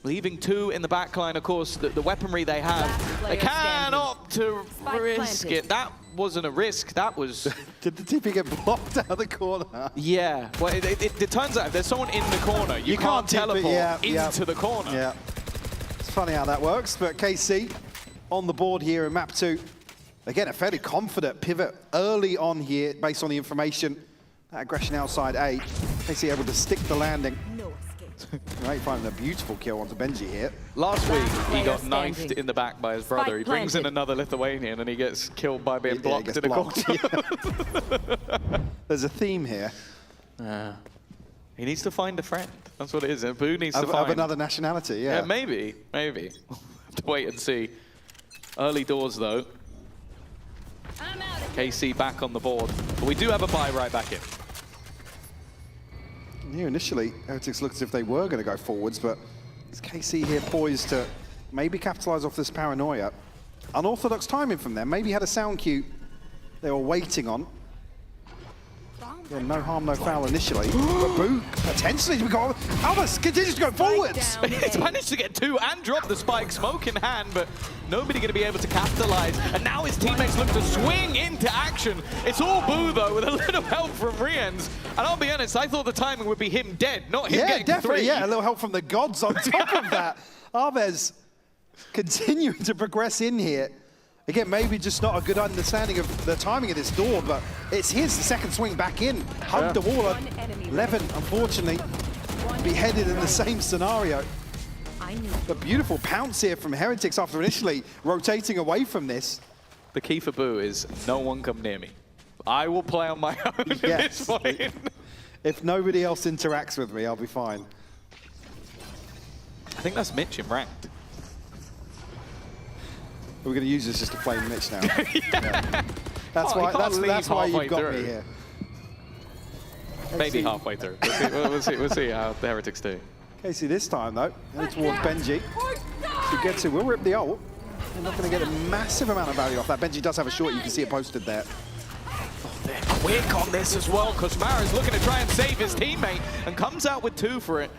Leaving 2 in the backline, of course, the weaponry they have. They can opt to risk it. That wasn't a risk, that was... Did the TP get blocked out of the corner? Yeah, well, it turns out if there's someone in the corner, you can't teleport into the corner. Yeah, it's funny how that works, but KC on the board here in map 2. Again, a fairly confident pivot early on here based on the information. That aggression outside A. KC able to stick the landing. Right, finding a beautiful kill onto Benji here. Last week, he got knifed in the back by his brother. He brings in another Lithuanian and he gets killed by being blocked in a corner. There's a theme here. He needs to find a friend. That's what it is. And Boo needs to find... Of another nationality, yeah. Maybe. We'll have to wait and see. Early doors, though. KC back on the board. But we do have a buy right back in. Yeah, initially, Heretics looked as if they were going to go forwards, but is KC here poised to maybe capitalize off this paranoia? Unorthodox timing from them. Maybe had a sound cue they were waiting on. Yeah, no harm, no foul initially. But Boo potentially got... Albus continues to go forwards. He's managed to get 2 and drop the spike, smoke in hand, but nobody going to be able to capitalize. And now his teammates look to swing into action. It's all Boo, though, with a little help from Riens. And I'll be honest, I thought the timing would be him dead, not him getting definitely, 3. Yeah, a little help from the gods on top of that. Arvez continuing to progress in here. Again, maybe just not a good understanding of the timing of this door, but it's his second swing back in. Hugged the wall. Levin, unfortunately, beheaded in the same scenario. But beautiful pounce here from Heretics after initially rotating away from this. The key for Boo is no one come near me. I will play on my own at this point. If nobody else interacts with me, I'll be fine. I think that's Mitch in ranked. We're going to use this just to flame Mitch now. Yeah. That's why you've got me here. Maybe halfway through. We'll see how the Heretics do. Casey this time, though, heading towards Benji. Sugetsu will rip the ult. They're not going to get a massive amount of value off that. Benji does have a short. You can see it posted there. They're quick on this as well. Kosmara's looking to try and save his teammate and comes out with 2 for it.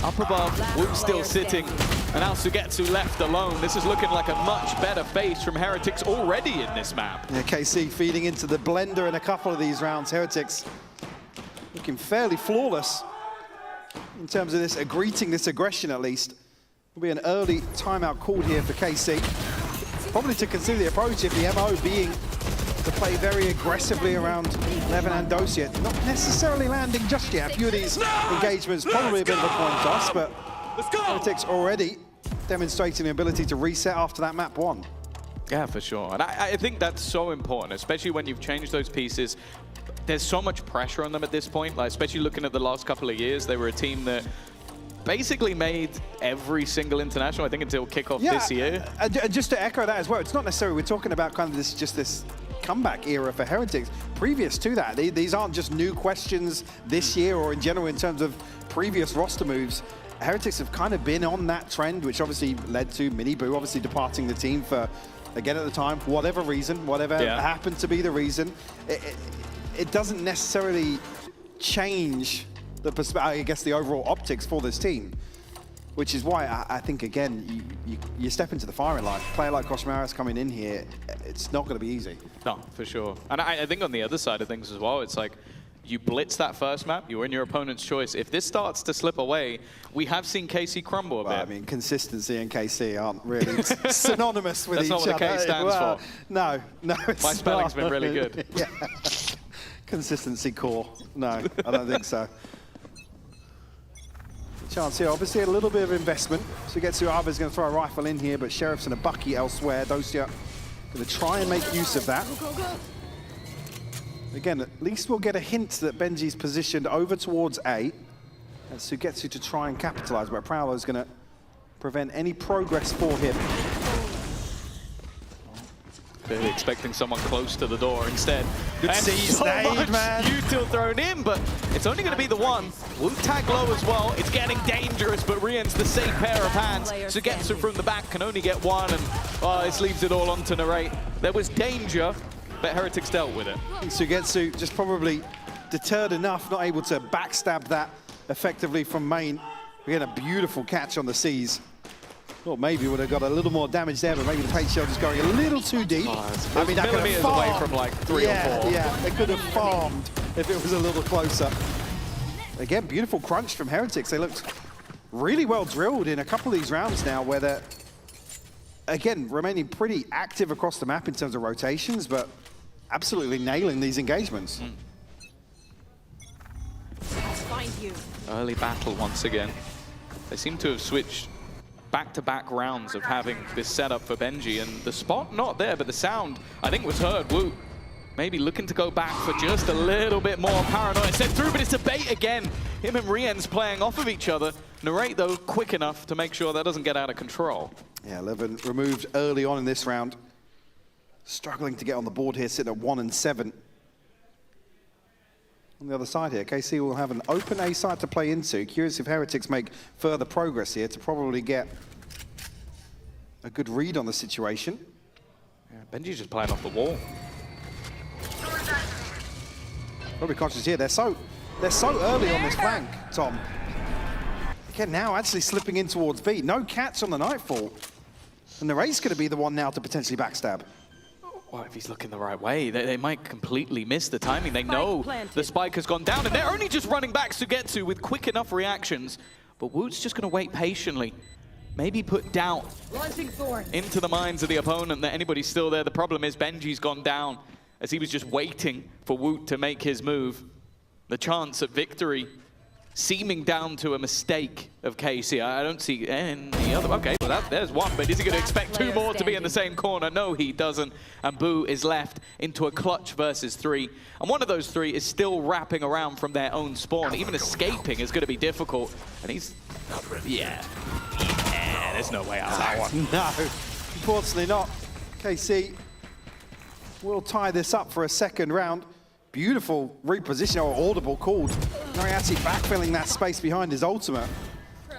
Up above, Woot still sitting, and now Sugetsu left alone. This is looking like a much better face from Heretics already in this map. Yeah, KC feeding into the blender in a couple of these rounds. Heretics looking fairly flawless in terms of this, greeting this aggression at least. Will be an early timeout called here for KC. Probably to consider the approach if the MO being to play very aggressively around Levin and Dosia. Not necessarily landing just yet. A few of these engagements probably a bit of a coin toss, but Heretics already demonstrating the ability to reset after that map 1. Yeah, for sure. And I think that's so important, especially when you've changed those pieces. There's so much pressure on them at this point, like especially looking at the last couple of years. They were a team that basically made every single international, I think, until kickoff this year. Just to echo that as well, it's not necessarily, we're talking about kind of this comeback era for Heretics. Previous to that, these aren't just new questions this year or in general in terms of previous roster moves. Heretics have kind of been on that trend, which obviously led to Mini Boo obviously departing the team for, again at the time, for whatever reason, whatever happened to be the reason. It doesn't necessarily change the I guess the overall optics for this team, which is why I think again you step into the firing line. A player like Kosmara's coming in here, it's not going to be easy. No, for sure. And I think on the other side of things as well, it's like you blitz that first map, you're in your opponent's choice. If this starts to slip away, we have seen KC crumble a bit. I mean, consistency and KC aren't really synonymous with each other. That's not what the K stands for. No, it's My spelling's been really good. Yeah. Consistency core. No, I don't think so. Chance here, obviously a little bit of investment. Sugetsu Arva's going to throw a rifle in here, but Sheriff's in a bucky elsewhere. Dosia going to try and make use of that. Again, at least we'll get a hint that Benji's positioned over towards A. And Sugetsu to try and capitalize, but Prowler's going to prevent any progress for him. Clearly expecting someone close to the door instead. Good And seize, so nade, much man. util thrown in, but it's only going to be the one. Wu tag low as well. It's getting dangerous, but Rian's the safe pair of hands. Sugetsu from the back can only get one, and this leaves it all on to Narrate. There was danger, but Heretics dealt with it. Sugetsu just probably deterred enough, not able to backstab that effectively from main. Again, a beautiful catch on the C's. Well, maybe would have got a little more damage there, but maybe the paint shell just going a little too deep. I mean, that could have farmed. Away from like 3 or 4. Yeah, they could have farmed if it was a little closer. Again, beautiful crunch from Heretics. They looked really well drilled in a couple of these rounds now, where they're, again, remaining pretty active across the map in terms of rotations, but absolutely nailing these engagements. Find you. Early battle once again. They seem to have switched back-to-back rounds of having this setup for Benji, and the spot not there, but the sound I think was heard. Wu maybe looking to go back for just a little bit more. Paranoia sent through, but it's a bait again. Him and Rien's playing off of each other. Narrate though quick enough to make sure that doesn't get out of control. Yeah, 11 removed early on in this round. Struggling to get on the board here, sitting at 1 and 7. On the other side here, KC will have an open A side to play into. Curious if Heretics make further progress here to probably get a good read on the situation. Yeah, Benji's just playing off the wall. Probably conscious here. They're so early on this flank, Tom. Again, now actually slipping in towards B. No catch on the Nightfall. And the Raid's going to be the one now to potentially backstab. Well, if he's looking the right way, they might completely miss the timing. They know the spike has gone down, and they're only just running back Sugetsu with quick enough reactions. But Woot's just going to wait patiently. Maybe put doubt into the minds of the opponent that anybody's still there. The problem is Benji's gone down as he was just waiting for Woot to make his move. The chance of victory seeming down to a mistake of KC. I don't see any other. Okay, well there's one, but is he going to expect 2 more to be in the same corner? No, he doesn't. And Boo is left into a clutch versus 3. And one of those 3 is still wrapping around from their own spawn. Even escaping is going to be difficult. And he's, yeah, there's no way out of that one. No, unfortunately not. KC will tie this up for a second round. Beautiful reposition, or audible called. Noriatsi backfilling that space behind his ultimate.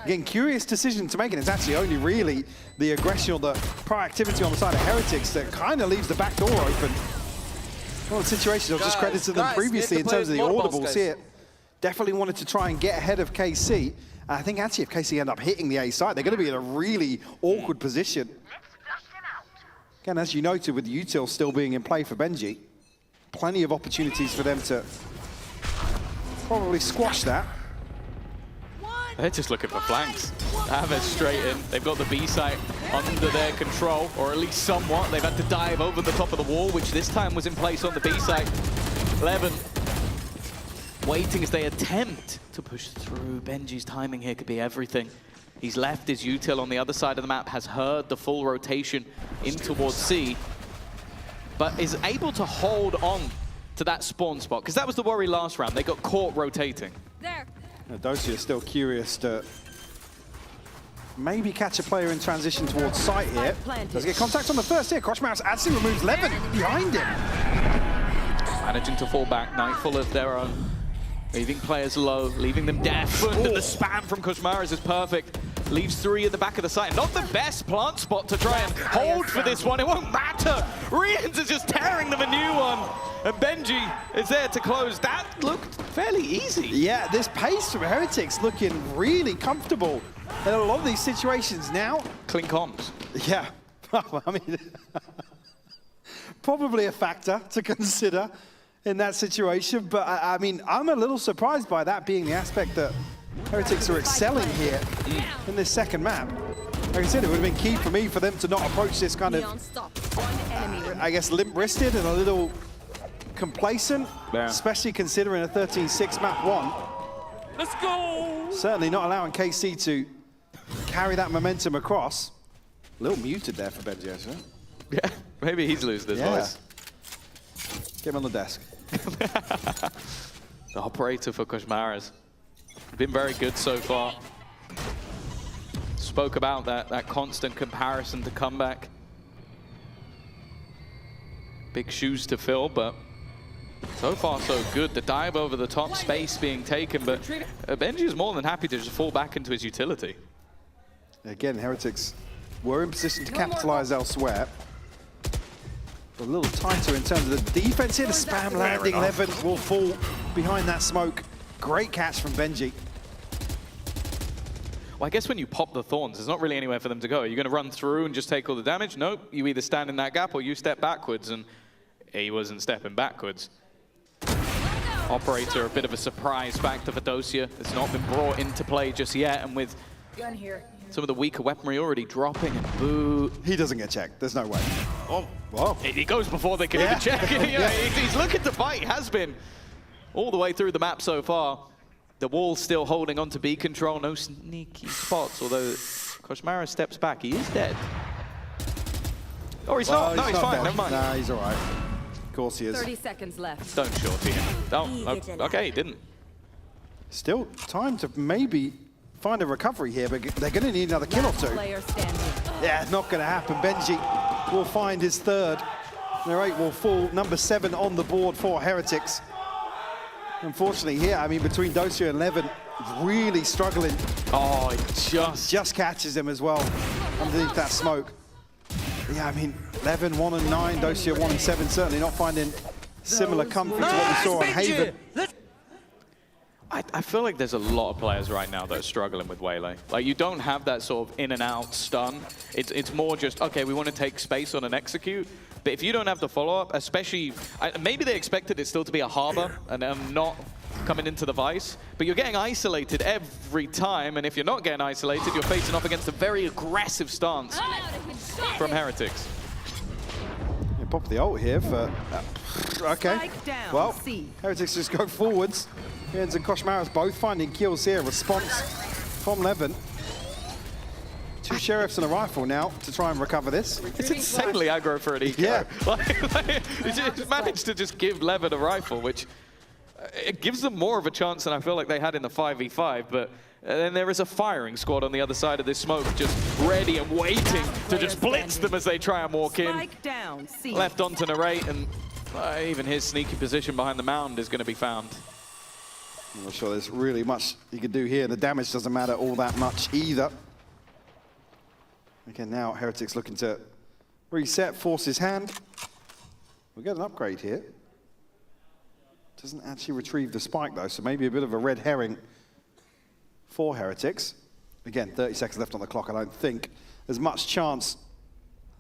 Again, curious decision to make, and it's actually only really the aggression or the proactivity on the side of Heretics that kind of leaves the back door open. One of the situations I was just credited them previously in terms of the audibles here. Definitely wanted to try and get ahead of KC. And I think actually if KC end up hitting the A side, they're going to be in a really awkward position. Again, as you noted, with the util still being in play for Benji, plenty of opportunities for them to probably squash that. They're just looking for flanks. Have it straight in. They've got the B site under their control, or at least somewhat. They've had to dive over the top of the wall, which this time was in place on the B site. 11 waiting as they attempt to push through. Benji's timing here could be everything. He's left his util on the other side of the map, has heard the full rotation in towards C, but is able to hold on to that spawn spot, because that was the worry last round. They got caught rotating. There. Dosia still curious to maybe catch a player in transition towards site here. Does get contact on the first here. Koshmouse actually removes Levin behind him. Managing to fall back, Nightfall of their own. Leaving players low, leaving them deaf. And the spam from Koshmaras is perfect. Leaves 3 at the back of the site. Not the best plant spot to try and hold for this one. It won't matter. Rians is just tearing them a new one. And Benji is there to close. That looked fairly easy. Yeah, this pace from Heretics looking really comfortable in a lot of these situations now. Clean comms. Yeah, I mean, probably a factor to consider in that situation. But I mean, I'm a little surprised by that being the aspect that Heretics are excelling here in this second map. Like I said, it would have been key for me for them to not approach this kind of, I guess, limp-wristed and a little complacent, especially considering a 13-6 map 1. Let's go! Certainly not allowing KC to carry that momentum across. A little muted there for Benji, actually. Yeah, maybe he's losing his voice. Get him on the desk. The operator for Koshmaras. Been very good so far. Spoke about that constant comparison to comeback. Big shoes to fill, but so far so good. The dive over the top, space being taken, but Benji is more than happy to just fall back into his utility. Again, Heretics were in position to capitalize elsewhere. But a little tighter in terms of the defense here. The spam landing, Levin will fall behind that smoke. Great catch from Benji. Well, I guess when you pop the thorns, there's not really anywhere for them to go. Are you going to run through and just take all the damage? Nope. You either stand in that gap or you step backwards, and he wasn't stepping backwards. Operator, a bit of a surprise factor for Dosia. It's not been brought into play just yet, and with Gun here. some of the weaker weaponry already dropping, and boo. He doesn't get checked. There's no way. Oh, whoa. He goes before they can even check. He's looking to fight. He has been all the way through the map so far. The wall's still holding on to B control. No sneaky spots, although Koshmara steps back. He is dead. Oh, he's not. No, he's fine. Dead. Never mind. Nah, he's all right. Of course he is. 30 seconds left. Don't shorty him. Don't. Okay, he didn't. Still time to maybe find a recovery here, but they're going to need another kill or two. Player standing. Yeah, not going to happen. Benji will find his third. Their 8 will fall. Number 7 on the board for Heretics. Unfortunately here, I mean, between Dosia and Levin, really struggling. Oh, it just catches him as well underneath that smoke. Yeah, I mean, Levin 1 and 9, Dosia 1 and 7, certainly not finding similar comfort to what we saw on Haven. I feel like there's a lot of players right now that are struggling with Waylay. Like, you don't have that sort of in and out stun. It's more just, okay, we want to take space on an execute. But if you don't have the follow-up, especially, maybe they expected it still to be a harbor and not coming into the vice, but you're getting isolated every time, and if you're not getting isolated, you're facing off against a very aggressive stance from Heretics. You pop the ult here for... okay, well, Heretics just go forwards. Jens and Koshmaras both finding kills here. Response from Levin. 2 sheriffs and a rifle now to try and recover this. It's insanely aggro for an eco. Yeah. He just managed to just give Levin a rifle, which it gives them more of a chance than I feel like they had in the 5v5, but then there is a firing squad on the other side of this smoke, just ready and waiting to just blitz them as they try and walk in. Left onto Narrate, and even his sneaky position behind the mound is going to be found. I'm not sure there's really much you can do here. The damage doesn't matter all that much either. Again, now Heretics looking to reset, force his hand. We'll get an upgrade here. Doesn't actually retrieve the spike though, so maybe a bit of a red herring for Heretics. Again, 30 seconds left on the clock. I don't think there's much chance,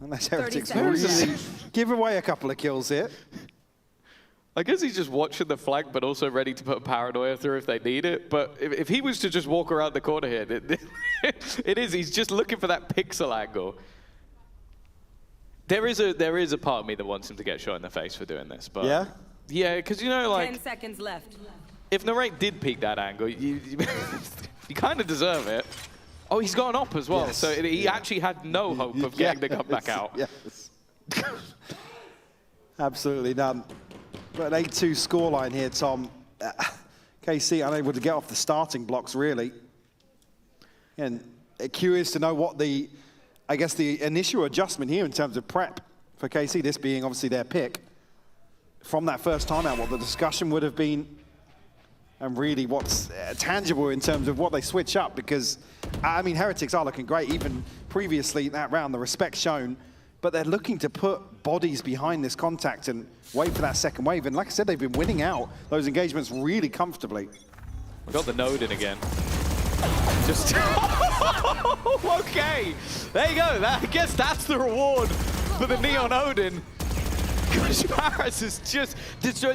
unless Heretics really give away a couple of kills here. I guess he's just watching the flank, but also ready to put Paranoia through if they need it. But if he was to just walk around the corner here, he's just looking for that pixel angle. There is a part of me that wants him to get shot in the face for doing this. But yeah, because, you know, like, 10 seconds left. if Narrate did peek that angle, you kind of deserve it. Oh, he's got an op as well, so he actually had no hope of getting the gun back out. Yes. Absolutely none. But an 8-2 scoreline here, Tom. KC unable to get off the starting blocks, really. And curious to know what the, I guess, the initial adjustment here in terms of prep for KC, this being obviously their pick. From that first time out, what the discussion would have been, and really what's tangible in terms of what they switch up, because, I mean, Heretics are looking great, even previously that round, the respect shown, but they're looking to put bodies behind this contact and wait for that second wave. And like I said, they've been winning out those engagements really comfortably. We got the node in again. Just okay, there you go. I guess that's the reward for the Neon Odin. Paris is just,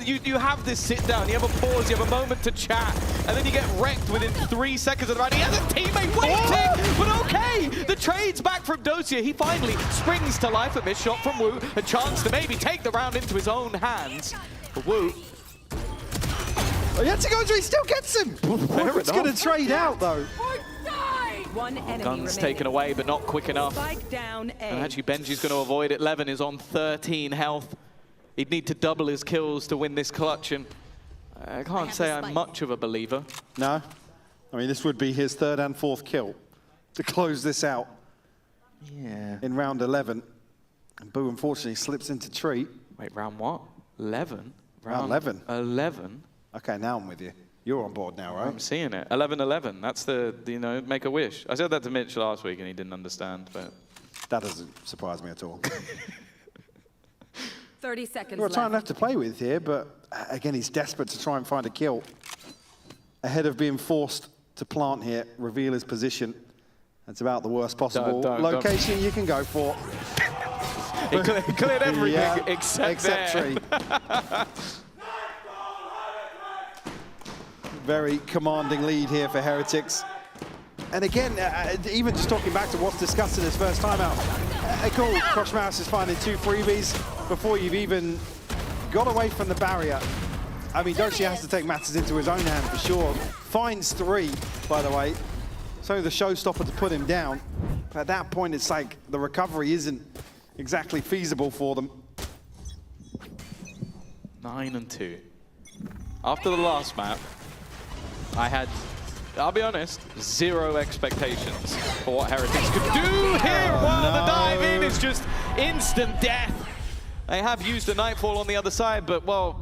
you have this sit down, you have a pause, you have a moment to chat, and then you get wrecked within 3 seconds of the round. He has a teammate waiting, but okay, the trade's back from Dosia. He finally springs to life. A missed shot from Wu, a chance to maybe take the round into his own hands. But Wu. Oh, he had to go through, he still gets him. It's going to trade out though. One enemy Guns remaining. taken away, but not quick enough. Spike down A. And actually, Benji's going to avoid it. Levin is on 13 health. He'd need to double his kills to win this clutch, and I can't say I'm much of a believer. No. I mean, this would be his 3rd and 4th kill to close this out. Yeah. In round 11. And Boo, unfortunately, slips into tree. Wait, round what? 11? Round 11. 11. Okay, now I'm with you. You're on board now, right? I'm seeing it. 11-11. That's the, you know, make a wish. I said that to Mitch last week and he didn't understand, but... That doesn't surprise me at all. 30 seconds Well, left. time left to play with here, but again, he's desperate to try and find a kill. Ahead of being forced to plant here, reveal his position. That's about the worst possible location you can go for. He cleared everything except tree. Very commanding lead here for Heretics. And again, even just talking back to what's discussed in his first time out, cool, Promotional is finding 2 freebies before you've even got away from the barrier. I mean, Doshi has to take matters into his own hand for sure. Finds 3, by the way. So the showstopper to put him down. But at that point, it's like the recovery isn't exactly feasible for them. 9-2. After the last map, I had, I'll be honest, 0 expectations for what Heretics could do here. While the dive in is just instant death. They have used a Nightfall on the other side, but, well,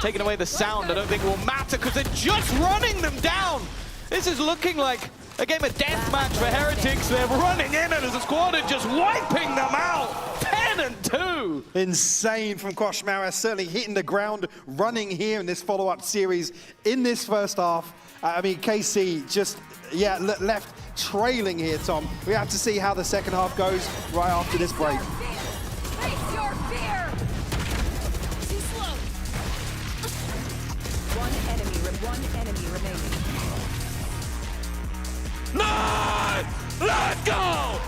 taking away the sound I don't think will matter because they're just running them down. This is looking like a game of deathmatch for Heretics. They're running in as a squad and just wiping them out. 10-2. Insane from Promotional, certainly hitting the ground, running here in this follow-up series in this first half. I mean, KC just, yeah, left trailing here, Tom. We have to see how the second half goes right after this break. Face your fear! Too slow. One enemy remaining. 9! Let's go!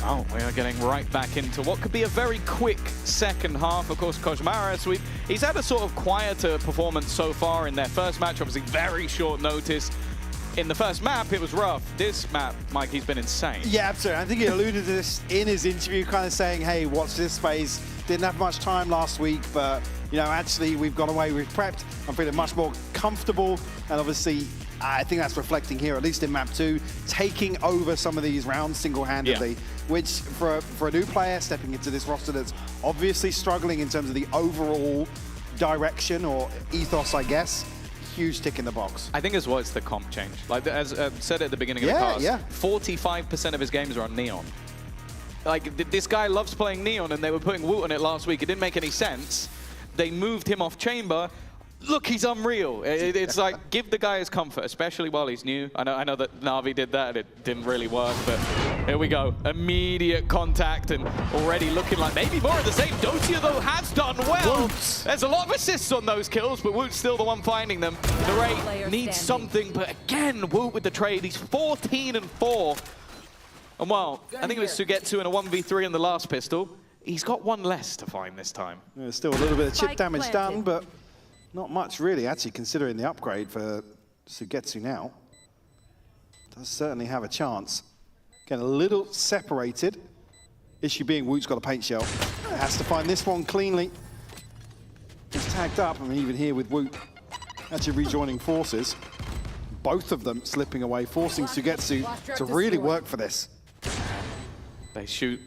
Oh, we are getting right back into what could be a very quick second half. Of course, Kojmaris, he's had a sort of quieter performance so far in their first match, obviously very short notice. In the first map, it was rough. This map, Mike, he's been insane. Yeah, absolutely. I think he alluded to this in his interview, kind of saying, hey, watch this space. Didn't have much time last week, but, you know, actually, we've gone away, we've prepped. I'm feeling much more comfortable, and obviously, I think that's reflecting here, at least in map 2, taking over some of these rounds single-handedly, which for a new player stepping into this roster that's obviously struggling in terms of the overall direction or ethos, I guess, huge tick in the box. I think as well it's the comp change. Like, as said at the beginning of the cast, 45% of his games are on Neon. Like, this guy loves playing Neon, and they were putting Woot on it last week. It didn't make any sense. They moved him off Chamber. Look, he's unreal. It's like, give the guy his comfort, especially while he's new. I know that Na'Vi did that, and it didn't really work, but here we go. Immediate contact, and already looking like maybe more of the same. Dosia, though, has done well. There's a lot of assists on those kills, but Woot's still the one finding them. The Ray needs something, but again, Woot with the trade. He's 14-4. And well, I think it was Sugetsu in a 1v3 in the last pistol. He's got one less to find this time. There's still a little bit of chip damage done, but not much really, actually, considering the upgrade for Sugetsu now. Does certainly have a chance. Getting a little separated. Issue being Woot's got a paint shell. Has to find this one cleanly. He's tagged up, I mean, even here with Woot actually rejoining forces. Both of them slipping away, forcing Sugetsu to really work for this. They shoot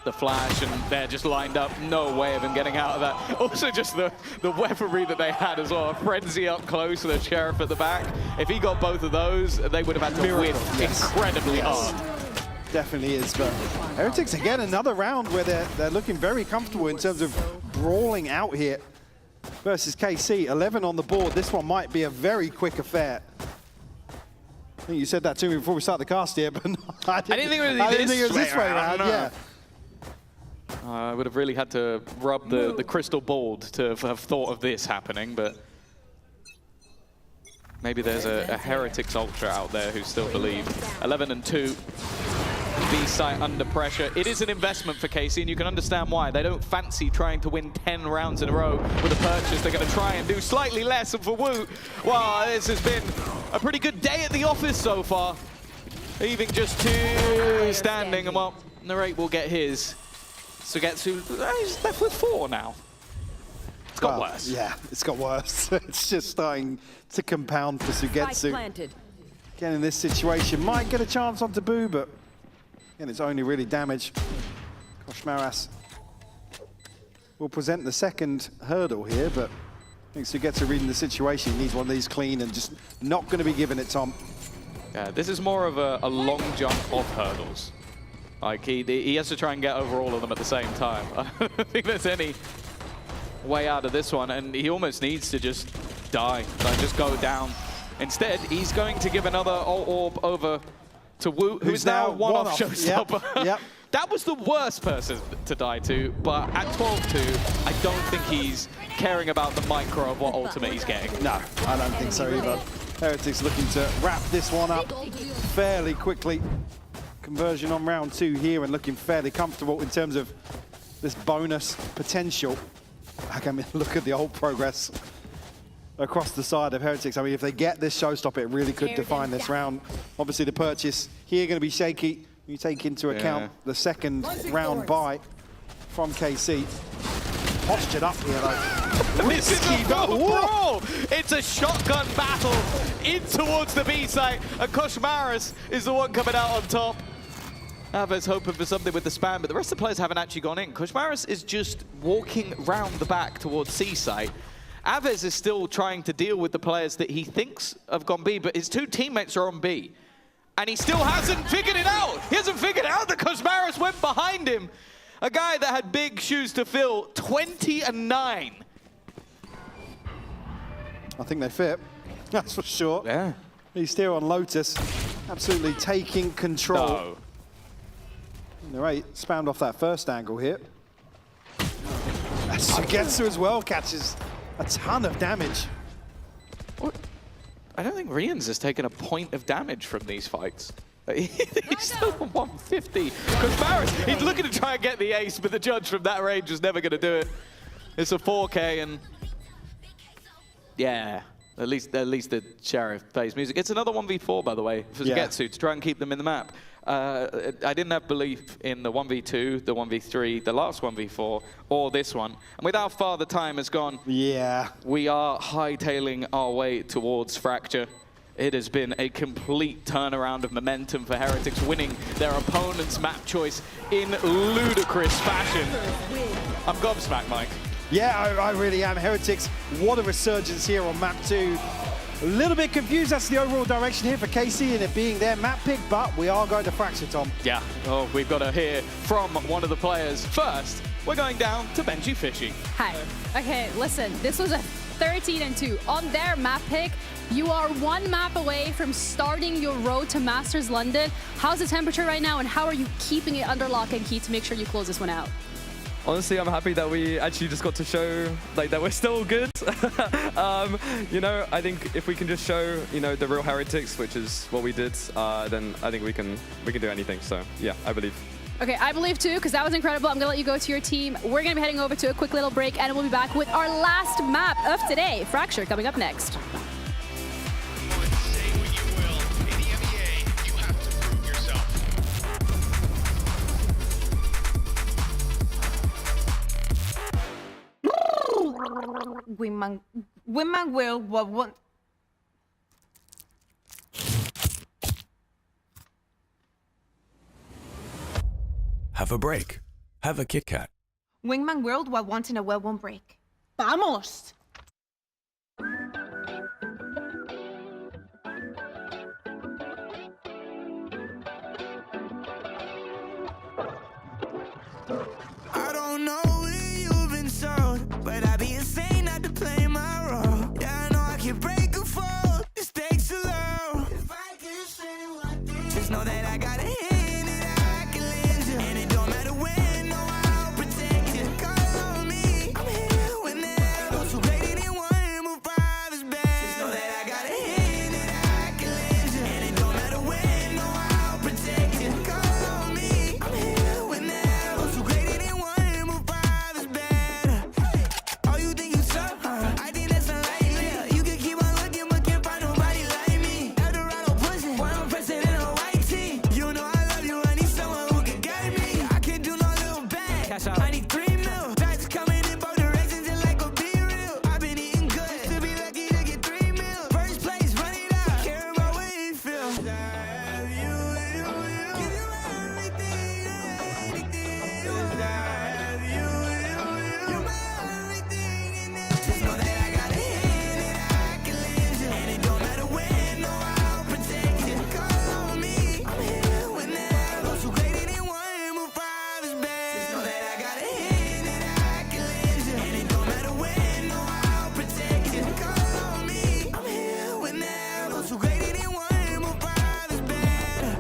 the flash, and they're just lined up. No way of him getting out of that. Also, just the weaponry that they had as well. A frenzy up close with a sheriff at the back. If he got both of those, they would have had to win incredibly hard. Definitely is, but Heretics again, another round where they're looking very comfortable in terms of brawling out here versus KC. 11 on the board. This one might be a very quick affair. I think you said that to me before we start the cast here, but I didn't think it was this way around. Yeah. I would have really had to rub the crystal ball to have thought of this happening, but maybe there's a Heretics Ultra out there who still believe. 11 and 2. B-site under pressure. It is an investment for KC, and you can understand why. They don't fancy trying to win 10 rounds in a row with a purchase. They're going to try and do slightly less. And for Wu, well, this has been a pretty good day at the office so far. Leaving just 2 standing, and well, Narrate will get his. Sugetsu, he's left with 4 now. It's got worse. Yeah, it's got worse. It's just starting to compound for Sugetsu. Again, in this situation, might get a chance on Taboo, but again, it's only really damage. Koshmaras will present the second hurdle here, but I think Sugetsu reading the situation. He needs one of these clean and just not going to be given it, Tom. Yeah, this is more of a long jump off hurdles. Like, he has to try and get over all of them at the same time. I don't think there's any way out of this one, and he almost needs to just die, like just go down. Instead, he's going to give another orb over to Wu, who's now one-off showstopper. Yep. That was the worst person to die to, but at 12-2, I don't think he's caring about the micro of what ultimate he's getting. No, I don't think so either. Heretics looking to wrap this one up fairly quickly. Conversion on round 2 here and looking fairly comfortable in terms of this bonus potential. I mean, look at the old progress across the side of Heretics. I mean, if they get this showstopper, it really could define this round. Obviously, the purchase here going to be shaky. You take into account the second round buy from KC. Postured up here, though. This is a brawl! It's a shotgun battle in towards the B site, and Koshmaras is the one coming out on top. Aves hoping for something with the spam, but the rest of the players haven't actually gone in. Koshmaras is just walking round the back towards C site. Aves is still trying to deal with the players that he thinks have gone B, but his 2 teammates are on B. And he still hasn't figured it out. He hasn't figured out that Koshmaras went behind him. A guy that had big shoes to fill, 20 and 9. I think they fit, that's for sure. Yeah. He's here on Lotus, absolutely taking control. No. Narrate spammed off that first angle here. Sugetsu as well catches a ton of damage. I don't think Rians has taken a point of damage from these fights. He's still on 150. Koshmaras, he's looking to try and get the ace, but the judge from that range is never going to do it. It's a 4K, and yeah, at least the Sheriff plays music. It's another 1v4, by the way, for Sugetsu to try and keep them in the map. I didn't have belief in the 1v2, the 1v3, the last 1v4, or this one. And with how far the time has gone, we are hightailing our way towards Fracture. It has been a complete turnaround of momentum for Heretics, winning their opponent's map choice in ludicrous fashion. I'm gobsmacked, Mike. Yeah, I really am. Heretics, what a resurgence here on map 2. A little bit confused as to the overall direction here for KC and it being their map pick, but we are going to Fracture, Tom. Yeah, we've got to hear from one of the players. First, we're going down to Benji Fishy. Hi. Okay, listen, this was a 13 and 2. On their map pick, you are 1 map away from starting your road to Masters London. How's the temperature right now, and how are you keeping it under lock and key to make sure you close this one out? Honestly, I'm happy that we actually just got to show that we're still good. You know, I think if we can just show, you know, the real Heretics, which is what we did, then I think we can do anything. So yeah, I believe. Okay, I believe too, because that was incredible. I'm gonna let you go to your team. We're gonna be heading over to a quick little break, and we'll be back with our last map of today, Fracture, coming up next. Women will what? Have a break. Have a Kit Kat. Wingman World while wanting a well-won break. Vamos! I don't know what you've been told, but I'd be insane not to play my role. Yeah, I know I can break a fall, the stakes are low. If I could say one thing, just know that I got a hand that I can lend you. And it don't matter when, no, I'll protect you. Call on me, I'm here whenever. Those who greater than one, move five is better. Just know that I got a hand that I can lend you. And it don't matter when, no, I'll protect you. Call on me, I'm here whenever. Those who greater than one, move five is better. Oh, you think you tough? I think that's unlikely. You can keep on looking, but can't find nobody like me. Eldorado pushing, boy, I'm pressing in a white tee. You know I love you, I need someone who can guide me. I can't do no little bag. Cash out. I need 3 mil. Tracks coming in both directions, just like a be real. I've been eating good, to be lucky to get 3 mil. First place, run it up. Care about what you feel. Give you everything, anything. You're my everything, and just know that I got a hand that I can lend you. And it don't matter when, no, I'll protect you. Call on me, I'm here whenever. Those who greater than one, move five is better. Just know that I got a hand that I can lend you. And it don't matter when, no, I'll protect you. Call on me, I'm here whenever. Those who greater than one, move five is better.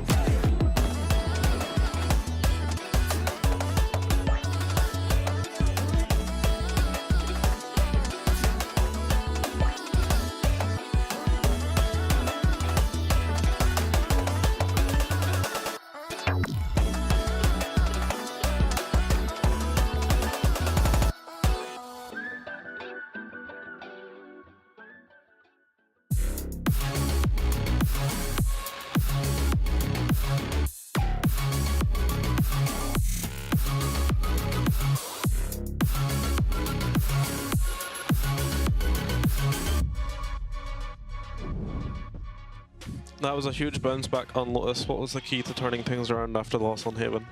That was a huge bounce back on Lotus. What was the key to turning things around after the loss on Haven?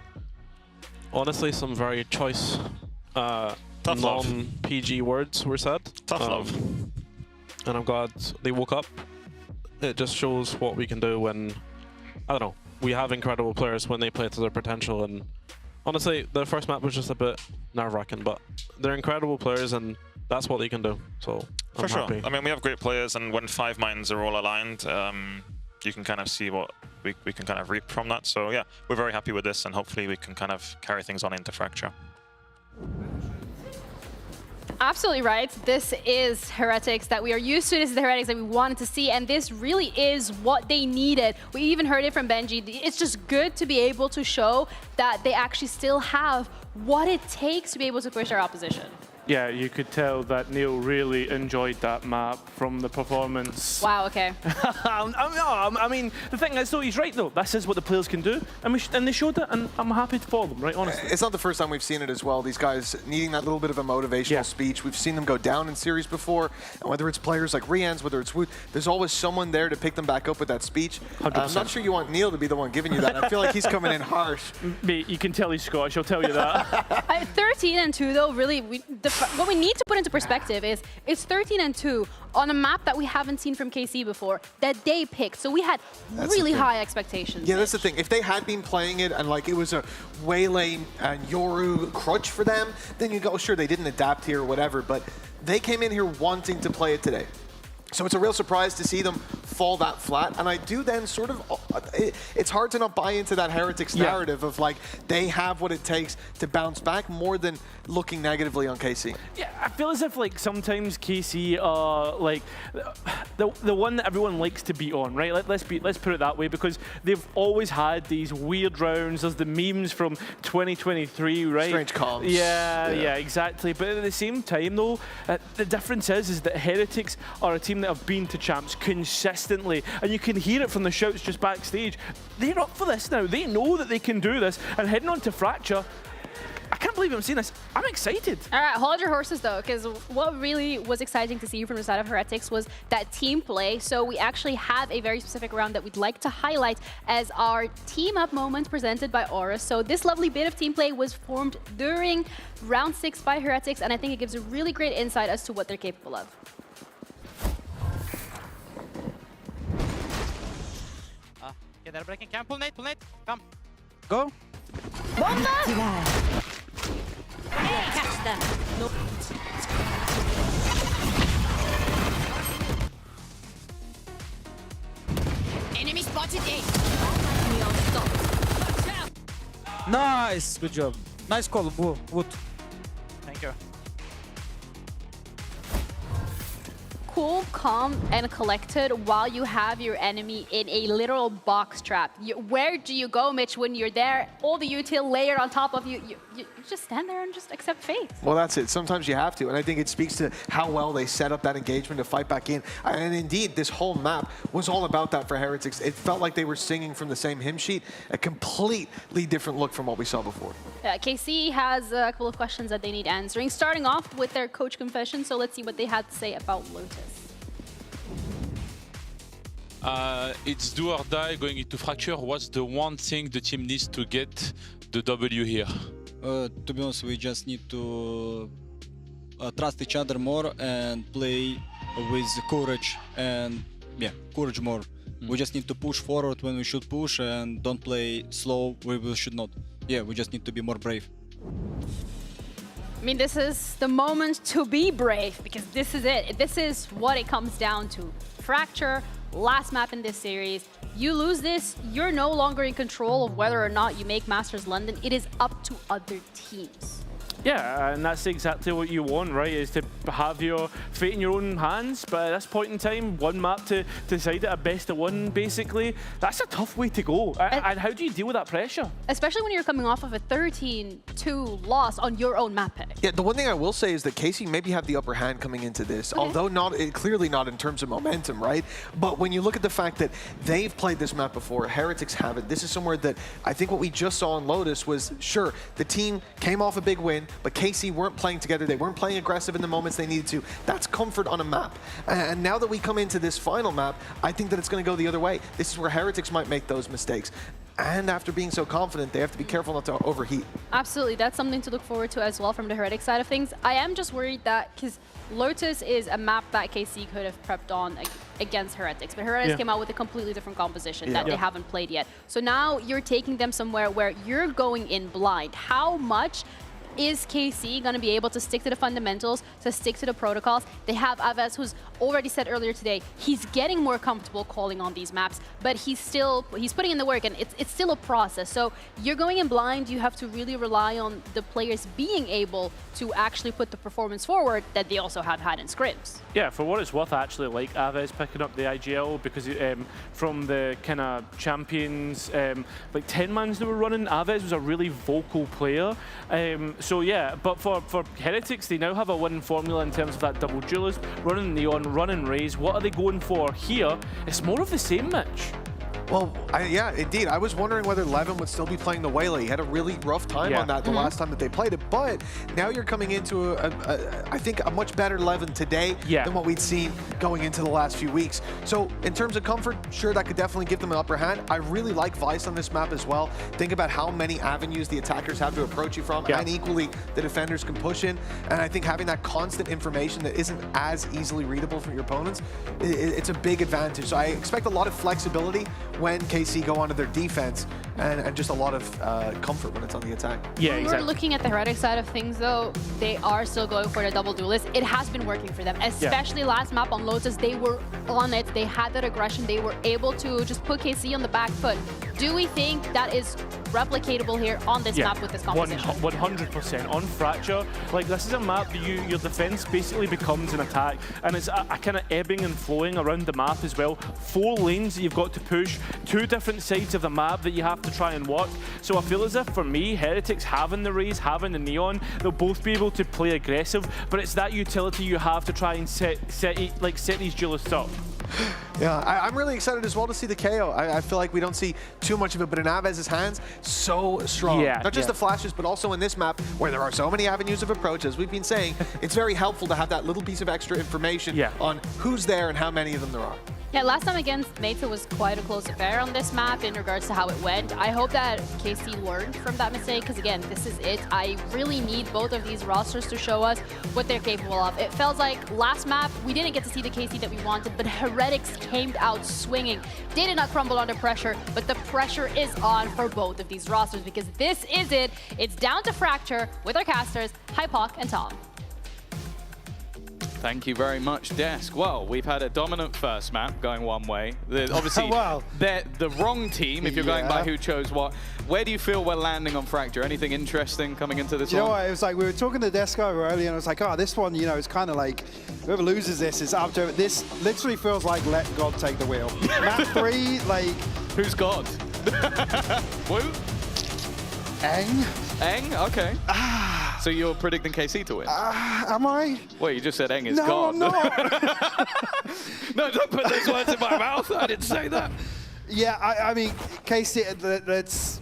Honestly, some very choice non-PG words were said. Tough love. And I'm glad they woke up. It just shows what we can do when, I don't know, we have incredible players when they play to their potential. And honestly, the first map was just a bit nerve-wracking, but they're incredible players and that's what they can do. So I'm For sure. happy. I mean, we have great players, and when 5 minds are all aligned, you can kind of see what we can kind of reap from that. So yeah, we're very happy with this, and hopefully we can kind of carry things on into Fracture. Absolutely right. This is Heretics that we are used to. This is the Heretics that we wanted to see, and this really is what they needed. We even heard it from Benji. It's just good to be able to show that they actually still have what it takes to be able to push their opposition. Yeah, you could tell that Neil really enjoyed that map from the performance. Wow, okay. I mean, the thing is, though, he's right, though. This is what the players can do, and they showed it, and I'm happy for them, right, honestly. It's not the first time we've seen it as well. These guys needing that little bit of a motivational speech. We've seen them go down in series before, and whether it's players like Rians, whether it's Wood, there's always someone there to pick them back up with that speech. I'm not sure you want Neil to be the one giving you that. I feel like he's coming in harsh. Mate, you can tell he's Scottish, I'll tell you that. 13-2, though, really, what we need to put into perspective is it's 13-2 on a map that we haven't seen from KC before, that they picked. So we had really high expectations. Yeah, that's the thing. If they had been playing it and like it was a Waylay and Yoru crutch for them, then you go, sure, they didn't adapt here or whatever, but they came in here wanting to play it today. So it's a real surprise to see them fall that flat. And I do then sort of, it's hard to not buy into that Heretics narrative of like, they have what it takes to bounce back more than looking negatively on KC. Yeah, I feel as if like sometimes KC are like the one that everyone likes to beat on, right? Let's put it that way, because they've always had these weird rounds. There's the memes from 2023, right? Strange comms. Yeah, exactly. But at the same time, though, the difference is that Heretics are a team that have been to champs consistently, and you can hear it from the shouts just backstage. They're up for this now. They know that they can do this, and heading on to Fracture, I can't believe I'm saying this. I'm excited. All right, hold your horses though, because what really was exciting to see from the side of Heretics was that team play. So we actually have a very specific round that we'd like to highlight as our team up moment presented by Aura. So this lovely bit of team play was formed during round 6 by Heretics, and I think it gives a really great insight as to what they're capable of. Okay, they're breaking camp. Pull Nate, come. Go. Bomba! Hey, catch them. Nope. Enemy spotted A. Nice. Good job. Nice call. Good. Thank you. Cool, calm, and collected while you have your enemy in a literal box trap. Where do you go, Mitch, when you're there? All the util layered on top of you. You just stand there and just accept fate. Well, that's it. Sometimes you have to, and I think it speaks to how well they set up that engagement to fight back in. And indeed, this whole map was all about that for Heretics. It felt like they were singing from the same hymn sheet, a completely different look from what we saw before. KC has a couple of questions that they need answering, starting off with their coach confession. So let's see what they had to say about Lotus. It's do or die going into Fracture. What's the one thing the team needs to get the W here? To be honest, we just need to trust each other more and play with courage and courage more. We just need to push forward when we should push and don't play slow where we should not. Yeah, we just need to be more brave. I mean, this is the moment to be brave, because this is it. This is what it comes down to. Fracture, last map in this series. You lose this, you're no longer in control of whether or not you make Masters London. It is up to other teams. Yeah, and that's exactly what you want, right? Is to have your fate in your own hands. But at this point in time, one map to decide it, a best of one, basically. That's a tough way to go. And how do you deal with that pressure? Especially when you're coming off of a 13-2 loss on your own map pick. Yeah, the one thing I will say is that Casey maybe have the upper hand coming into this, although clearly not in terms of momentum, right? But when you look at the fact that they've played this map before, Heretics haven't, this is somewhere that I think what we just saw in Lotus was, sure, the team came off a big win, but KC weren't playing together. They weren't playing aggressive in the moments they needed to. That's comfort on a map. And now that we come into this final map, I think that it's going to go the other way. This is where Heretics might make those mistakes. And after being so confident, they have to be careful not to overheat. Absolutely. That's something to look forward to as well from the Heretic side of things. I am just worried that, because Lotus is a map that KC could have prepped on against Heretics, but Heretics came out with a completely different composition that they haven't played yet. So now you're taking them somewhere where you're going in blind. How much is KC going to be able to stick to the fundamentals, to stick to the protocols? They have Aves, who's already said earlier today, he's getting more comfortable calling on these maps, but he's putting in the work, and it's still a process. So you're going in blind. You have to really rely on the players being able to actually put the performance forward that they also have had in scrims. Yeah, for what it's worth, I actually like Aves picking up the IGL, because from the kind of champions, like 10-mans they were running, Aves was a really vocal player. So yeah, but for Heretics, they now have a winning formula in terms of that double duelist, running Neon, running Raze. What are they going for here? It's more of the same, Mitch. Well, yeah, indeed. I was wondering whether Levin would still be playing the Waylay. He had a really rough time on that the last time that they played it. But now you're coming into, I think, a much better Levin today than what we'd seen going into the last few weeks. So in terms of comfort, sure, that could definitely give them an upper hand. I really like Vice on this map as well. Think about how many avenues the attackers have to approach you from, and equally the defenders can push in. And I think having that constant information that isn't as easily readable from your opponents, it's a big advantage. So I expect a lot of flexibility when KC go onto their defense, and just a lot of comfort when it's on the attack. Yeah, exactly. When we're looking at the Heretic side of things, though, they are still going for the double duelist. It has been working for them, especially last map on Lotus. They were on it. They had that aggression. They were able to just put KC on the back foot. Do we think that is replicatable here on this map with this composition? 100%. On Fracture, like, this is a map that your defense basically becomes an attack, and it's a kind of ebbing and flowing around the map as well. 4 lanes that you've got to push, 2 different sides of the map that you have to try and work. So I feel as if, for me, Heretics having the Raze, having the Neon, they'll both be able to play aggressive, but it's that utility you have to try and set these duelists up. Yeah, I'm really excited as well to see the KO. I feel like we don't see too much of it, but in Avez's hands, so strong. Yeah, Not just the flashes, but also in this map, where there are so many avenues of approach, as we've been saying, it's very helpful to have that little piece of extra information on who's there and how many of them there are. Yeah, last time against Meta was quite a close affair on this map in regards to how it went. I hope that KC learned from that mistake, because again, this is it. I really need both of these rosters to show us what they're capable of. It felt like last map, we didn't get to see the KC that we wanted, but Heretics came out swinging. They did not crumble under pressure, but the pressure is on for both of these rosters, because this is it. It's down to Fracture with our casters, Hypoc and Tom. Thank you very much, Desk. Well, we've had a dominant first map going one way. Obviously, they're the wrong team if you're going by who chose what. Where do you feel we're landing on Fracture? Anything interesting coming into this one? You know what, it was like we were talking to Desco earlier and I was like, oh, this one, you know, it's kind of like whoever loses this is up to it. This literally feels like let God take the wheel. Map 3, like... Who's God? Woo? Eng. Eng? Okay. So you're predicting KC to win? Am I? Well, you just said Eng is no, God. I'm not. No, don't put those words in my mouth. I didn't say that. Yeah, I mean, KC, let's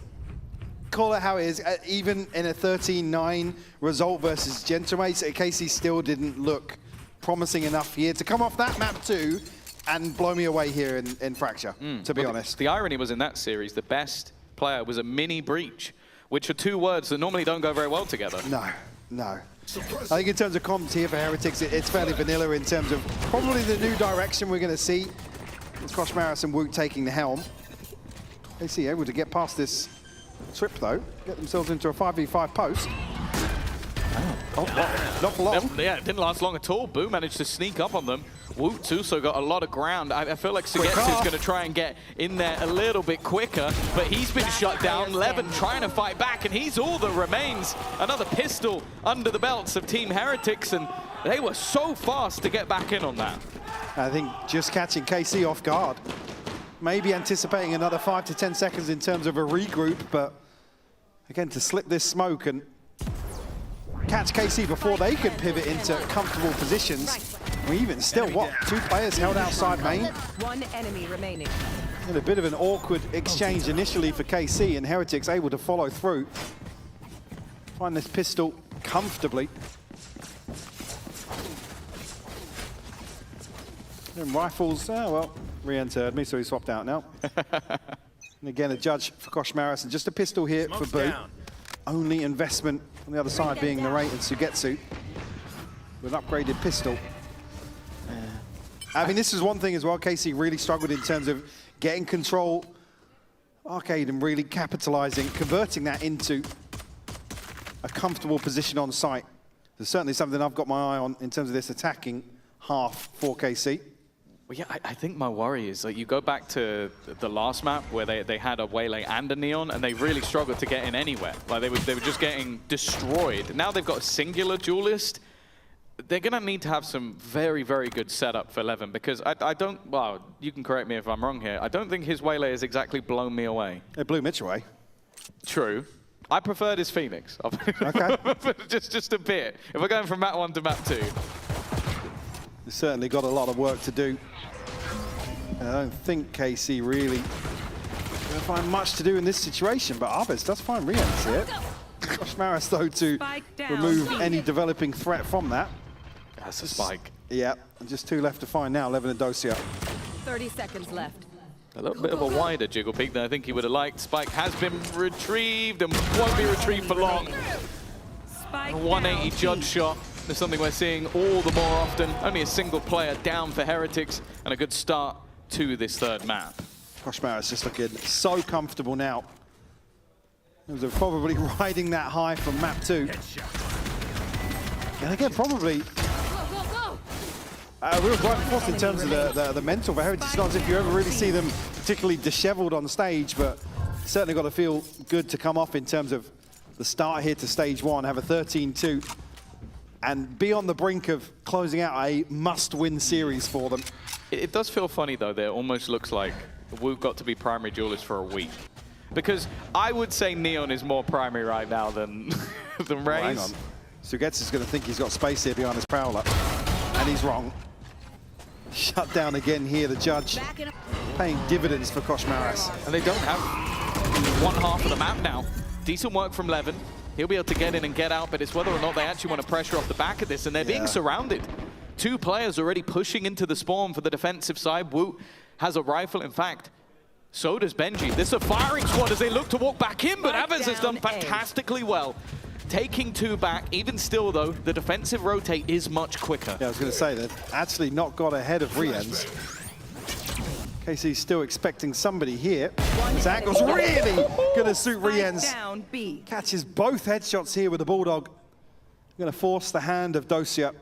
call it how it is. Even in a 13-9 result versus Gentlemates, KC still didn't look promising enough here to come off that map too and blow me away here in Fracture, to be honest. The irony was in that series, the best player was a mini breach, which are two words that normally don't go very well together. No. I think in terms of comms here for Heretics, it's fairly vanilla in terms of probably the new direction we're going to see. It's Kosh Maris and Woot taking the helm. KC able to get past this trip though, get themselves into a 5v5 post. Not for long. Yeah, it didn't last long at all. Boo managed to sneak up on them. Woot's also got a lot of ground. I feel like Sugetsu's going to try and get in there a little bit quicker, but he's been shut down. Levin trying to fight back, and he's all that remains. Another pistol under the belts of Team Heretics, and they were so fast to get back in on that. I think just catching KC off guard. Maybe anticipating another 5 to 10 seconds in terms of a regroup, but again, to slip this smoke and catch KC before they can pivot into comfortable positions. Even still, what? 2 players held outside main. One enemy remaining. And a bit of an awkward exchange initially for KC, and Heretics able to follow through. Find this pistol comfortably. And rifles, well, re-entered me, so he swapped out now. And again, a judge for Kosh Maris, and just a pistol here for Boo. Only investment on the other side being Narrate and Sugetsu with an upgraded pistol. I mean, this is one thing as well. KC really struggled in terms of getting control. Arcade and really capitalizing, converting that into a comfortable position on site. There's certainly something I've got my eye on in terms of this attacking half for KC. Well, yeah, I think my worry is like you go back to the last map where they had a Waylay and a Neon, and they really struggled to get in anywhere. Like they were just getting destroyed. Now they've got a singular duelist. They're going to need to have some very, very good setup for Levin, because I don't, well, you can correct me if I'm wrong here, I don't think his Waylay has exactly blown me away. It blew Mitch away. True. I preferred his Phoenix. Okay. just a bit. If we're going from map 1 to map 2. They've certainly got a lot of work to do. I don't think KC really going to find much to do in this situation, but Arbes does find Rians here. Kosh Maris, though, to remove any developing threat from that. That's a spike. Yeah, and just 2 left to find now, Levin and Dosia. 30 seconds left. A little bit of a wider jiggle peek than I think he would have liked. Spike has been retrieved and won't be retrieved for long. A 180 judge shot is something we're seeing all the more often. Only a single player down for Heretics, and a good start to this third map. Kosh Maris just looking so comfortable now. They're probably riding that high from map 2. And again, probably real bright force in terms of the mental for Heritage. It's not as if you ever really see them particularly disheveled on stage, but certainly got to feel good to come off in terms of the start here to stage 1, have a 13-2, and be on the brink of closing out a must-win series for them. It does feel funny, though, that it almost looks like Wu got to be primary duelist for a week. Because I would say Neon is more primary right now than Raze. Well, hang on. Sugetsu is going to think he's got space here behind his Prowler. And he's wrong. Shut down again here, the judge. Paying dividends for Koshmaras. And they don't have one half of the map now. Decent work from Levin. He'll be able to get in and get out, but it's whether or not they actually want to pressure off the back of this, and they're being surrounded. 2 players already pushing into the spawn for the defensive side. Woot has a rifle, in fact. So does Benji. This is a firing squad as they look to walk back in, but Avaz has done fantastically well. Taking 2 back, even still though, the defensive rotate is much quicker. Yeah, I was going to say, they've actually not got ahead of Riens. KC's still expecting somebody here. This angle's really going to suit Riens. Catches both headshots here with the Bulldog. Going to force the hand of Dosia.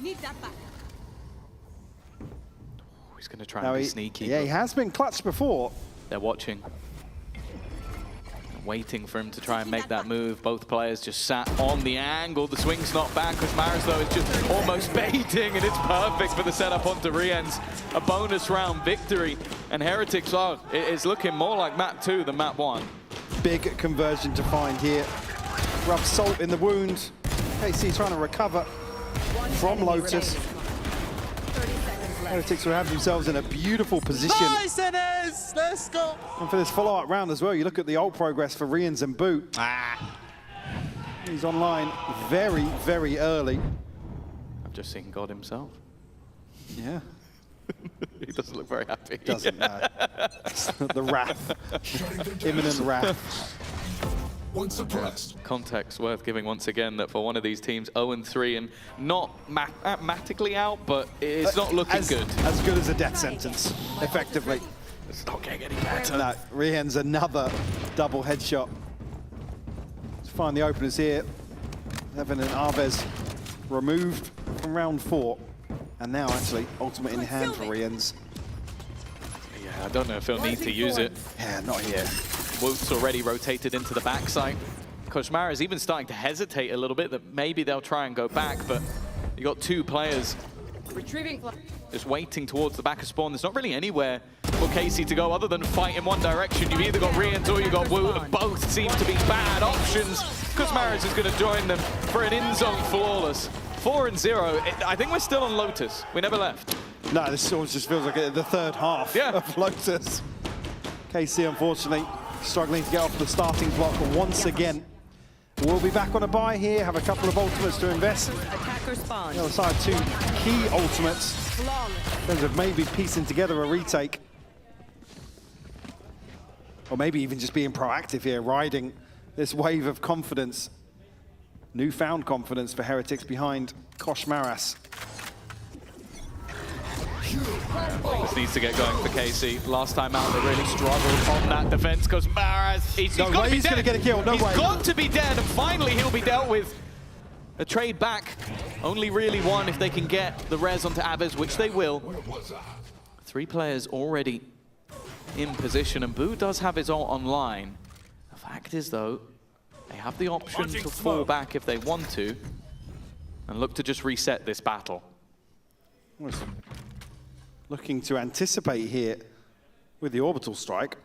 Need that back. He's going to try and be sneaky. Yeah, he has been clutched before. They're watching. Waiting for him to try and make that move. Both players just sat on the angle. The swing's not back. Koshmaras, though, is just almost baiting, and it's perfect for the setup onto Riens. A bonus round victory. And Heretics are, it's looking more like map 2 than map 1. Big conversion to find here. Rub salt in the wound. KC trying to recover from Lotus. Heretics will have themselves in a beautiful position. Nice, Enes! Let's go! And for this follow-up round as well, you look at the ult progress for Riens and Boot. He's online very, very early. I've just seen God himself. Yeah. He doesn't look very happy. Doesn't, no. The wrath. Imminent wrath. Context worth giving once again that for one of these teams, 0-3 and not mathematically out, but it's not looking good. As good as a death sentence, effectively. It's not getting any better. No, Riens another double headshot. Let's find the openers here. Levin and Arvez removed from round 4. And now actually ultimate in hand for Riens. Yeah, I don't know if he'll need to use it. Yeah, not here. Woot's already rotated into the backside. Koshmaras is even starting to hesitate a little bit that maybe they'll try and go back, but you got 2 players Retrieving. just waiting towards the back of spawn. There's not really anywhere for KC to go other than fight in one direction. You've either got Riens or you've got Woot, and both seem to be bad options. Koshmaras is going to join them for an in-zone flawless. 4-0. I think we're still on Lotus. We never left. No, this almost just feels like the third half of Lotus. KC, unfortunately, struggling to get off the starting block once again. We'll be back on a bye here, have a couple of ultimates to invest. Attacker spawn. The other side, 2 key ultimates in terms of maybe piecing together a retake. Or maybe even just being proactive here, riding this wave of confidence. Newfound confidence for Heretics behind Koshmaras. This needs to get going for KC. Last time out, they really struggled on that defense. Koshmaras, he's got to be dead. He's going to get a kill. No way. He's got to be dead, and finally he'll be dealt with. A trade back. Only really one if they can get the res onto Avaz, which they will. 3 players already in position, and Boo does have his ult online. The fact is, though, they have the option to fall back if they want to, and look to just reset this battle. Looking to anticipate here with the orbital strike.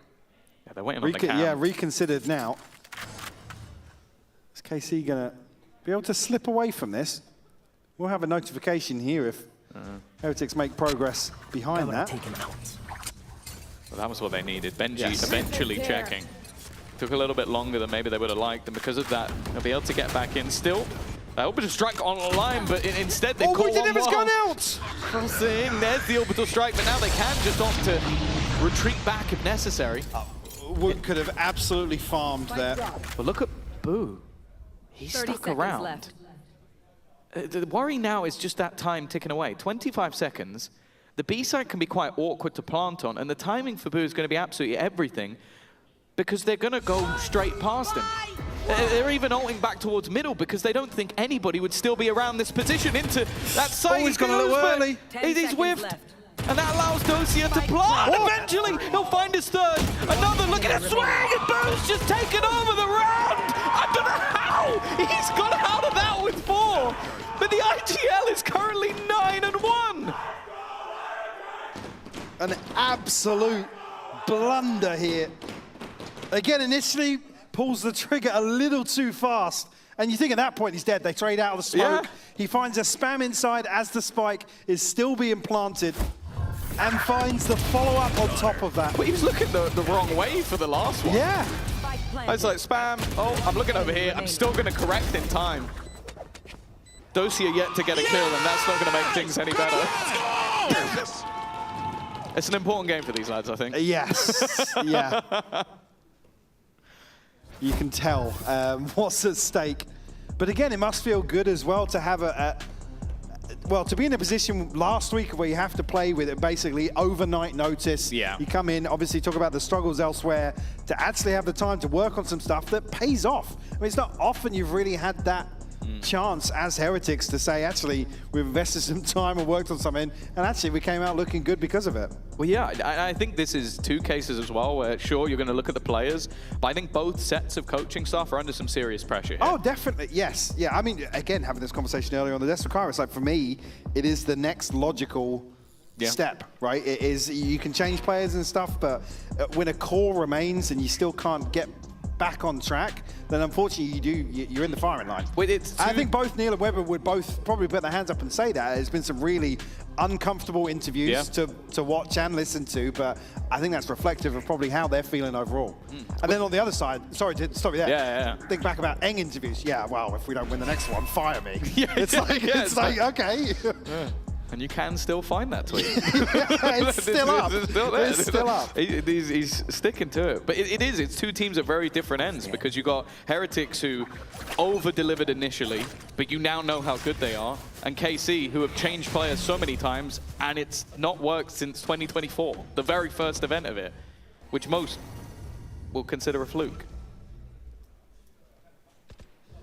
Yeah, they're waiting on the count. Yeah, reconsidered now. Is KC going to be able to slip away from this? We'll have a notification here if Heretics make progress behind that. Well, that was what they needed. Benji eventually checking. Took a little bit longer than maybe they would have liked, and because of that, they'll be able to get back in still. I hope it's a strike online, but instead they call one it's gone out! Crossing, there's the orbital strike, but now they can just opt to retreat back if necessary. Wood could have absolutely farmed there. But look at Boo. He's stuck around. Left. The worry now is just that time ticking away. 25 seconds. The B side can be quite awkward to plant on, and the timing for Boo is going to be absolutely everything, because they're going to go straight past him. They're even ulting back towards middle because they don't think anybody would still be around this position into that side. He's gone a little early. He's whiffed. And that allows Dosia to plant. Eventually, he'll find his third. Another look at that swing, and Boo's just taken over the round. I don't know how he's got out of that with 4. But the IGL is currently 9-1. An absolute blunder here. Again, initially pulls the trigger a little too fast And you think at that point he's dead. They trade out of the smoke. He finds a spam inside as the spike is still being planted and finds the follow-up on top of that. But he was looking the wrong way for the last one. Yeah. I was like, spam. Oh, I'm looking over here. I'm still going to correct in time. Dosia yet to get a kill, and that's not going to make things any better. It's an important game for these lads, I think. Yes. Yeah. You can tell what's at stake. But again, it must feel good as well to have well, to be in a position last week where you have to play with it basically overnight notice. Yeah. You come in, obviously talk about the struggles elsewhere, to actually have the time to work on some stuff that pays off. I mean, it's not often you've really had that chance as Heretics to say, actually, we've invested some time and worked on something, and actually we came out looking good because of it. Well, yeah, I think this is two cases as well where, sure, you're going to look at the players, but I think both sets of coaching staff are under some serious pressure here. Oh, definitely, yes. Yeah, I mean, again, having this conversation earlier on the desk with Kyra, it's like, for me, it is the next logical step, right? It is, you can change players and stuff, but when a core remains and you still can't get back on track, then unfortunately you're in the firing line. I think both Neil and Webber would both probably put their hands up and say that. There's been some really uncomfortable interviews to watch and listen to, but I think that's reflective of probably how they're feeling overall. And then on the other side, sorry to stop you there. Think back about Eng interviews. Yeah, well, if we don't win the next one, fire me. It's like okay. And you can still find that tweet. It's still up. It's still up. He's sticking to it. But it's two teams at very different ends, because you got Heretics who over-delivered initially, but you now know how good they are, and KC who have changed players so many times, and it's not worked since 2024, the very first event of it, which most will consider a fluke.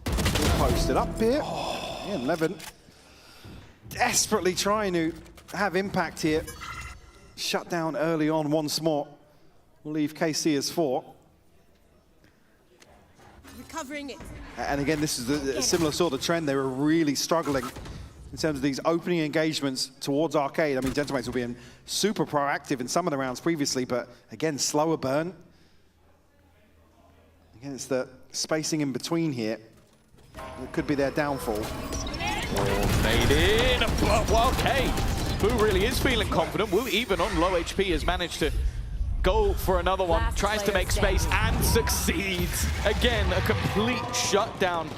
Posted up here. Yeah, 11. Desperately trying to have impact here. Shut down early on once more. We'll leave KC as 4. Recovering it. And again, this is a similar sort of trend. They were really struggling in terms of these opening engagements towards Arcade. I mean, Gentlemen were being super proactive in some of the rounds previously, but again, slower burn. Again, it's the spacing in between here that could be their downfall. Made in, well, okay. Wu really is feeling confident. Wu, even on low HP, has managed to go for another one, tries to make space and succeeds. Again, a complete shutdown.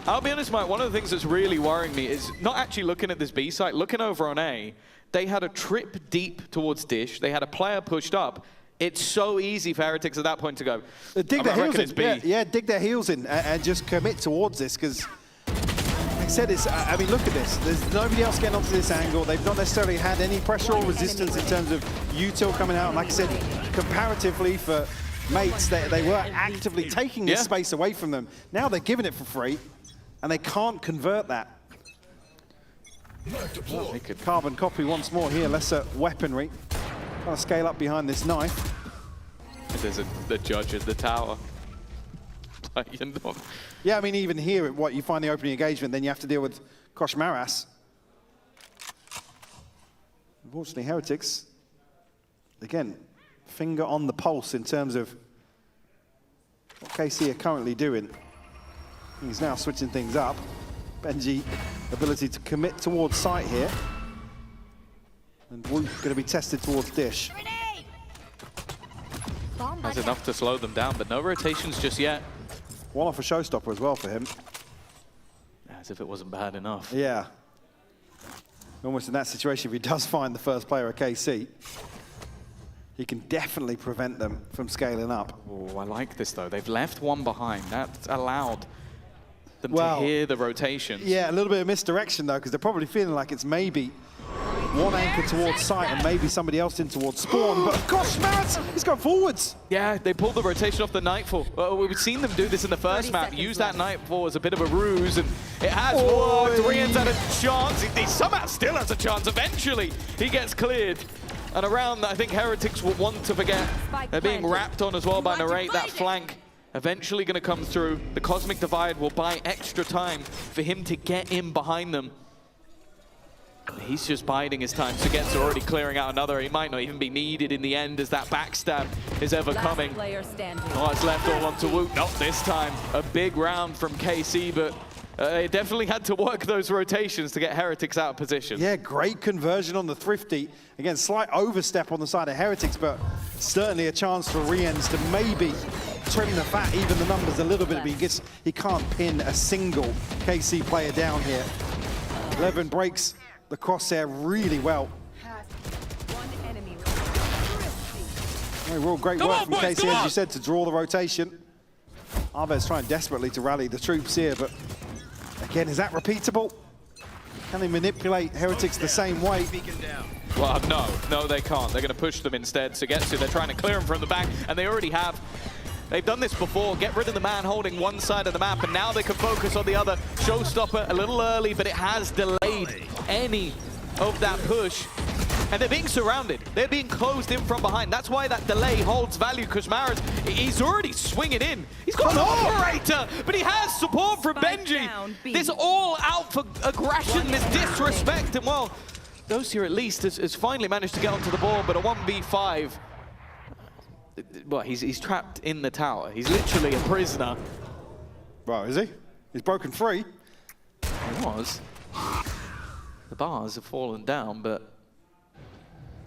I'll be honest, Mike, one of the things that's really worrying me is not actually looking at this B site, looking over on A. They had a trip deep towards Dish. They had a player pushed up. It's so easy for Heretics at that point to go, dig their heels in. Yeah, dig their heels in and just commit towards this, because like I said, I mean, look at this. There's nobody else getting onto this angle. They've not necessarily had any pressure or resistance in terms of util coming out. And like I said, comparatively for mates, they were actively taking this space away from them. Now they're giving it for free, and they can't convert that. Well, they could carbon copy once more here. Lesser weaponry. Trying to scale up behind this knife. There's the judge at the tower. Yeah, I mean, even here, you find the opening engagement, then you have to deal with Kosh Maras. Unfortunately, Heretics, again, finger on the pulse in terms of what KC are currently doing. He's now switching things up. Benji, ability to commit towards site here. And Wu going to be tested towards Dish. Has enough to slow them down, but no rotations just yet. One off a showstopper as well for him. As if it wasn't bad enough. Yeah. Almost in that situation, if he does find the first player at KC, he can definitely prevent them from scaling up. Oh, I like this though. They've left one behind. That's allowed them to hear the rotations. Yeah, a little bit of misdirection though, because they're probably feeling like it's maybe one anchor towards site and maybe somebody else in towards spawn, but gosh, Matt, he's gone forwards. Yeah, they pulled the rotation off the Nightfall. We've seen them do this in the first map, use that Nightfall as a bit of a ruse, and it has worked. Rian's had a chance. He somehow still has a chance. Eventually, he gets cleared. And around that, I think Heretics will want to forget. They're being wrapped on as well by Narrate. That flank eventually going to come through. The Cosmic Divide will buy extra time for him to get in behind them. He's just biding his time. Sugetsu already clearing out another. He might not even be needed in the end as that backstab is ever coming. Player standing. Oh, it's left all onto Woot. Not this time. A big round from KC, but they definitely had to work those rotations to get Heretics out of position. Yeah, great conversion on the Thrifty. Again, slight overstep on the side of Heretics, but certainly a chance for Riens to maybe trim the fat, even the numbers a little bit, but he can't pin a single KC player down here. Levin breaks the crosshair really well. One enemy Real great work from KC, as you said, to draw the rotation. Arvez trying desperately to rally the troops here, but again, is that repeatable? Can they manipulate Heretics the same way? Well, no, they can't. They're going to push them instead. Sugetsu, they're trying to clear them from the back, and they already have. They've done this before. Get rid of the man holding one side of the map, and now they can focus on the other. Showstopper a little early, but it has delayed any of that push. And they're being surrounded. They're being closed in from behind. That's why that delay holds value, because Maris, he's already swinging in. He's got an operator, but he has support from Benji. This all out for aggression, this disrespect, and well, those here at least has finally managed to get onto the board, but a 1v5. Well, he's trapped in the tower. He's literally a prisoner. Right, is he? He's broken free. He was. The bars have fallen down, but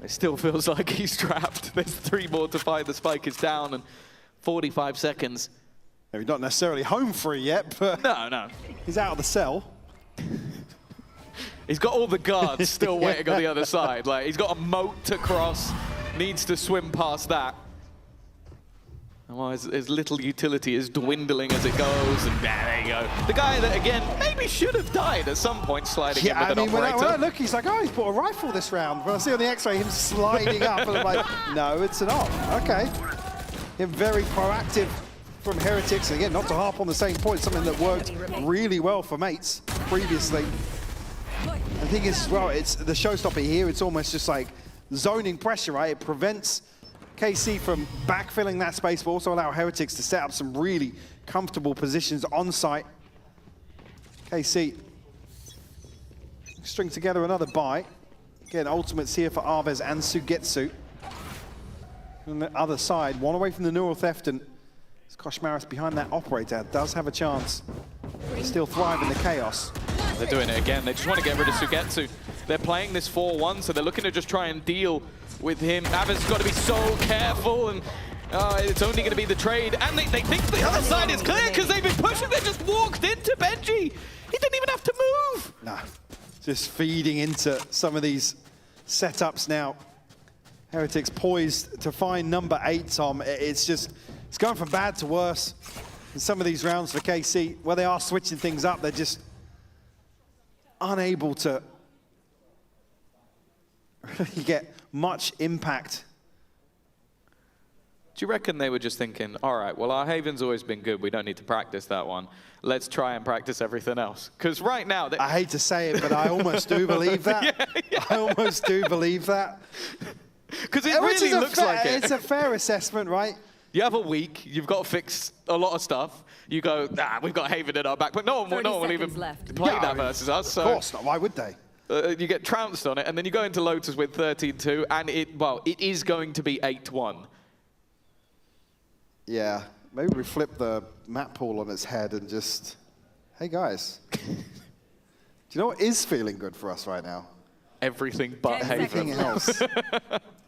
it still feels like he's trapped. There's 3 more to fight. The spike is down, and 45 seconds. He's not necessarily home free yet, but no. He's out of the cell. He's got all the guards still waiting on the other side. Like, he's got a moat to cross, needs to swim past that. Well, his little utility is dwindling as it goes, and there you go. The guy that, again, maybe should have died at some point, sliding in with an operator. When I look, he's like, oh, he's bought a rifle this round. When I see on the X-ray him sliding up, and I'm like, no, it's an op. Okay. Him very proactive from Heretics. Again, not to harp on the same point, something that worked really well for Mates previously. The thing is, well, it's the showstopper here. It's almost just like zoning pressure, right? It prevents KC from backfilling that space, but also allow Heretics to set up some really comfortable positions on site. KC string together another buy. Again, ultimates here for Arvez and Sugetsu. On the other side, one away from the neural theft, and Koshmaris behind that operator does have a chance to still thrive in the chaos. They're doing it again. They just want to get rid of Sugetsu. They're playing this 4-1, so they're looking to just try and deal with him. Aviz's got to be so careful, and it's only going to be the trade. And they think the other side is clear because they've been pushing. They just walked into Benji. He didn't even have to move. Nah, just feeding into some of these setups now. Heretics poised to find number 8, Tom. It's going from bad to worse in some of these rounds for KC. Where they are switching things up, they're just unable to really get much impact. Do you reckon they were just thinking, all right, well, our Haven's always been good. We don't need to practice that one. Let's try and practice everything else. Because right now... I hate to say it, but I almost do believe that. Yeah. I almost do believe that. Because it really looks like it. It's a fair assessment, right? You have a week. You've got to fix a lot of stuff. You go, we've got Haven in our back. But no one will even play that versus us. So. Of course not. Why would they? You get trounced on it, and then you go into Lotus with 13-2, and it is going to be 8-1. Yeah, maybe we flip the map pool on its head and just, hey guys, do you know what is feeling good for us right now? Everything but Haven. Everything else.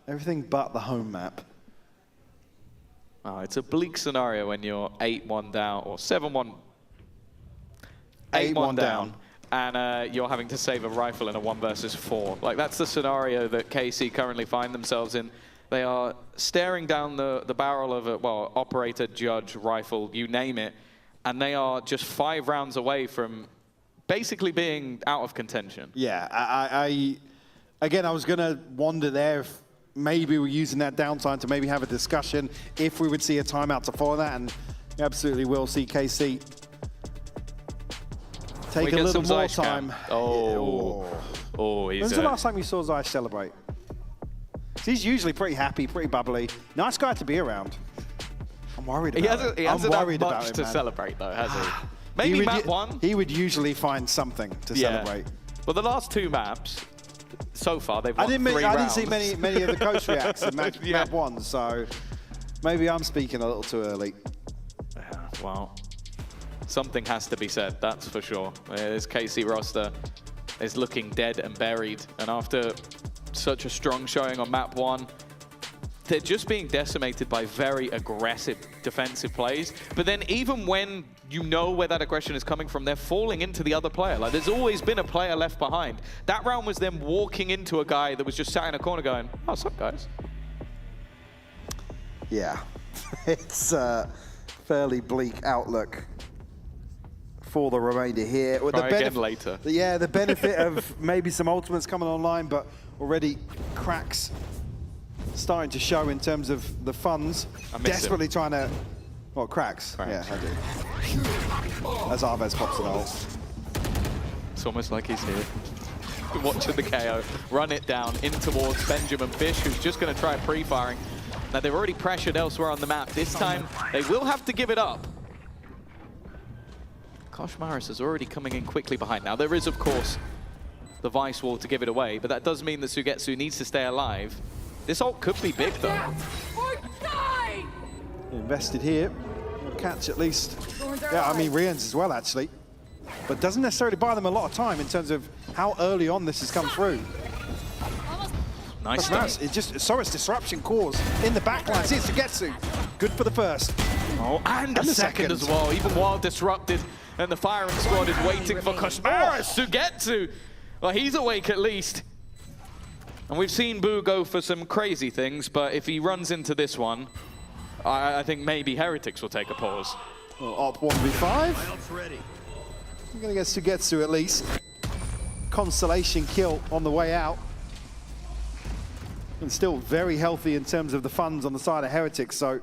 Everything but the home map. Oh, it's a bleak scenario when you're 8-1 down, or 7-1. 8-1 down. And you're having to save a rifle in a 1 versus 4. Like, that's the scenario that KC currently find themselves in. They are staring down the barrel of a, well, operator, judge, rifle, you name it, and they are just 5 rounds away from basically being out of contention. Yeah, again, I was going to wander there if maybe we're using that downtime to maybe have a discussion if we would see a timeout to follow that, and you absolutely will see KC take a little more time. When's the last time you saw Zeiss celebrate? He's usually pretty happy, pretty bubbly. Nice guy to be around. I'm worried about him. He hasn't had much to celebrate, though, has he? Maybe map 1. He would usually find something to celebrate. Well, the last 2 maps, so far they've won I three didn't rounds. see many of the coach reacts in map 1, so maybe I'm speaking a little too early. Well, something has to be said, that's for sure. This KC roster is looking dead and buried, and after such a strong showing on map 1, they're just being decimated by very aggressive defensive plays. But then even when you know where that aggression is coming from, they're falling into the other player. Like, there's always been a player left behind. That round was them walking into a guy that was just sat in a corner going, oh, what's up, guys? Yeah, it's a fairly bleak outlook for the remainder here. With Try again later. Yeah, the benefit of maybe some ultimates coming online, but already cracks starting to show in terms of the funds. Desperately trying to... Well, cracks. Yeah, I do. As Arvez pops an ult. It's almost like he's here. Watching the KO, run it down in towards Benjamin Fish, who's just going to try pre-firing. Now, they've already pressured elsewhere on the map. This time, they will have to give it up. Kosh Maris is already coming in quickly behind. Now, there is, of course, the Vice Wall to give it away, but that does mean that Sugetsu needs to stay alive. This ult could be big, though. Invested here. Will catch at least. Yeah, I mean, Riens as well, actually. But doesn't necessarily buy them a lot of time in terms of how early on this has come through. Nice start. It just saw its disruption cause in the backline. See, it's Sugetsu. Good for the first. Oh, and the second as well, even while disrupted. And the firing squad is waiting for Koshmaris. Sugetsu, well, he's awake at least. And we've seen Boo go for some crazy things, but if he runs into this one, I think maybe Heretics will take a pause. Well, Op 1v5. We're going to get Sugetsu at least. Consolation kill on the way out. And still very healthy in terms of the funds on the side of Heretics, so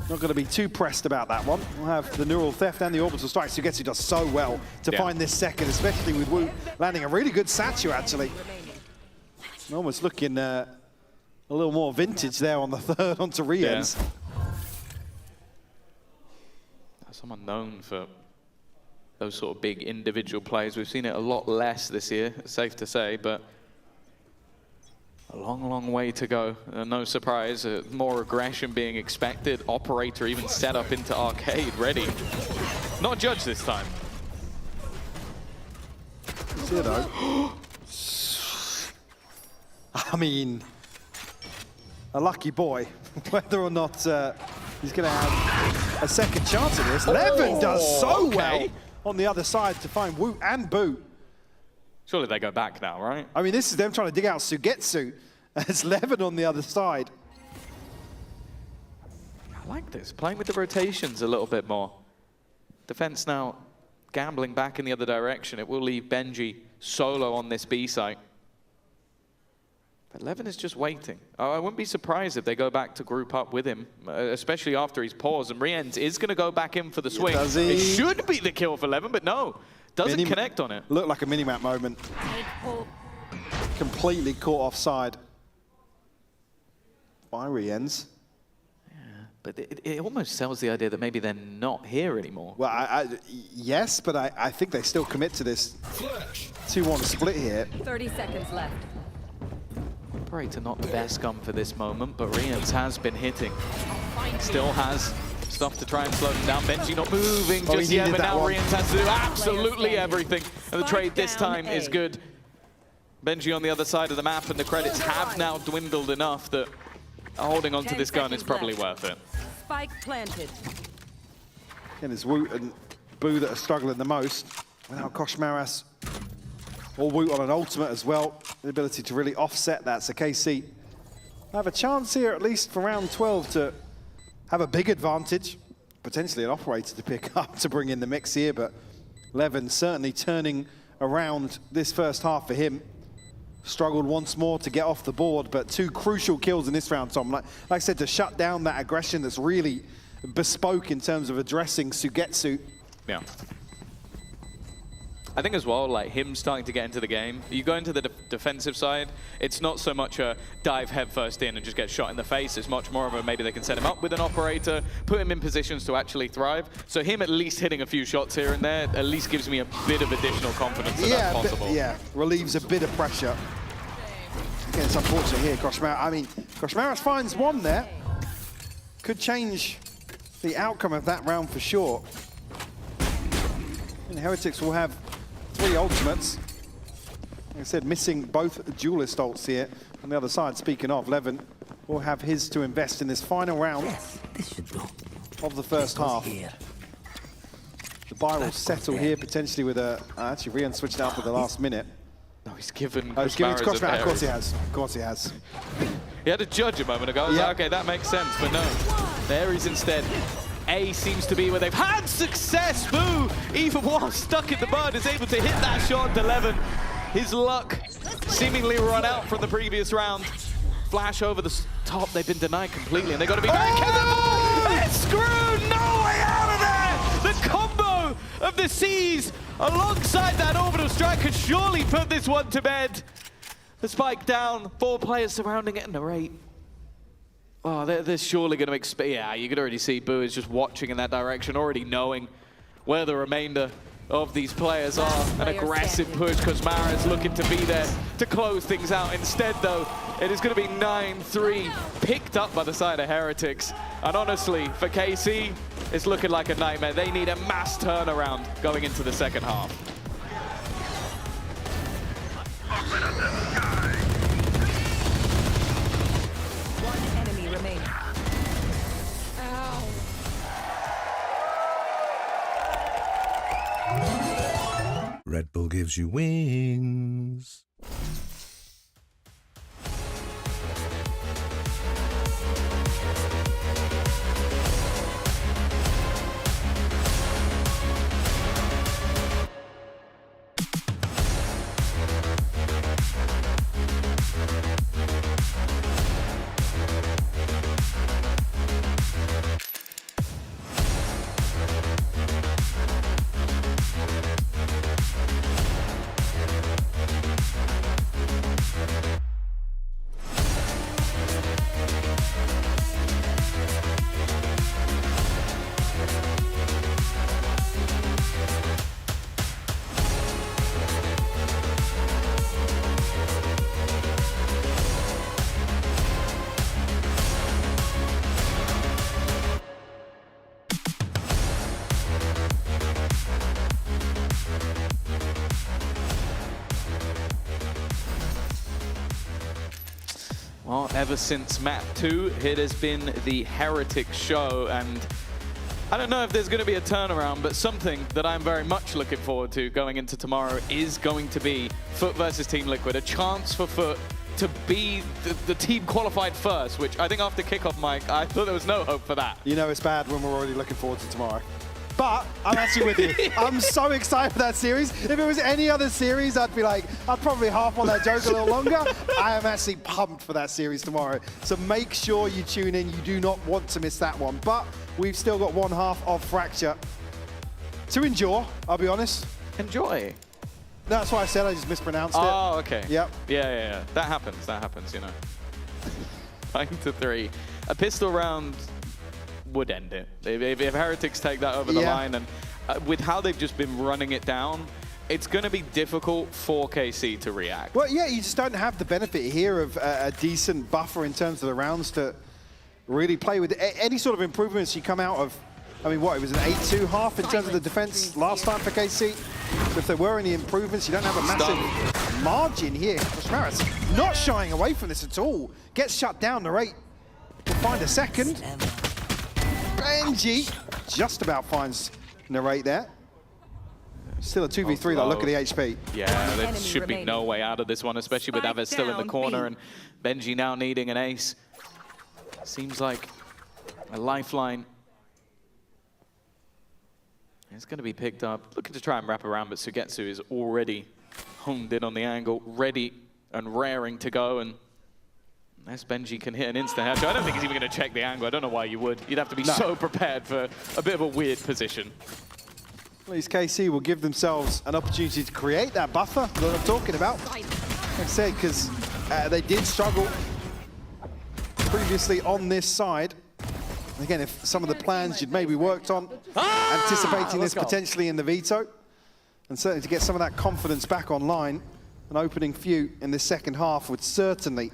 not going to be too pressed about that one. We'll have the Neural Theft and the Orbital Strike. Sugetsu does so well to find this second, especially with Wu landing a really good Satchel, actually. Almost looking a little more vintage there on the third onto Riens. Someone known for those sort of big individual plays. We've seen it a lot less this year, safe to say, but a long, long way to go. No surprise, more aggression being expected. Operator even set up into Arcade, ready. Not Judge this time. See though. I mean, a lucky boy. Whether or not he's going to have a second chance at this. Levin does so well on the other side to find Wu and Boo. Surely they go back now, right? I mean, this is them trying to dig out Sugetsu. It's Levin on the other side. I like this, playing with the rotations a little bit more. Defense now gambling back in the other direction. It will leave Benji solo on this B site. But Levin is just waiting. I wouldn't be surprised if they go back to group up with him, especially after he's paused. And Riens is going to go back in for the swing. It should be the kill for Levin, but no. Doesn't connect on it. Looked like a mini-map moment. Completely caught offside by Riens. Yeah, but it almost sells the idea that maybe they're not here anymore. Well, yes, but I think they still commit to this 2-1 split here. 30 seconds left. Operator not the best gun for this moment, but Riens has been hitting. Still has stuff to try and slow them down. Benji not moving just yet, but now Riens has to do absolutely everything. And the trade this time is good. Benji on the other side of the map, and the credits have now dwindled enough that holding onto this gun is probably worth it. Spike planted. And it's Woot and Boo that are struggling the most. Without Kosh Maris or Woot on an ultimate as well. The ability to really offset that. So KC have a chance here, at least for round 12, to have a big advantage. Potentially an operator to pick up to bring in the mix here, but Levin certainly turning around this first half for him. Struggled once more to get off the board, but two crucial kills in this round, Tom. Like I said, to shut down that aggression that's really bespoke in terms of addressing Sugetsu. Yeah. I think as well, like him starting to get into the game, you go into the defensive side, it's not so much a dive headfirst in and just get shot in the face. It's much more of a maybe they can set him up with an operator, put him in positions to actually thrive. So him at least hitting a few shots here and there at least gives me a bit of additional confidence that that's possible. Yeah, relieves a bit of pressure. Again, it's unfortunate here, Groshmara. I mean, Groshmara finds one there. Could change the outcome of that round for sure. And Heretics will have 3 ultimates. Like I said, missing both duelist ults here. On the other side, speaking of, Levin will have his to invest in this final round of the first half. The buy will settle here potentially with a... actually, Rian switched out for the last minute. No, he's given he's giving it to Groshmara. Of course he has. Of course he has. He had to judge a moment ago. I was like, okay, that makes sense, but no. There he's instead. A seems to be where they've had success. Boo, even while stuck in the mud, is able to hit that shot to Levin. His luck seemingly run out from the previous round. Flash over the top. They've been denied completely, and they've got to be very careful. They're screwed. No way out of there. The combo of the C's alongside that orbital strike could surely put this one to bed. The spike down, 4 players surrounding it, and a rate. Oh, they're surely going to expect. Yeah, you could already see Boo is just watching in that direction, already knowing where the remainder of these players are. An aggressive push, because Mara is looking to be there to close things out. Instead, though, it is going to be 9-3, picked up by the side of Heretics. And honestly, for KC, it's looking like a nightmare. They need a mass turnaround going into the second half. Red Bull gives you wings. Well, ever since map 2, it has been the Heretic show, and I don't know if there's going to be a turnaround, but something that I'm very much looking forward to going into tomorrow is going to be Foot versus Team Liquid, a chance for Foot to be the team qualified first, which I think after kickoff, Mike, I thought there was no hope for that. You know it's bad when we're already looking forward to tomorrow. But I'm actually with you. I'm so excited for that series. If it was any other series, I'd be like, I'd probably harp on that joke a little longer. I am actually pumped for that series tomorrow. So make sure you tune in. You do not want to miss that one. But we've still got one half of Fracture to enjoy, I'll be honest. Enjoy? That's what I said. I just mispronounced it. Oh, okay. Yep. Yeah. That happens, you know. 9-3. A pistol round would end it. If Heretics take that over the line, and with how they've just been running it down, it's going to be difficult for KC to react. Well, yeah, you just don't have the benefit here of a decent buffer in terms of the rounds to really play with. Any sort of improvements you come out of, I mean, what, it was an 8-2 half in terms of the defense last time for KC. So if there were any improvements, you don't have a massive margin here. Maris not shying away from this at all. Gets shut down, the rate will find a second. Benji just about finds Narrate there. Still a 2v3 though, look at the HP. Yeah, there should be no way out of this one, especially with Aves still in the corner and Benji now needing an ace. Seems like a lifeline. It's going to be picked up. Looking to try and wrap around, but Sugetsu is already honed in on the angle, ready and raring to go. And unless Benji can hit an instant headshot, I don't think he's even going to check the angle. I don't know why you would. You'd have to be so prepared for a bit of a weird position. At least KC will give themselves an opportunity to create that buffer that I'm talking about. Like I said, because they did struggle previously on this side. Again, if some of the plans you'd maybe worked on, anticipating this potentially in the veto, and certainly to get some of that confidence back online, an opening few in the second half would certainly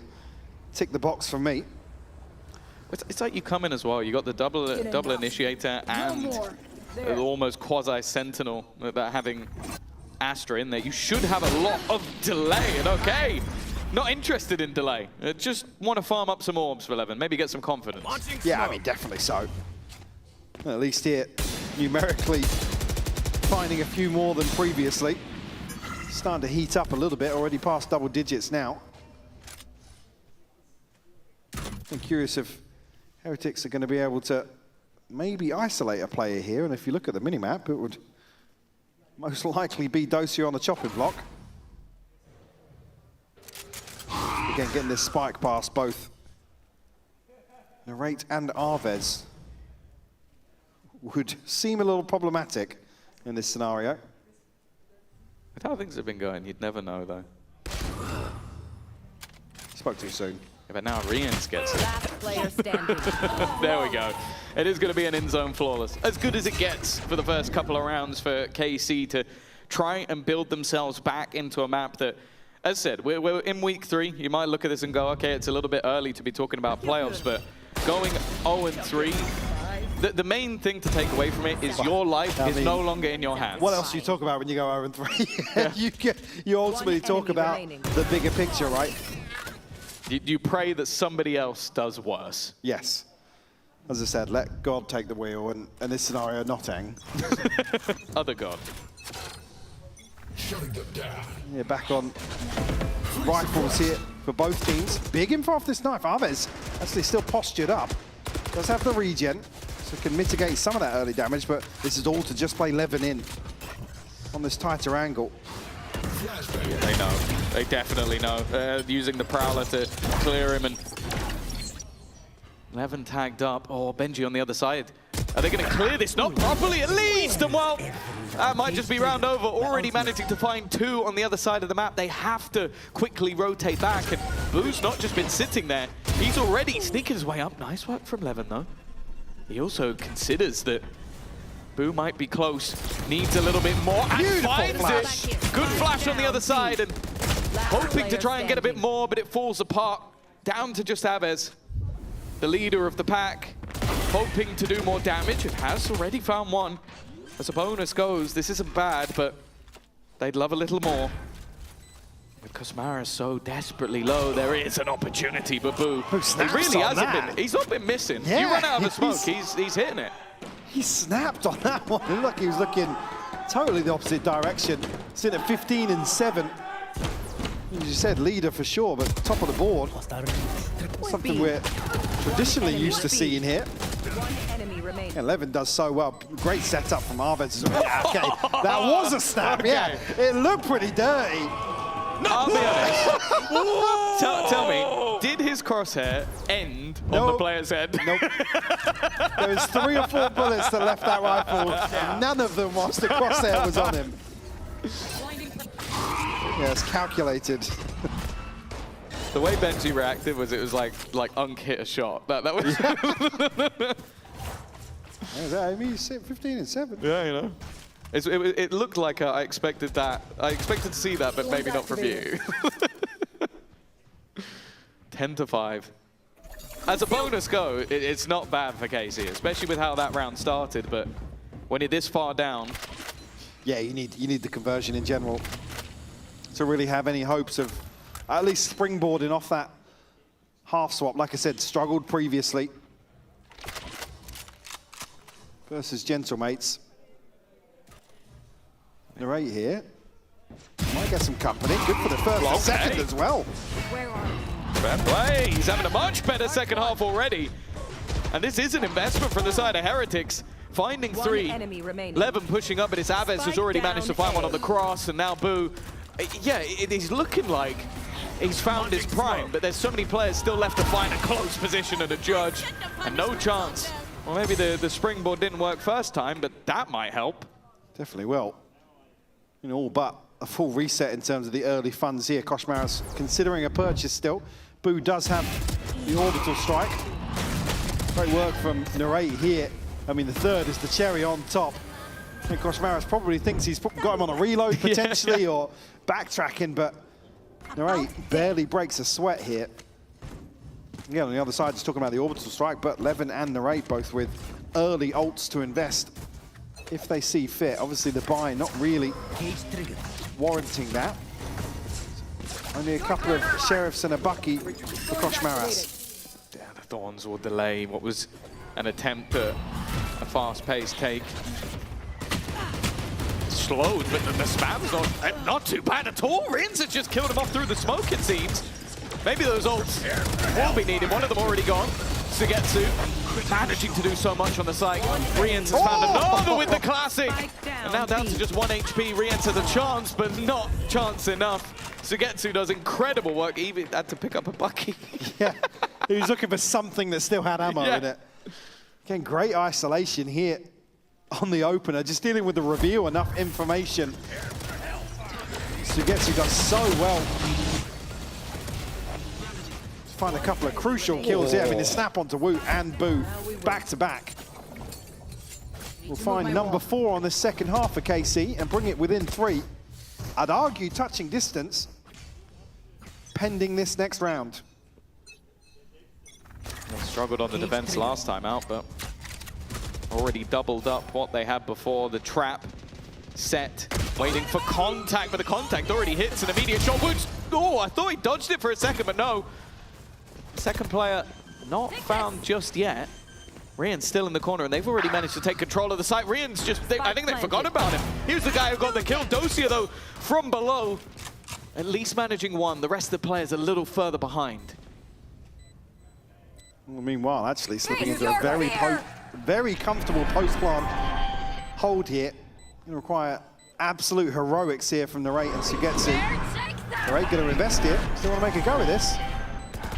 tick the box for me. It's like you come in as well. You got the double initiator and the almost quasi sentinel that having Astra in there. You should have a lot of delay. And okay, not interested in delay. Just want to farm up some orbs for 11. Maybe get some confidence. Yeah, I mean, definitely so. At least here, numerically, finding a few more than previously. Starting to heat up a little bit, already past double digits now. I'm curious if Heretics are going to be able to maybe isolate a player here, and if you look at the minimap, it would most likely be Dosia on the chopping block. Again, getting this spike past both Narrate and Arvez would seem a little problematic in this scenario. With how things have been going, you'd never know, though. Spoke too soon. Yeah, but now Rians gets it. Last player standing. There we go. It is going to be an in-zone flawless. As good as it gets for the first couple of rounds for KC to try and build themselves back into a map that, as I said, we're in week 3. You might look at this and go, okay, it's a little bit early to be talking about playoffs, but going 0-3, the main thing to take away from it is your life is no longer in your hands. What else do you talk about when you go 0-3? you ultimately talk about the bigger picture, right? You pray that somebody else does worse. Yes. As I said, let God take the wheel, and in this scenario, Notang. Other God. Shutting them down. Yeah, back on rifles here for both teams. Big info off this knife. Arvez actually still postured up. Does have the regen, so can mitigate some of that early damage, but this is all to just play Levin in on this tighter angle. Yeah, they know. They definitely know. Using the Prowler to clear him, and Levin tagged up. Oh, Benji on the other side. Are they going to clear this? Not properly, at least. And well, that might just be round over. Already managing to find 2 on the other side of the map. They have to quickly rotate back. And Boo's not just been sitting there. He's already sneaking his way up. Nice work from Levin, though. He also considers that Boo might be close. Needs a little bit more. And Beautiful finds flash. it. Good flash on the other side. And hoping to try and get a bit more, but it falls apart. Down to just Avez, the leader of the pack. Hoping to do more damage. It has already found one. As a bonus goes, this isn't bad, but they'd love a little more. With Cosmara so desperately low, there is an opportunity, but Boo, he really hasn't been. He's not been missing. Yeah, you run out of a smoke, he's hitting it. He snapped on that one. Look, he was looking totally the opposite direction. Sitting at 15 and 7. As you said, leader for sure, but top of the board. Something we're traditionally used to seeing here. And Levin does so well. Great setup from Arvez. Yeah, okay, that was a snap, yeah. It looked pretty dirty. I'll be honest. Tell me, did his crosshair end on the player's head? Nope. There was 3 or 4 bullets that left that rifle. None of them whilst the crosshair was on him. Yeah, it's calculated. The way Benji reacted was, it was like Unk hit a shot. That was. I mean, 15 and 7. Yeah, you know. It looked like I expected that. I expected to see that, but maybe not from you. 10-5. As a bonus go, it's not bad for KC, especially with how that round started. But when you're this far down, yeah, you need the conversion in general to really have any hopes of at least springboarding off that half swap. Like I said, struggled previously versus Gentlemates. Narrate here. Might get some company. Good for the first and second as well. Fair play. He's having a much better second half already. And this is an investment from the side of Heretics. Finding 3. Levin pushing up, but it's Avez who's already managed to find one on the cross, and now Boo. Yeah, he's looking like he's found his prime, but there's so many players still left to find a close position and a judge, and no chance. Well, maybe the springboard didn't work first time, but that might help. Definitely will. You know, all but a full reset in terms of the early funds here. Koshmaras considering a purchase still. Boo does have the orbital strike. Great work from Narrate here. I mean, the third is the cherry on top. I think Koshmaras probably thinks he's got him on a reload potentially or backtracking, but Narrate barely breaks a sweat here. Yeah, on the other side, just talking about the orbital strike, but Levin and Narrate both with early ults to invest if they see fit. Obviously, the buy not really warranting that. Only a couple of Sheriffs and a Bucky for Koshmaras. Yeah, the Thorns will delay what was an attempt at a fast-paced take. Slowed, but the spam's not too bad at all. Rins has just killed him off through the smoke, it seems. Maybe those ults will be needed. One of them already gone. Sugetsu managing to do so much on the site. Riens has found another with the classic. And now down to just 1 HP. Riens has a chance, but not chance enough. Sugetsu does incredible work. He even had to pick up a Bucky. Yeah, he was looking for something that still had ammo in it. Again, great isolation here on the opener. Just dealing with the reveal, enough information. Sugetsu does so well. Find a couple of crucial kills here. I mean, the snap onto Woot and Boo back to back. We'll find number 4 on the second half for KC and bring it within 3. I'd argue touching distance, pending this next round. They struggled on the defense last time out, but already doubled up what they had before. The trap set, waiting for contact, but the contact already hits an immediate shot. Woods, oh, I thought he dodged it for a second, but no. Second player not found just yet. Rien's still in the corner, and they've already managed to take control of the site. Rien's just, I think they forgot about him. He was the guy who got the kill. Dosia, though, from below, at least managing one. The rest of the players a little further behind. Well, meanwhile, actually slipping into a very comfortable post-plant hold here. Going to require absolute heroics here from Narrate and Sugetsu. Narrate going to invest here. Still want to make a go of this.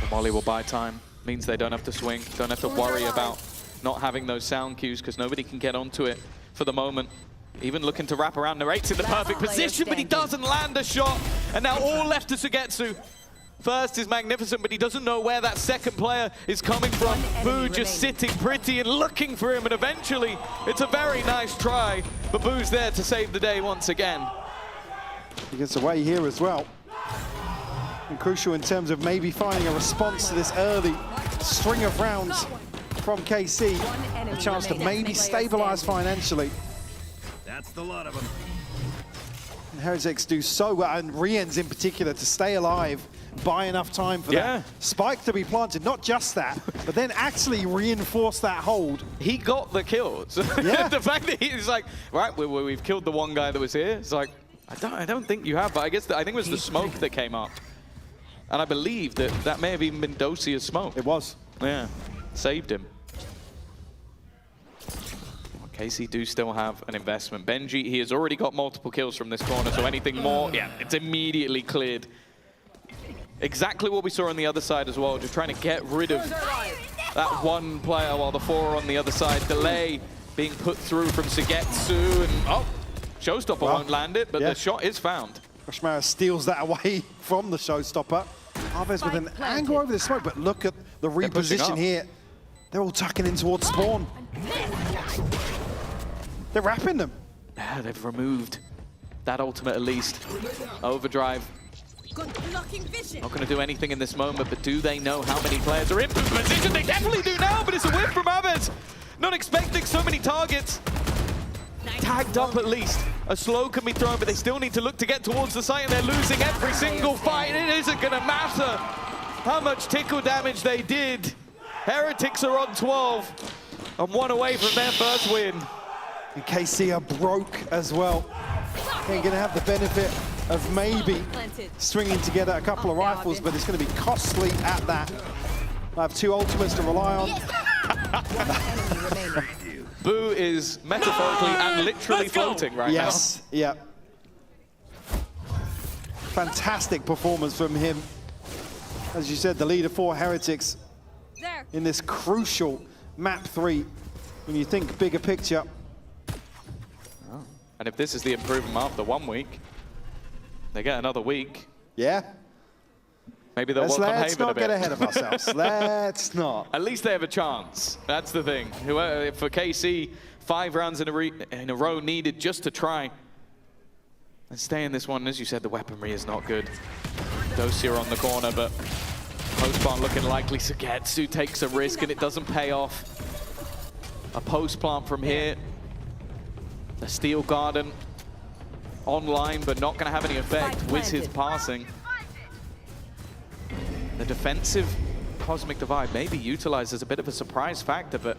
Molly will buy time. Means they don't have to swing, don't have to worry about not having those sound cues because nobody can get onto it for the moment. Even looking to wrap around. Narrate's in the perfect position, but he doesn't land a shot. And now all left to Sugetsu. First is magnificent, but he doesn't know where that second player is coming from. Boo just sitting pretty and looking for him, and eventually it's a very nice try, but Boo's there to save the day once again. He gets away here as well. And crucial in terms of maybe finding a response to this early string of rounds from KC. A chance to maybe stabilize financially. That's the lot of them. And Heretics do so well, and Riens in particular, to stay alive, buy enough time for that spike to be planted. Not just that, but then actually reinforce that hold. He got the kills. Yeah. The fact that he's like, right, we've killed the one guy that was here. It's like, I don't think you have, but I guess I think it was the smoke that came up. And I believe that may have even been Dosia's smoke. It was. Yeah, saved him. KC do still have an investment. Benji, he has already got multiple kills from this corner, so anything more, yeah, it's immediately cleared. Exactly what we saw on the other side as well, just trying to get rid of that one player while the 4 are on the other side. Delay being put through from Sugetsu, and Showstopper won't land it, but the shot is found. Koshmaras steals that away from the Showstopper. Alves with an angle over the smoke, but look at the reposition here. They're all tucking in towards spawn. They're wrapping them. Yeah, they've removed that ultimate at least. Overdrive. Not going to do anything in this moment, but do they know how many players are in position? They definitely do now, but it's a whiff from Aves. Not expecting so many targets. Tagged up at least. A slow can be thrown, but they still need to look to get towards the site, and they're losing every single fight. It isn't going to matter how much tickle damage they did. Heretics are on 12 and 1 away from their first win. And KC are broke as well. They're going to have the benefit of maybe stringing together a couple of rifles, but it's going to be costly at that. I have 2 ultimates to rely on. Boo is metaphorically and literally floating right now. Yes, yeah. Fantastic performance from him. As you said, the leader for Heretics in this crucial map 3. When you think bigger picture. And if this is the improvement after 1 week, they get another week. Yeah. Maybe they'll Let's welcome Haven a not bit. get ahead of ourselves. Let's not. At least they have a chance. That's the thing. For KC, 5 rounds in a row needed just to try and stay in this one. As you said, the weaponry is not good. Dosia on the corner, but post-plant looking likely. Sugetsu takes a risk and it doesn't pay off. A post-plant from here. The Steel Garden online, but not going to have any effect with his passing. The defensive Cosmic Divide may be utilized as a bit of a surprise factor, but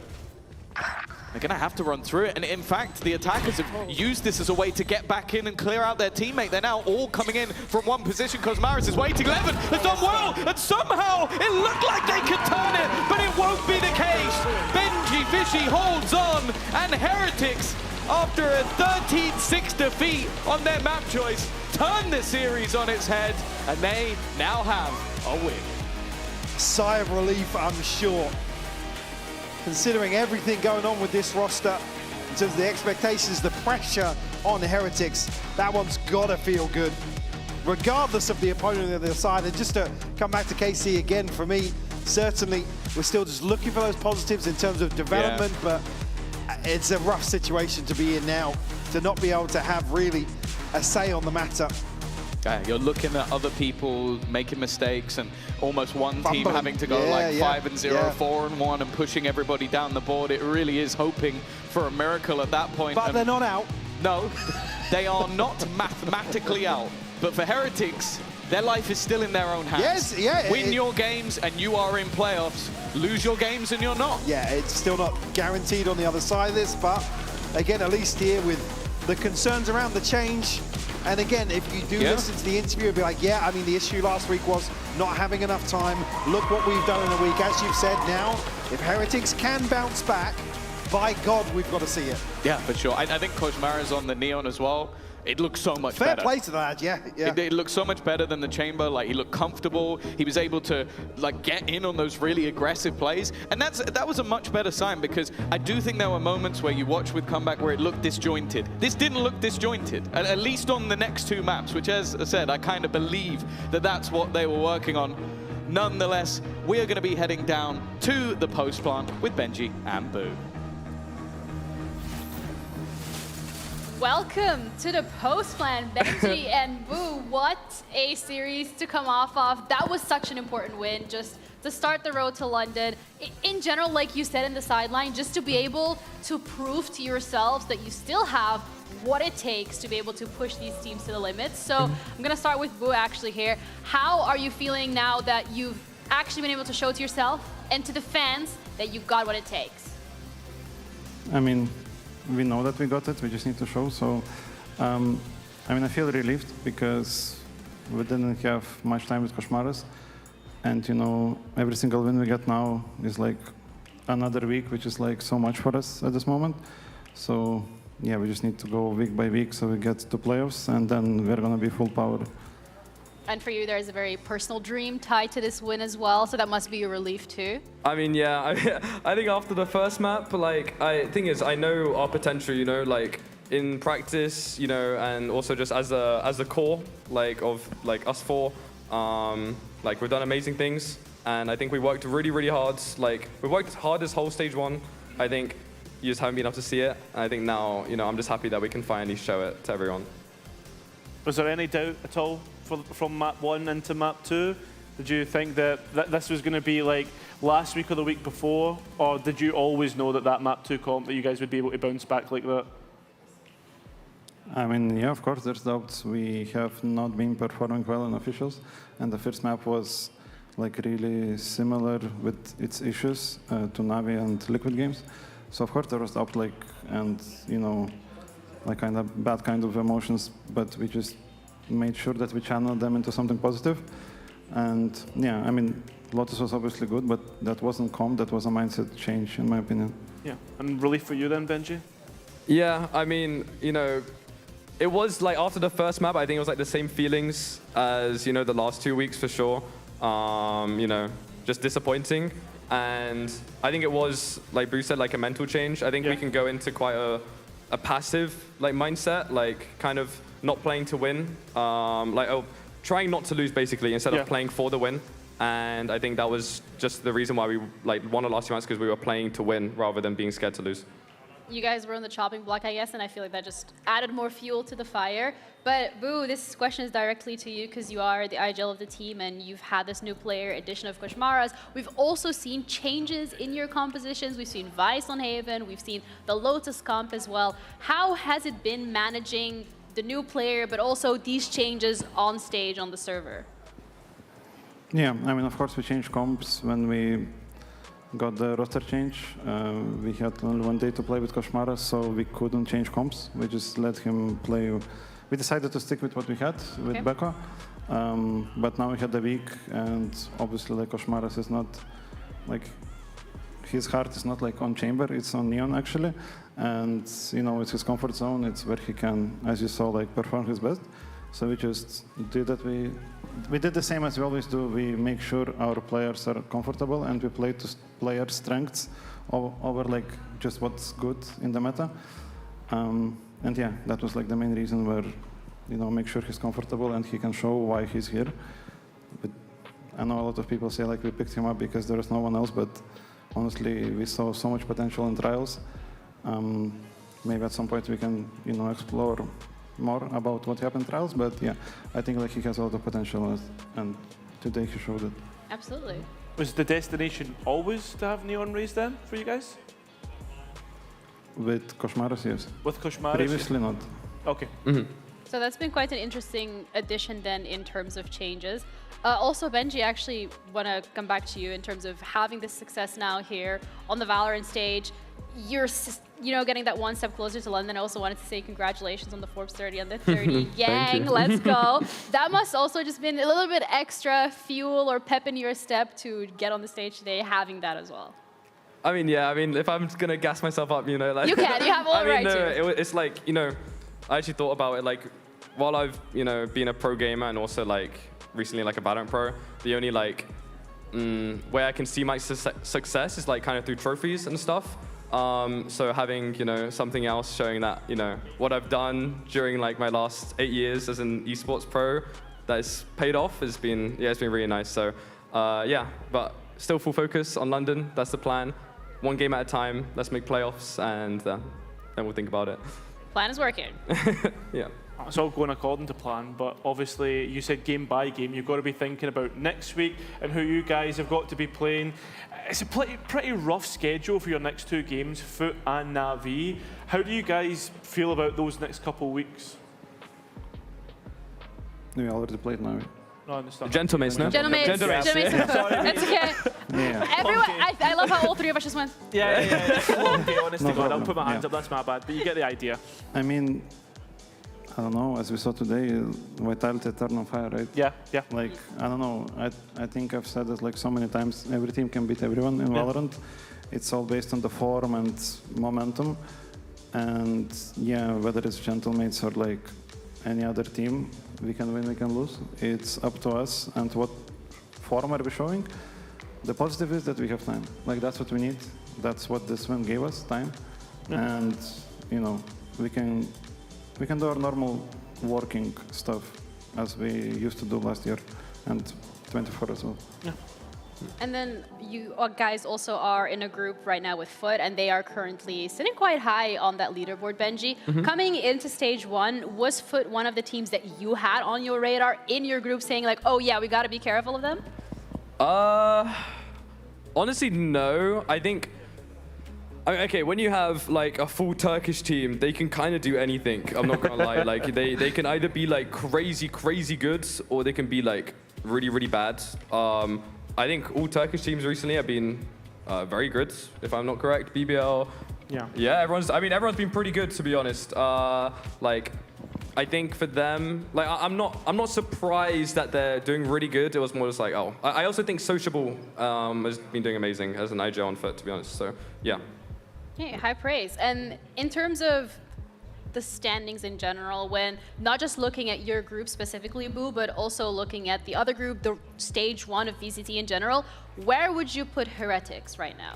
they're going to have to run through it. And in fact, the attackers have used this as a way to get back in and clear out their teammate. They're now all coming in from one position. Cosmaris is waiting. Levin has done well, and somehow it looked like they could turn it, but it won't be the case. Benji Vishy holds on, and Heretics, after a 13-6 defeat on their map choice, turn the series on its head, and they now have a win. Sigh of relief, I'm sure. Considering everything going on with this roster, in terms of the expectations, the pressure on Heretics, that one's gotta feel good, regardless of the opponent on the other side. And just to come back to KC again, for me, certainly we're still just looking for those positives in terms of development, but it's a rough situation to be in now, to not be able to have really a say on the matter. You're looking at other people making mistakes and almost one team having to go like 5-0, 4-1 and pushing everybody down the board. It really is hoping for a miracle at that point. But they're not out. No, they are not mathematically out. But for Heretics, their life is still in their own hands. Win your games and you are in playoffs. Lose your games and you're not. Yeah, it's still not guaranteed on the other side of this, but again, at least here with the concerns around the change. And again, if you do listen to the interview and be like, yeah, I mean, the issue last week was not having enough time. Look what we've done in a week. As you've said, now, if Heretics can bounce back, by God, we've got to see it. Yeah, for sure. I think Kojmara's on the Neon as well. It looks so much better. Fair play to that, yeah. It looks so much better than the Chamber. Like, he looked comfortable. He was able to like get in on those really aggressive plays, and that was a much better sign, because I do think there were moments where you watch with Comeback where it looked disjointed. This didn't look disjointed, at least on the next 2 maps, which, as I said, I kind of believe that that's what they were working on. Nonetheless, we are going to be heading down to the post plant with Benji and Boo. Welcome to the post plan, Benji and Boo. What a series to come off of. That was such an important win, just to start the road to London. In general, like you said in the sideline, just to be able to prove to yourselves that you still have what it takes to be able to push these teams to the limits. So I'm gonna start with Boo actually here. How are you feeling now that you've actually been able to show to yourself and to the fans that you've got what it takes? I mean, we know that we got it, we just need to show. So, I mean, I feel relieved because we didn't have much time with Kojmaras. And, you know, every single win we get now is like another week, which is like so much for us at this moment. So, yeah, we just need to go week by week so we get to playoffs, and then we're going to be full power. And for you, there's a very personal dream tied to this win as well, so that must be a relief too. I mean, yeah, I think after the first map, like, thing is, I know our potential, you know, like, in practice, you know, and also just as a core, like, of, like, us four, like, we've done amazing things, and I think we worked really, really hard. Like, we worked hard this whole stage 1. I think you just haven't been able to see it, and I think now, you know, I'm just happy that we can finally show it to everyone. Was there any doubt at all from map 1 into map 2? Did you think that this was going to be like last week or the week before, or did you always know that that map 2 comp that you guys would be able to bounce back like that? I mean, yeah, of course, there's doubts. We have not been performing well in officials, and the first map was like really similar with its issues to Navi and Liquid games. So of course there was doubt, like, and you know, like kind of bad kind of emotions, but we just made sure that we channeled them into something positive. And yeah, I mean, Lotus was obviously good, but that wasn't comp, that was a mindset change, in my opinion. Yeah, and relief for you then, Benji? Yeah, I mean, you know, it was like after the first map, I think it was like the same feelings as, you know, the last 2 weeks for sure. You know, just disappointing. And I think it was, like Bruce said, like a mental change. I think we can go into quite a a passive like mindset, like kind of not playing to win, trying not to lose basically instead of playing for the win. And I think that was just the reason why we won the last 2 months, because we were playing to win rather than being scared to lose. You guys were on the chopping block, I guess, and I feel like that just added more fuel to the fire. But Boo, this question is directly to you because you are the IGL of the team and you've had this new player addition of Koshmaras. We've also seen changes in your compositions. We've seen Vice on Haven. We've seen the Lotus comp as well. How has it been managing the new player, but also these changes on stage on the server? Yeah, I mean, of course, we changed comps when we got the roster change. We had only 1 day to play with Koshmaras, so we couldn't change comps. We just let him play. We decided to stick with what we had with Beko, but now we had a week, and obviously, like Koshmaras is not like his heart is not like on chamber; it's on neon actually, and you know it's his comfort zone. It's where he can, as you saw, like perform his best. So we just did that. We did the same as we always do. We make sure our players are comfortable and we play to player strengths over like just what's good in the meta. And yeah, that was like the main reason where, you know, make sure he's comfortable and he can show why he's here. But I know a lot of people say like we picked him up because there was no one else, but honestly, we saw so much potential in trials. Maybe at some point we can, you know, explore more about what happened in trials, but yeah, I think like he has a lot of potential, and today he showed it. Absolutely. Was the destination always to have Neon raised then for you guys? With Koshmaras, yes. With Koshmaras? Previously not. Okay. So that's been quite an interesting addition then in terms of changes. Also, Benji, I actually want to come back to you in terms of having this success now here on the VALORANT stage. You're, you know, getting that one step closer to London. I also wanted to say congratulations on the Forbes 30 and the 30 gang. Let's go. That must also just been a little bit extra fuel or pep in your step to get on the stage today, having that as well. I mean, yeah, I mean, if I'm going to gas myself up, you know, like... You can, you have all the right to. It's like, you know, I actually thought about it, like, while I've, you know, been a pro gamer and also, like, recently, like, a VALORANT pro, the only, like, way I can see my success is, like, kind of through trophies and stuff. So having, you know, something else showing that, you know, what I've done during, like, my last 8 years as an esports pro that's paid off has been, yeah, it's been really nice. So, yeah, but still full focus on London. That's the plan. 1 game at a time. Let's make playoffs, and then we'll think about it. Plan is working. Yeah. It's all going according to plan, but obviously you said game by game. You've got to be thinking about next week and who you guys have got to be playing. It's a pretty rough schedule for your next 2 games, Foot and Na'Vi. How do you guys feel about those next couple of weeks? We already played Na'Vi. No, I understand. Gentlemates, no? Gentlemates. That's okay. Yeah. Everyone, I love how all 3 of us just went. Yeah. It's a long day, honest to God. I'll put my hands up. That's my bad. But you get the idea. I mean, I don't know, as we saw today, Vitality turn on fire, right? Yeah. Like, I don't know, I think I've said it like so many times, every team can beat everyone in VALORANT. It's all based on the form and momentum. And yeah, whether it's Gentlemates or like any other team, we can win, we can lose. It's up to us and what form are we showing. The positive is that we have time. Like, that's what we need. That's what this win gave us, time. And, you know, we can do our normal working stuff as we used to do last year and 24 as well. Yeah. And then you guys also are in a group right now with Foot, and they are currently sitting quite high on that leaderboard, Benji. Coming into stage 1, was Foot one of the teams that you had on your radar in your group saying like, oh yeah, we got to be careful of them? Honestly, no. I think, okay, when you have like a full Turkish team, they can kind of do anything. I'm not gonna lie. Like they can either be like crazy good, or they can be like really bad. I think all Turkish teams recently have been very good, if I'm not correct. BBL. Yeah. Everyone's been pretty good, to be honest. Like, I think for them, like I'm not surprised that they're doing really good. It was more just like, oh, I also think Sociable has been doing amazing as an IJ on Foot, to be honest. So yeah. Okay, high praise. And in terms of the standings in general, when not just looking at your group specifically, Boo, but also looking at the other group, the stage 1 of VCT in general, where would you put Heretics right now?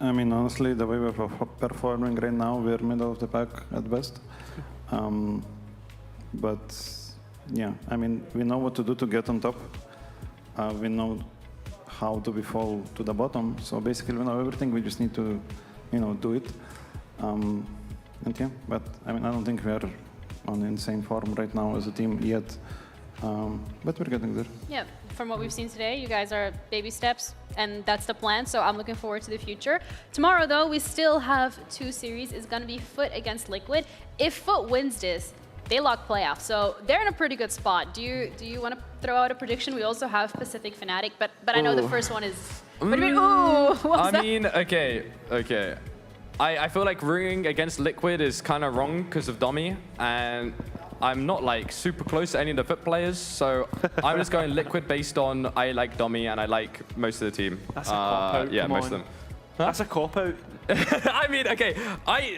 I mean, honestly, the way we're performing right now, we're middle of the pack at best. But yeah, I mean, we know what to do to get on top. We know how do we fall to the bottom. So basically, we know everything. We just need to, do it. And yeah, but I mean, I don't think we are on insane form right now as a team yet. But we're getting there. Yeah, from what we've seen today, you guys are baby steps, and that's the plan, so I'm looking forward to the future. Tomorrow, though, we still have 2 series. It's going to be Foot against Liquid. If Foot wins this, they lock playoff, so they're in a pretty good spot. Do you want to throw out a prediction? We also have Pacific Fnatic, but I know the first one is... What do you mean, ooh? What's that? mean, okay. I feel like rooting against Liquid is kind of wrong because of Domi, and I'm not like super close to any of the Foot players, so I'm just going Liquid based on I like Domi and I like most of the team. That's a cop-out, yeah, come most on. of them. That's a cop-out. I mean, okay, I'm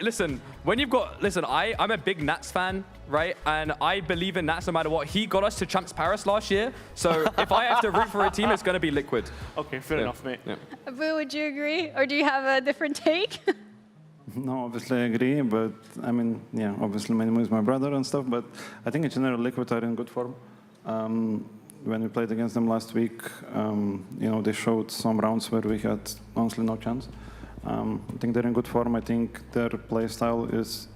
a big Nats fan, right? And I believe in Nats no matter what. He got us to Champs Paris last year, so if I have to root for a team, it's going to be Liquid. Okay, fair enough, mate. Yeah. Boo, would you agree? Or do you have a different take? No, obviously I agree, but I mean, yeah, obviously Minimu is my brother and stuff, but I think in general Liquid are in good form. When we played against them last week, they showed some rounds where we had honestly no chance. I think they're in good form. I think their play style is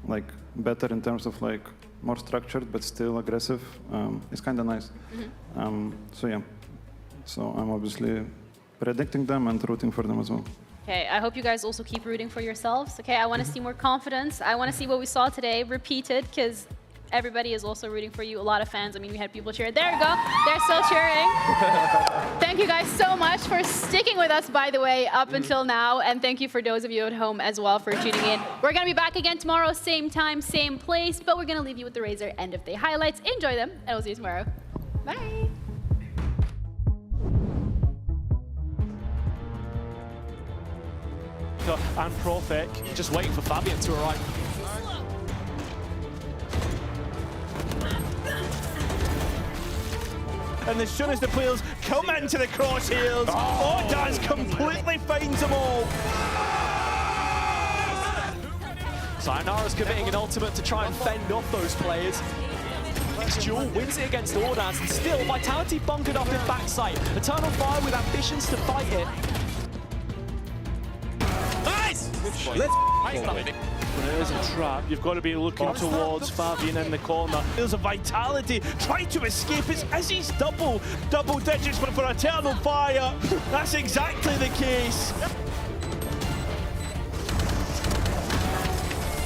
like better in terms of like more structured, but still aggressive. It's kind of nice. So yeah, so I'm obviously predicting them and rooting for them as well. Okay, I hope you guys also keep rooting for yourselves. Okay, I want to see more confidence. I want to see what we saw today repeated, because everybody is also rooting for you. A lot of fans. I mean, we had people cheering. There you go. They're still cheering. Thank you guys so much for sticking with us, by the way, up until now. And thank you for those of you at home as well for tuning in. We're going to be back again tomorrow, same time, same place. But we're going to leave you with the Razor end of day highlights. Enjoy them, and we'll see you tomorrow. Bye. And Prophet just waiting for Fabian to arrive. And as soon as the players come into the crosshairs, Daz completely finds them all. Sayonara's committing an ultimate to try and fend off those players. Next duel wins it against Ordaz, and still Vitality bunkered up in backside. Eternal Fire with ambitions to fight it. Nice! Let's There's a trap. You've got to be looking towards Fabian in the corner. There's a Vitality trying to escape. It's Izzy's double digits, but for Eternal Fire, that's exactly the case.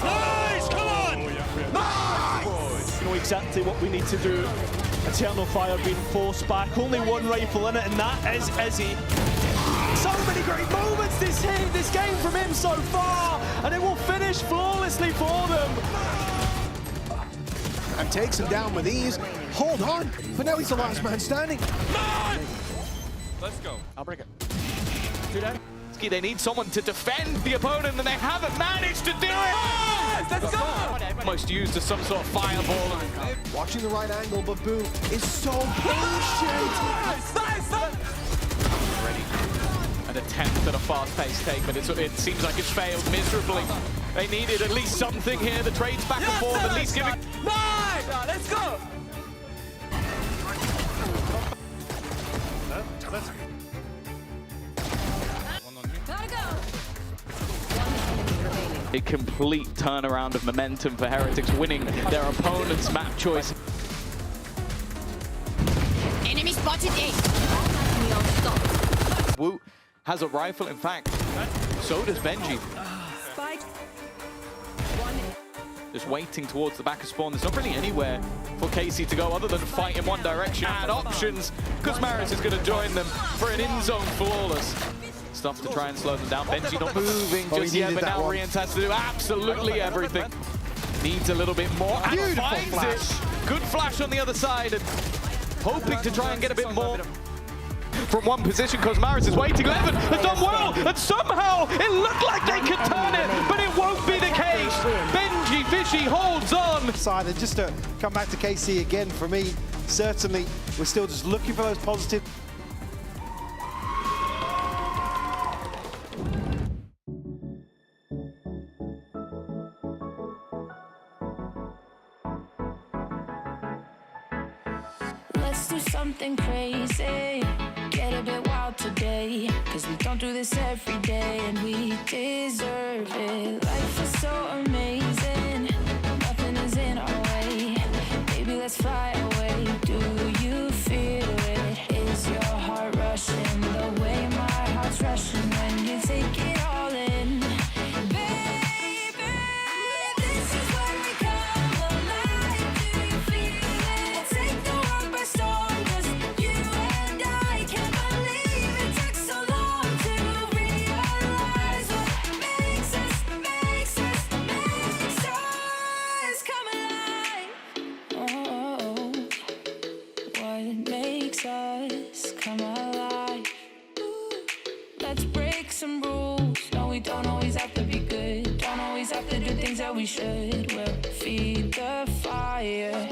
Nice! Come on! Nice! Know exactly what we need to do. Eternal Fire being forced back. Only one rifle in it, and that is Izzy. So many great moments this game from him so far, and it will finish flawlessly for them. And takes him down with ease. Hold on, but now he's the last man standing. Let's go. I'll break it. They need someone to defend the opponent, and they haven't managed to do it! Let's go! Almost used as some sort of fireball. Watching the right angle, but Boo is so patient. An attempt at a fast-paced take, but it seems like it's failed miserably. They needed at least something here. The trades back and forth, at least giving... Nice! Let's go! A complete turnaround of momentum for Heretics, winning their opponent's map choice. Enemy spotted A. Wu has a rifle, in fact. So does Benji. Spike. Just waiting towards the back of spawn. There's not really anywhere for Casey to go other than fight in one direction. And options, because Maris is going to join them for an in-zone flawless. Stuff to try and slow them down. Benji not moving just yet, but now Rian has to do absolutely everything. Needs a little bit more, and finds it. Good flash on the other side, and hoping to try and get a bit more. From one position, Cosmaris is waiting. Levin has done well, and somehow it looked like they could turn it, but it won't be the case. Benji Fishy holds on. Side, and just to come back to KC again, for me, certainly we're still just looking for those positive. something crazy. Get a bit wild today, cause we don't do this every day, and we deserve it. Life is so amazing, nothing is in our way. Baby, let's fly away. Do you feel it? Is your heart rushing the way my heart's rushing when you take it all in? Baby, this is where we come alive. Do you feel it? Take the world by storm, just you and I. Can't believe it took so long to realize what makes us come alive. Oh, what makes us come alive? Let's break some rules. No, we don't always have to be good. Don't always have to do things that we should. We'll feed the fire.